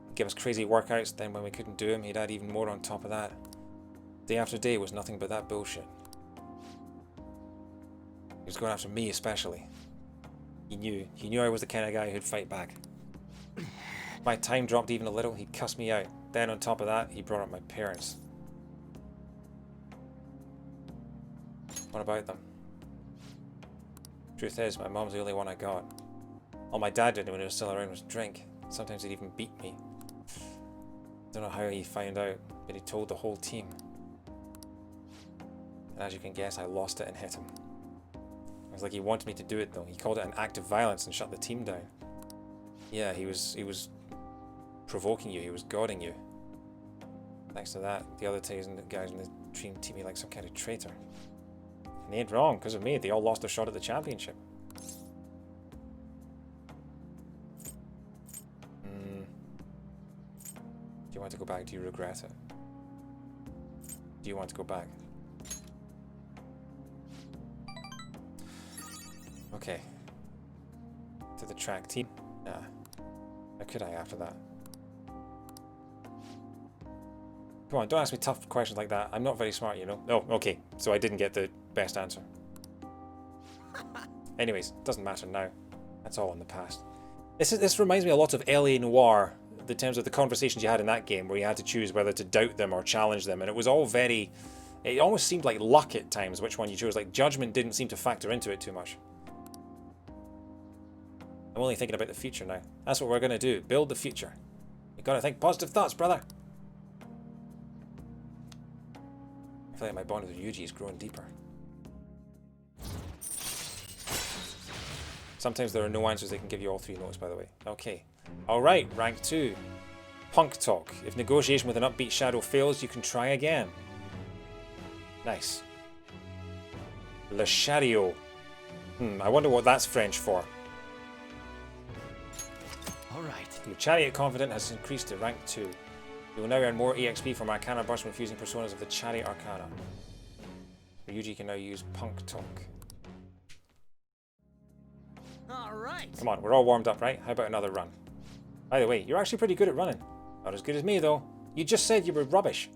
He'd give us crazy workouts, then when we couldn't do them, he'd add even more on top of that. Day after day was nothing but that bullshit. He was going after me especially. He knew I was the kind of guy who'd fight back. If my time dropped even a little, he'd cuss me out. Then on top of that, he brought up my parents. What about them? Truth is, my mom's the only one I got. All my dad did when he was still around was drink. Sometimes he'd even beat me. Don't know how he found out, but he told the whole team. And as you can guess, I lost it and hit him. It was like he wanted me to do it though. He called it an act of violence and shut the team down. Yeah, he was provoking you, he was goading you. Thanks to that, the other guys in the team treat me like some kind of traitor. And they ain't wrong, because of me, they all lost their shot at the championship. Do you want to go back? Do you regret it? Do you want to go back? Okay. To the track team? Nah. How could I after that? Come on, don't ask me tough questions like that. I'm not very smart, you know. Oh, okay. So I didn't get the best answer. Anyways, doesn't matter now. That's all in the past. This reminds me a lot of L.A. Noire, the terms of the conversations you had in that game, where you had to choose whether to doubt them or challenge them, and it was all very... It almost seemed like luck at times, which one you chose. Like, judgment didn't seem to factor into it too much. I'm only thinking about the future now. That's what we're going to do. Build the future. You got to think positive thoughts, brother. I feel like my bond with Ryuji is growing deeper. Sometimes there are no answers they can give you all 3 notes, by the way. Okay. Alright, rank 2. Punk talk. If negotiation with an upbeat shadow fails, you can try again. Nice. Le Chariot. I wonder what that's French for. Alright. Your Chariot Confident has increased to rank 2. You will now earn more EXP from Arcana Burst when fusing personas of the Chariot Arcana. Ryuji can now use Punk Talk. Alright. Come on, we're all warmed up, right? How about another run? By the way, you're actually pretty good at running. Not as good as me, though. You just said you were rubbish.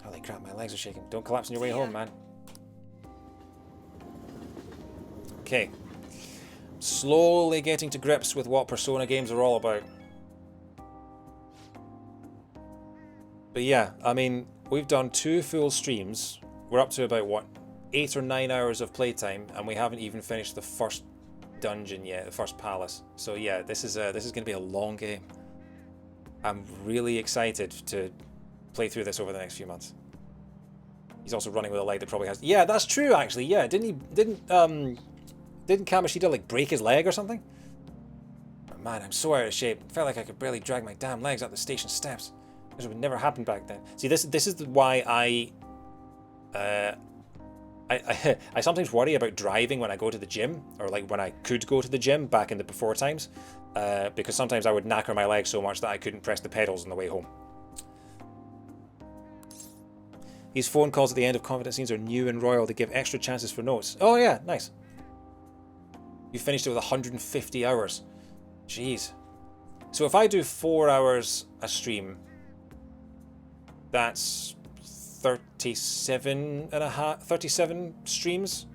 Holy crap, my legs are shaking. Don't collapse on your way home, man. Okay. Slowly getting to grips with what Persona games are all about. But yeah, I mean, we've done 2 full streams. We're up to about, what, 8 or 9 hours of playtime, and we haven't even finished the first dungeon yet, the first palace. So yeah, this is going to be a long game. I'm really excited to play through this over the next few months. He's also running with a leg that probably has... Yeah, that's true, actually. Yeah, didn't Kamoshida, like, break his leg or something? Oh, man, I'm so out of shape. Felt like I could barely drag my damn legs up the station steps. This would never happen back then. See, this is why I sometimes worry about driving when I go to the gym, or like when I could go to the gym back in the before times, because sometimes I would knacker my legs so much that I couldn't press the pedals on the way home. These phone calls at the end of confidence scenes are new and royal. They give extra chances for notes. Oh yeah, nice. You finished it with 150 hours. Jeez. So if I do 4 hours a stream, that's 37 streams,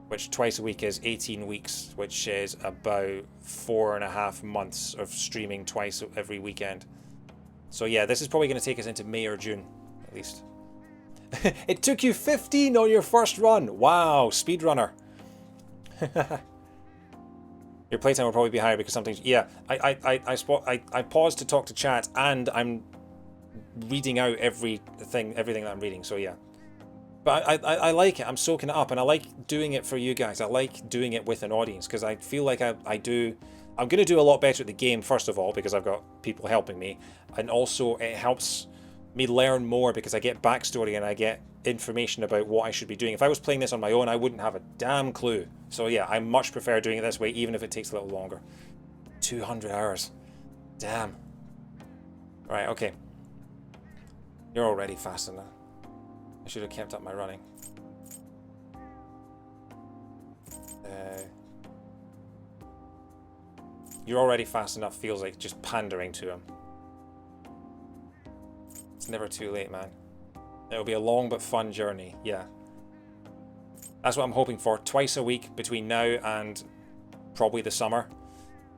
which twice a week is 18 weeks, which is about 4.5 months of streaming twice every weekend. So yeah, this is probably going to take us into May or June, at least. It took you 15 on your first run. Wow, speedrunner. Your playtime will probably be higher because something's... Yeah, I paused to talk to chat, and I'm reading out everything that I'm reading, so yeah. But I like it. I'm soaking it up, and I like doing it for you guys. I like doing it with an audience, because I feel like I'm going to do a lot better at the game, first of all, because I've got people helping me, and also it helps me learn more because I get backstory and I get information about what I should be doing. If I was playing this on my own, I wouldn't have a damn clue. So yeah, I much prefer doing it this way, even if it takes a little longer. 200 hours. Damn. Right, okay. You're already fast enough. I should have kept up my running. You're already fast enough feels like just pandering to him. It's never too late, man. It'll be a long but fun journey, yeah. That's what I'm hoping for. Twice a week between now and probably the summer.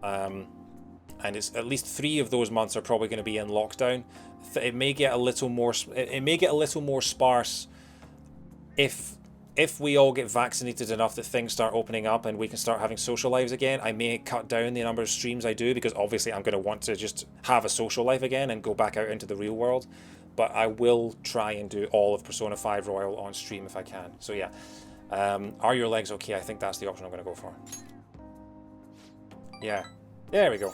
And it's at least 3 of those months are probably going to be in lockdown. It may get a little more. It may get a little more sparse if we all get vaccinated enough that things start opening up and we can start having social lives again. I may cut down the number of streams I do, because obviously I'm going to want to just have a social life again and go back out into the real world. But I will try and do all of Persona 5 Royal on stream if I can. So yeah, are your legs okay? I think that's the option I'm going to go for. Yeah, there we go.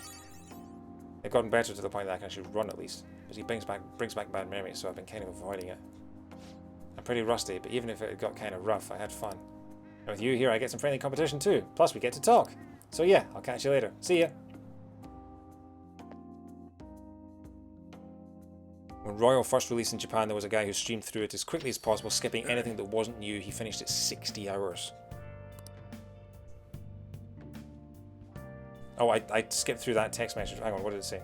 They've gotten better to the point that I can actually run at least. But he brings back bad memories, so I've been kind of avoiding it. I'm pretty rusty, but even if it got kind of rough, I had fun. And with you here, I get some friendly competition too. Plus, we get to talk. So yeah, I'll catch you later. See ya. When Royal first released in Japan, there was a guy who streamed through it as quickly as possible, skipping anything that wasn't new. He finished it 60 hours. Oh, I skipped through that text message. Hang on, what did it say?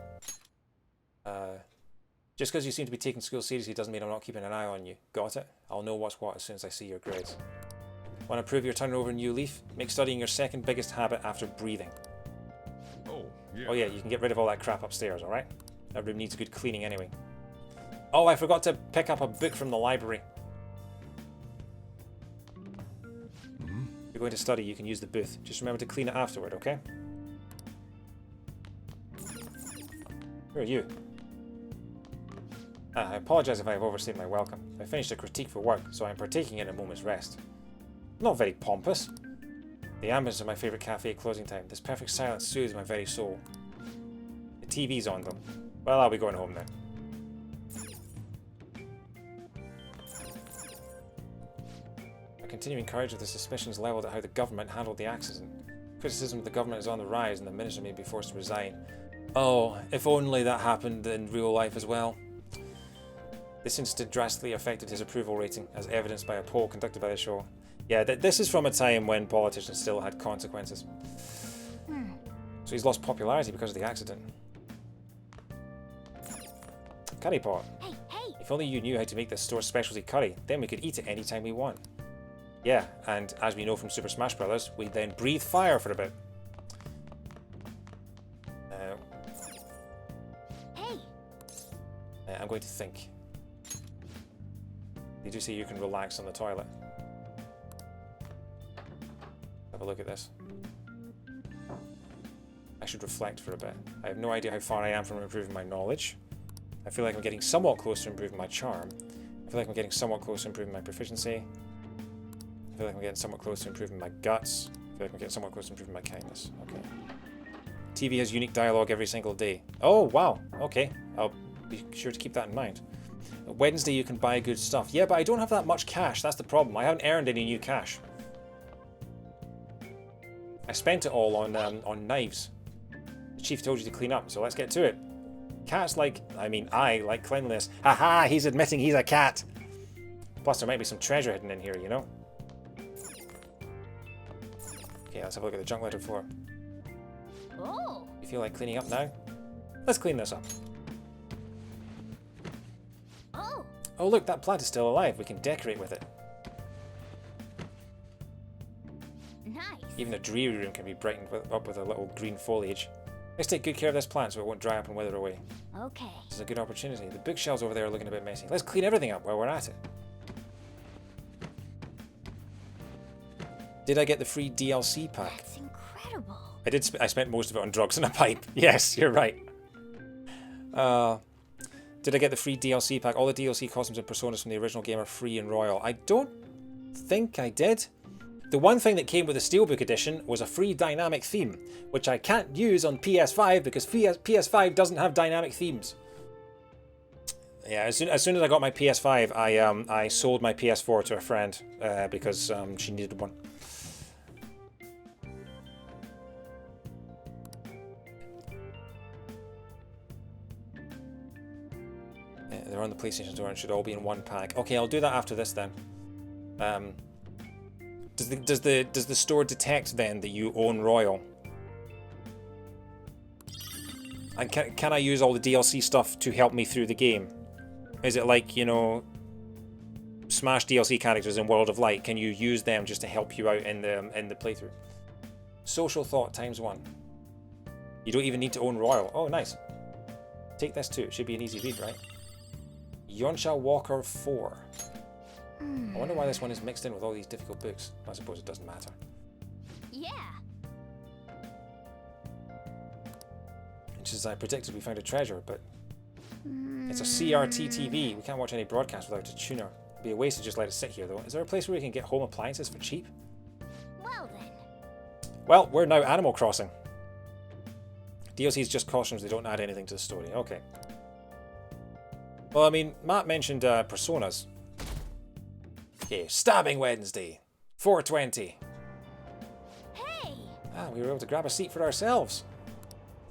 Just because you seem to be taking school seriously doesn't mean I'm not keeping an eye on you. Got it? I'll know what's what as soon as I see your grades. Want to prove you're turning over a new leaf? Make studying your second biggest habit after breathing. Oh, yeah. Oh yeah, you can get rid of all that crap upstairs, alright? That room needs a good cleaning anyway. Oh, I forgot to pick up a book from the library. If you're going to study, you can use the booth. Just remember to clean it afterward, okay? Who are you? I apologise if I have overstayed my welcome. I finished a critique for work, so I'm partaking in a moment's rest. Not very pompous. The ambience of my favourite cafe at closing time. This perfect silence soothes my very soul. The TV's on though. Well, I'll be going home now. I continue encouraged with the suspicions levelled at how the government handled the accident. Criticism of the government is on the rise and the minister may be forced to resign. Oh, if only that happened in real life as well. This incident drastically affected his approval rating, as evidenced by a poll conducted by the show. Yeah, this is from a time when politicians still had consequences. So he's lost popularity because of the accident. Curry pot. Hey, hey! If only you knew how to make this store's specialty curry, then we could eat it anytime we want. Yeah, and as we know from Super Smash Bros., we then breathe fire for a bit. Hey! I'm going to think. Did you say you can relax on the toilet? Have a look at this. I should reflect for a bit. I have no idea how far I am from improving my knowledge. I feel like I'm getting somewhat close to improving my charm. I feel like I'm getting somewhat close to improving my proficiency. I feel like I'm getting somewhat close to improving my guts. I feel like I'm getting somewhat close to improving my kindness. Okay. TV has unique dialogue every single day. Oh, wow. Okay. I'll be sure to keep that in mind. Wednesday you can buy good stuff. Yeah, but I don't have that much cash. That's the problem. I haven't earned any new cash. I spent it all on knives. The chief told you to clean up, so let's get to it. Cats like... I like cleanliness. Haha, he's admitting he's a cat. Plus, there might be some treasure hidden in here, you know? Okay, let's have a look at the junk letter floor. Oh! You feel like cleaning up now? Let's clean this up. Oh! Oh look, that plant is still alive. We can decorate with it. Nice. Even a dreary room can be brightened up with a little green foliage. Let's take good care of this plant so it won't dry up and wither away. Okay. This is a good opportunity. The bookshelves over there are looking a bit messy. Let's clean everything up while we're at it. Did I get the free DLC pack? That's incredible. I did. I spent most of it on drugs and a pipe. Yes, you're right. Did I get the free DLC pack? All the DLC costumes and personas from the original game are free and royal. I don't think I did. The one thing that came with the Steelbook edition was a free dynamic theme, which I can't use on PS5 because PS5 doesn't have dynamic themes. Yeah, as soon as I got my PS5, I sold my PS4 to a friend because she needed one. They're on the PlayStation Store and should all be in one pack. Okay, I'll do that after this then. Does the store detect then that you own Royal? And can I use all the DLC stuff to help me through the game? Is it like, you know, Smash DLC characters in World of Light? Can you use them just to help you out in the playthrough? Social Thought ×1. You don't even need to own Royal. Oh, nice. Take this too. It should be an easy read, right? Yonsha Walker 4. I wonder why this one is mixed in with all these difficult books. I suppose it doesn't matter. Yeah. And just as I predicted, we found a treasure, but it's a CRT TV. We can't watch any broadcast without a tuner. It'd be a waste to just let it sit here, though. Is there a place where we can get home appliances for cheap? Well then. Well, we're now Animal Crossing. DLC is just costumes. They don't add anything to the story. Okay. Well, I mean, Matt mentioned personas. Okay, Stabbing Wednesday, 420. Hey! Ah, we were able to grab a seat for ourselves.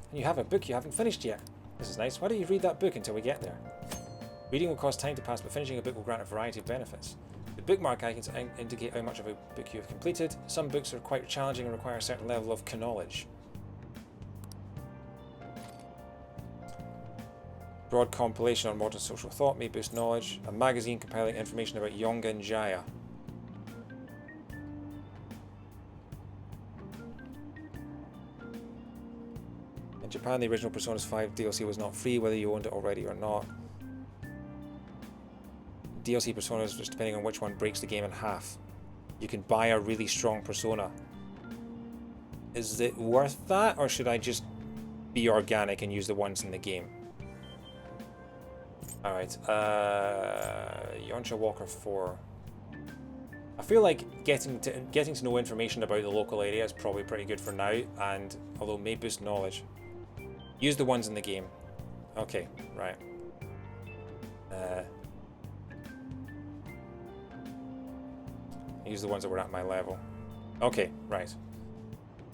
And you have a book you haven't finished yet. This is nice. Why don't you read that book until we get there? Reading will cost time to pass, but finishing a book will grant a variety of benefits. The bookmark icons indicate how much of a book you have completed. Some books are quite challenging and require a certain level of knowledge. Broad compilation on modern social thought may boost knowledge. A magazine compiling information about Yongan Jaya. In Japan, the original Persona's 5 DLC was not free, whether you owned it already or not. DLC Personas, just depending on which one, breaks the game in half. You can buy a really strong Persona. Is it worth that, or should I just be organic and use the ones in the game? Alright, Yonsha Walker 4. I feel like getting to know information about the local area is probably pretty good for now, and although may boost knowledge. Use the ones in the game. Okay, right. Use the ones that were at my level. Okay, right.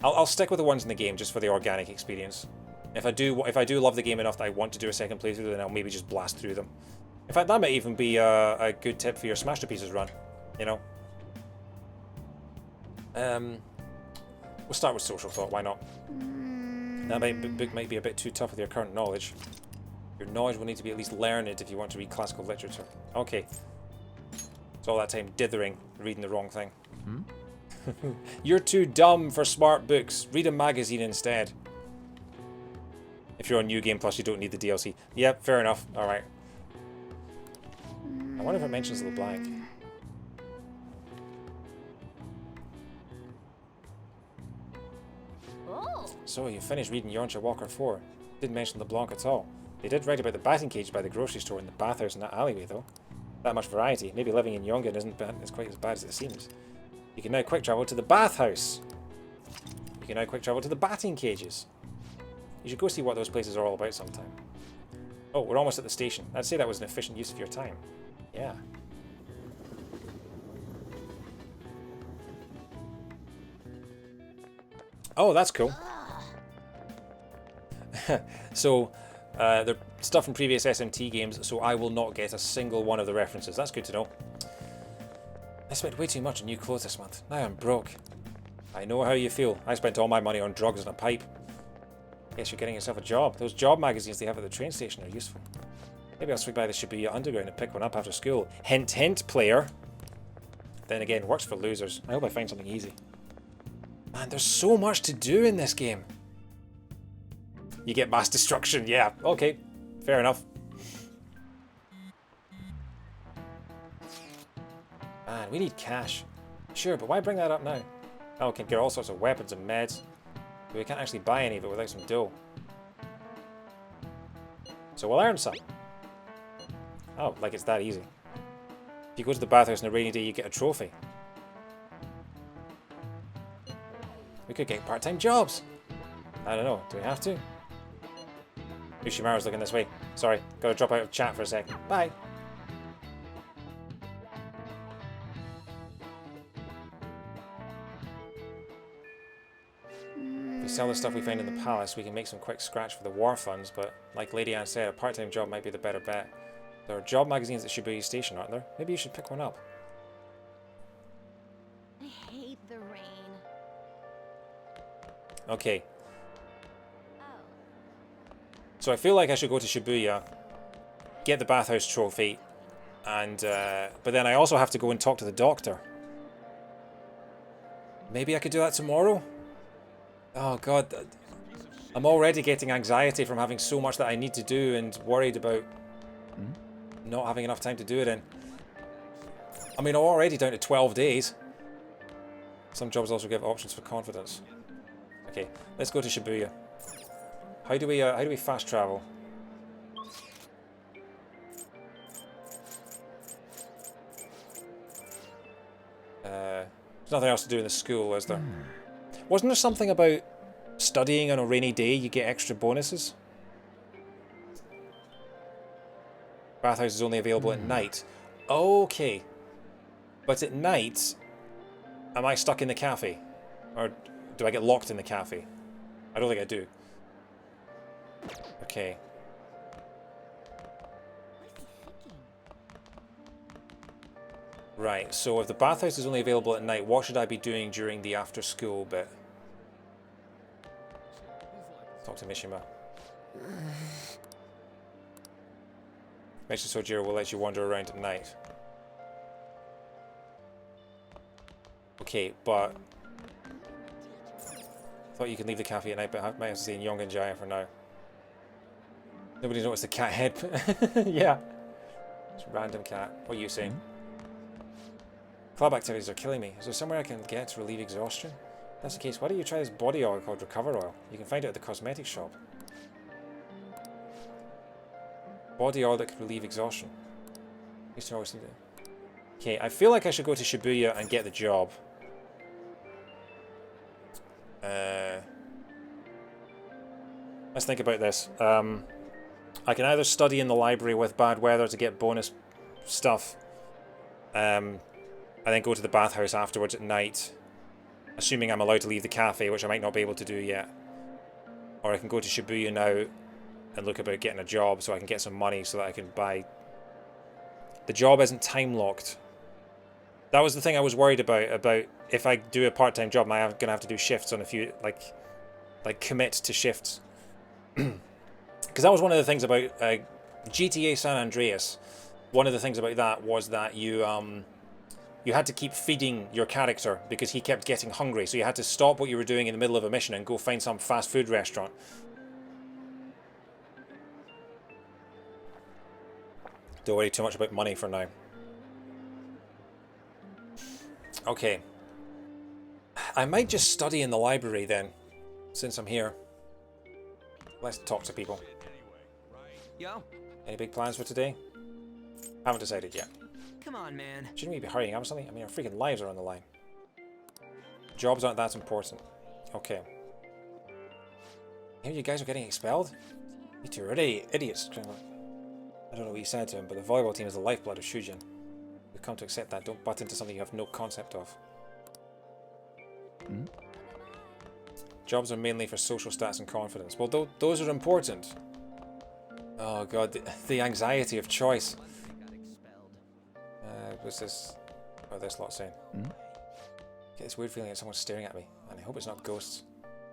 I'll stick with the ones in the game just for the organic experience. If I do love the game enough that I want to do a second playthrough, then I'll maybe just blast through them. In fact, that might even be a good tip for your Smash to Pieces run, you know? We'll start with Social Thought, why not? That book might be a bit too tough with your current knowledge. Your knowledge will need to be at least learned if you want to read classical literature. Okay. It's all that time dithering, reading the wrong thing. You're too dumb for smart books. Read a magazine instead. If you're on New Game Plus, you don't need the DLC. Yep, fair enough. Alright. I wonder if it mentions LeBlanc. Oh. So, you finished reading Yonsha Walker 4. Didn't mention LeBlanc at all. They did write about the batting cage by the grocery store and the bathhouse in that alleyway, though. That much variety. Maybe living in Yongan isn't quite as bad as it seems. You can now quick travel to the bathhouse. You can now quick travel to the batting cages. You should go see what those places are all about sometime. Oh, we're almost at the station. I'd say that was an efficient use of your time. Yeah. Oh, that's cool. So, they're stuff from previous SMT games, so I will not get a single one of the references. That's good to know. I spent way too much on new clothes this month. Now I'm broke. I know how you feel. I spent all my money on drugs and a pipe. Guess you're getting yourself a job. Those job magazines they have at the train station are useful. Maybe I'll swing by the Shibuya Underground and pick one up after school. Hint, hint, player. Then again, works for losers. I hope I find something easy. Man, there's so much to do in this game. You get mass destruction. Yeah, okay. Fair enough. Man, we need cash. Sure, but why bring that up now? Oh, we can get all sorts of weapons and meds. But we can't actually buy any of it without some dough. So we'll earn some. Oh, like it's that easy. If you go to the bathhouse on a rainy day, you get a trophy. We could get part-time jobs. I don't know. Do we have to? Yoshimaru's looking this way. Sorry, gotta drop out of chat for a sec. Bye. If we sell the stuff we find in the palace, we can make some quick scratch for the war funds, but like Lady Anne said, a part-time job might be the better bet. There are job magazines at Shibuya Station, aren't there? Maybe you should pick one up. I hate the rain. Okay. So I feel like I should go to Shibuya, get the bathhouse trophy, and but then I also have to go and talk to the doctor. Maybe I could do that tomorrow? Oh god, I'm already getting anxiety from having so much that I need to do and worried about not having enough time to do it in. I mean, I'm already down to 12 days. Some jobs also give options for confidence. Okay, let's go to Shibuya. How do we fast travel? There's nothing else to do in the school, is there? Wasn't there something about studying on a rainy day, you get extra bonuses? Bathhouse is only available at night. Okay. But at night, am I stuck in the cafe? Or do I get locked in the cafe? I don't think I do. Okay. Right, so if the bathhouse is only available at night, what should I be doing during the after school bit? Talk to Mishima. Mr. Sojiro will let you wander around at night. Okay, but thought you could leave the cafe at night, but I might have to stay in Yongan-jaya for now. Nobody noticed the cat head. Yeah. It's a random cat. What are you saying? Club activities are killing me. Is there somewhere I can get to relieve exhaustion? If that's the case, why don't you try this body oil called Recover Oil? You can find it at the cosmetic shop. Body oil that can relieve exhaustion. Used to always need it. Okay, I feel like I should go to Shibuya and get the job. Let's think about this. I can either study in the library with bad weather to get bonus stuff, and then go to the bathhouse afterwards at night, assuming I'm allowed to leave the cafe, which I might not be able to do yet. Or I can go to Shibuya now and look about getting a job so I can get some money so that I can buy... The job isn't time locked. That was the thing I was worried about if I do a part-time job, am I going to have to do shifts on a few, like commit to shifts. Because that was one of the things about GTA San Andreas. One of the things about that was that you had to keep feeding your character because he kept getting hungry. So you had to stop what you were doing in the middle of a mission and go find some fast food restaurant. Don't worry too much about money for now. Okay. I might just study in the library then, since I'm here. Let's talk to people. Yo. Any big plans for today? Haven't decided yet. Come on, man. Shouldn't we be hurrying up or something? I mean, our freaking lives are on the line. Jobs aren't that important. Okay. Here you guys are getting expelled? You two are idiots. I don't know what you said to him, but the volleyball team is the lifeblood of Shujin. We've come to accept that. Don't butt into something you have no concept of. Jobs are mainly for social stats and confidence. Well, those are important. Oh god, the anxiety of choice. What's this? Oh, this lot saying. Get this weird feeling that someone's staring at me, and I hope it's not ghosts.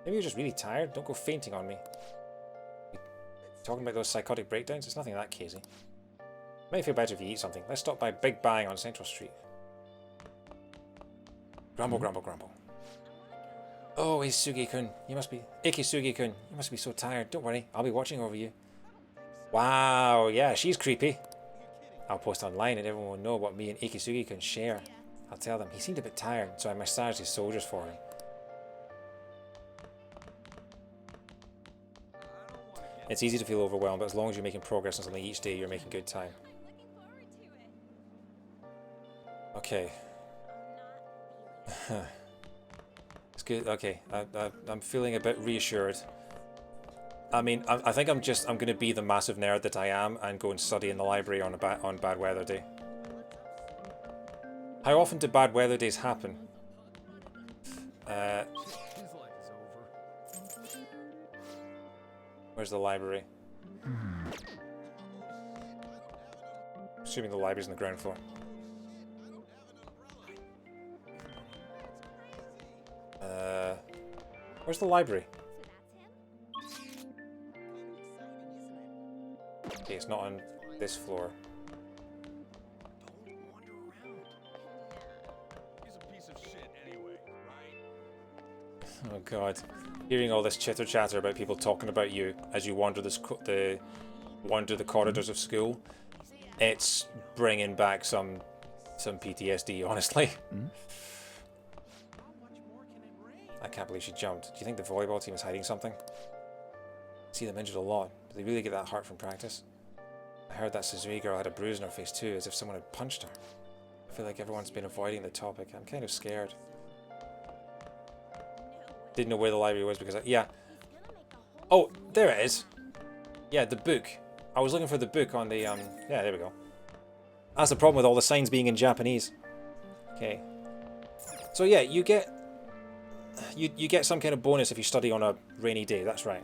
Maybe you're just really tired. Don't go fainting on me. Talking about those psychotic breakdowns, it's nothing that crazy. Might feel better if you eat something. Let's stop by Big Bang on Central Street. Grumble, grumble, grumble. Oh, Isugi-kun, you must be... Ikisugi-kun, you must be so tired. Don't worry, I'll be watching over you. Wow, yeah, she's creepy. I'll post online and everyone will know what me and Ikisugi-kun share. I'll tell them he seemed a bit tired, so I massaged his soldiers for him. It's easy to feel overwhelmed, but as long as you're making progress on something each day, you're making good time. Okay. It's good. Okay, I'm feeling a bit reassured. I mean, I think I'm going to be the massive nerd that I am and go and study in the library on bad weather day. How often do bad weather days happen? Where's the library? Assuming the library's on the ground floor. Where's the library? Okay, it's not on this floor. Oh god. Hearing all this chitter chatter about people talking about you as you wander the corridors of school, it's bringing back some PTSD, honestly. I can't believe she jumped. Do you think the volleyball team is hiding something? I see them injured a lot. Do they really get that hurt from practice? I heard that Suzui girl had a bruise on her face too, as if someone had punched her. I feel like everyone's been avoiding the topic. I'm kind of scared. Didn't know where the library was because yeah. Oh, there it is. Yeah, the book. I was looking for the book on the yeah, there we go. That's the problem with all the signs being in Japanese. Okay. So yeah, you get some kind of bonus if you study on a rainy day. That's right.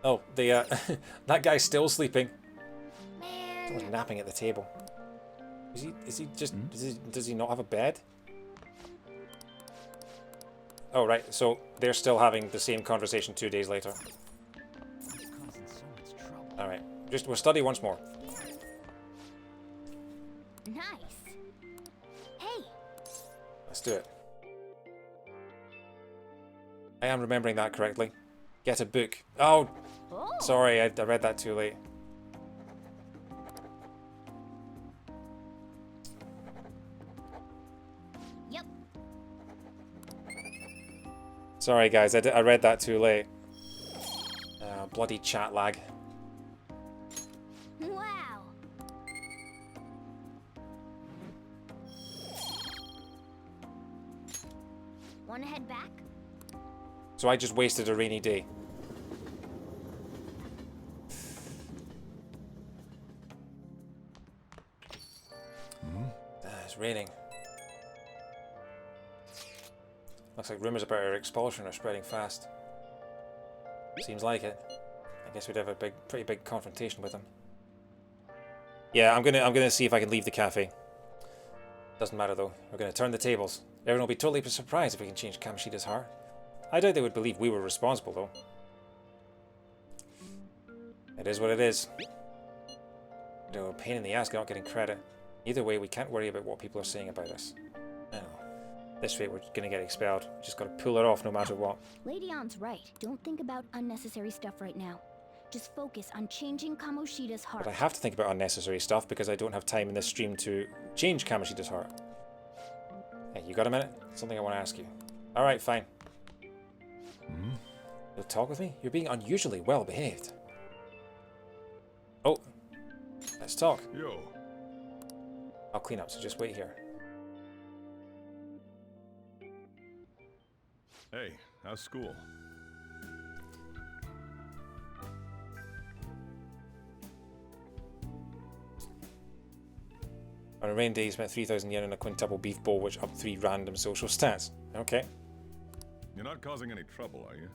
Oh, the that guy's still sleeping. Someone's napping at the table. Is he just does he not have a bed? Oh right, so they're still having the same conversation 2 days later. All right, we'll study once more. Nice. Hey. Let's do it. I am remembering that correctly. Get a book. Oh, sorry, I read that too late. Yep. Sorry guys, I read that too late. Bloody chat lag. Wow. Wanna head back? So I just wasted a rainy day. It's raining. Looks like rumors about our expulsion are spreading fast. Seems like it. I guess we'd have a pretty big confrontation with them. Yeah, I'm gonna see if I can leave the cafe. Doesn't matter though. We're gonna turn the tables. Everyone will be totally surprised if we can change Kamoshida's heart. I doubt they would believe we were responsible though. It is what it is. You know, a pain in the ass not getting credit. Either way, we can't worry about what people are saying about us. I know. This rate, we're gonna get expelled. We just gotta pull it off no matter what. Lady Ann's right. Don't think about unnecessary stuff right now. Just focus on changing Kamoshida's heart. But I have to think about unnecessary stuff because I don't have time in this stream to change Kamoshida's heart. Hey, you got a minute? Something I want to ask you. Alright, fine. You'll talk with me? You're being unusually well behaved. Oh. Let's talk. Yo. I'll clean up, so just wait here. Hey, how's school? On a rain day, you spent 3,000 yen on a quintuple beef bowl, which upped 3 random social stats. Okay. You're not causing any trouble, are you?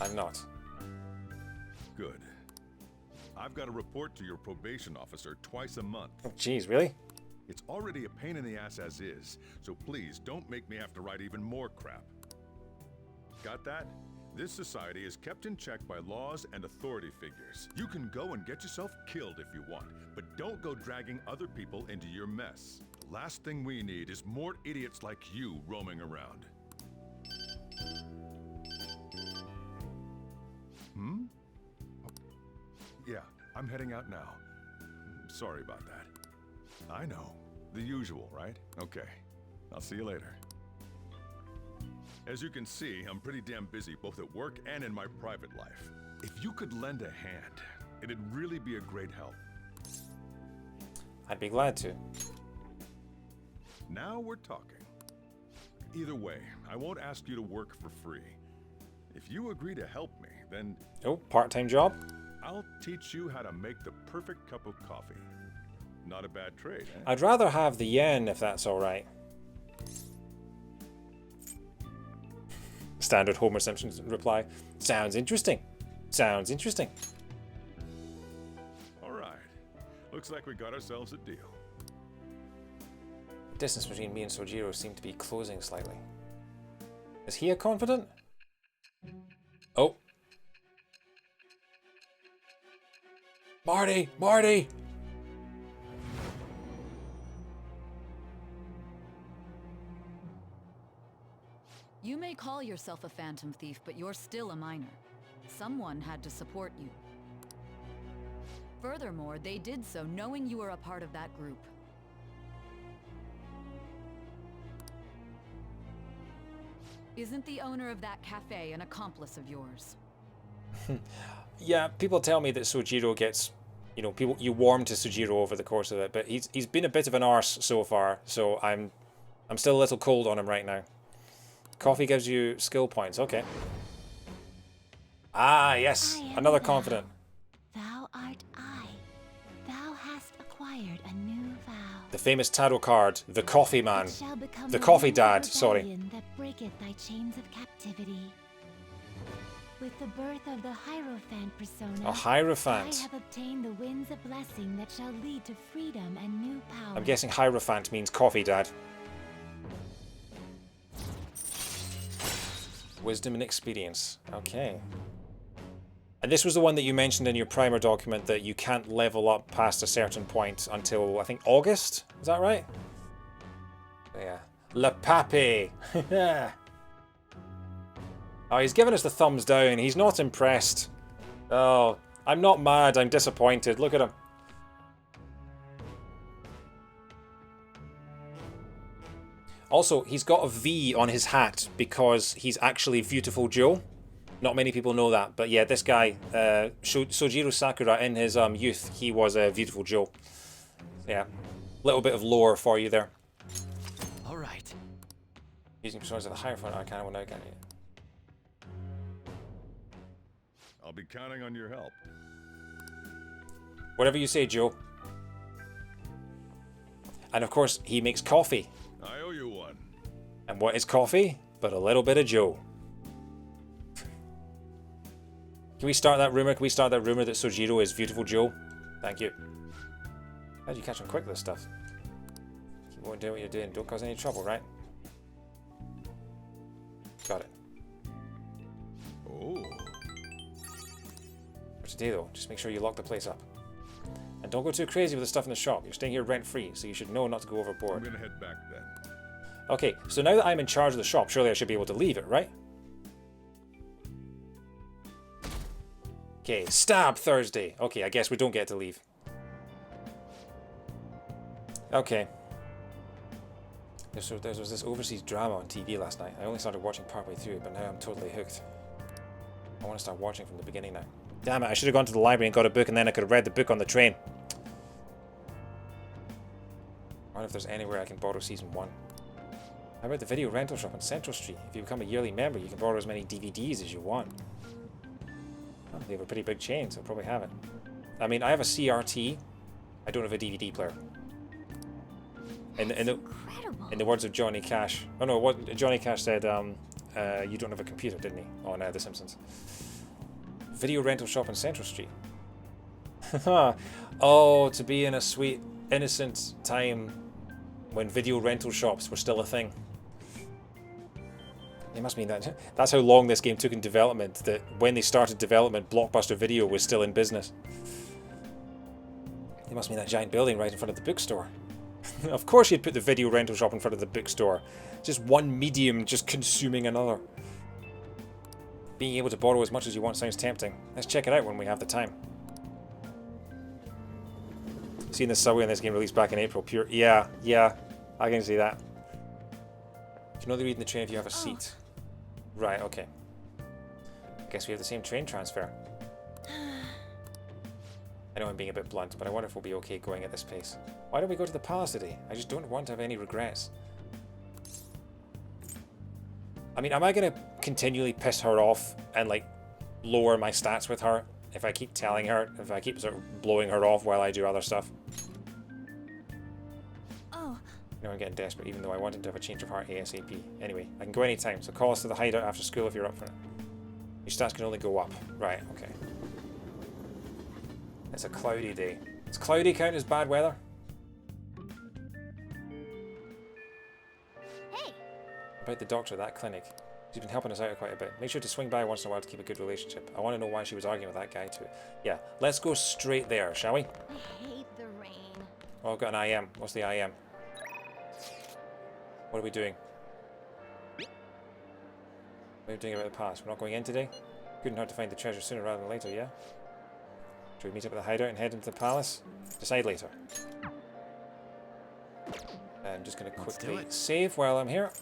I'm not. Good. I've got to report to your probation officer twice a month. Oh, jeez, really? It's already a pain in the ass as is, so please don't make me have to write even more crap. Got that? This society is kept in check by laws and authority figures. You can go and get yourself killed if you want, but don't go dragging other people into your mess. The last thing we need is more idiots like you roaming around. Hmm? Oh, yeah, I'm heading out now. Sorry about that. I know. The usual, right? Okay. I'll see you later. As you can see, I'm pretty damn busy both at work and in my private life. If you could lend a hand, it'd really be a great help. I'd be glad to. Now we're talking. Either way, I won't ask you to work for free. If you agree to help me, then... Oh, part-time job? I'll teach you how to make the perfect cup of coffee. Not a bad trade, eh? I'd rather have the yen if that's alright. Standard Homer Simpson's reply. Sounds interesting. Sounds interesting. Alright. Looks like we got ourselves a deal. The distance between me and Sojiro seemed to be closing slightly. Is he a confidant? Oh. Marty! Marty! You may call yourself a phantom thief, but you're still a minor. Someone had to support you. Furthermore, they did so knowing you were a part of that group. Isn't the owner of that cafe an accomplice of yours? Yeah, people tell me that Sojiro gets, you know, you warm to Sojiro over the course of it, but he's been a bit of an arse so far, so I'm still a little cold on him right now. Coffee gives you skill points, okay. Ah, yes, another confidant. Thou art I. Thou hast acquired a new vow. The famous tarot card, the coffee man. It shall become The coffee wings of dad, sorry. rebellion that breaketh thy chains of captivity. With the birth of the Hierophant persona, A Hierophant. I have obtained the winds of blessing that shall lead to freedom and new power. I'm guessing Hierophant means coffee dad. Wisdom and experience. Okay. And this was the one that you mentioned in your primer document that you can't level up past a certain point until, I think, August? Is that right? Yeah. Le Pape! Oh, he's giving us the thumbs down. He's not impressed. Oh, I'm not mad. I'm disappointed. Look at him. Also, he's got a V on his hat because he's actually Beautiful Joe. Not many people know that, but yeah, this guy, Sojiro Sakura, in his youth, he was a Beautiful Joe. Yeah, little bit of lore for you there. All right. Using personas of the Hierophant Arcana will now get it. I'll be counting on your help. Whatever you say, Joe. And of course, he makes coffee. I owe you one. And what is coffee? But a little bit of Joe. Can we start that rumor? Can we start that rumor that Sojiro is Beautiful Joe? Thank you. How'd you catch on quick with this stuff? Keep on doing what you're doing. Don't cause any trouble, right? Got it. Oh. For today, though, just make sure you lock the place up. And don't go too crazy with the stuff in the shop. You're staying here rent-free, so you should know not to go overboard. I'm gonna head back then. Okay, so now that I'm in charge of the shop, surely I should be able to leave it, right? Okay, stab Thursday. Okay, I guess we don't get to leave. Okay. There was this overseas drama on TV last night. I only started watching partway through, but now I'm totally hooked. I want to start watching from the beginning now. Damn it, I should have gone to the library and got a book, and then I could have read the book on the train. I wonder if there's anywhere I can borrow Season 1. How about the video rental shop on Central Street? If you become a yearly member, you can borrow as many DVDs as you want. Oh, they have a pretty big chain, so I'll probably have it. I mean, I have a CRT. I don't have a DVD player. In the words of Johnny Cash. Oh no, what Johnny Cash said, you don't have a computer, didn't he? On The Simpsons. Video rental shop on Central Street. Oh, to be in a sweet, innocent time when video rental shops were still a thing. It must mean that that's how long this game took in development, that when they started development, Blockbuster Video was still in business. It must mean that giant building right in front of the bookstore. Of course you'd put the video rental shop in front of the bookstore. Just one medium just consuming another. Being able to borrow as much as you want sounds tempting. Let's check it out when we have the time. Seeing the subway in this game released back in April, pure... Yeah, I can see that. You can only read in the train if you have a seat. Right, okay. I guess we have the same train transfer. I know I'm being a bit blunt, but I wonder if we'll be okay going at this pace. Why don't we go to the palace today? I just don't want to have any regrets. I mean, am I going to continually piss her off and, like, lower my stats with her if I keep telling her, if I keep sort of blowing her off while I do other stuff? Oh. You know, I'm getting desperate, even though I wanted to have a change of heart ASAP. Anyway, I can go anytime, so call us to the hideout after school if you're up for it. Your stats can only go up. Right, okay. It's a cloudy day. Does cloudy count as bad weather? Hey! About the doctor at that clinic. She's been helping us out quite a bit. Make sure to swing by once in a while to keep a good relationship. I want to know why she was arguing with that guy too. Yeah, let's go straight there, shall we? I hate the rain. Oh, I've got an IM. What's the IM? What are we doing? What are we doing about the past? We're not going in today? Good and hard to find the treasure sooner rather than later, yeah? Should we meet up at the hideout and head into the palace? Decide later. I'm just going to quickly save while I'm here.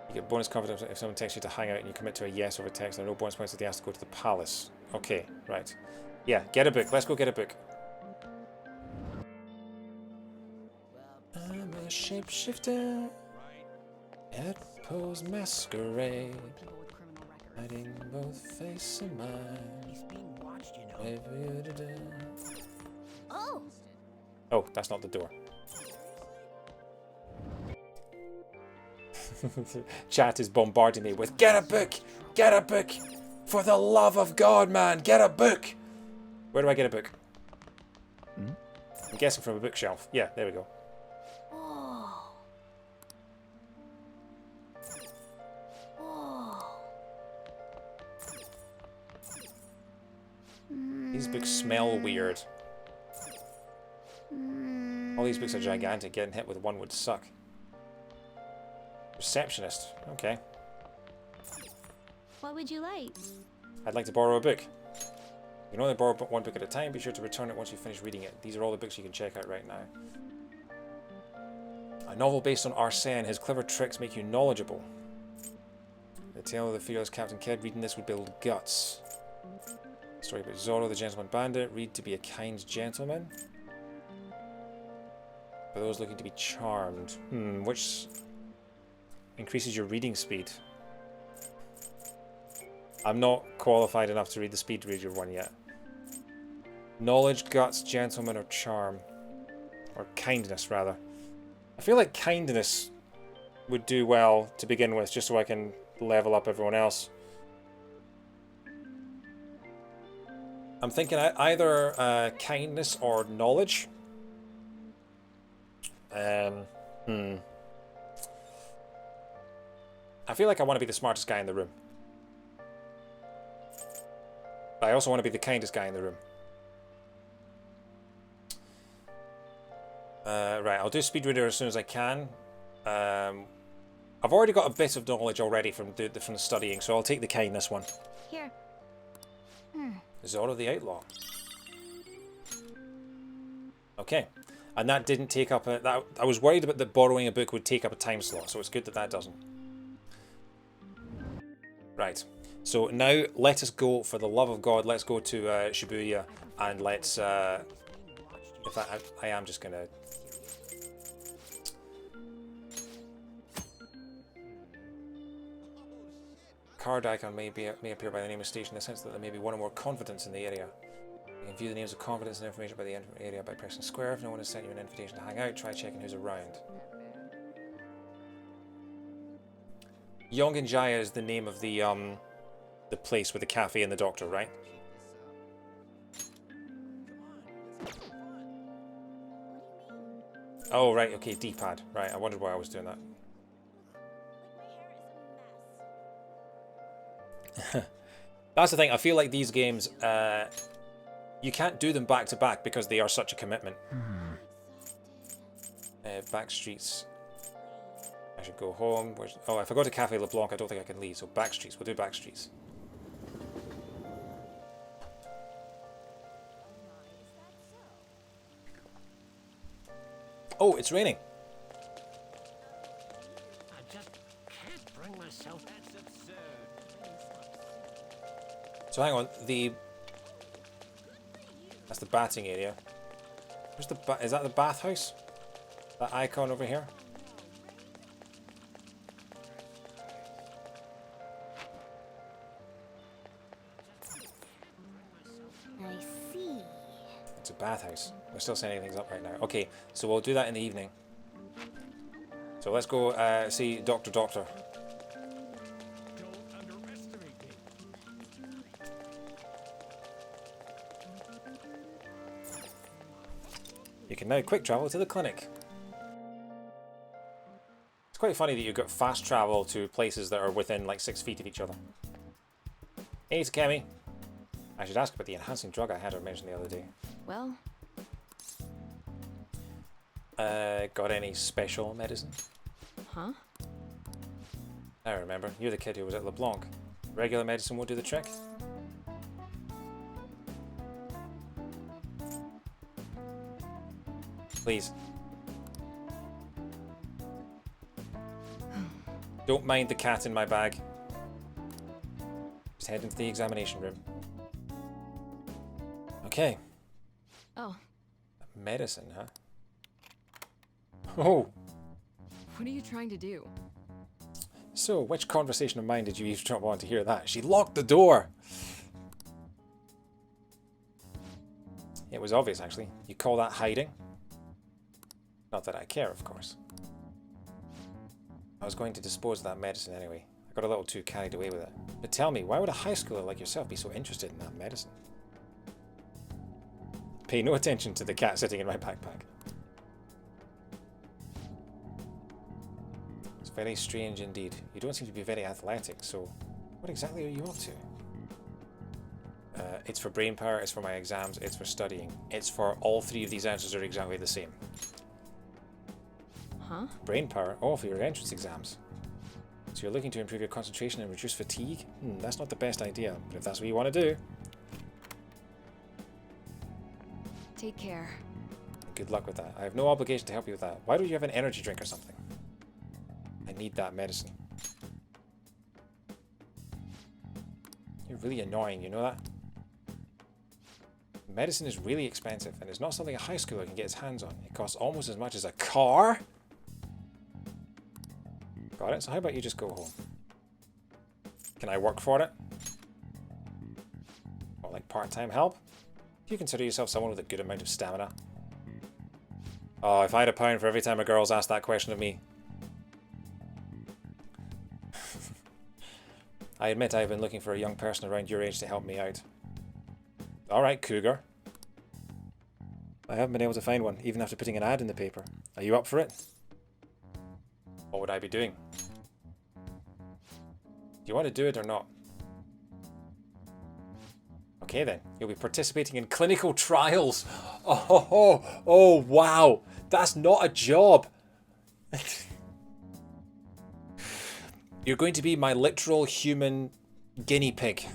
You get bonus confidence if someone texts you to hang out and you commit to a yes over text. There are no bonus points if they ask to go to the palace. Okay, right. Yeah, get a book. Let's go get a book. I'm a shapeshifter at Poe's masquerade, hiding both face and mind. He's being watched, you know. Oh! Oh, that's not the door. Chat is bombarding me with get a book! Get a book! For the love of God, man, get a book! Where do I get a book? I'm guessing from a bookshelf. Yeah, there we go. Oh. Oh. These books smell weird. All these books are gigantic. Getting hit with one would suck. Receptionist. Okay. What would you like? I'd like to borrow a book. You can only borrow one book at a time. Be sure to return it once you finish reading it. These are all the books you can check out right now. A novel based on Arsene. His clever tricks make you knowledgeable. The tale of the fearless Captain Kidd. Reading this would build guts. Story about Zorro, the gentleman bandit. Read to be a kind gentleman. For those looking to be charmed. Which increases your reading speed. I'm not qualified enough to read the speed reader one yet. Knowledge, guts, gentleman, or charm. Or kindness, rather. I feel like kindness would do well to begin with, just so I can level up everyone else. I'm thinking either kindness or knowledge. I feel like I want to be the smartest guy in the room. But I also want to be the kindest guy in the room. Right, I'll do speed reader as soon as I can. I've already got a bit of knowledge already from the studying, so I'll take the kindness one. Here. Zorro the Outlaw. Okay, and that didn't take up a... I was worried about that borrowing a book would take up a time slot, so it's good that that doesn't. Right, so now let us go, for the love of God, let's go to Shibuya, and let's... in fact, I am just gonna... Card icon may appear by the name of station in the sense that there may be one or more confidants in the area. You can view the names of confidants and information about the area by pressing square. If no one has sent you an invitation to hang out, try checking who's around. Yongenjaya is the name of the place with the cafe and the doctor, right? Oh, right, okay, D-pad. Right, I wondered why I was doing that. That's the thing, I feel like these games, you can't do them back to back because they are such a commitment. Back streets. I should go home. Oh, if I go to Cafe LeBlanc, I don't think I can leave, so back streets. We'll do back streets. Oh, it's raining. I just can't bring myself. That's absurd. So hang on, that's the batting area. Where's the is that the bathhouse? That icon over here? I see. It's a bathhouse. We're still setting things up right now. Okay, so we'll do that in the evening. So let's go see Doctor. You can now quick travel to the clinic. It's quite funny that you've got fast travel to places that are within like 6 feet of each other. Hey, it's Kemi. I should ask about the enhancing drug I had her mention the other day. Well, got any special medicine? huh? I remember. You're the kid who was at LeBlanc. Regular medicine won't do the trick? Please. Don't mind the cat in my bag. Just head into the examination room. Okay. Oh, Medicine, huh? Oh! what are you trying to do? So, which conversation of mine did you eavesdrop on to hear that? She locked the door! It was obvious, actually. You call that hiding? Not that I care, of course. I was going to dispose of that medicine anyway. I got a little too carried away with it. But tell me, why would a high schooler like yourself be so interested in that medicine? Pay no attention to the cat sitting in my backpack. It's very strange indeed. You don't seem to be very athletic, so what exactly are you up to? It's for brain power, it's for my exams, it's for studying. It's for all three of these answers are exactly the same. Huh? Brain power, all for your entrance exams. So you're looking to improve your concentration and reduce fatigue? That's not the best idea, but if that's what you want to do. Take care. Good luck with that. I have no obligation to help you with that. Why don't you have an energy drink or something? I need that medicine. You're really annoying, you know that? Medicine is really expensive, and it's not something a high schooler can get his hands on. It costs almost as much as a car. Got it? So how about you just go home? Can I work for it? Or like part-time help? Do you consider yourself someone with a good amount of stamina? Oh, if I had £1 for every time a girl's asked that question of me. I admit I've been looking for a young person around your age to help me out. Alright, cougar. I haven't been able to find one, even after putting an ad in the paper. Are you up for it? What would I be doing? Do you want to do it or not? Okay then, you'll be participating in clinical trials. Oh, wow. That's not a job. You're going to be my literal human guinea pig.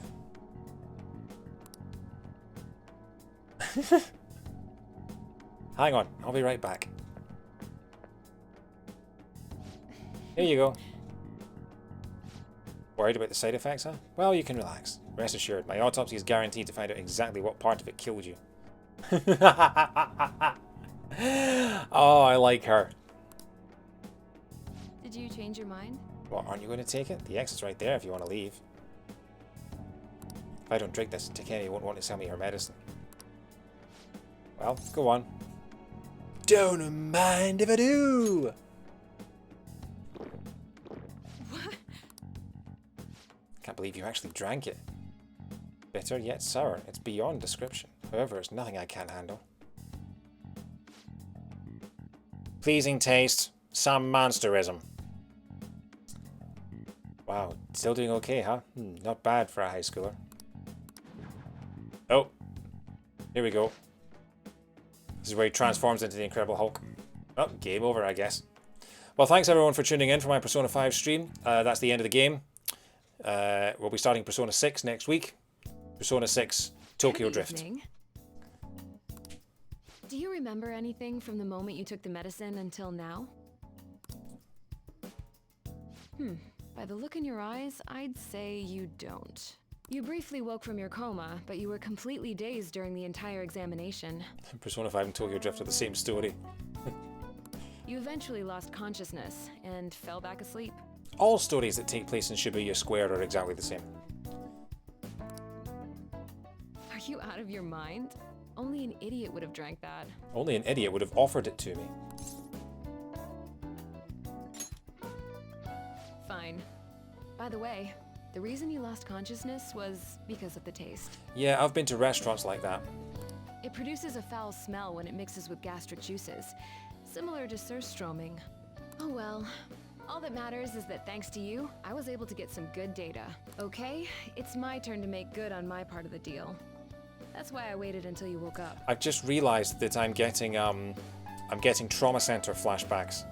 Hang on, I'll be right back. Here you go. Worried about the side effects, huh? Well, you can relax. Rest assured, my autopsy is guaranteed to find out exactly what part of it killed you. Oh, I like her. Did you change your mind? Well, aren't you going to take it? The exit's right there if you want to leave. If I don't drink this, Takemi won't want to sell me her medicine. Well, go on. Don't mind if I do! What? Can't believe you actually drank it. Bitter yet sour. It's beyond description. However, it's nothing I can't handle. Pleasing taste. Sam Mansterism. Wow, still doing okay, huh? Not bad for a high schooler. Oh, here we go. This is where he transforms into the Incredible Hulk. Oh, game over, I guess. Well, thanks everyone for tuning in for my Persona 5 stream. That's the end of the game. We'll be starting Persona 6 next week. Persona 6 Tokyo Good Drift. evening. Do you remember anything from the moment you took the medicine until now? By the look in your eyes, I'd say you don't. You briefly woke from your coma, but you were completely dazed during the entire examination. Persona 5 and Tokyo Drift are the same story. You eventually lost consciousness and fell back asleep. All stories that take place in Shibuya Square are exactly the same. Are you out of your mind? Only an idiot would have drank that. Only an idiot would have offered it to me. Fine. By the way, the reason you lost consciousness was because of the taste. Yeah, I've been to restaurants like that. It produces a foul smell when it mixes with gastric juices, similar to surströmming. Oh well. All that matters is that thanks to you, I was able to get some good data. Okay, it's my turn to make good on my part of the deal. That's why I waited until you woke up. I've just realized that I'm getting trauma center flashbacks.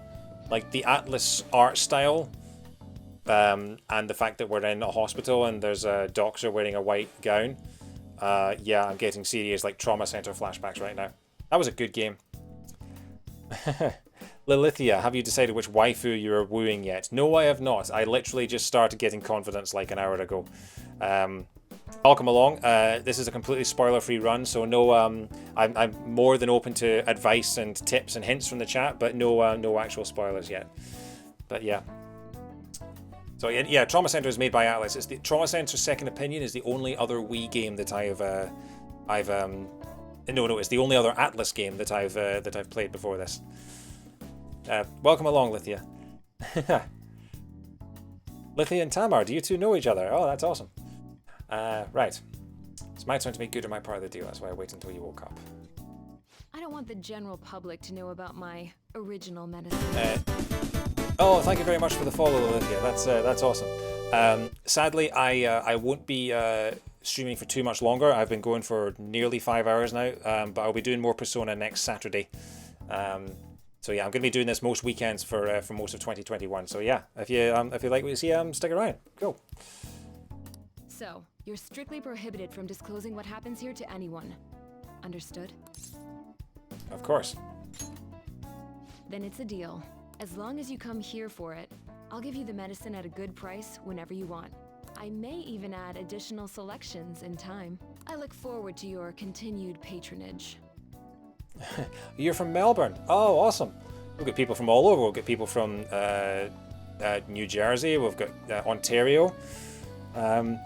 Like the Atlas art style, and the fact that we're in a hospital and there's a doctor wearing a white gown. Yeah, I'm getting serious like trauma center flashbacks right now. That was a good game. Lilithia, have you decided which waifu you're wooing yet? No, I have not. I literally just started getting confidence like an hour ago. Welcome along. This is a completely spoiler-free run, so no. I'm more than open to advice and tips and hints from the chat, but no actual spoilers yet. But yeah. So yeah, Trauma Center is made by Atlas. It's the Trauma Center Second Opinion is the only other Wii game that it's the only other Atlas game that I've played before this. Welcome along, Lithia. Lithia and Tamar, do you two know each other? Oh, that's awesome. Right. It's my turn to make good on my part of the deal. That's why I wait until you woke up. I don't want the general public to know about my original medicine. Oh, thank you very much for the follow, Lithia. That's awesome. Sadly, I won't be streaming for too much longer. I've been going for nearly 5 hours now, but I'll be doing more Persona next Saturday. So yeah, I'm going to be doing this most weekends for most of 2021. So yeah, if you like what you see, stick around. Go. So, you're strictly prohibited from disclosing what happens here to anyone. Understood? Of course. Then it's a deal. As long as you come here for it, I'll give you the medicine at a good price whenever you want. I may even add additional selections in time. I look forward to your continued patronage. You're from Melbourne. Oh, awesome. We've got people from all over. We've got people from New Jersey. We've got Ontario. I'm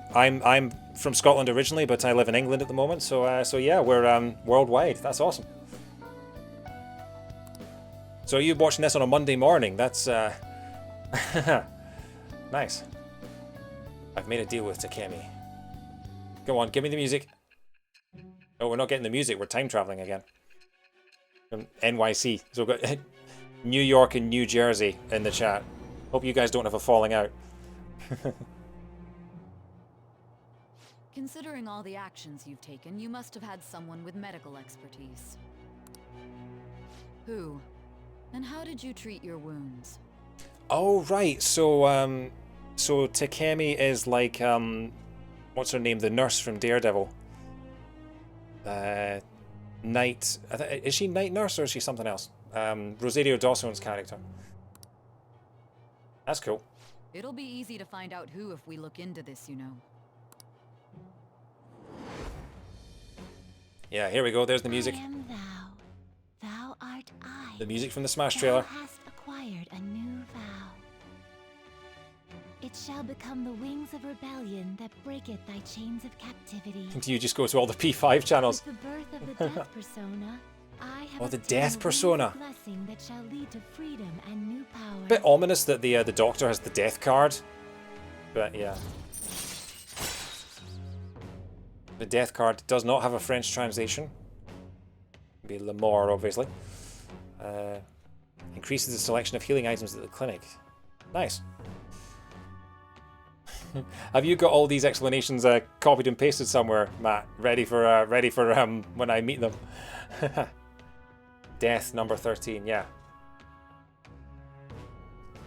from Scotland originally, but I live in England at the moment. So yeah, we're worldwide. That's awesome. So are you watching this on a Monday morning? That's nice. I've made a deal with Takemi. Go on, give me the music. Oh, we're not getting the music. We're time traveling again. From NYC. So we've got New York and New Jersey in the chat. Hope you guys don't have a falling out. Considering all the actions you've taken, you must have had someone with medical expertise. Who? And how did you treat your wounds? Oh, right. So Takemi is like, what's her name? The nurse from Daredevil. Night. Is she Night Nurse or is she something else? Rosario Dawson's character. That's cool. It'll be easy to find out who if we look into this, you know. Yeah, here we go. There's the music. I am thou. Thou art I. The music from the Smash trailer. Thou hast acquired a new vow. It shall become the wings of rebellion that breaketh thy chains of captivity. Do you just go to all the P5 channels? With the birth of the death persona, I have the obtained death persona. blessing that shall lead to freedom and new power. Bit ominous that the doctor has the death card, but yeah. The death card does not have a French translation. It'd be Le Mort, obviously. Increases the selection of healing items at the clinic. Nice. Have you got all these explanations copied and pasted somewhere, Matt? Ready for when I meet them? Death number 13, yeah.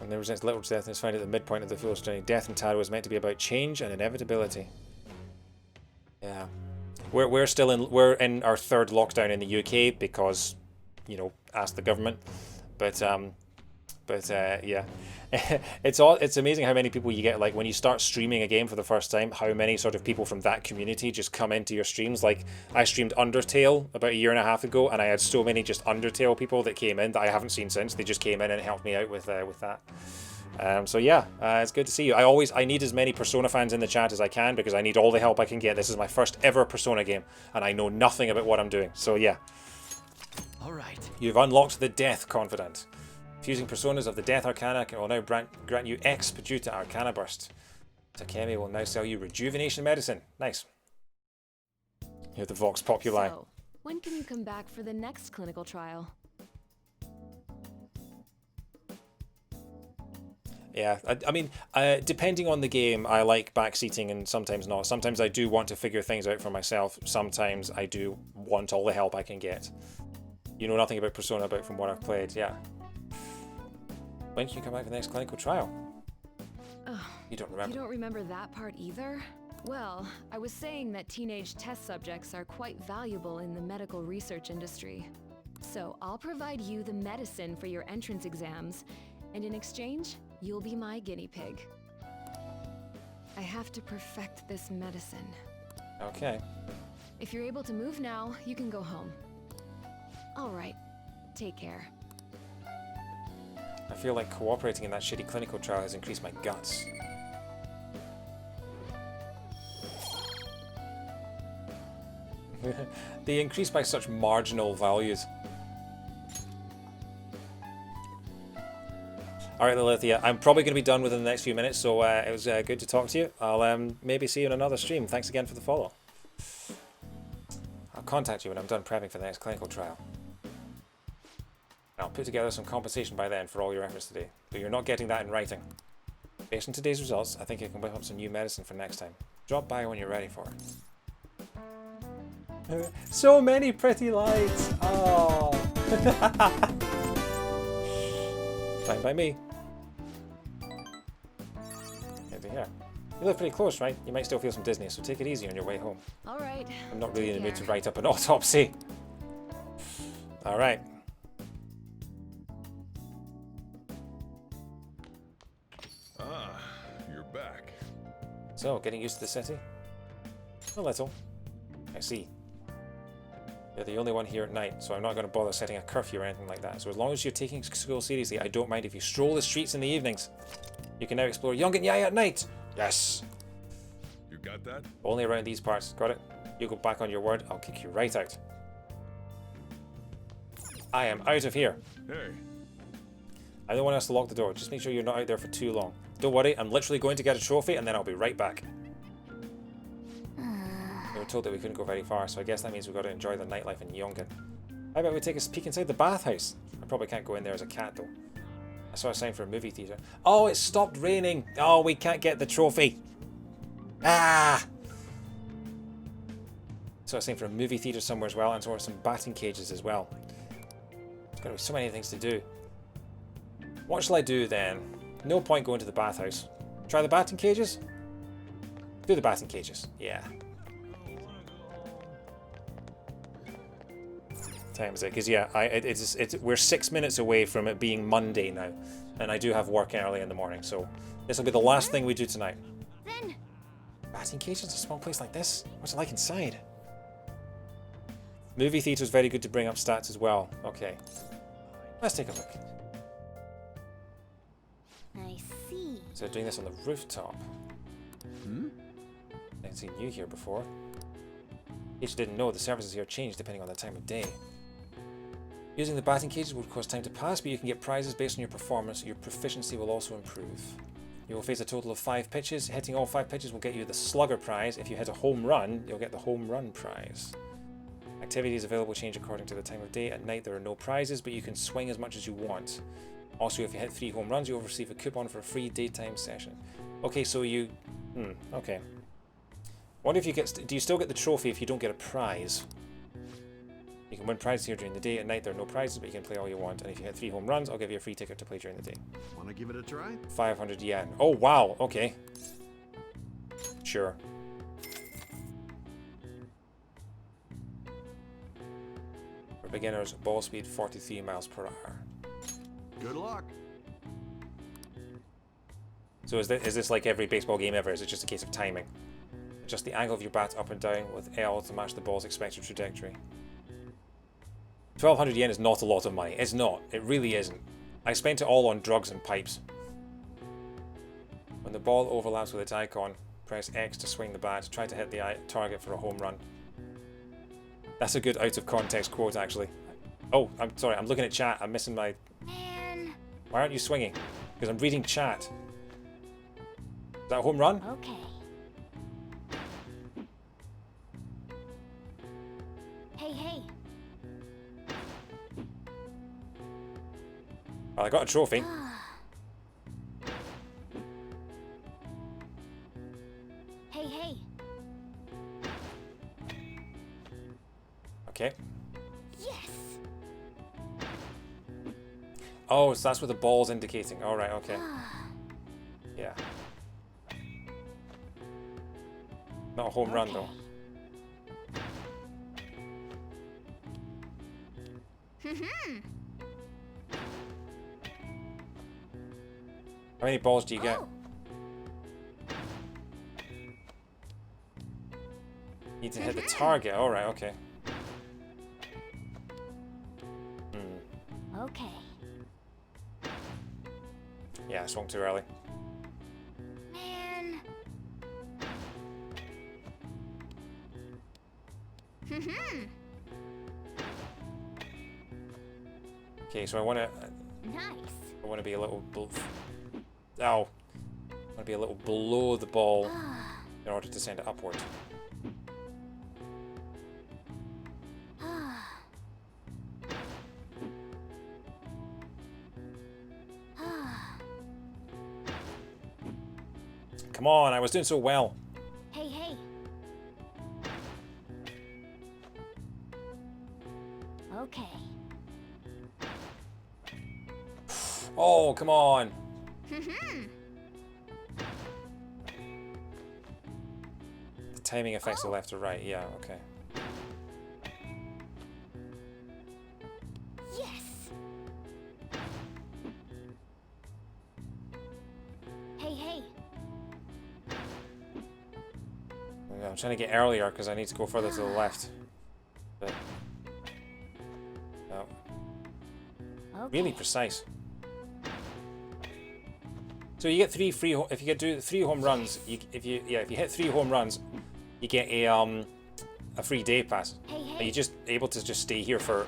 And there resents little death and is found at the midpoint of the fool's journey. Death in Tarot is meant to be about change and inevitability. Yeah. We're in our third lockdown in the UK because, you know, ask the government. But yeah. It's amazing how many people you get, like when you start streaming a game for the first time, how many sort of people from that community just come into your streams. Like I streamed Undertale about a year and a half ago, and I had so many just Undertale people that came in that I haven't seen since. They just came in and helped me out with that. So yeah, it's good to see you. I need as many Persona fans in the chat as I can because I need all the help I can get. This is my first ever Persona game, and I know nothing about what I'm doing. So yeah. All right. You've unlocked the Death Confidant. Fusing personas of the Death Arcana will now grant you Expeduta Arcana Burst. Takemi will now sell you Rejuvenation Medicine. Nice. You have the Vox Populi. So, when can you come back for the next clinical trial? Yeah, I mean, depending on the game, I like backseating and sometimes not. Sometimes I do want to figure things out for myself. Sometimes I do want all the help I can get. You know nothing about Persona from what I've played, yeah. When can you come back for the next clinical trial? Oh, you don't remember. You don't remember that part either? Well, I was saying that teenage test subjects are quite valuable in the medical research industry. So I'll provide you the medicine for your entrance exams, and in exchange, you'll be my guinea pig. I have to perfect this medicine. Okay. If you're able to move now, you can go home. All right. Take care. I feel like cooperating in that shitty clinical trial has increased my guts. They increase by such marginal values. Alright, Lilithia, I'm probably going to be done within the next few minutes, so it was good to talk to you. I'll maybe see you in another stream. Thanks again for the follow. I'll contact you when I'm done prepping for the next clinical trial. I'll put together some compensation by then for all your efforts today, but you're not getting that in writing. Based on today's results, I think I can whip up some new medicine for next time. Drop by when you're ready for it. So many pretty lights! Oh. Fine by me. Good to hear. You live pretty close, right? You might still feel some dizziness, so take it easy on your way home. All right. I'm not really in the mood to write up an autopsy. All right. You're back. So, getting used to the city? A little. I see. You're the only one here at night, so I'm not going to bother setting a curfew or anything like that. So as long as you're taking school seriously, I don't mind if you stroll the streets in the evenings. You can now explore Yongen-Yai at night! Yes! You got that? Only around these parts. Got it? You go back on your word, I'll kick you right out. I am out of here. Hey. I don't want us to lock the door. Just make sure you're not out there for too long. Don't worry, I'm literally going to get a trophy and then I'll be right back. We were told that we couldn't go very far, so I guess that means we've got to enjoy the nightlife in Yongen. How about we take a peek inside the bathhouse? I probably can't go in there as a cat though. I saw a sign for a movie theatre. Oh, it stopped raining! Oh, we can't get the trophy! Ah! So I was saying for a movie theatre somewhere as well, and so some batting cages as well. There's got to be so many things to do. What shall I do then? No point going to the bathhouse. Try the batting cages? Do the batting cages. Yeah. Time is it? Because yeah, we're 6 minutes away from it being Monday now, and I do have work early in the morning, so this will be the last thing we do tonight. Then Batting cages? A small place like this? What's it like inside? Movie theatre is very good to bring up stats as well. Okay, let's take a look. I see. So doing this on the rooftop. I haven't seen you here before. In case you didn't know, the services here change depending on the time of day. Using the batting cages will cause time to pass, but you can get prizes based on your performance. Your proficiency will also improve. You will face a total of 5 pitches. Hitting all 5 pitches will get you the Slugger prize. If you hit a home run, you'll get the home run prize. Activities available change according to the time of day. At night there are no prizes, but you can swing as much as you want. Also, if you hit 3 home runs, you'll receive a coupon for a free daytime session. Okay, so you... okay. What if you get... do you still get the trophy if you don't get a prize? You can win prizes here during the day. At night there are no prizes, but you can play all you want. And if you hit 3 home runs, I'll give you a free ticket to play during the day. Want to give it a try? 500 yen. Oh, wow. Okay. Sure. For beginners, ball speed 43 miles per hour. Good luck. So is this like every baseball game ever? Is it just a case of timing? Adjust the angle of your bat up and down with L to match the ball's expected trajectory. 1,200 yen is not a lot of money. It's not. It really isn't. I spent it all on drugs and pipes. When the ball overlaps with its icon, press X to swing the bat. Try to hit the target for a home run. That's a good out-of-context quote, actually. Oh, I'm sorry. I'm looking at chat. I'm missing my... Man. Why aren't you swinging? Because I'm reading chat. Is that a home run? Okay. Hey, hey. Well, I got a trophy. Hey, hey. Okay. Yes. Oh, so that's what the ball's indicating. All right, okay. Yeah. Not a home run, though. How many balls do you get? Need to hit the target. All right, okay. Okay. Yeah, I swung too early. Man. Okay, so I want to. Nice. I want to be a little. Ow. I want to be a little below the ball in order to send it upward. Come on, I was doing so well. Hey, hey. Okay. Oh, come on. The timing affects the left or right. Yeah, okay. Yes. Hey, hey. I'm trying to get earlier because I need to go further to the left. But no. Okay. Really precise. So you get 3 free. If you do 3 home runs, if you hit 3 home runs, you get a free day pass. Hey, hey. Are you just able to just stay here for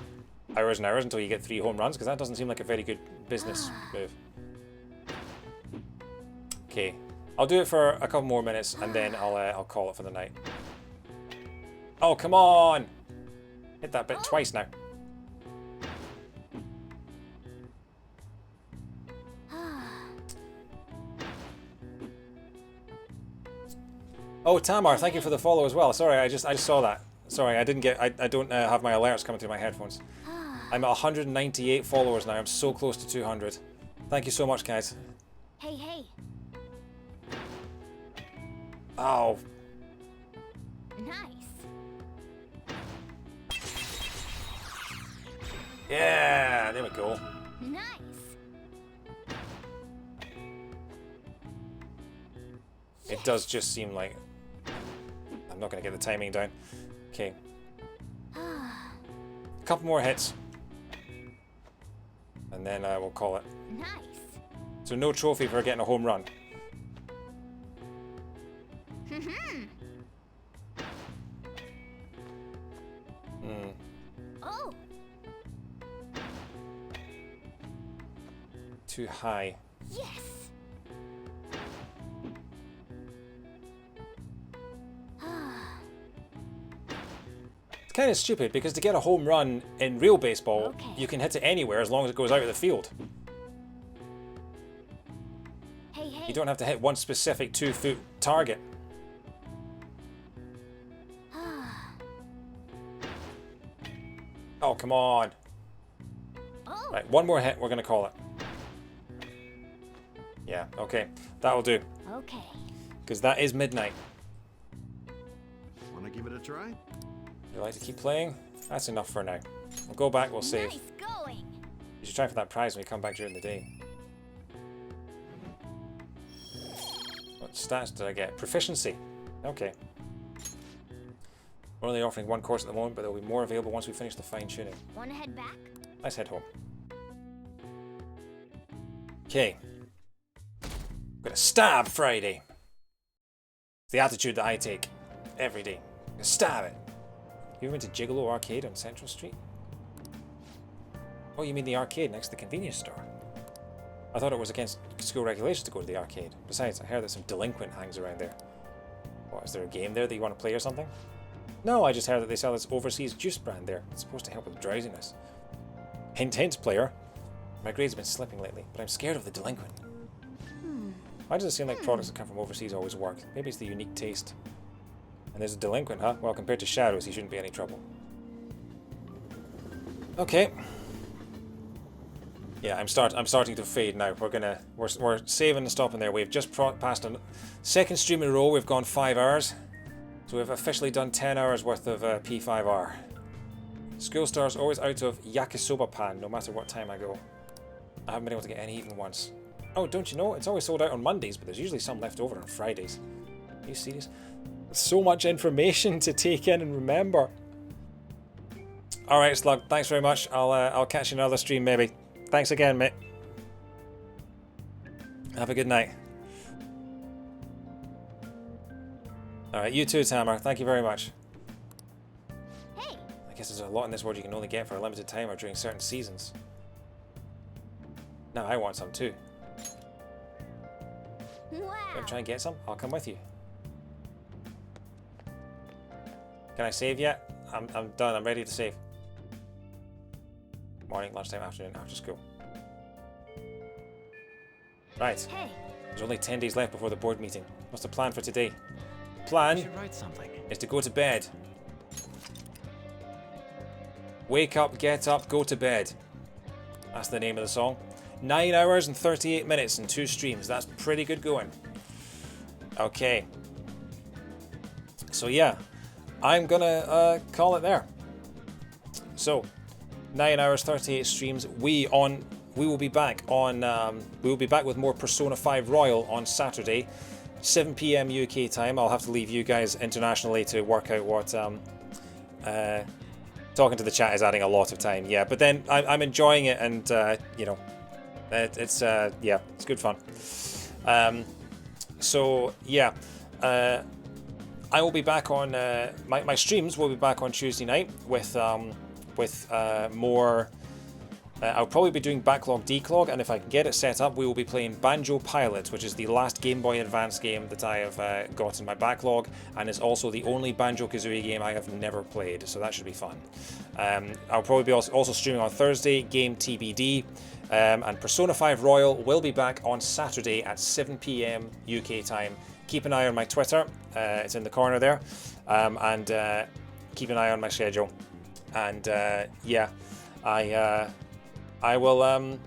hours and hours until you get 3 home runs? Because that doesn't seem like a very good business move. Okay, I'll do it for a couple more minutes and then I'll call it for the night. Oh, come on! Hit that bit twice now. Oh, Tamar, thank you for the follow as well. Sorry, I just saw that. Sorry, I didn't get. I don't have my alerts coming through my headphones. I'm at 198 followers now. I'm so close to 200. Thank you so much, guys. Hey, hey. Oh. Nice. Yeah, there we go. Nice. It does just seem like I'm not going to get the timing down. Okay. A couple more hits. And then we'll call it. Nice. So no trophy for getting a home run. Oh. Too high. Yes. kind of stupid because to get a home run in real baseball, you can hit it anywhere as long as it goes out of the field. Hey, hey. You don't have to hit one specific 2-foot target. Oh, come on. Oh. Right, one more hit, we're going to call it. Yeah, okay. That'll do. Okay. Because that is midnight. Want to give it a try? You like to keep playing? That's enough for now. We'll go back, we'll save. Nice going. You should try for that prize when we come back during the day. What stats did I get? Proficiency. Okay. We're only offering one course at the moment, but there will be more available once we finish the fine-tuning. Want to head back? Let's head home. Okay. Got a stab Friday. It's the attitude that I take every day. Stab it. You ever been to Gigolo Arcade on Central Street? Oh, you mean the arcade next to the convenience store? I thought it was against school regulations to go to the arcade. Besides, I heard that some delinquent hangs around there. What, is there a game there that you want to play or something? No, I just heard that they sell this overseas juice brand there. It's supposed to help with drowsiness. Hint, hint, player. My grades have been slipping lately, but I'm scared of the delinquent. Why does it seem like products that come from overseas always work? Maybe it's the unique taste. And there's a delinquent, huh? Well, compared to Shadows, he shouldn't be any trouble. Okay. Yeah, I'm starting to fade now. We're saving and stopping there. We've just passed a second stream in a row. We've gone 5 hours. So we've officially done 10 hours worth of P5R. School starts always out of yakisoba pan, no matter what time I go. I haven't been able to get any even once. Oh, don't you know? It's always sold out on Mondays, but there's usually some left over on Fridays. Are you serious? So much information to take in and remember. Alright, Slug, thanks very much. I'll catch you in another stream maybe. Thanks again, mate. Have a good night. Alright, you too, Tamar. Thank you very much. Hey. I guess there's a lot in this world you can only get for a limited time or during certain seasons. Now I want some too. Wow. Want to try and get some? I'll come with you. Can I save yet? I'm done. I'm ready to save. Morning, lunchtime, afternoon, after school. Right. Hey. There's only 10 days left before the board meeting. What's the plan for today? Plan is to go to bed. Wake up, get up, go to bed. That's the name of the song. 9 hours and 38 minutes and 2 streams. That's pretty good going. Okay. So yeah, I'm gonna call it there. So 9 hours 38 streams. We will be back on. We will be back with more Persona 5 Royal on Saturday, 7 PM UK time. I'll have to leave you guys internationally to work out what. Talking to the chat is adding a lot of time. Yeah, but then I'm enjoying it, and you know, it's yeah, it's good fun. So yeah, I will be back on my streams will be back on Tuesday night with more. I'll probably be doing backlog declog, and if I can get it set up, we will be playing Banjo Pilot, which is the last Game Boy Advance game that I have got in my backlog, and is also the only Banjo-Kazooie game I have never played, so that should be fun. I'll probably be also streaming on Thursday, Game TBD, and Persona 5 Royal will be back on Saturday at 7 PM UK time. Keep an eye on my Twitter, it's in the corner there, and keep an eye on my schedule. And yeah, I will.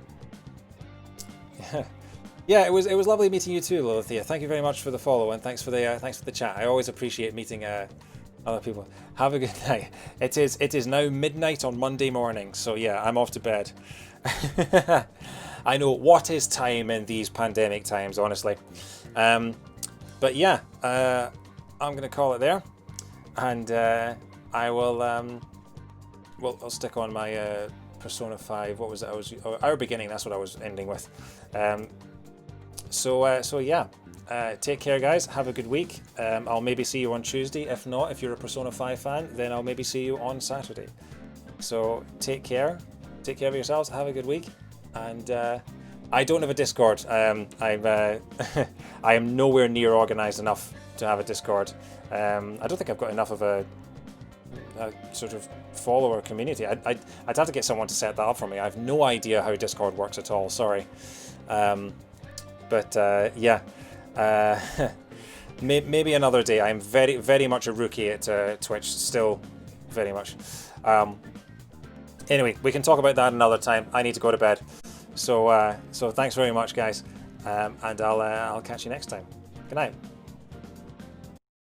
Yeah, it was lovely meeting you too, Lilithia. Thank you very much for the follow, and thanks for the chat. I always appreciate meeting other people. Have a good night. It is now midnight on Monday morning, so yeah, I'm off to bed. I know, what is time in these pandemic times, honestly. But yeah, I'm gonna call it there, and I will. Well, I'll stick on my Persona 5. What was it? Our beginning. That's what I was ending with. So yeah. Take care, guys. Have a good week. I'll maybe see you on Tuesday. If not, if you're a Persona 5 fan, then I'll maybe see you on Saturday. So take care. Take care of yourselves. Have a good week. And I don't have a Discord. I am nowhere near organized enough to have a Discord. I don't think I've got enough of a a sort of follower community. I'd have to get someone to set that up for me. I have no idea how Discord works at all. Sorry, but yeah, maybe another day. I'm very much a rookie at Twitch, still, very much. Anyway, we can talk about that another time. I need to go to bed. So thanks very much, guys, and I'll catch you next time. Good night.